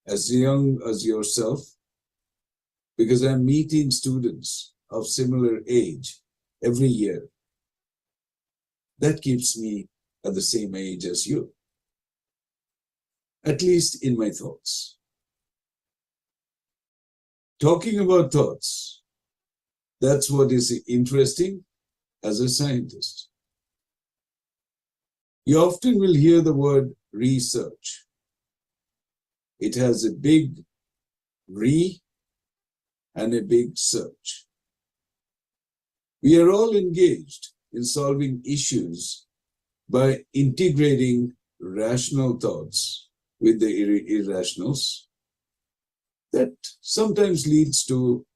as yourself, because I'm meeting students of similar age every year. That keeps me at the same age as you, at least in my thoughts. Talking about thoughts, that's what is interesting as a scientist. You often will hear the word research. It has a big re and a big search. We are all engaged in solving issues by integrating rational thoughts with the irrationals. That sometimes leads to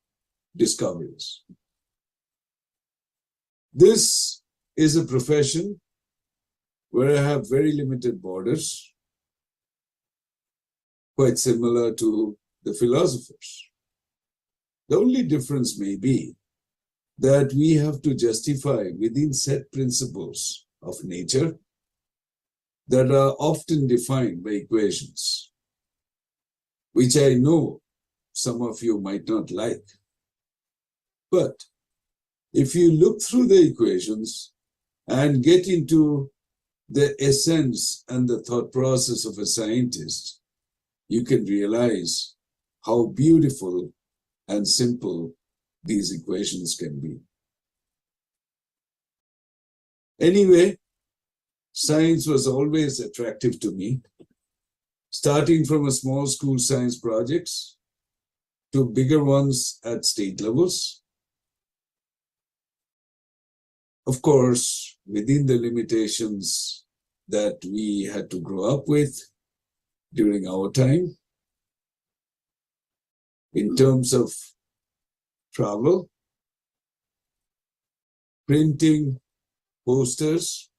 discoveries. This is a profession where I have very limited borders, quite similar to the philosophers. The only difference may be that we have to justify within set principles of nature that are often defined by equations, which I know some of you might not like. But if you look through the equations and get into the essence and the thought process of a scientist, you can realize how beautiful and simple these equations can be. Anyway, science was always attractive to me, starting from a small school science projects to bigger ones at state levels. Of course, within the limitations that we had to grow up with during our time, in terms of travel, printing posters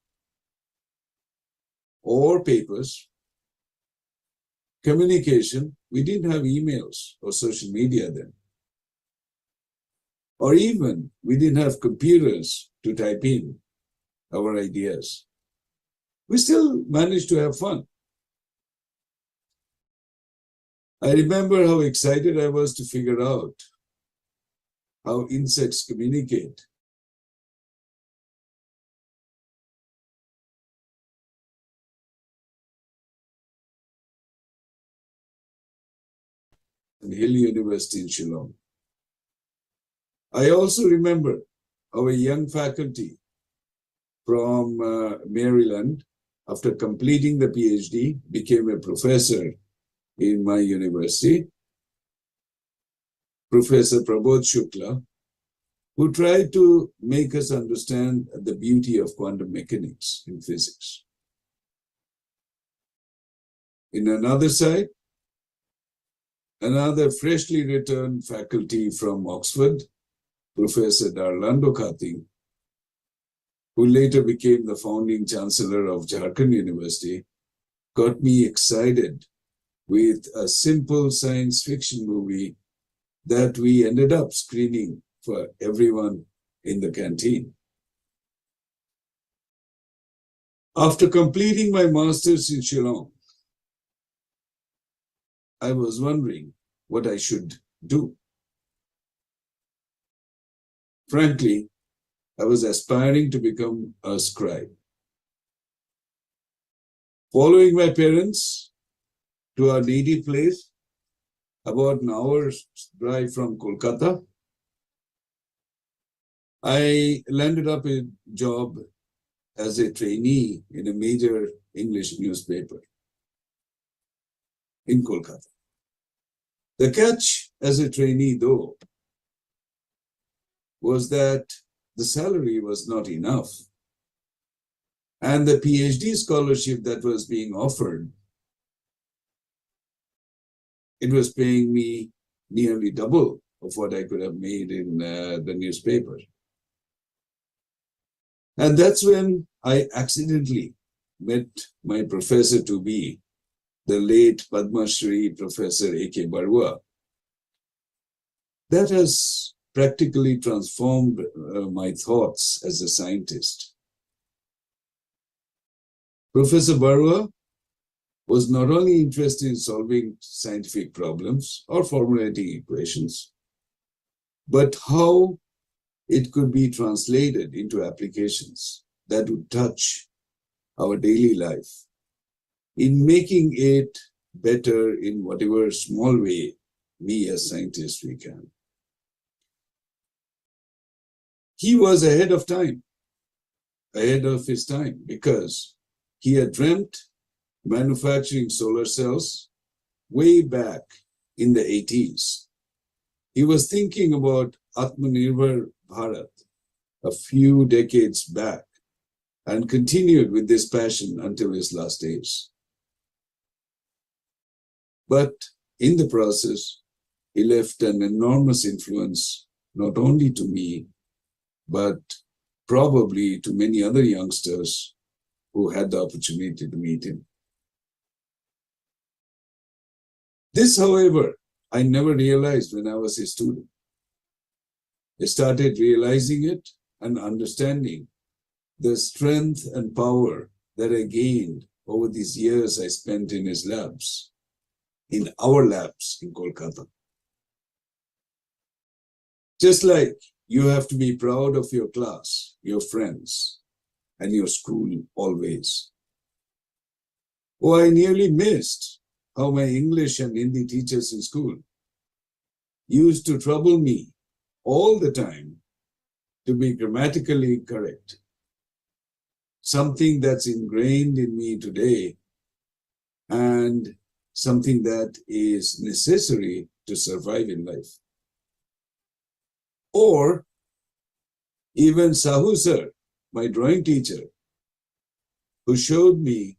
or papers, communication. We didn't have emails or social media then. Or even we didn't have computers to type in our ideas. We still managed to have fun. I remember how excited I was to figure out how insects communicate. In Hill University in Shillong. I also remember our young faculty from Maryland, after completing the PhD, became a professor in my university, Professor Prabodh Shukla, who tried to make us understand the beauty of quantum mechanics in physics. In another side, another freshly returned faculty from Oxford, Professor Darlando Khating, who later became the founding chancellor of Jharkhand University, got me excited with a simple science fiction movie that we ended up screening for everyone in the canteen. After completing my master's in Shillong, I was wondering what I should do. Frankly, I was aspiring to become a scribe. Following my parents to our native place, about an hour's drive from Kolkata, I landed up a job as a trainee in a major English newspaper in Kolkata. The catch as a trainee, though, was that the salary was not enough. And the PhD scholarship that was being offered, it was paying me nearly double of what I could have made in the newspaper. And that's when I accidentally met my professor-to-be, the late Padma Shri Professor A.K. Barua. That has practically transformed my thoughts as a scientist. Professor Barua was not only interested in solving scientific problems or formulating equations, but how it could be translated into applications that would touch our daily life, in making it better in whatever small way we as scientists we can. He was ahead of his time, because he had dreamt manufacturing solar cells way back in the 80s. He was thinking about Atmanirbhar Bharat a few decades back and continued with this passion until his last days. But in the process, he left an enormous influence not only to me, but probably to many other youngsters who had the opportunity to meet him. This, however, I never realized when I was a student. I started realizing it and understanding the strength and power that I gained over these years I spent in his labs, in our labs in Kolkata. Just like you have to be proud of your class, your friends, and your school always. Oh, I nearly missed how my English and Hindi teachers in school used to trouble me all the time to be grammatically correct. Something that's ingrained in me today and something that is necessary to survive in life. Or even Sahu sir, my drawing teacher, who showed me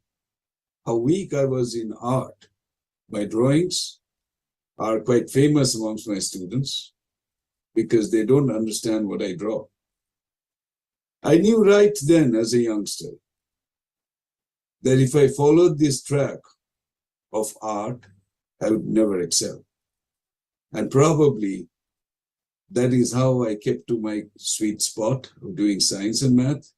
how weak I was in art. My drawings are quite famous amongst my students because they don't understand what I draw. I knew right then as a youngster that if I followed this track of art, I would never excel. And probably that is how I kept to my sweet spot of doing science and math,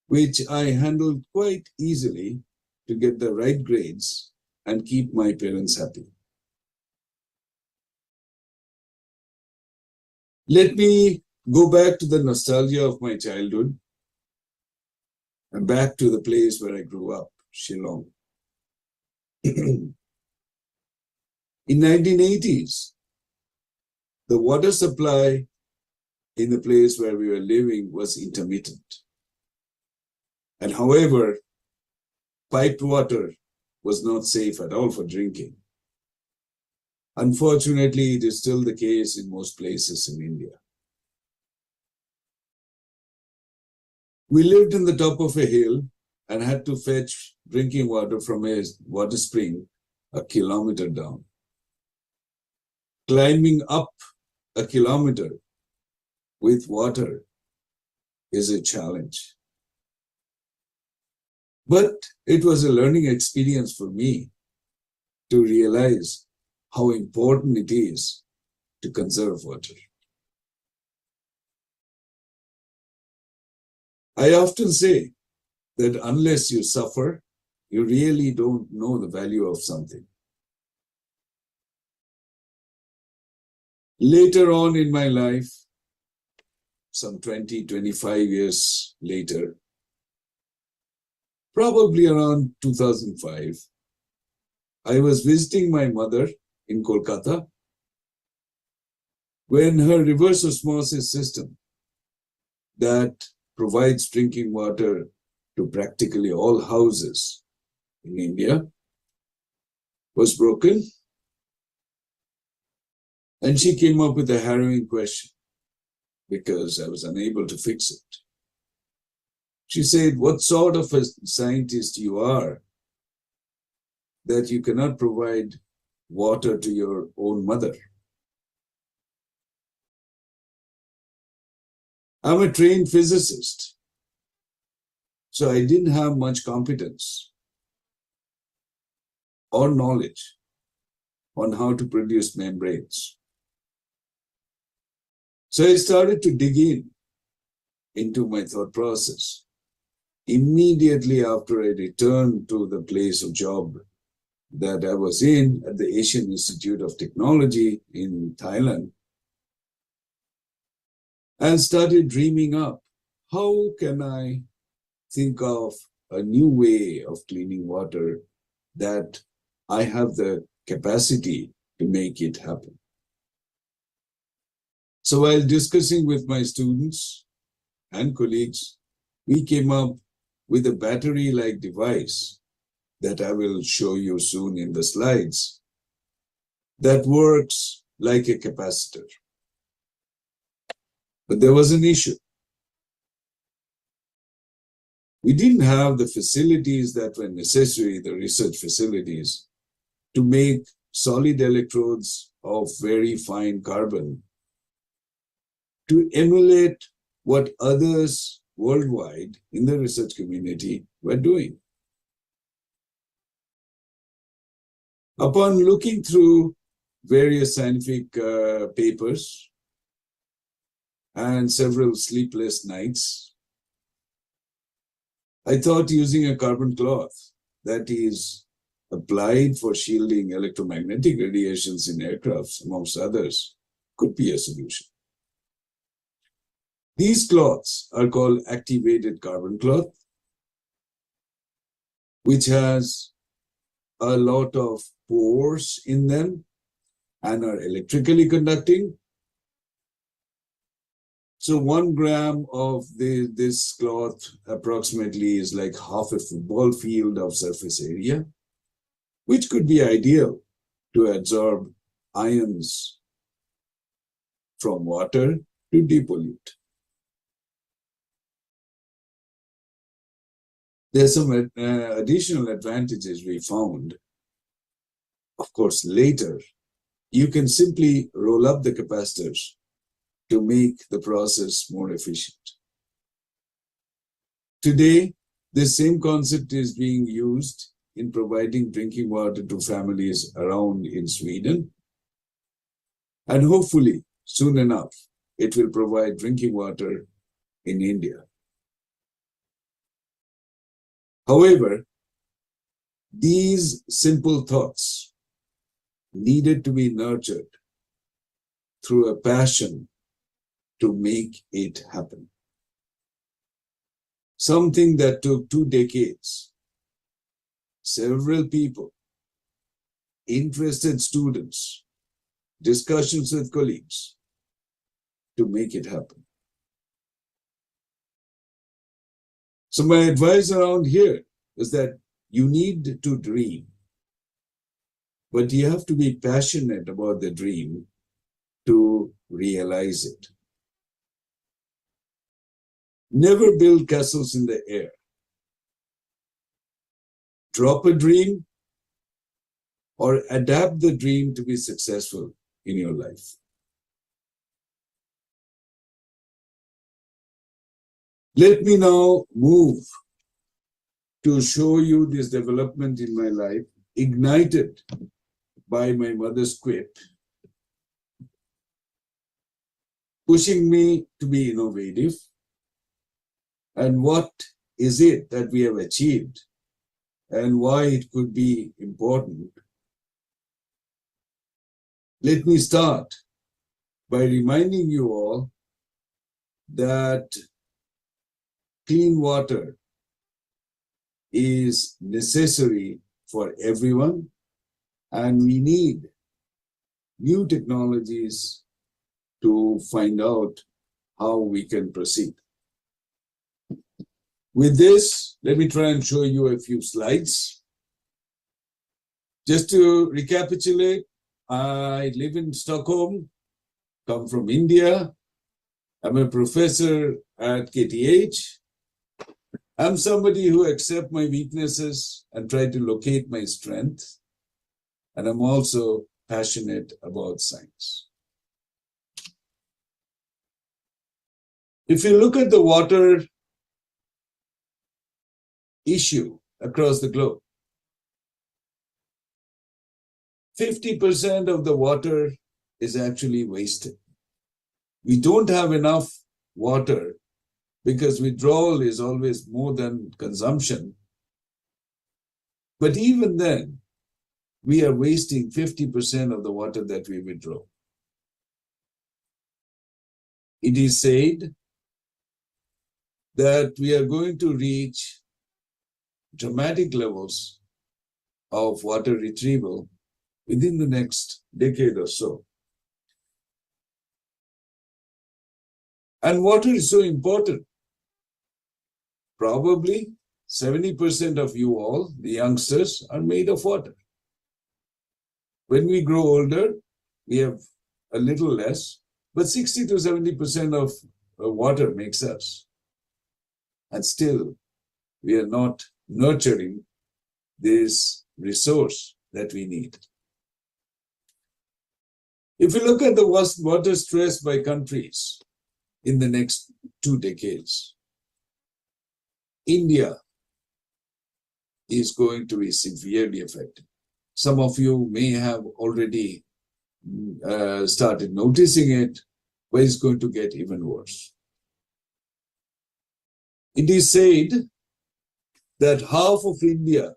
which I handled quite easily to get the right grades and keep my parents happy. Let me go back to the nostalgia of my childhood and back to the place where I grew up, Shillong. In 1980s, the water supply in the place where we were living was intermittent. And however, piped water was not safe at all for drinking. Unfortunately, it is still the case in most places in India. We lived in the top of a hill and had to fetch drinking water from a water spring a kilometer down. Climbing up a kilometer with water is a challenge. But it was a learning experience for me to realize how important it is to conserve water. I often say that unless you suffer, you really don't know the value of something. Later on in my life, some 20, 25 years later, probably around 2005, I was visiting my mother in Kolkata when her reverse osmosis system that provides drinking water to practically all houses in India was broken. And she came up with a harrowing question because I was unable to fix it. She said, "What sort of a scientist you are that you cannot provide water to your own mother?" I'm a trained physicist, so I didn't have much competence or knowledge on how to produce membranes. So I started to dig into my thought process. Immediately after I returned to the place of job that I was in at the Asian Institute of Technology in Thailand, and started dreaming up, how can I think of a new way of cleaning water that I have the capacity to make it happen. So while discussing with my students and colleagues, we came up with a battery-like device that I will show you soon in the slides that works like a capacitor. But there was an issue. We didn't have the facilities that were necessary, the research facilities, to make solid electrodes of very fine carbon to emulate what others worldwide in the research community were doing. Upon looking through various scientific papers and several sleepless nights, I thought using a carbon cloth that is applied for shielding electromagnetic radiations in aircrafts, amongst others, could be a solution. These cloths are called activated carbon cloth, which has a lot of pores in them and are electrically conducting. So 1 gram of this cloth approximately is like half a football field of surface area, which could be ideal to absorb ions from water to depollute. There's some additional advantages we found. Of course, later, you can simply roll up the capacitors to make the process more efficient. Today, this same concept is being used in providing drinking water to families around in Sweden. And hopefully, soon enough, it will provide drinking water in India. However, these simple thoughts needed to be nurtured through a passion to make it happen. Something that took 2 decades, several people, interested students, discussions with colleagues to make it happen. So my advice around here is that you need to dream, but you have to be passionate about the dream to realize it. Never build castles in the air. Drop a dream or adapt the dream to be successful in your life. Let me now move to show you this development in my life, ignited by my mother's quip, pushing me to be innovative, and what is it that we have achieved and why it could be important, let me start by reminding you all that clean water is necessary for everyone, and we need new technologies to find out how we can proceed. With this, let me try and show you a few slides. Just to recapitulate, I live in Stockholm, come from India. I'm a professor at KTH. I'm somebody who accepts my weaknesses and try to locate my strength. And I'm also passionate about science. If you look at the water issue across the globe, 50% of the water is actually wasted. We don't have enough water because withdrawal is always more than consumption. But even then, we are wasting 50% of the water that we withdraw. It is said that we are going to reach dramatic levels of water retrieval within the next decade or so. And water is so important. Probably 70% of you all, the youngsters, are made of water. When we grow older, we have a little less, but 60 to 70% of water makes us. And still, we are not nurturing this resource that we need. If you look at the water stress by countries in the next 2 decades, India is going to be severely affected. Some of you may have already started noticing it, but it's going to get even worse. It is said that half of India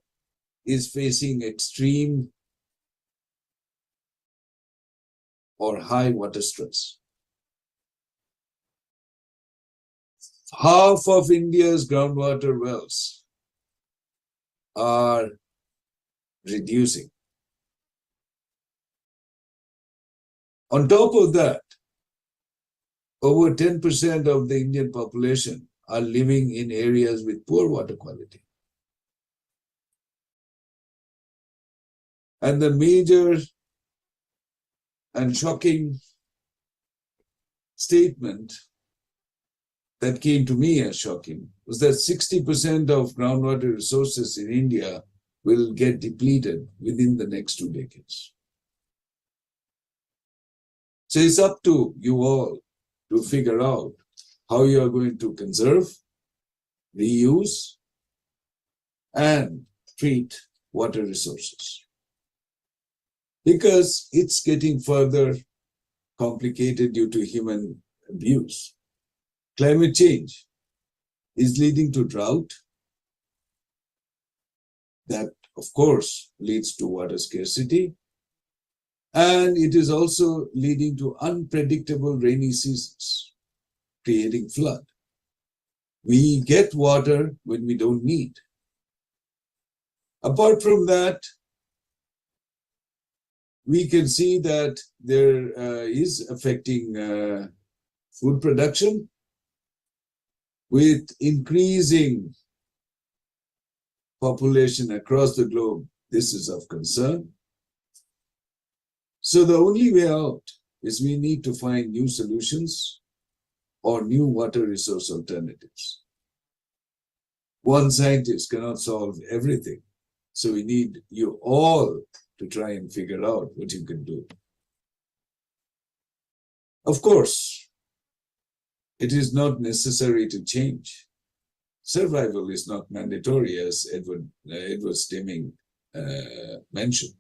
is facing extreme or high water stress. Half of India's groundwater wells are reducing. On top of that, over 10% of the Indian population are living in areas with poor water quality. And the major and shocking statement that came to me as shocking was that 60% of groundwater resources in India will get depleted within the next 2 decades. So it's up to you all to figure out how you are going to conserve, reuse, and treat water resources. Because it's getting further complicated due to human abuse. Climate change is leading to drought. That, of course, leads to water scarcity. And it is also leading to unpredictable rainy seasons, creating flood. We get water when we don't need. Apart from that, we can see that there is affecting food production. With increasing population across the globe, this is of concern. So the only way out is we need to find new solutions or new water resource alternatives. One scientist cannot solve everything. So we need you all to try and figure out what you can do. Of course, it is not necessary to change. Survival is not mandatory, as Edward Deming mentioned.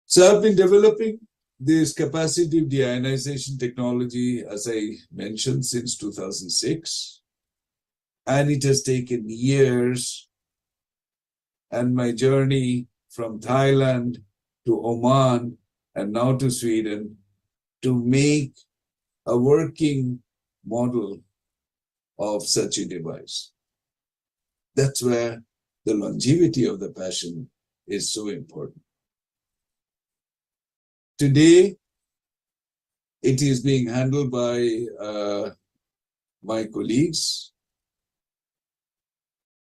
So I've been developing this capacitive deionization technology, as I mentioned, since 2006, and it has taken years. And my journey from Thailand to Oman and now to Sweden to make a working model of such a device. That's where the longevity of the passion is so important. Today, it is being handled by my colleagues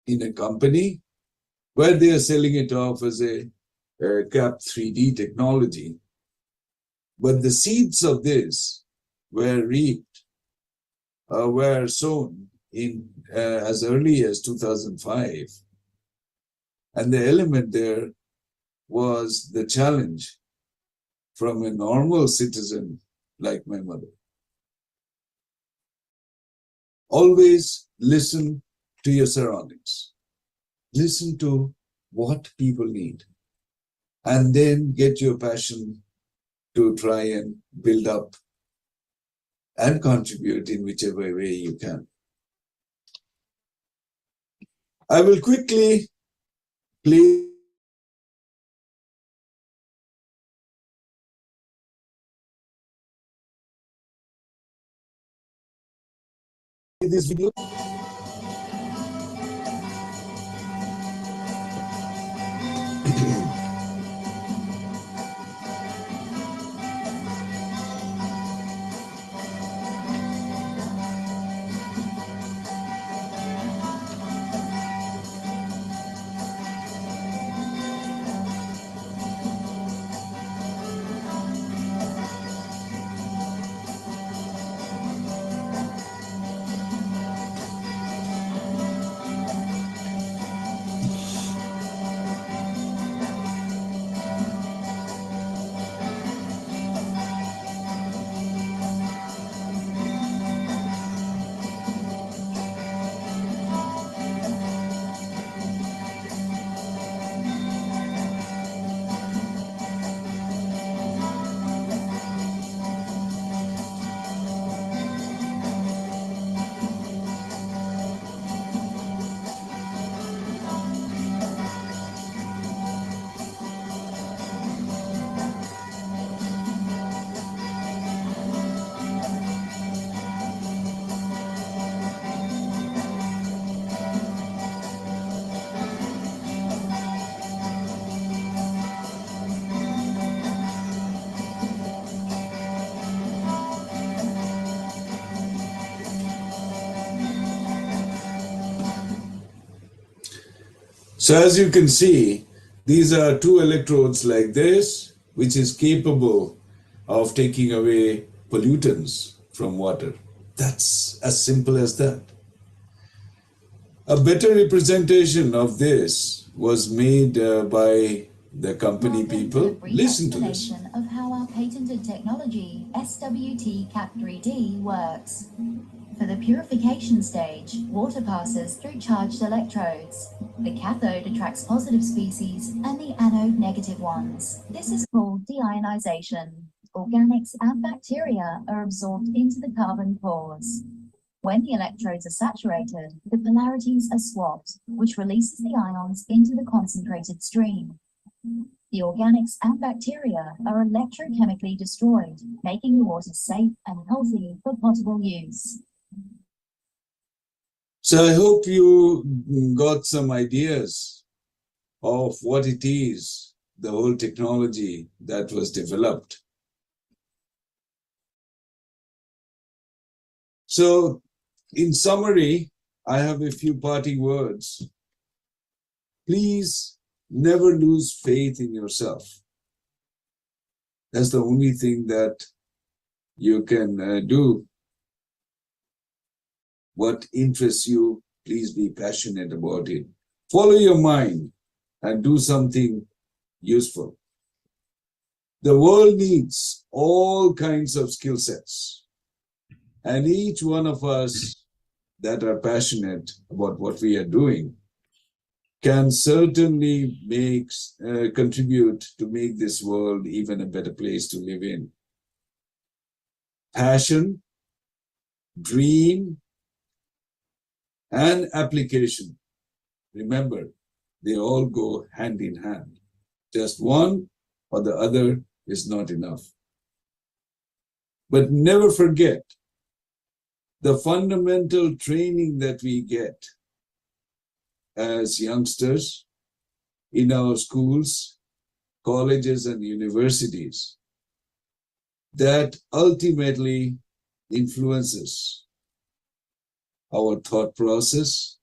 in a company where they are selling it off as a CAP 3D technology. But the seeds of this were reaped, were sown in as early as 2005. And the element there was the challenge from a normal citizen like my mother. Always listen to your surroundings. Listen to what people need. And then get your passion to try and build up and contribute in whichever way you can. I will quickly play this video. So as you can see, these are two electrodes like this, which is capable of taking away pollutants from water. That's as simple as that. A better representation of this was made by the company people. Listen to this. Of how our patented technology, SWT CAP3D, works. For the purification stage, water passes through charged electrodes. The cathode attracts positive species and the anode negative ones. This is called deionization. Organics and bacteria are absorbed into the carbon pores. When the electrodes are saturated, the polarities are swapped, which releases the ions into the concentrated stream. The organics and bacteria are electrochemically destroyed, making the water safe and healthy for potable use. So I hope you got some ideas of what it is, the whole technology that was developed. So in summary, I have a few parting words. Please never lose faith in yourself. That's the only thing that you can do. What interests you, please be passionate about it. Follow your mind and do something useful. The world needs all kinds of skill sets. And each one of us that are passionate about what we are doing can certainly contribute to make this world even a better place to live in. Passion, dream, and application. Remember, they all go hand in hand. Just one or the other is not enough. But never forget the fundamental training that we get as youngsters in our schools, colleges, and universities that ultimately influences our thought process,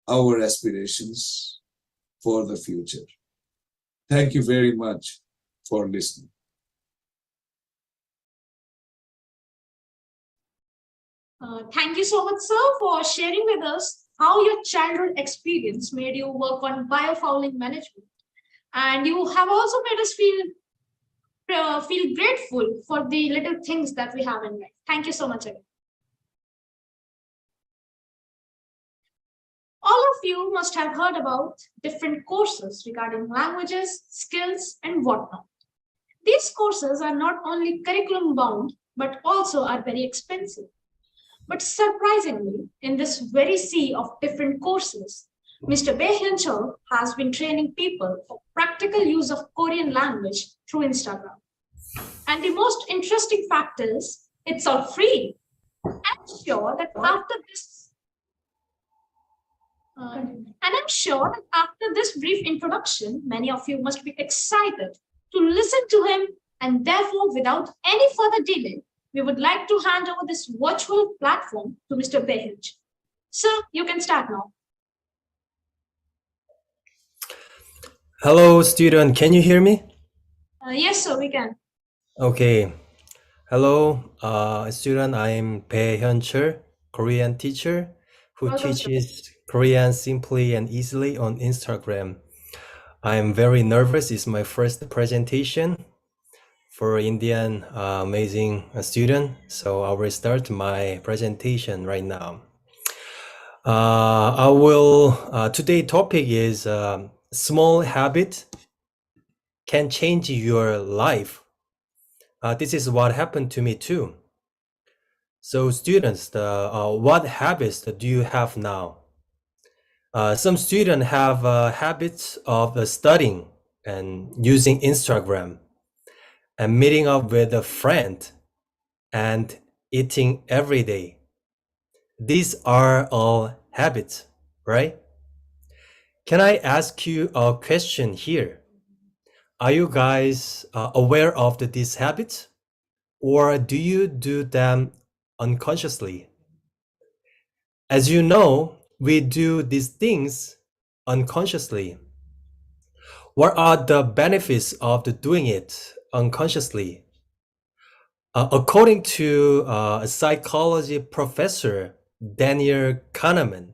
our aspirations for the future. Thank you very much for listening. Thank you so much, sir, for sharing with us how your childhood experience made you work on biofouling management. And you have also made us feel grateful for the little things that we have in life. Thank you so much again. All of you must have heard about different courses regarding languages, skills, and whatnot. These courses are not only curriculum bound, but also are very expensive. But surprisingly, in this very sea of different courses, Mr. Bae Hyun-chul has been training people for practical use of Korean language through Instagram. And the most interesting fact is, it's all free. I'm sure that after this brief introduction, many of you must be excited to listen to him, and therefore, without any further delay, we would like to hand over this virtual platform to Mr. Bae Hyun-chul. Sir, you can start now. Hello, student. Can you hear me? Yes, sir, we can. Okay. Hello, student. I'm Bae Hyun-chul, Korean teacher who Welcome, sir. teaches Korean simply and easily on Instagram. I'm very nervous. It's my first presentation for Indian amazing student. So I will start my presentation right now. Today topic is small habit can change your life. This is what happened to me too. So students, what habits do you have now? Some students have habits of studying and using Instagram and meeting up with a friend and eating every day. These are all habits, right? Can I ask you a question here? Are you guys aware of these habits, or do you do them unconsciously? As you know, we do these things unconsciously. What are the benefits of doing it unconsciously? According to a psychology professor, Daniel Kahneman,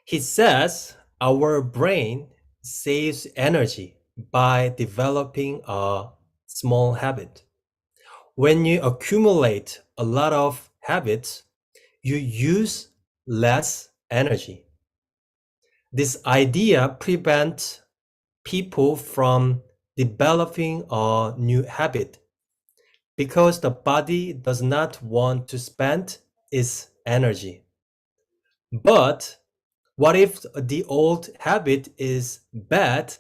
he says our brain saves energy by developing a small habit. When you accumulate a lot of habits, you use less energy. This idea prevents people from developing a new habit because the body does not want to spend its energy. But what if the old habit is bad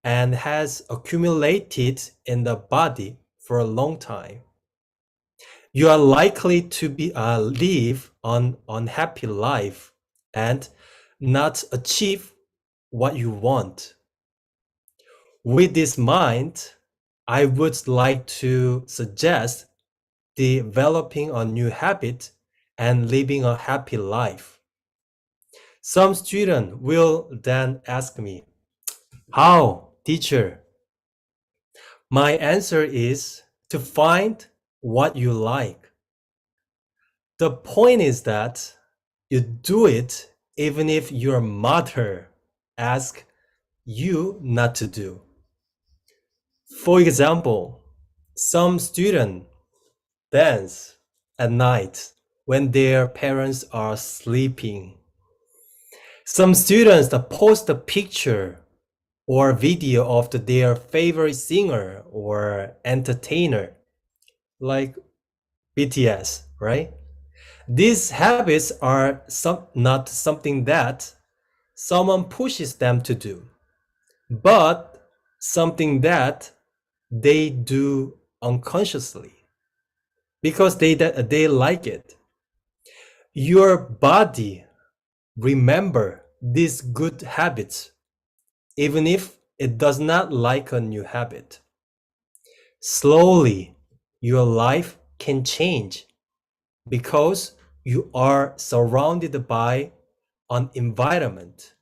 and has accumulated in the body for a long time? You are likely to live an unhappy life and not achieve what you want. With this mind, I would like to suggest developing a new habit and living a happy life. Some student will then ask me, how, teacher? My answer is to find what you like. The point is that you do it even if your mother asks you not to do. For example, some students dance at night when their parents are sleeping. Some students post a picture or video of their favorite singer or entertainer, like BTS, right? These habits are not something that someone pushes them to do, but something that they do unconsciously because they like it. Your body remember these good habits even if it does not like a new habit. Slowly, your life can change because you are surrounded by an environment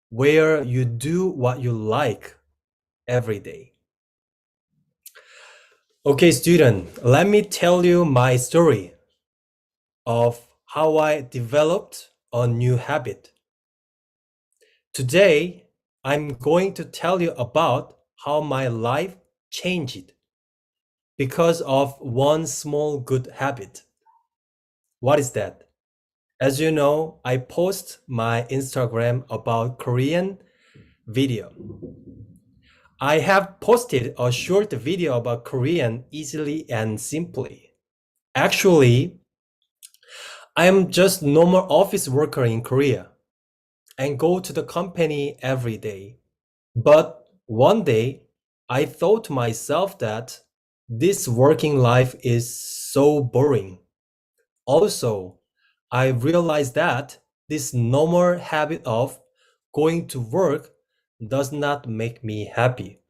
where you do what you like every day. Okay, student, let me tell you my story of how I developed a new habit. Today, I'm going to tell you about how my life changed because of one small good habit. What is that? As you know, I post my Instagram about Korean video. I have posted a short video about Korean easily and simply. Actually, I'm just normal office worker in Korea and go to the company every day. But one day, I thought to myself that this working life is so boring. Also, I realized that this normal habit of going to work does not make me happy.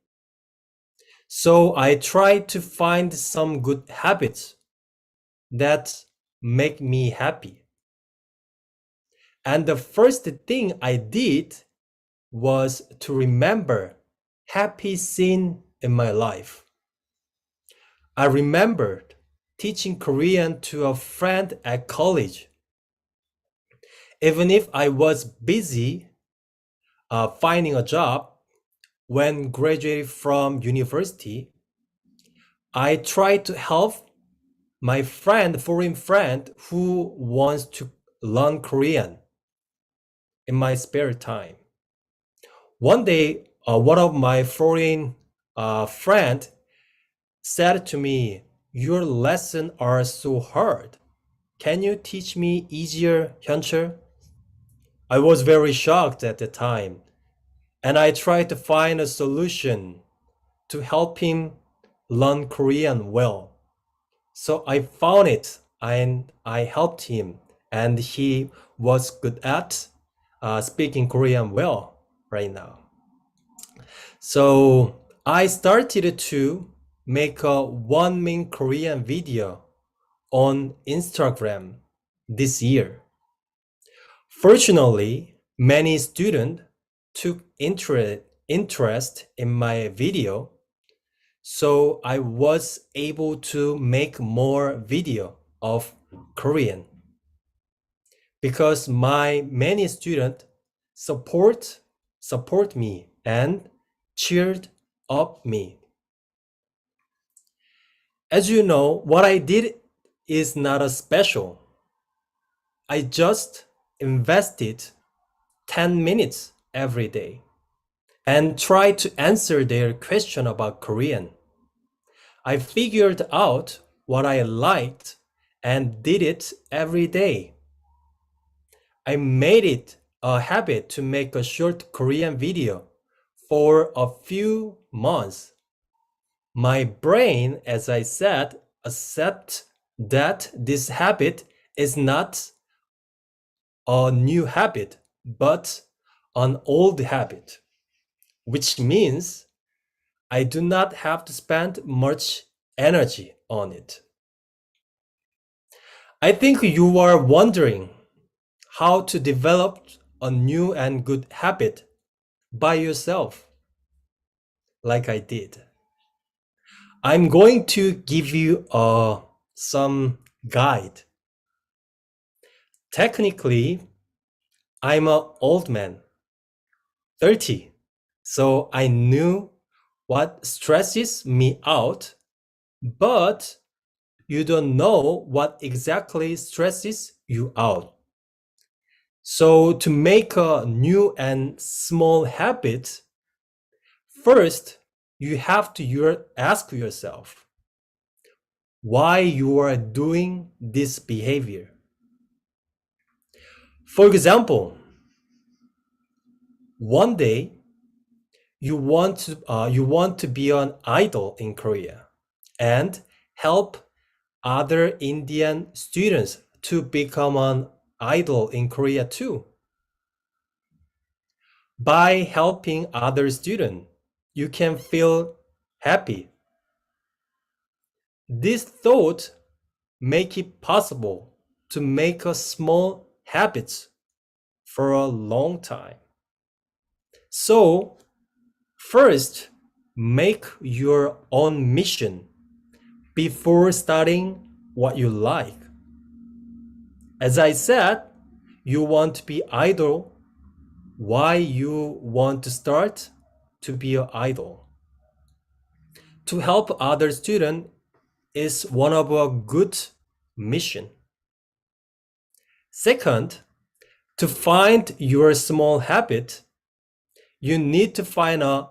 So I tried to find some good habits that make me happy. And the first thing I did was to remember happy scene in my life. I remembered teaching Korean to a friend at college. Even if I was busy finding a job when graduated from university, I tried to help my foreign friend who wants to learn Korean in my spare time. One day, one of my foreign friend said to me, "Your lessons are so hard. Can you teach me easier, Hyuncher?" I was very shocked at the time, and I tried to find a solution to help him learn Korean well. So I found it and I helped him, and he was good at speaking Korean well right now. So I started to make a 1-minute Korean video on Instagram this year. Fortunately, many students took interest in my video, so I was able to make more video of Korean because my many students support me and cheered up me. As you know, what I did is not a special. I just invested 10 minutes every day and tried to answer their question about Korean. I figured out what I liked and did it every day. I made it a habit to make a short Korean video for a few months. My brain, as I said, accept that this habit is not a new habit, but an old habit, which means I do not have to spend much energy on it. I think you are wondering how to develop a new and good habit by yourself, like I did. I'm going to give you some guide. Technically, I'm an old man, 30, so I knew what stresses me out, but you don't know what exactly stresses you out. So to make a new and small habit, first you have to ask yourself why you are doing this behavior. For example, one day you want to be an idol in Korea and help other Indian students to become an idol in Korea too. By helping other students, you can feel happy. This thought make it possible to make a small habits for a long time. So first, make your own mission before starting what you like. As I said, you want to be idol. Why you want to start to be an idol? To help other students is one of a good mission. Second, to find your small habit, you need to find a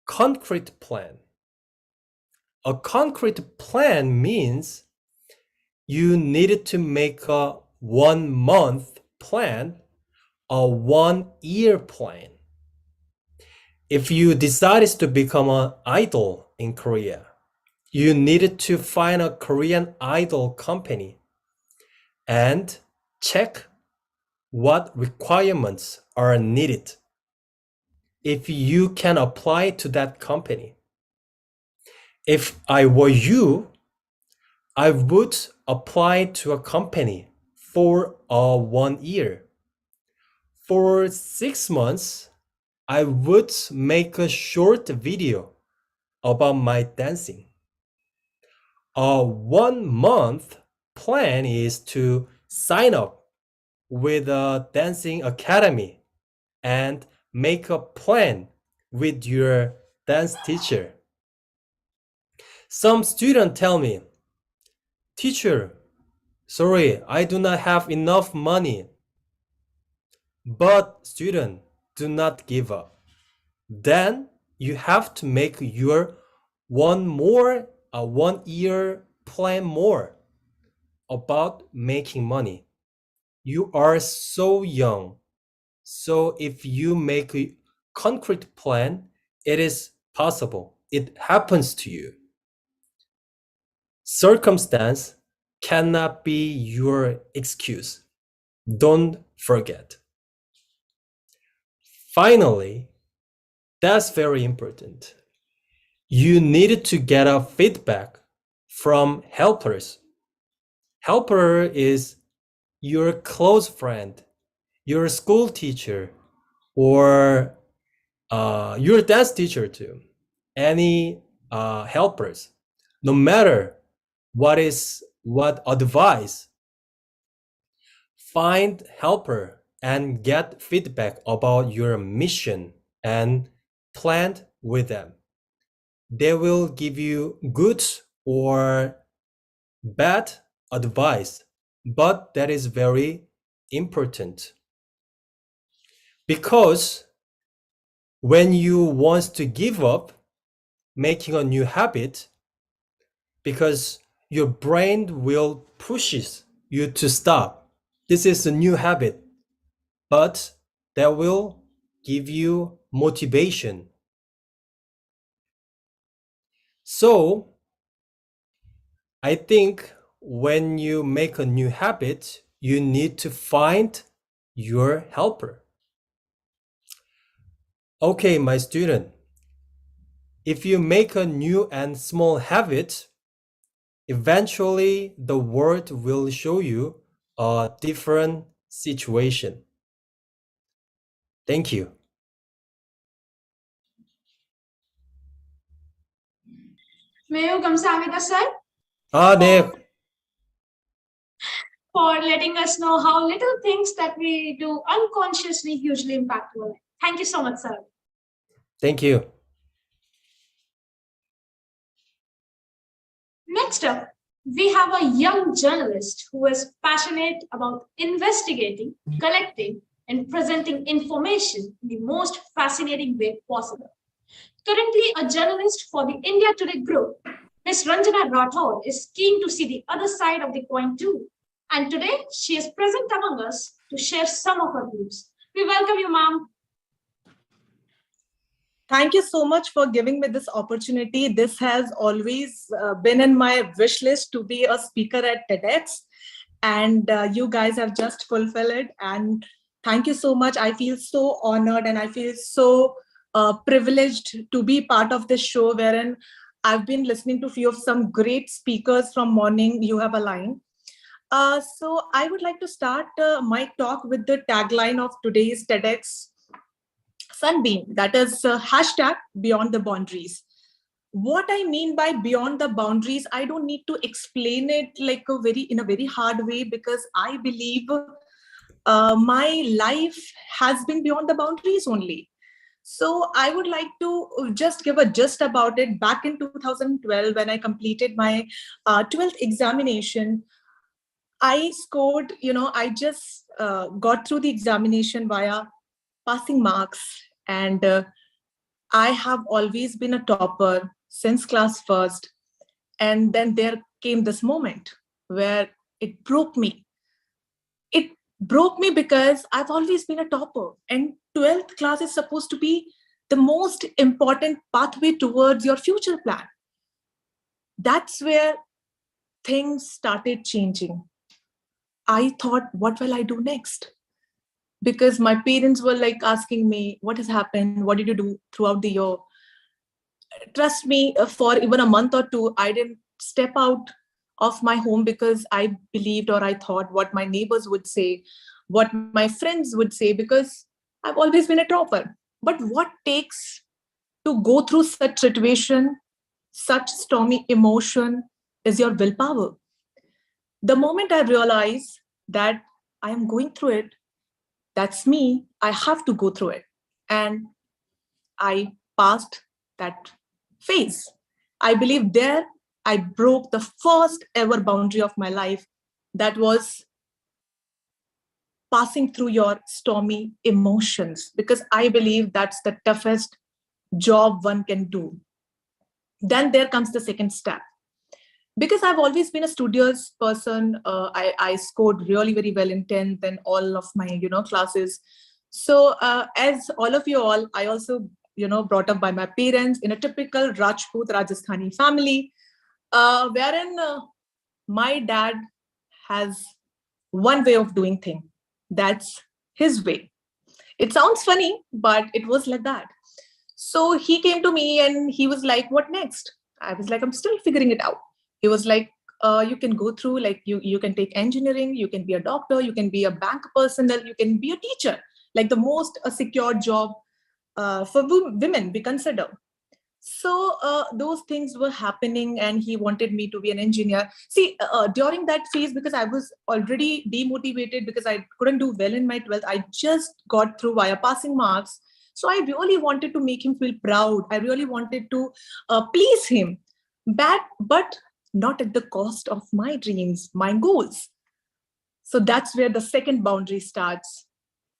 concrete plan. A concrete plan means you needed to make a 1 month plan, a 1 year plan. If you decided to become an idol in Korea, you needed to find a Korean idol company and check what requirements are needed. If you can apply to that company. If I were you, I would apply to a company for 1 year. For 6 months, I would make a short video about my dancing. A 1 month plan is to sign up with a dancing academy and make a plan with your dance teacher. Some students tell me, "Teacher, sorry, I do not have enough money." But student, do not give up. Then you have to make your 1 year plan more about making money. You are so young. So if you make a concrete plan, it is possible. It happens to you. Circumstance cannot be your excuse. Don't forget. Finally, that's very important. You needed to get a feedback from helpers. Helper is your close friend, your school teacher, or your dance teacher too. Any helpers, no matter what advice, find helper and get feedback about your mission and plan with them. They will give you good or bad advice, but that is very important. Because when you want to give up making a new habit, because your brain will pushes you to stop. This is a new habit, but that will give you motivation. So I think when you make a new habit, you need to find your helper. Okay, my student, if you make a new and small habit, eventually the world will show you a different situation. Thank you. Mayo Kamsamita sir, 네. for letting us know how little things that we do unconsciously hugely impact our life. Thank you so much, sir. Thank you. Next up, we have a young journalist who is passionate about investigating, collecting, and presenting information in the most fascinating way possible. Currently a journalist for the India Today group, Ms. Ranjana Rathod is keen to see the other side of the coin too. And today she is present among us to share some of her views. We welcome you, ma'am. Thank you so much for giving me this opportunity. This has always been in my wish list to be a speaker at TEDx. And you guys have just fulfilled it. And thank you so much. I feel so honored and I feel so privileged to be part of this show wherein I've been listening to a few of some great speakers from morning you have aligned. So I would like to start my talk with the tagline of today's TEDx Sunbeam, that is hashtag beyond the boundaries. What I mean by beyond the boundaries, I don't need to explain it like in a very hard way, because I believe my life has been beyond the boundaries only. So I would like to just give a gist about it. Back in 2012, when I completed my 12th examination, I scored, I just got through the examination via passing marks. And I have always been a topper since class first. And then there came this moment where it broke me. It broke me because I've always been a topper. And 12th class is supposed to be the most important pathway towards your future plan. That's where things started changing. I thought, what will I do next? Because my parents were like asking me, what has happened? What did you do throughout the year? Trust me, for even a month or two, I didn't step out of my home because I believed or I thought what my neighbors would say, what my friends would say, because I've always been a topper. But what takes to go through such situation, such stormy emotion, is your willpower. The moment I realized that I am going through it, that's me, I have to go through it. And I passed that phase. I believe there I broke the first ever boundary of my life. That was passing through your stormy emotions, because I believe that's the toughest job one can do. Then there comes the second step. Because I've always been a studious person, I scored really very well in 10th and all of my classes. So as all of you all, I also brought up by my parents in a typical Rajput Rajasthani family, wherein my dad has one way of doing things. That's his way. It sounds funny, but it was like that. So he came to me and he was like, what next? I was like, I'm still figuring it out. He was like, you can go through, like you can take engineering, you can be a doctor, you can be a bank personnel, you can be a teacher, like the most secure job for women we consider. So those things were happening and he wanted me to be an engineer. See, during that phase, because I was already demotivated because I couldn't do well in my 12th, I just got through via passing marks. So I really wanted to make him feel proud. I really wanted to please him, but not at the cost of my dreams, my goals. So that's where the second boundary starts,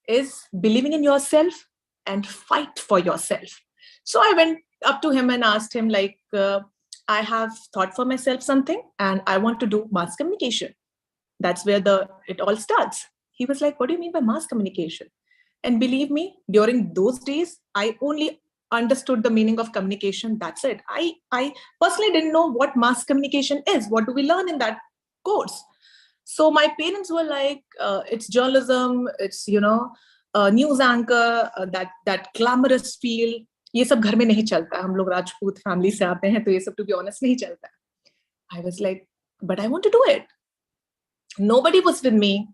is believing in yourself and fight for yourself. So I went up to him and asked him, like, I have thought for myself something and I want to do mass communication. That's where it all starts. He was like, what do you mean by mass communication? And believe me, during those days, I only understood the meaning of communication. That's it. I personally didn't know what mass communication is. What do we learn in that course? So my parents were like, it's journalism, it's, news anchor, that glamorous feel. ये सब घर में नहीं चलता. हम लोग Rajput family से आते हैं, तो ये सब, to be honest, नहीं चलता. I was like, but I want to do it. Nobody was with me.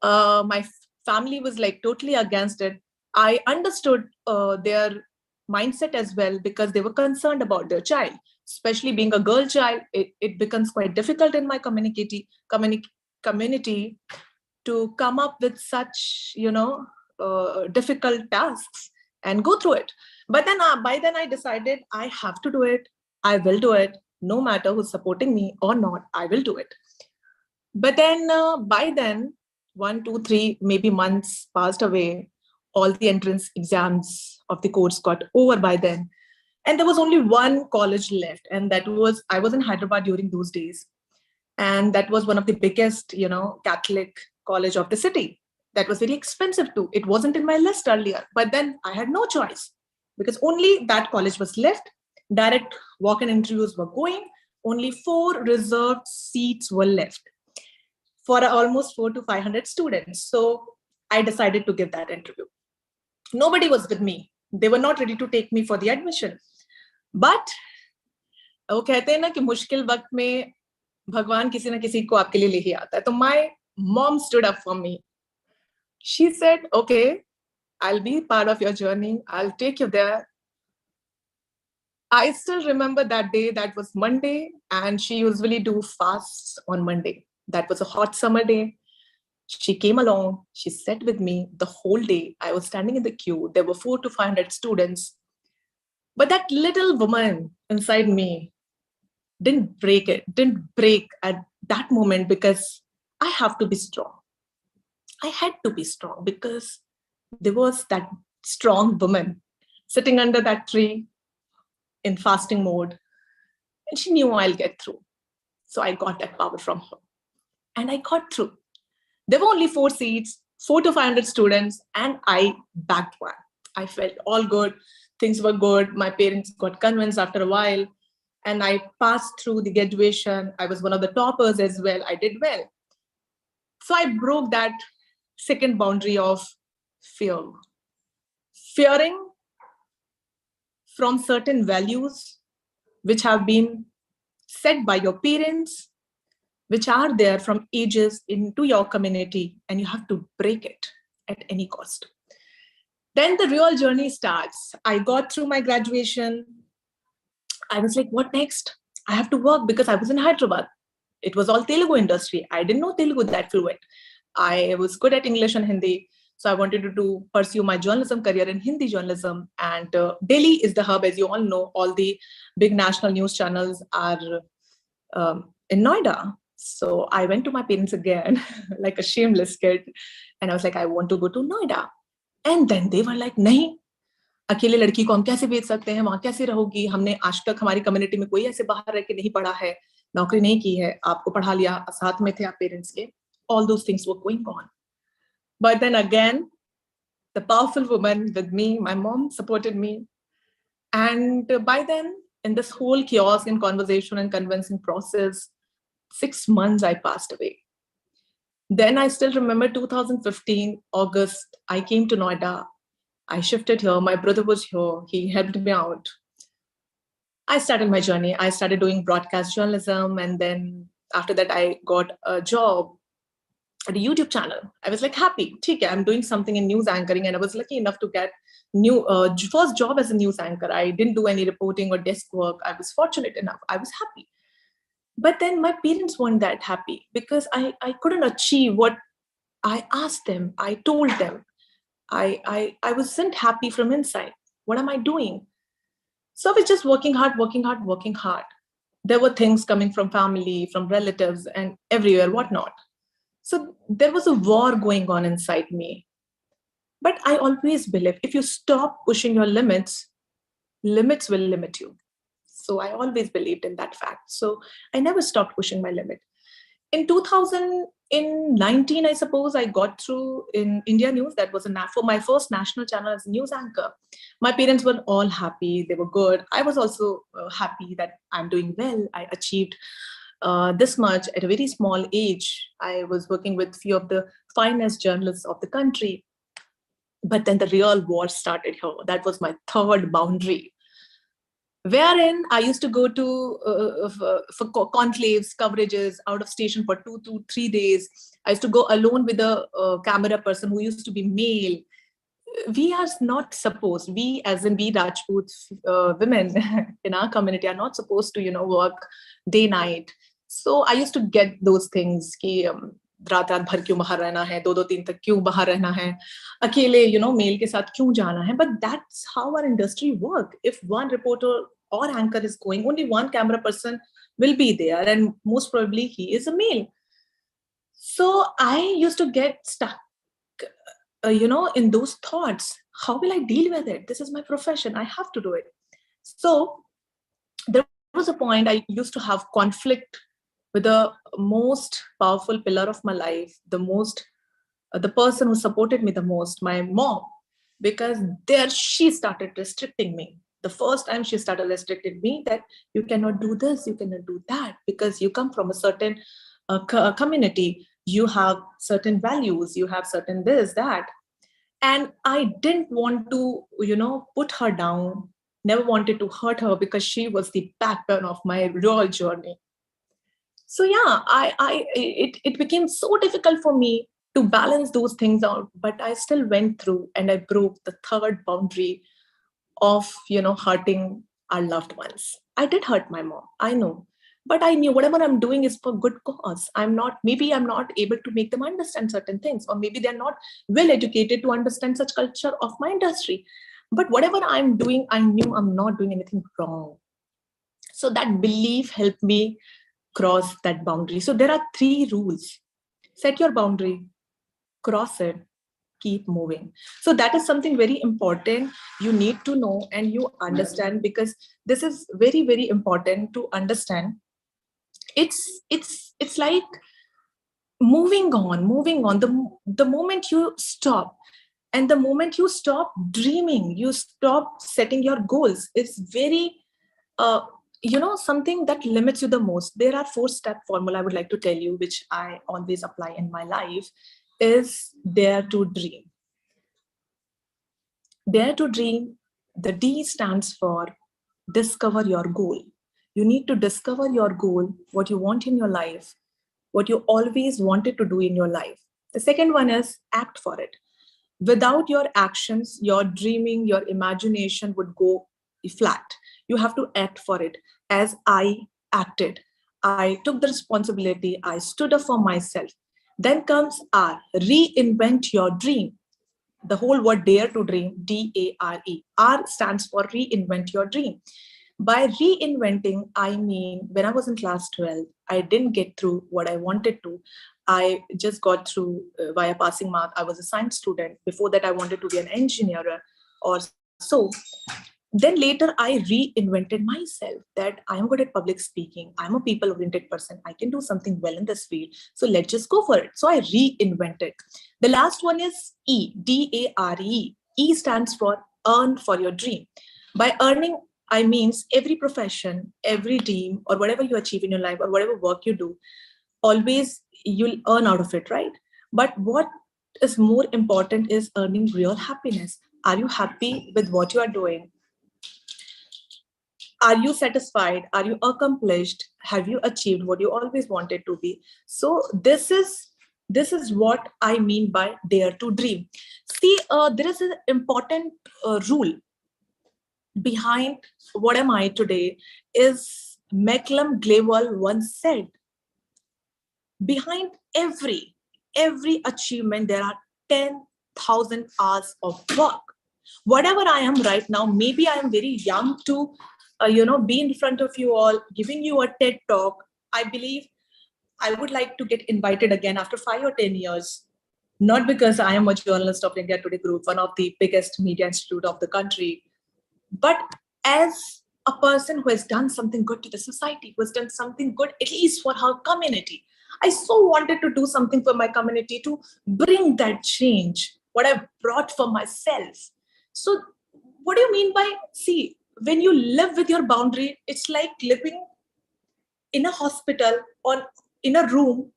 My family was like totally against it. I understood their mindset as well, because they were concerned about their child, especially being a girl child. It becomes quite difficult in my community to come up with such difficult tasks and go through it. But then by then I decided I have to do it. I will do it, no matter who's supporting me or not. I will do it. But then by then 1, 2, 3, maybe months passed away. All the entrance exams of the course got over by then. And there was only one college left. And that was, I was in Hyderabad during those days. And that was one of the biggest, Catholic college of the city. That was very expensive too. It wasn't in my list earlier, but then I had no choice because only that college was left. Direct walk-in interviews were going. Only 4 reserved seats were left for almost 400 to 500 students. So I decided to give that interview. Nobody was with me. They were not ready to take me for the admission. But वो कहते हैं ना कि मुश्किल वक्त में भगवान किसी ना किसी को आपके लिए ले ही आता है. तो my mom stood up for me. She said, okay, I'll be part of your journey. I'll take you there. I still remember that day. That was Monday, and she usually do fasts on Monday. That was a hot summer day. She came along. She sat with me the whole day. I was standing in the queue. There were 400 to 500 students. But that little woman inside me didn't break at that moment because I have to be strong. I had to be strong because there was that strong woman sitting under that tree in fasting mode. And she knew I'll get through. So I got that power from her. And I got through. There were only 4 seats, 400 to 500 students, and I backed one. I felt all good. Things were good. My parents got convinced after a while. And I passed through the graduation. I was one of the toppers as well. I did well. So I broke that second boundary of fear. Fearing from certain values which have been set by your parents, which are there from ages into your community, and you have to break it at any cost. Then the real journey starts. I got through my graduation. I was like, what next? I have to work because I was in Hyderabad. It was all Telugu industry. I didn't know Telugu that fluent. I was good at English and Hindi. So I wanted to pursue my journalism career in Hindi journalism. And Delhi is the hub, as you all know. All the big national news channels are in Noida. So I went to my parents again, like a shameless kid. And I was like, I want to go to Noida. And then they were like, nahi, अकेले लड़की को हम कैसे भेज सकते हैं, वहां कैसे रहोगी, हमने आज तक हमारी कम्युनिटी में कोई ऐसे बाहर रह के नहीं पढ़ा है, नौकरी नहीं की है, आपको पढ़ा लिया, साथ में थे आप पेरेंट्स के. All those things were going on. But then again, the powerful woman with me, my mom supported me. And by then, in this whole chaos and conversation and convincing process, 6 months I passed away. Then I still remember 2015, August, I came to Noida. I shifted here. My brother was here. He helped me out. I started my journey. I started doing broadcast journalism. And then after that, I got a job at a YouTube channel. I was like happy. Okay, I'm doing something in news anchoring. And I was lucky enough to get first job as a news anchor. I didn't do any reporting or desk work. I was fortunate enough. I was happy. But then my parents weren't that happy because I couldn't achieve what I asked them. I told them. I wasn't happy from inside. What am I doing? So I was just working hard. There were things coming from family, from relatives, and everywhere, whatnot. So there was a war going on inside me. But I always believe if you stop pushing your limits, limits will limit you. So I always believed in that fact. So I never stopped pushing my limit. In 2019, I suppose, I got through in India News. That was for my first national channel as a news anchor. My parents were all happy. They were good. I was also happy that I'm doing well. I achieved this much at a very small age. I was working with a few of the finest journalists of the country. But then the real war started here. That was my third boundary, wherein I used to go to for conclaves, coverages, out of station for 2 to 3 days. I used to go alone with a camera person who used to be male. We are not supposed, we as in we Rajput women in our community are not supposed to, work day, night. So I used to get those things कि रात भर क्यों बाहर रहना है, 2-3 तक क्यों बाहर रहना है, अकेले मेल के साथ क्यों जाना है. But that's how our industry work. If one reporter or anchor is going, only one camera person will be there, and most probably he is a male. So I used to get stuck, in those thoughts. How will I deal with it? This is my profession. I have to do it. So there was a point I used to have conflict with the most powerful pillar of my life, the person who supported me the most, my mom, because there she started restricting me. The first time she started restricting me that you cannot do this, you cannot do that, because you come from a certain community, you have certain values, you have certain this, that. And I didn't want to, put her down, never wanted to hurt her because she was the backbone of my real journey. So yeah, it became so difficult for me to balance those things out, but I still went through and I broke the third boundary of, hurting our loved ones. I did hurt my mom, I know, but I knew whatever I'm doing is for good cause. Maybe I'm not able to make them understand certain things, or maybe they're not well educated to understand such culture of my industry. But whatever I'm doing, I knew I'm not doing anything wrong. So that belief helped me cross that boundary. So there are 3 rules. Set your boundary, cross it, keep moving. So that is something very important you need to know and you understand, because this is very, very important to understand. It's like moving on. The moment you stop, and the moment you stop dreaming, you stop setting your goals, it's very something that limits you the most. There are 4-step formula I would like to tell you, which I always apply in my life, is dare to dream. Dare to dream. The D stands for discover your goal. You need to discover your goal, what you want in your life, what you always wanted to do in your life. The second one is act for it. Without your actions, your dreaming, your imagination would go flat. You have to act for it. As I acted, I took the responsibility, I stood up for myself. Then comes R, reinvent your dream. The whole word dare to dream, D-A-R-E. R stands for reinvent your dream. By reinventing, I mean, when I was in class 12, I didn't get through what I wanted to. I just got through via passing mark. I was a science student. Before that, I wanted to be an engineer or so. Then later, I reinvented myself that I am good at public speaking. I'm a people-oriented person. I can do something well in this field. So let's just go for it. So I reinvented. The last one is E, D-A-R-E. E stands for earn for your dream. By earning, I means every profession, every dream, or whatever you achieve in your life, or whatever work you do, always you'll earn out of it, right? But what is more important is earning real happiness. Are you happy with what you are doing? Are you satisfied? Are you accomplished? Have you achieved what you always wanted to be? So this is what I mean by dare to dream. See, there is an important rule behind what am I today. Is Malcolm Gladwell once said, behind every achievement, there are 10,000 hours of work. Whatever I am right now, maybe I am very young to be in front of you all, giving you a TED talk. I believe I would like to get invited again after 5 or 10 years, not because I am a journalist of India Today Group, one of the biggest media institute of the country, but as a person who has done something good to the society, who has done something good at least for her community. I so wanted to do something for my community to bring that change, what I've brought for myself. So what do you mean by, see, when you live with your boundary, it's like living in a hospital or in a room,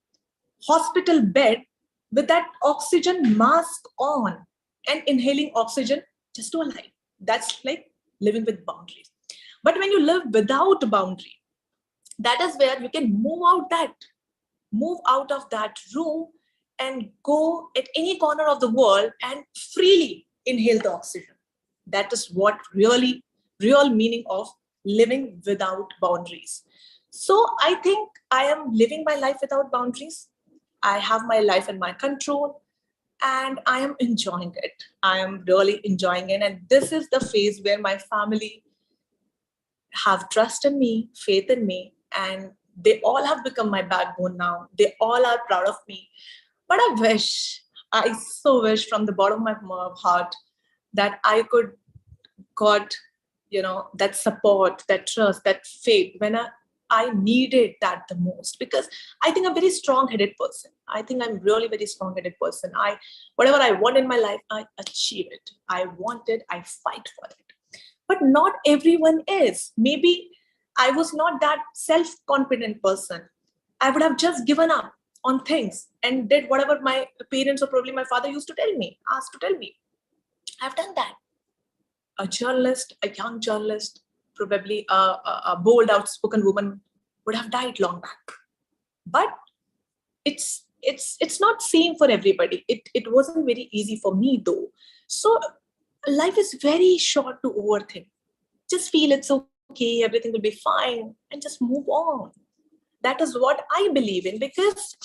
hospital bed, with that oxygen mask on and inhaling oxygen just to alive. That's like living with boundaries. But when you live without boundary, that is where you can move out of that room and go at any corner of the world and freely inhale the oxygen. That is what real meaning of living without boundaries. So I think I am living my life without boundaries. I have my life in my control and I am enjoying it. I am really enjoying it. And this is the phase where my family have trust in me, faith in me, and They all have become my backbone now. They all are proud of me. But I so wish from the bottom of my heart that I could got, that support, that trust, that faith when I needed that the most. Because I think I'm a very strong-headed person. I think I'm really very strong-headed person. Whatever I want in my life, I achieve it. I want it, I fight for it. But not everyone is. Maybe I was not that self-confident person. I would have just given up on things and did whatever my parents or probably my father asked to tell me. I've done that. A journalist, a young journalist, probably a bold, outspoken woman would have died long back. But it's not same for everybody. It wasn't very easy for me though. So life is very short to overthink. Just feel it's okay, everything will be fine, and just move on. That is what I believe in, because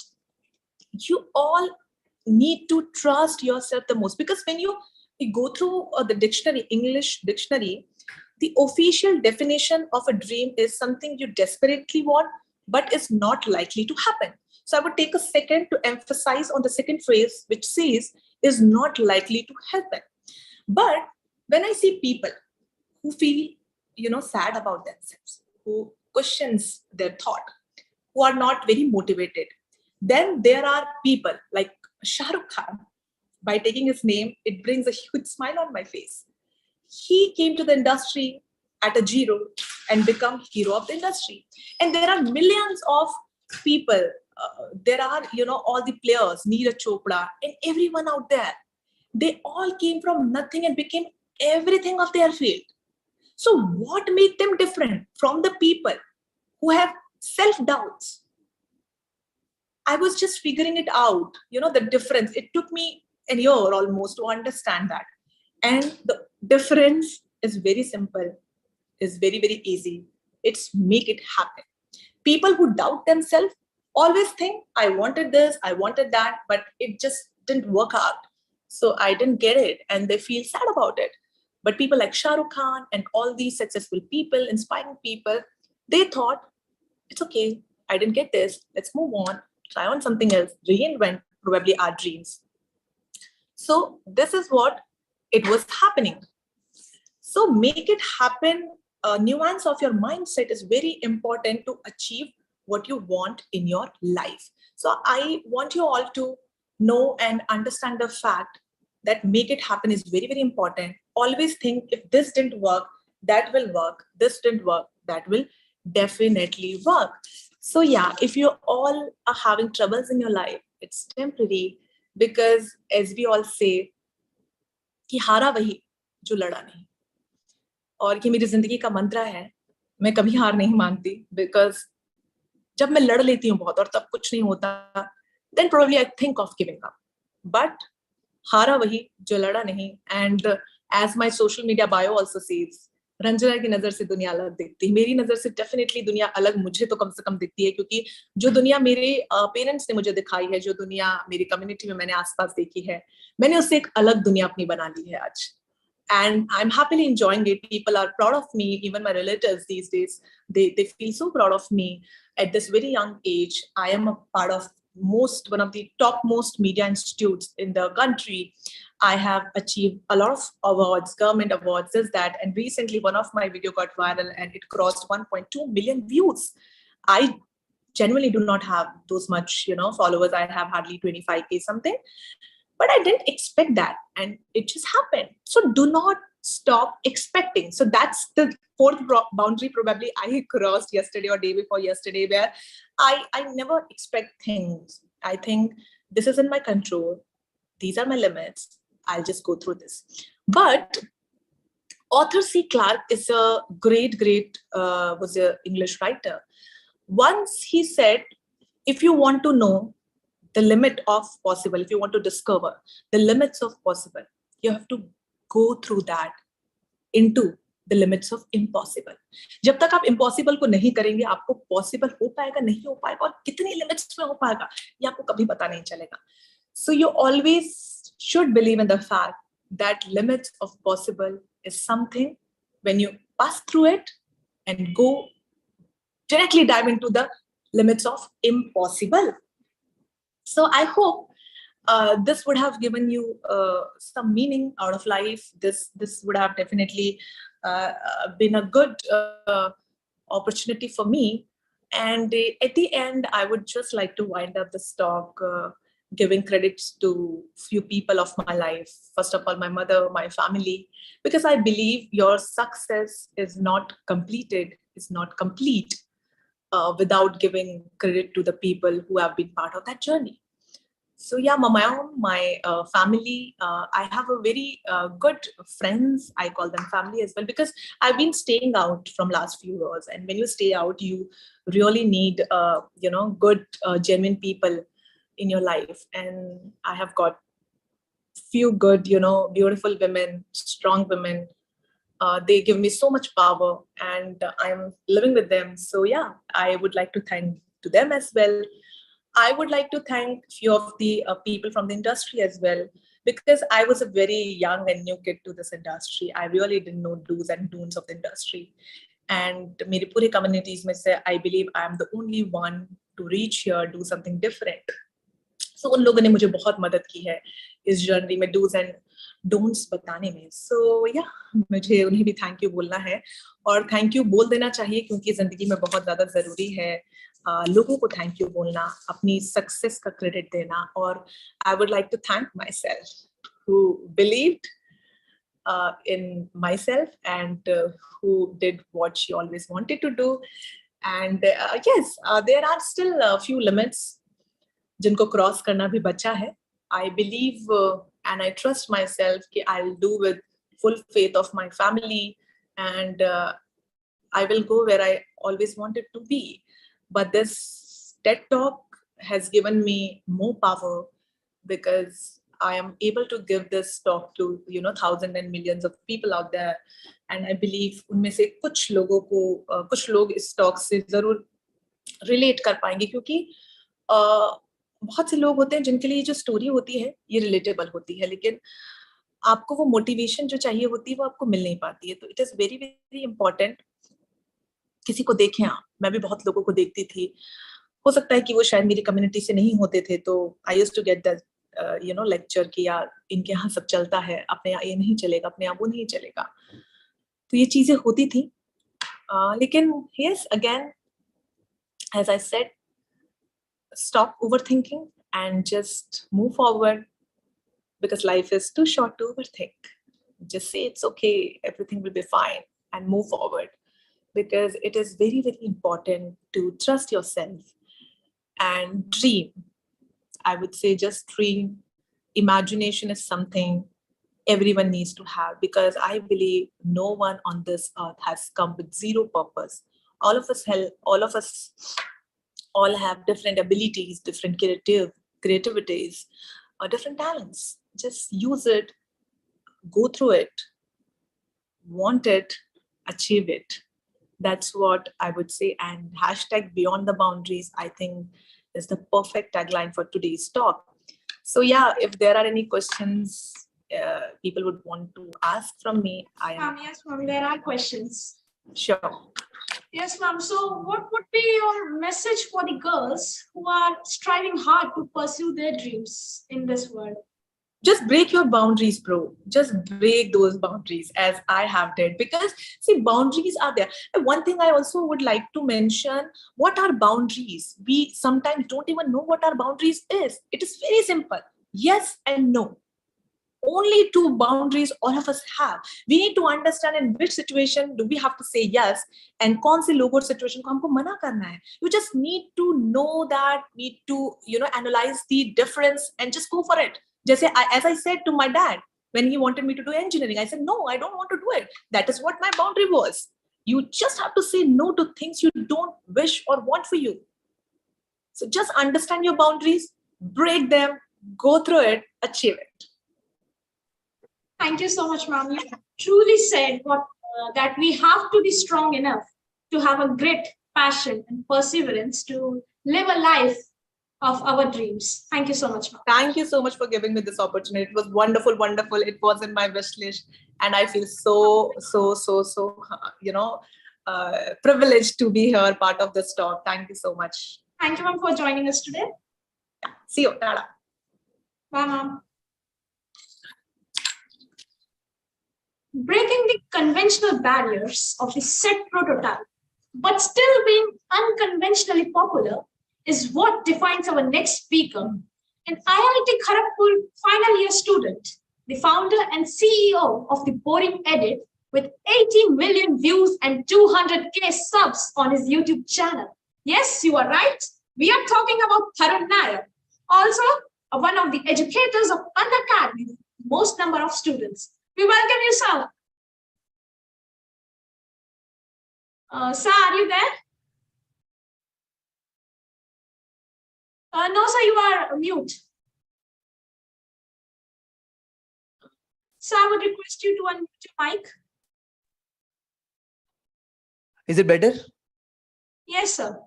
you all need to trust yourself the most. Because when you go through the dictionary, English dictionary, the official definition of a dream is something you desperately want, but is not likely to happen. So I would take a second to emphasize on the second phrase, which says is not likely to happen. But when I see people who feel, sad about themselves, who questions their thought, who are not very motivated, then there are people like Shah Rukh Khan. By taking his name, it brings a huge smile on my face. He came to the industry at a zero and become hero of the industry. And there are millions of people. There are, all the players, Neeraj Chopra and everyone out there. They all came from nothing and became everything of their field. So what made them different from the people who have self-doubts? I was just figuring it out, the difference. It took me a year almost to understand that. And the difference is very simple, is very, very easy. It's make it happen. People who doubt themselves always think, I wanted this, I wanted that, but it just didn't work out. So I didn't get it, and they feel sad about it. But people like Shah Rukh Khan and all these successful people, inspiring people, they thought, it's okay, I didn't get this, let's move on, try on something else, reinvent probably our dreams. So this is what it was happening. So make it happen. A nuance of your mindset is very important to achieve what you want in your life. So I want you all to know and understand the fact that make it happen is very, very important. Always think, if this didn't work, that will work. This didn't work, that will definitely work. So yeah, if you all are having troubles in your life, it's temporary, because as we all say, कि हारा वही जो लड़ा नहीं. और ये मेरी जिंदगी का मंत्र है. मैं कभी हार नहीं मानती, because जब मैं लड़ लेती हूँ बहुत और तब कुछ नहीं होता, then probably I think of giving up. But हारा वही जो लड़ा नहीं. And as my social media bio also says, Ranjana की नजर से दुनिया अलग दिखती है. मेरी नजर से डेफिनेटली दुनिया अलग मुझे तो कम से कम दिखती है, क्योंकि जो दुनिया मेरे पेरेंट्स ने मुझे दिखाई है, जो दुनिया मेरी कम्युनिटी में मैंने आसपास देखी है, मैंने उससे एक अलग दुनिया अपनी बना ली है आज. And I'm happily enjoying it. People are proud of me. Even my relatives these days, they feel so proud of me. At this very young age, I am a part of one of the topmost media institutes in the country. I have achieved a lot of awards, government awards, this, that. And recently one of my video got viral and it crossed 1.2 million views. I genuinely do not have those much, followers. I have hardly 25K something. But I didn't expect that, and it just happened. So do not stop expecting. So that's the fourth boundary probably I crossed yesterday or day before yesterday, where I never expect things. I think this is in my control. These are my limits. I'll just go through this. But author C. Clarke is a great, was an English writer. Once he said, if you want to know the limit of possible, if you want to discover the limits of possible, you have to go through that into the limits of impossible. जब तक आप impossible को नहीं करेंगे, आपको possible हो पाएगा, नहीं हो पाएगा, और कितनी limits में हो पाएगा, ये आपको कभी पता नहीं चलेगा. So you always should believe in the fact that limits of possible is something when you pass through it and go directly dive into the limits of impossible. So I hope this would have given you some meaning out of life. This would have definitely been a good opportunity for me. And at the end, I would just like to wind up this talk giving credits to few people of my life. First of all, my mother, my family, because I believe your success is not completed, is not complete without giving credit to the people who have been part of that journey. So yeah, my mom, my family, I have a very good friends. I call them family as well, because I've been staying out from last few years. And when you stay out, you really need, good, genuine people in your life. And I have got few good, beautiful women, strong women. They give me so much power, and I'm living with them. So yeah, I would like to thank to them as well. I would like to thank few of the people from the industry as well, because I was a very young and new kid to this industry. I really didn't know do's and don'ts of the industry. And मेरे पूरे communities में से I believe I am the only one to reach here, do something different. So उन लोगों ने मुझे बहुत मदद की है इस जर्नी में do's and don'ts बताने में. So yeah, मुझे उन्हें भी थैंक यू बोलना है, और थैंक यू बोल देना चाहिए, क्योंकि जिंदगी में बहुत ज्यादा जरूरी है लोगों को थैंक यू बोलना, अपनी सक्सेस का क्रेडिट देना. और I would like to thank myself who believed in myself, and who did what she always wanted to do. And yes, there are still a few limits जिनको cross करना भी बचा है. I believe and I trust myself कि I'll do with full faith of my family, and I will go where I always wanted to be. But this TED Talk has given me more power, because I am able to give this talk to thousands and millions of people out there. And I believe उनमें से कुछ लोगों को कुछ लोग इस talk से जरूर relate कर पाएंगे, क्योंकि बहुत से लोग होते हैं जिनके लिए जो स्टोरी होती है ये रिलेटेबल होती है, लेकिन आपको वो मोटिवेशन जो चाहिए होती है वो आपको मिल नहीं पाती है. तो it is very very important. किसी को देखें आप, मैं भी बहुत लोगों को देखती थी, हो सकता है कि वो शायद मेरी कम्युनिटी से नहीं होते थे, तो I used to get that lecture कि यार इनके यहाँ सब चलता है, अपने यहाँ ये नहीं चलेगा, अपने यहाँ वो नहीं चलेगा. तो ये चीजें होती थी. लेकिन yes, again as I said, stop overthinking and just move forward, because life is too short to overthink. Just say it's okay, everything will be fine, and move forward, because it is very very important to trust yourself and dream. I would say just dream. Imagination is something everyone needs to have, because I believe no one on this earth has come with zero purpose. All of us all have different abilities, different creativities, or different talents. Just use it, go through it, want it, achieve it. That's what I would say. And hashtag beyond the boundaries, I think, is the perfect tagline for today's talk. So yeah, if there are any questions people would want to ask from me, I am. Yes, ma'am, there are questions. Sure. Yes, ma'am. So what would be your message for the girls who are striving hard to pursue their dreams in this world? Just break your boundaries, bro. Just break those boundaries, as I have did. Because see, boundaries are there. And one thing I also would like to mention, what are boundaries? We sometimes don't even know what our boundaries is. It is very simple. Yes and no. Only two boundaries all of us have. We need to understand in which situation do we have to say yes, and kaun se log aur situation ko humko mana karna hai. You just need to know that, need to analyze the difference and just go for it. Just as I said to my dad when he wanted me to do engineering, I said no, I don't want to do it. That is what my boundary was. You just have to say no to things you don't wish or want for you. So just understand your boundaries, break them, go through it, achieve it. Thank you so much, ma'am. You truly said that we have to be strong enough to have a grit, passion, and perseverance to live a life of our dreams. Thank you so much, ma'am. Thank you so much for giving me this opportunity. It was wonderful, wonderful. It was in my wish list, and I feel so privileged to be here, part of this talk. Thank you so much. Thank you, ma'am, for joining us today. See you. Tara. Bye, ma'am. Breaking the conventional barriers of the set prototype, but still being unconventionally popular, is what defines our next speaker, an IIT Kharagpur final year student, the founder and CEO of The Boring Edit, with 18 million views and 200K subs on his YouTube channel. Yes, you are right. We are talking about Tarun Nair, also one of the educators of Unacademy, with most number of students. We welcome you, sir. Sir, are you there? No, sir, you are mute. Sir, I would request you to unmute your mic. Is it better? Yes, sir.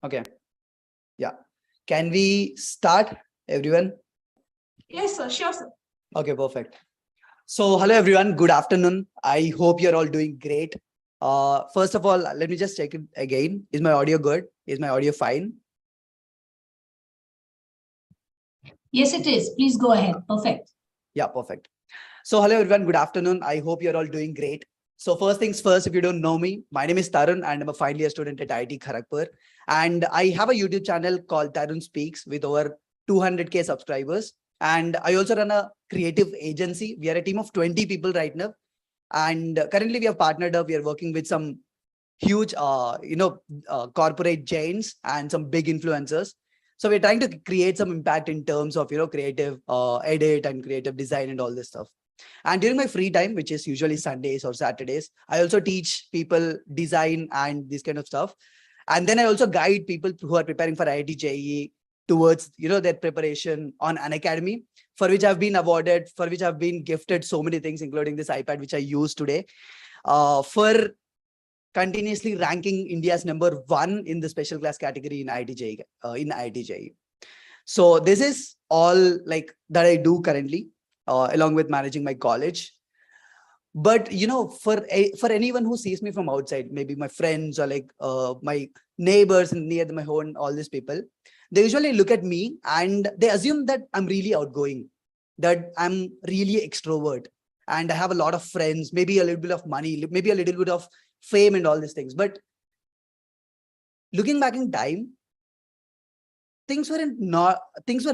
Okay. Yeah. Can we start, everyone? Yes, sir. Sure, sir. Okay, perfect. So, hello, everyone. Good afternoon. I hope you're all doing great. First of all, let me just check it again. Is my audio good? Is my audio fine? Yes, it is. Please go ahead. Perfect. Yeah, perfect. So, hello, everyone. Good afternoon. I hope you're all doing great. So, first things first, if you don't know me, my name is Tarun and I'm a final year student at IIT Kharagpur. And I have a YouTube channel called Tarun Speaks with over 200K subscribers. And I also run a creative agency. We are a team of 20 people right now. And currently we have partnered up. We are working with some huge, corporate giants and some big influencers. So we're trying to create some impact in terms of, creative edit and creative design and all this stuff. And during my free time, which is usually Sundays or Saturdays, I also teach people design and this kind of stuff. And then I also guide people who are preparing for IIT JEE towards, their preparation on Unacademy, for which I've been awarded, for which I've been gifted so many things, including this iPad, which I use today, for continuously ranking India's #1 in the special class category in IIT JEE. So this is all like that I do currently, along with managing my college. But for anyone who sees me from outside, maybe my friends or like my neighbors near my home, all these people, they usually look at me and they assume that I'm really outgoing, that I'm really extrovert, and I have a lot of friends, maybe a little bit of money, maybe a little bit of fame and all these things. But looking back in time, things were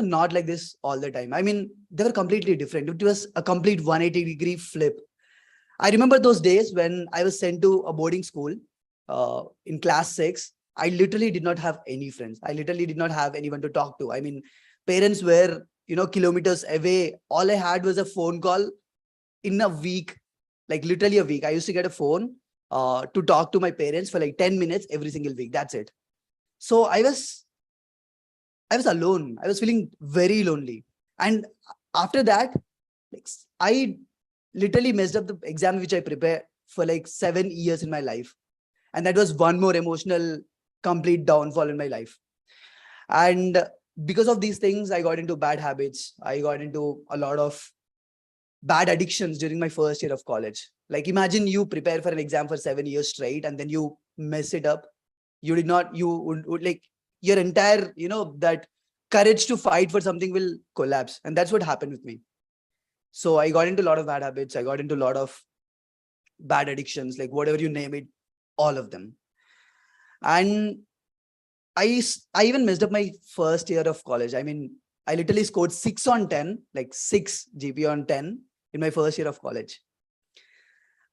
not like this all the time. I mean, they were completely different. It was a complete 180-degree flip. I remember those days when I was sent to a boarding school in class 6. I literally did not have any friends. I literally did not have anyone to talk to. I mean, parents were, kilometers away. All I had was a phone call in a week, like literally a week. I used to get a phone to talk to my parents for like 10 minutes every single week. That's it. So I was alone. I was feeling very lonely. And after that, like, I literally messed up the exam which I prepared for like 7 years in my life. And that was one more emotional, complete downfall in my life. And because of these things, I got into bad habits. I got into a lot of bad addictions during my first year of college. Like, imagine you prepare for an exam for 7 years straight and then you mess it up. You would like your entire, that courage to fight for something will collapse. And that's what happened with me. So I got into a lot of bad habits. I got into a lot of bad addictions, like whatever you name it, all of them. And I even messed up my first year of college. I mean, I literally scored 6 on 10, like 6 GPA on 10 in my first year of college.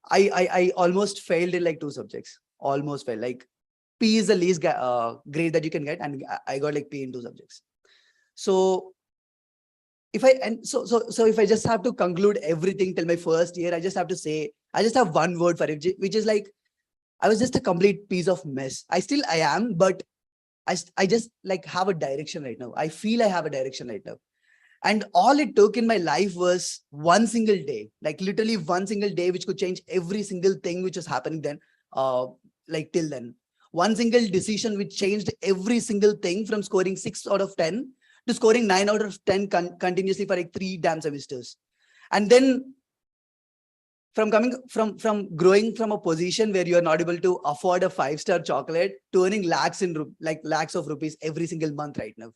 I almost failed in like 2 subjects. Almost failed. Like P is the least grade that you can get, and I got like P in 2 subjects. So if I just have to conclude everything till my first year, I just have to say, I just have one word for it, which is like, I was just a complete piece of mess. I am, but I just like have a direction right now. I feel I have a direction right now. And all it took in my life was one single day, like literally one single day, which could change every single thing which was happening then, like till then. One single decision which changed every single thing, from scoring 6 out of 10 to scoring 9 out of 10 continuously for like 3 damn semesters. And then from growing from a position where you are not able to afford a 5-star chocolate to earning lakhs of rupees every single month right now.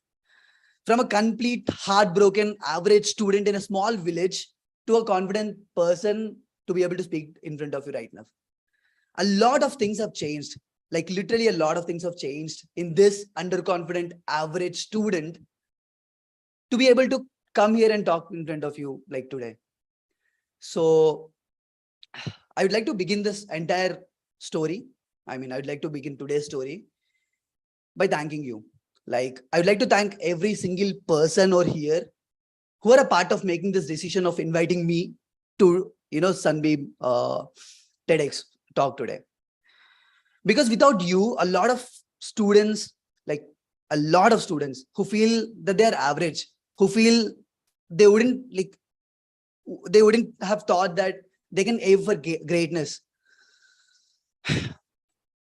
From a complete heartbroken average student in a small village to a confident person to be able to speak in front of you right now. A lot of things have changed. Like literally a lot of things have changed in this underconfident average student to be able to come here and talk in front of you like today. So I would like to begin this entire story. I would like to begin today's story by thanking you. Like, I would like to thank every single person over here who are a part of making this decision of inviting me to, Sunbeam TEDx talk today. Because without you, a lot of students who feel that they are average, who feel they wouldn't have thought that they can aim for greatness.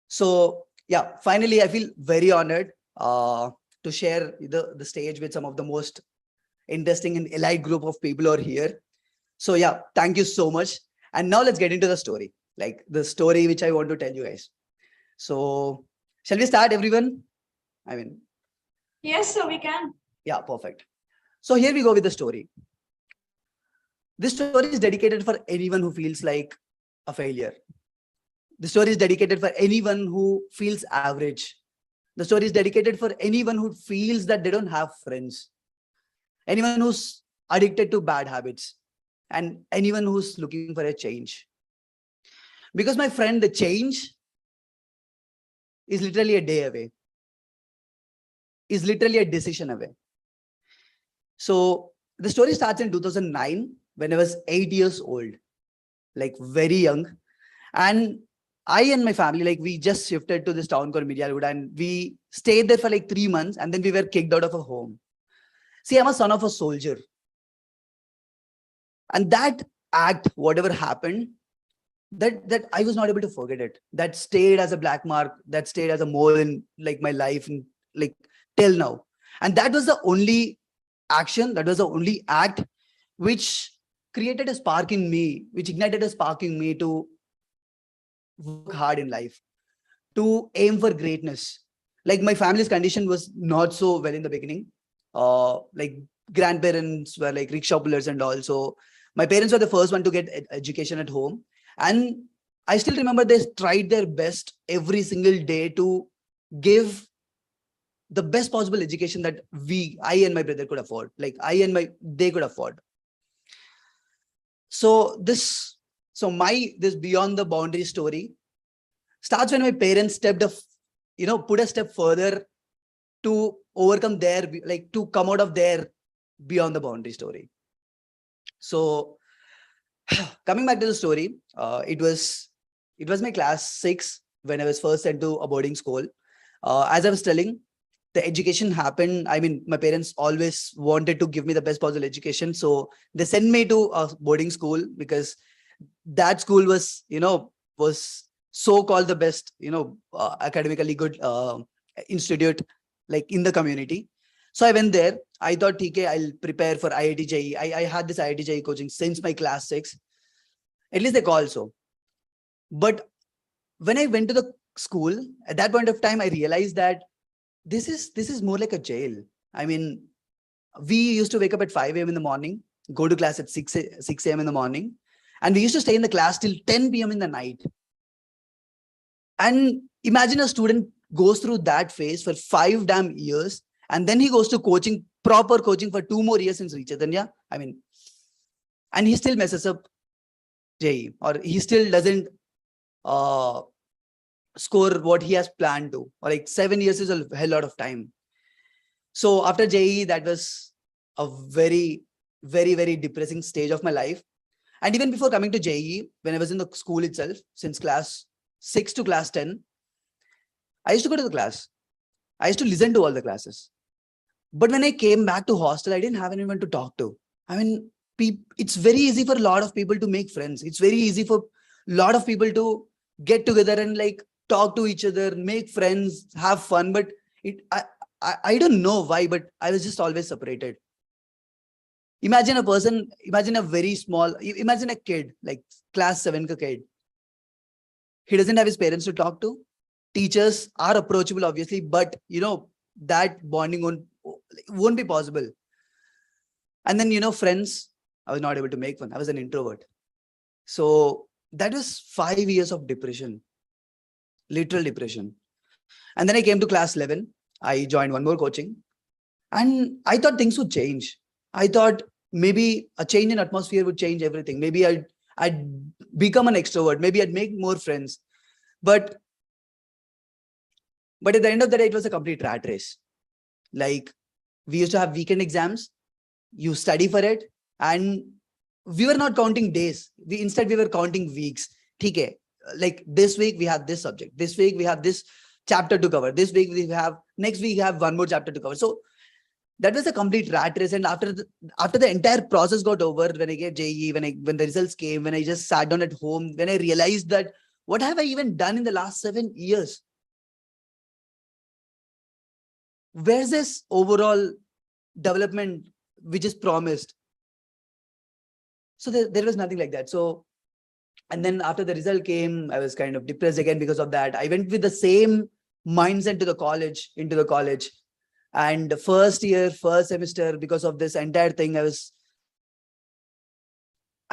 So yeah, finally, I feel very honored to share the stage with some of the most interesting and elite group of people who are here. So yeah, thank you so much. And now let's get into the story, like the story which I want to tell you guys. So shall we start, everyone? Yes, sir, we can. Yeah, perfect. So here we go with the story. This story is dedicated for anyone who feels like a failure. The story is dedicated for anyone who feels average. The story is dedicated for anyone who feels that they don't have friends. Anyone who's addicted to bad habits. And anyone who's looking for a change. Because my friend, the change is literally a day away. Is literally a decision away. So the story starts in 2009 when I was 8 years old, like very young. And I and my family, like we just shifted to this town called Miryalgooda and we stayed there for like 3 months and then we were kicked out of a home. See, I'm a son of a soldier. And that act, whatever happened, that I was not able to forget it. That stayed as a black mark, that stayed as a mole in like my life and like till now. And that was the only action, that was the only act which created a spark in me, which ignited a spark in me to work hard in life, to aim for greatness. Like my family's condition was not so well in the beginning. Like grandparents were like rickshaw pullers and all. So my parents were the first one to get education at home. And I still remember they tried their best every single day to give the best possible education that I and my brother could afford. Like they could afford. So this beyond the boundary story starts when my parents put a step further to overcome to come out of their beyond the boundary story. So coming back to the story, it was my class 6 when I was first sent to a boarding school. As I was telling, the education happened. My parents always wanted to give me the best possible education. So they sent me to a boarding school because that school was so called the best, academically good institute like in the community. So I went there. I thought, okay, I'll prepare for IIT JEE. I had this IIT JEE coaching since my class 6. At least they call so. But when I went to the school, at that point of time, I realized that this is more like a jail. We used to wake up at 5 a.m. in the morning, go to class at 6 a.m. in the morning, and we used to stay in the class till 10 p.m. in the night. And imagine a student goes through that phase for 5 damn years, and then he goes to coaching, proper coaching for 2 more years in Sri Chaitanya. And he still messes up JEE, or he still doesn't score what he has planned to, or like 7 years is a hell lot of time. So after JEE, that was a very, very, very depressing stage of my life. And even before coming to JEE, when I was in the school itself, since class 6 to class 10, I used to go to the class. I used to listen to all the classes. But when I came back to hostel, I didn't have anyone to talk to. It's very easy for a lot of people to make friends. It's very easy for a lot of people to get together and like talk to each other, make friends, have fun. But I don't know why, but I was just always separated. Imagine a person, imagine a very small, imagine a kid, like class 7 ka kid. He doesn't have his parents to talk to. Teachers are approachable, obviously, but that bonding won't be possible. And then, friends, I was not able to make one. I was an introvert. So that was 5 years of depression, literal depression. And then I came to class 11. I joined one more coaching and I thought things would change. I thought maybe a change in atmosphere would change everything. Maybe I'd become an extrovert. Maybe I'd make more friends. But at the end of the day, it was a complete rat race. Like, we used to have weekend exams. You study for it. And we were not counting days. Instead, we were counting weeks. Okay, like this week, we have this subject. This week, we have this chapter to cover. This week, next week, we have one more chapter to cover. So that was a complete rat race. And after the entire process got over, when I get JEE, when the results came, when I just sat down at home, when I realized that what have I even done in the last 7 years? Where's this overall development which is promised? So there was nothing like that. So, and then after the result came, I was kind of depressed again because of that. I went with the same mindset into the college. And the first semester, because of this entire thing, I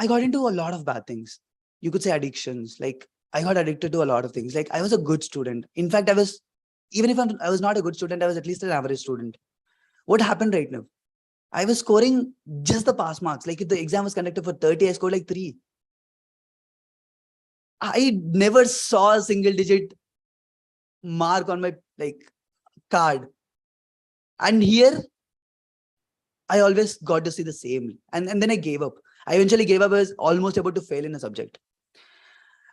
got into a lot of bad things. You could say addictions. Like, I got addicted to a lot of things. Like, I was a good student. In fact, even if I was not a good student, I was at least an average student. What happened right now? I was scoring just the pass marks. Like, if the exam was conducted for 30, I scored like 3. I never saw a single digit mark on my card. And here, I always got to see the same. And then I gave up. I eventually gave up. I was almost about to fail in a subject.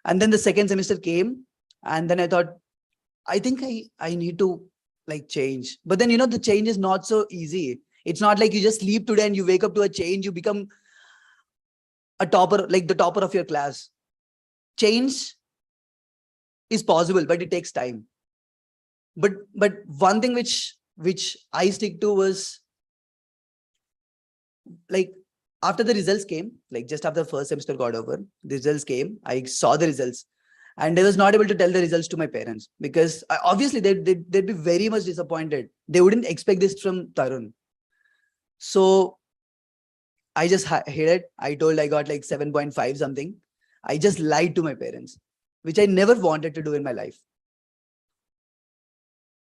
And then the second semester came. And then I thought, I think I need to change. But then, the change is not so easy. It's not like you just sleep today and you wake up to a change. You become a topper, like the topper of your class. Change is possible, but it takes time. But one thing which I stick to was, after the results came, just after the first semester got over, the results came, I saw the results. And I was not able to tell the results to my parents because obviously they'd be very much disappointed. They wouldn't expect this from Tarun. So I just hid it. I told I got 7.5 something. I just lied to my parents, which I never wanted to do in my life.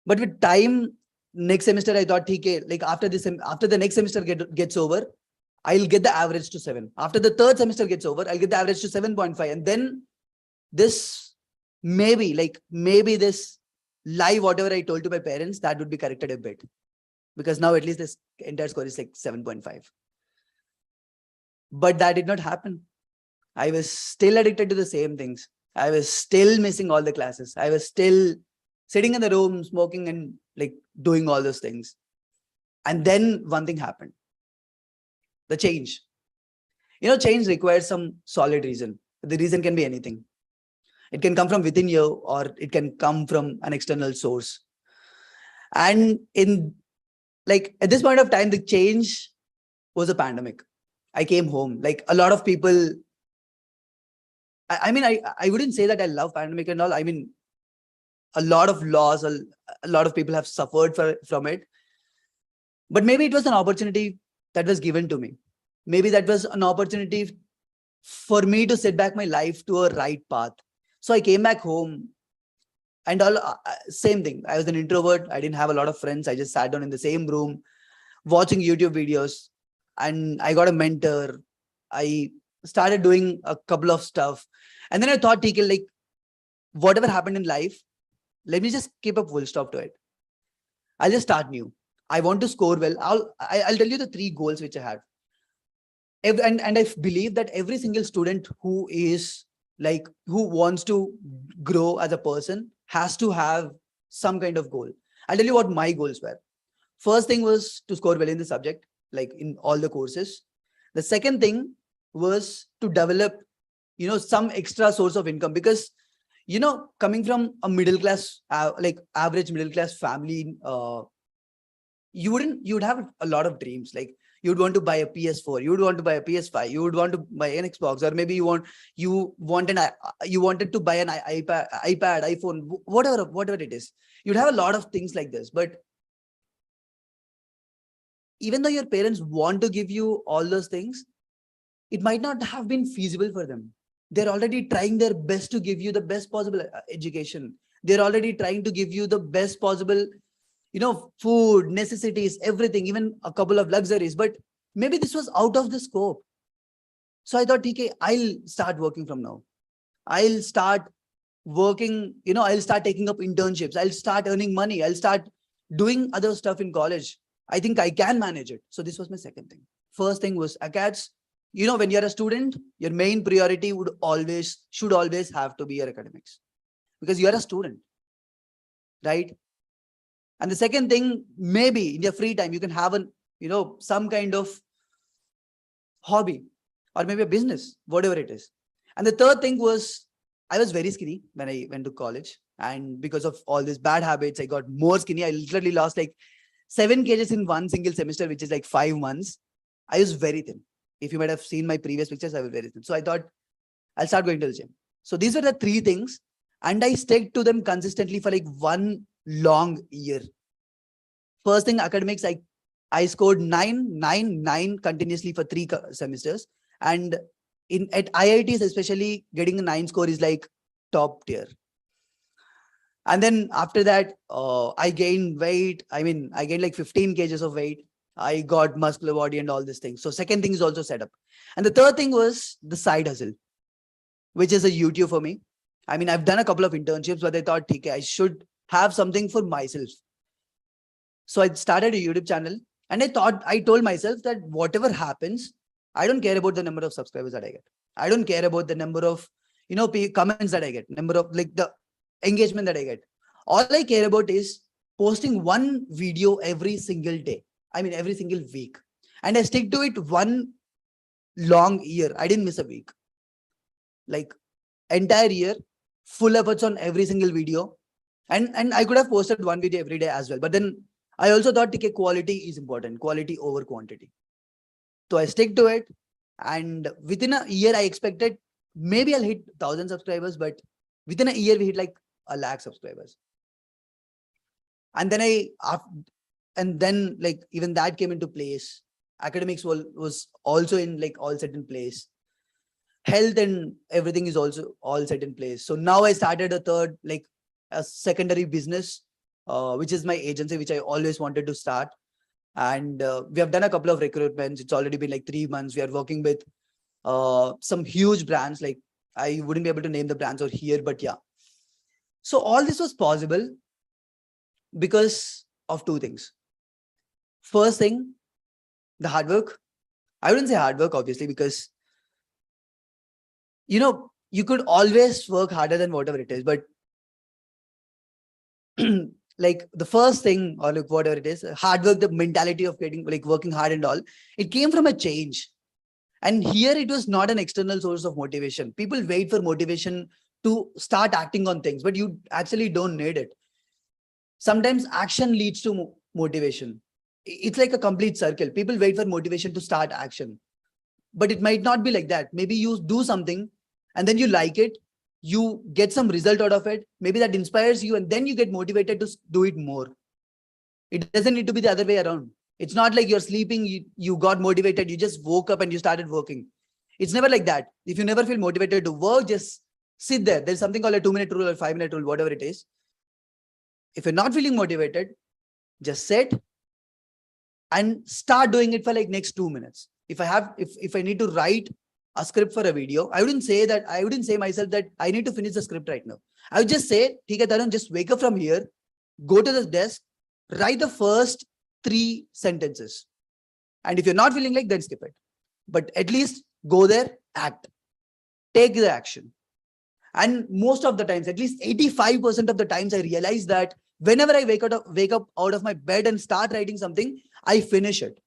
But with time, next semester, I thought, after the next semester gets over, I'll get the average to 7. After the third semester gets over, I'll get the average to 7.5. And then this maybe this lie, whatever I told to my parents, that would be corrected a bit. Because now at least this entire score is 7.5. But that did not happen. I was still addicted to the same things. I was still missing all the classes. I was still sitting in the room, smoking and doing all those things. And then one thing happened. The change. Change requires some solid reason. The reason can be anything. It can come from within you or it can come from an external source. And at this point of time, the change was a pandemic. I came home. A lot of people, I wouldn't say that I love pandemic and all. I mean, a lot of loss, a lot of people have suffered from it. But maybe it was an opportunity that was given to me. Maybe that was an opportunity for me to set back my life to a right path. So I came back home and all same thing. I was an introvert. I didn't have a lot of friends. I just sat down in the same room watching YouTube videos and I got a mentor. I started doing a couple of stuff. And then I thought, whatever happened in life, let me just keep a full stop to it. I'll just start new. I want to score well. I'll tell you the 3 goals which I had. And I believe that every single student who wants to grow as a person has to have some kind of goal. I'll tell you what my goals were. First thing was to score well in the subject, in all the courses. The second thing was to develop, some extra source of income because, coming from a middle class, average middle class family, you would have a lot of dreams. You would want to buy a PS4, you would want to buy a PS5, you would want to buy an Xbox, or maybe you wanted to buy an iPad, iPhone, whatever it is. You'd have a lot of things like this. But even though your parents want to give you all those things, it might not have been feasible for them. They're already trying their best to give you the best possible education. They're already trying to give you the best possible, food, necessities, everything, even a couple of luxuries. But maybe this was out of the scope. So I thought, okay, I'll start working from now. I'll start working, I'll start taking up internships. I'll start earning money. I'll start doing other stuff in college. I think I can manage it. So this was my second thing. First thing was ACADS. When you're a student, your main priority should always have to be your academics, because you're a student, right? And the second thing, maybe in your free time, you can have some kind of hobby or maybe a business, whatever it is. And the third thing was, I was very skinny when I went to college. And because of all these bad habits, I got more skinny. I literally lost like 7 kgs in one single semester, which is like 5 months. I was very thin. If you might have seen my previous pictures, I was very thin. So I thought I'll start going to the gym. So these were the 3 things. And I stuck to them consistently for like 1 long year. First thing, academics, I scored 9 continuously for 3 semesters. And at IITs, especially, getting a 9 score is like top tier. And then after that, I gained weight. I gained like 15 kgs of weight. I got muscular body and all these things. So second thing is also set up. And the third thing was the side hustle, which is a YouTube for me. I've done a couple of internships, but I thought, okay, I should have something for myself. So I started a YouTube channel, and I told myself that whatever happens, I don't care about the number of subscribers that I get. I don't care about the number of, comments that I get, number of the engagement that I get. All I care about is posting 1 video every single day. Every single week. And I stick to it 1 long year. I didn't miss a week. Like entire year, full efforts on every single video. And I could have posted 1 video every day as well. But then I also thought, okay, quality is important. Quality over quantity. So I stick to it. And within a year, I expected maybe I'll hit 1,000 subscribers. But within a year, we hit like 1 lakh subscribers. And then even that came into place. Academics was also in all set in place. Health and everything is also all set in place. So now I started a secondary business, which is my agency, which I always wanted to start. And we have done a couple of recruitments. It's already been like 3 months. We are working with some huge brands. Like I wouldn't be able to name the brands over here, but yeah. So all this was possible because of 2 things. First thing, the hard work. I wouldn't say hard work, obviously, because, you could always work harder than whatever it is. But like the first thing, or like whatever it is, hard work, the mentality of getting working hard and all, it came from a change. And here it was not an external source of motivation. People wait for motivation to start acting on things, but you actually don't need it. Sometimes action leads to motivation. It's like a complete circle. People wait for motivation to start action, but it might not be like that. Maybe you do something and then you like it, you get some result out of it. Maybe that inspires you, and then you get motivated to do it more. It doesn't need to be the other way around. It's not like you're sleeping, you got motivated, you just woke up and you started working. It's never like that. If you never feel motivated to work, just sit there. There's something called a 2-minute rule or 5-minute rule, whatever it is. If you're not feeling motivated, just sit and start doing it for next 2 minutes. If I need to write a script for a video, I wouldn't say myself that I need to finish the script right now. I would just say, "Theek hai Tarun, just wake up from here, go to the desk, write the first 3 sentences. And if you're not feeling then skip it. But at least go there, act, take the action." And most of the times, at least 85% of the times, I realize that whenever I wake up out of my bed and start writing something, I finish it.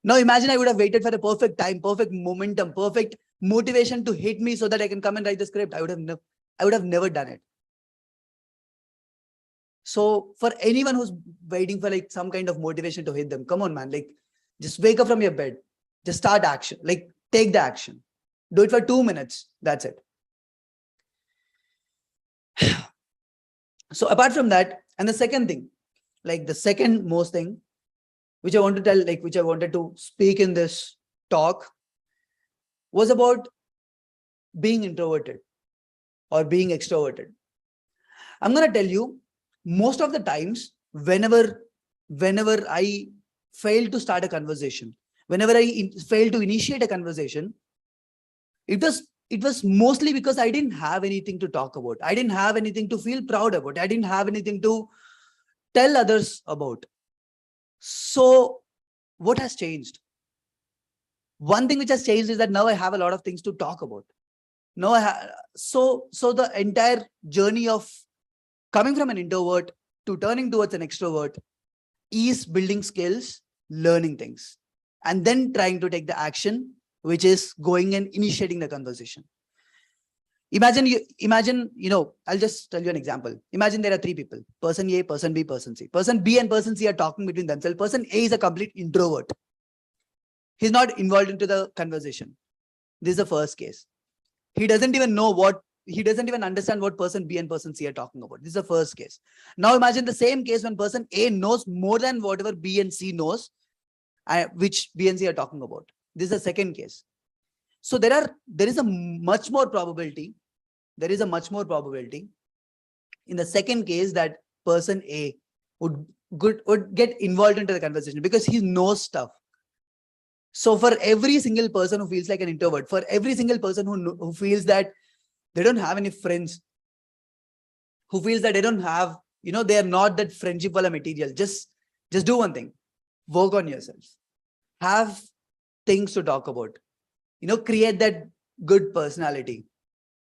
Now imagine I would have waited for the perfect time, perfect momentum, perfect motivation to hit me so that I can come and write the script. I would have never done it. So for anyone who's waiting for like some kind of motivation to hit them, come on, man, like just wake up from your bed, just start action, like take the action, do it for 2 minutes. That's it. So apart from that, and the second thing, like the second most thing, which I want to tell, like which I wanted to speak in this talk, was about being introverted or being extroverted. I'm going to tell you, most of the times, whenever I fail to start a conversation, whenever I fail to initiate a conversation, it was mostly because I didn't have anything to talk about. I didn't have anything to feel proud about. I didn't have anything to tell others about. So what has changed? One thing which has changed is that now I have a lot of things to talk about. Now so the entire journey of coming from an introvert to turning towards an extrovert is building skills, learning things, and then trying to take the action, which is going and initiating the conversation. Imagine, I'll just tell you an example. Imagine there are 3 people, person A, person B, person C. Person B and person C are talking between themselves. Person A is a complete introvert. He's not involved into the conversation. This is the first case. He doesn't even understand what person B and person C are talking about. This is the first case. Now imagine the same case when person A knows more than whatever B and C knows, which B and C are talking about. This is the second case. So there is a much more probability. There is a much more probability in the second case that person A would get involved into the conversation because he knows stuff. So for every single person who feels like an introvert, for every single person who feels that they don't have any friends, who feels that they don't have, they are not that friendship wala material, just do one thing, work on yourself, have things to talk about, create that good personality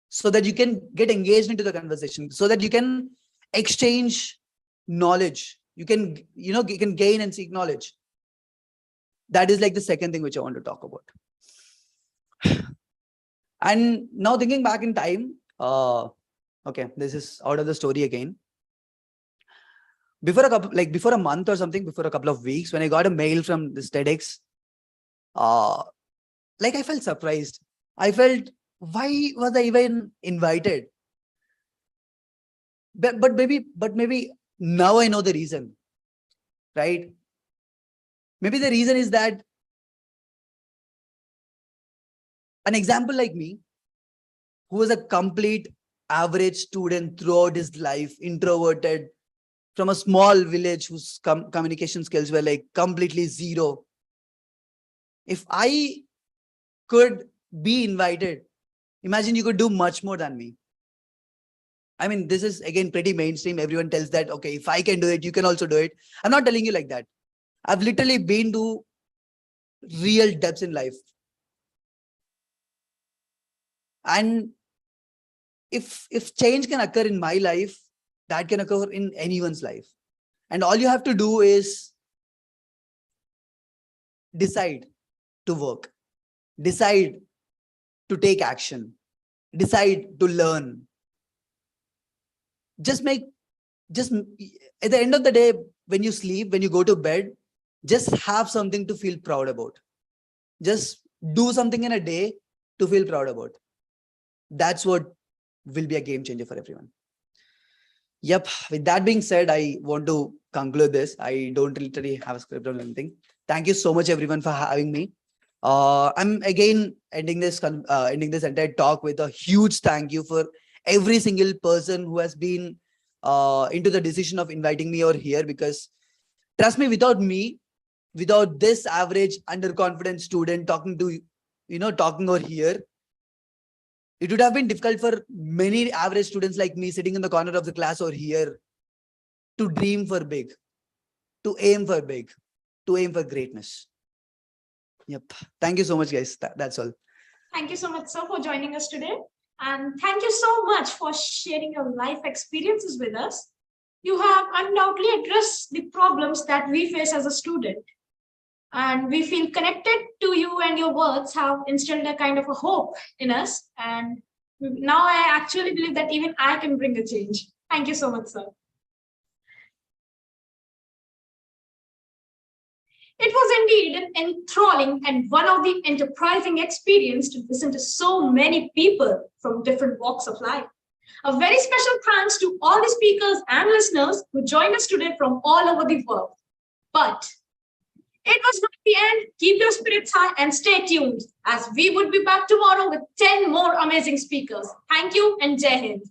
so that you can get engaged into the conversation, so that you can exchange knowledge, you can gain and seek knowledge. That is like the second thing which I want to talk about. And now thinking back in time, okay, this is out of the story again. Before a month or something, before a couple of weeks, when I got a mail from this TEDx, like I felt surprised. I felt, why was I even invited? But maybe now I know the reason, right? Maybe the reason is that an example like me, who was a complete average student throughout his life, introverted, from a small village whose communication skills were like completely zero. If I could be invited, imagine you could do much more than me. I mean, this is again pretty mainstream. Everyone tells that, okay, if I can do it, you can also do it. I'm not telling you like that. I've literally been to real depths in life. And if change can occur in my life, that can occur in anyone's life. And all you have to do is decide to work, decide to take action, decide to learn. Just at the end of the day, when you sleep, when you go to bed, just have something to feel proud about. Just do something in a day to feel proud about. That's what will be a game changer for everyone. Yep. With that being said, I want to conclude this. I don't literally have a script or anything. Thank you so much, everyone, for having me. I'm again ending this entire talk with a huge thank you for every single person who has been into the decision of inviting me over here, because trust me, without this average underconfident student talking over here, it would have been difficult for many average students like me sitting in the corner of the class over here to dream for big, to aim for big, to aim for greatness. Yep. Thank you so much, guys. That's all. Thank you so much, sir, for joining us today. And thank you so much for sharing your life experiences with us. You have undoubtedly addressed the problems that we face as a student. And we feel connected to you, and your words have instilled a kind of a hope in us. And now I actually believe that even I can bring a change. Thank you so much, sir. It was indeed an enthralling and one of the enterprising experience to listen to so many people from different walks of life. A very special thanks to all the speakers and listeners who joined us today from all over the world. But it was not the end. Keep your spirits high and stay tuned as we would be back tomorrow with 10 more amazing speakers. Thank you and Jai Hind.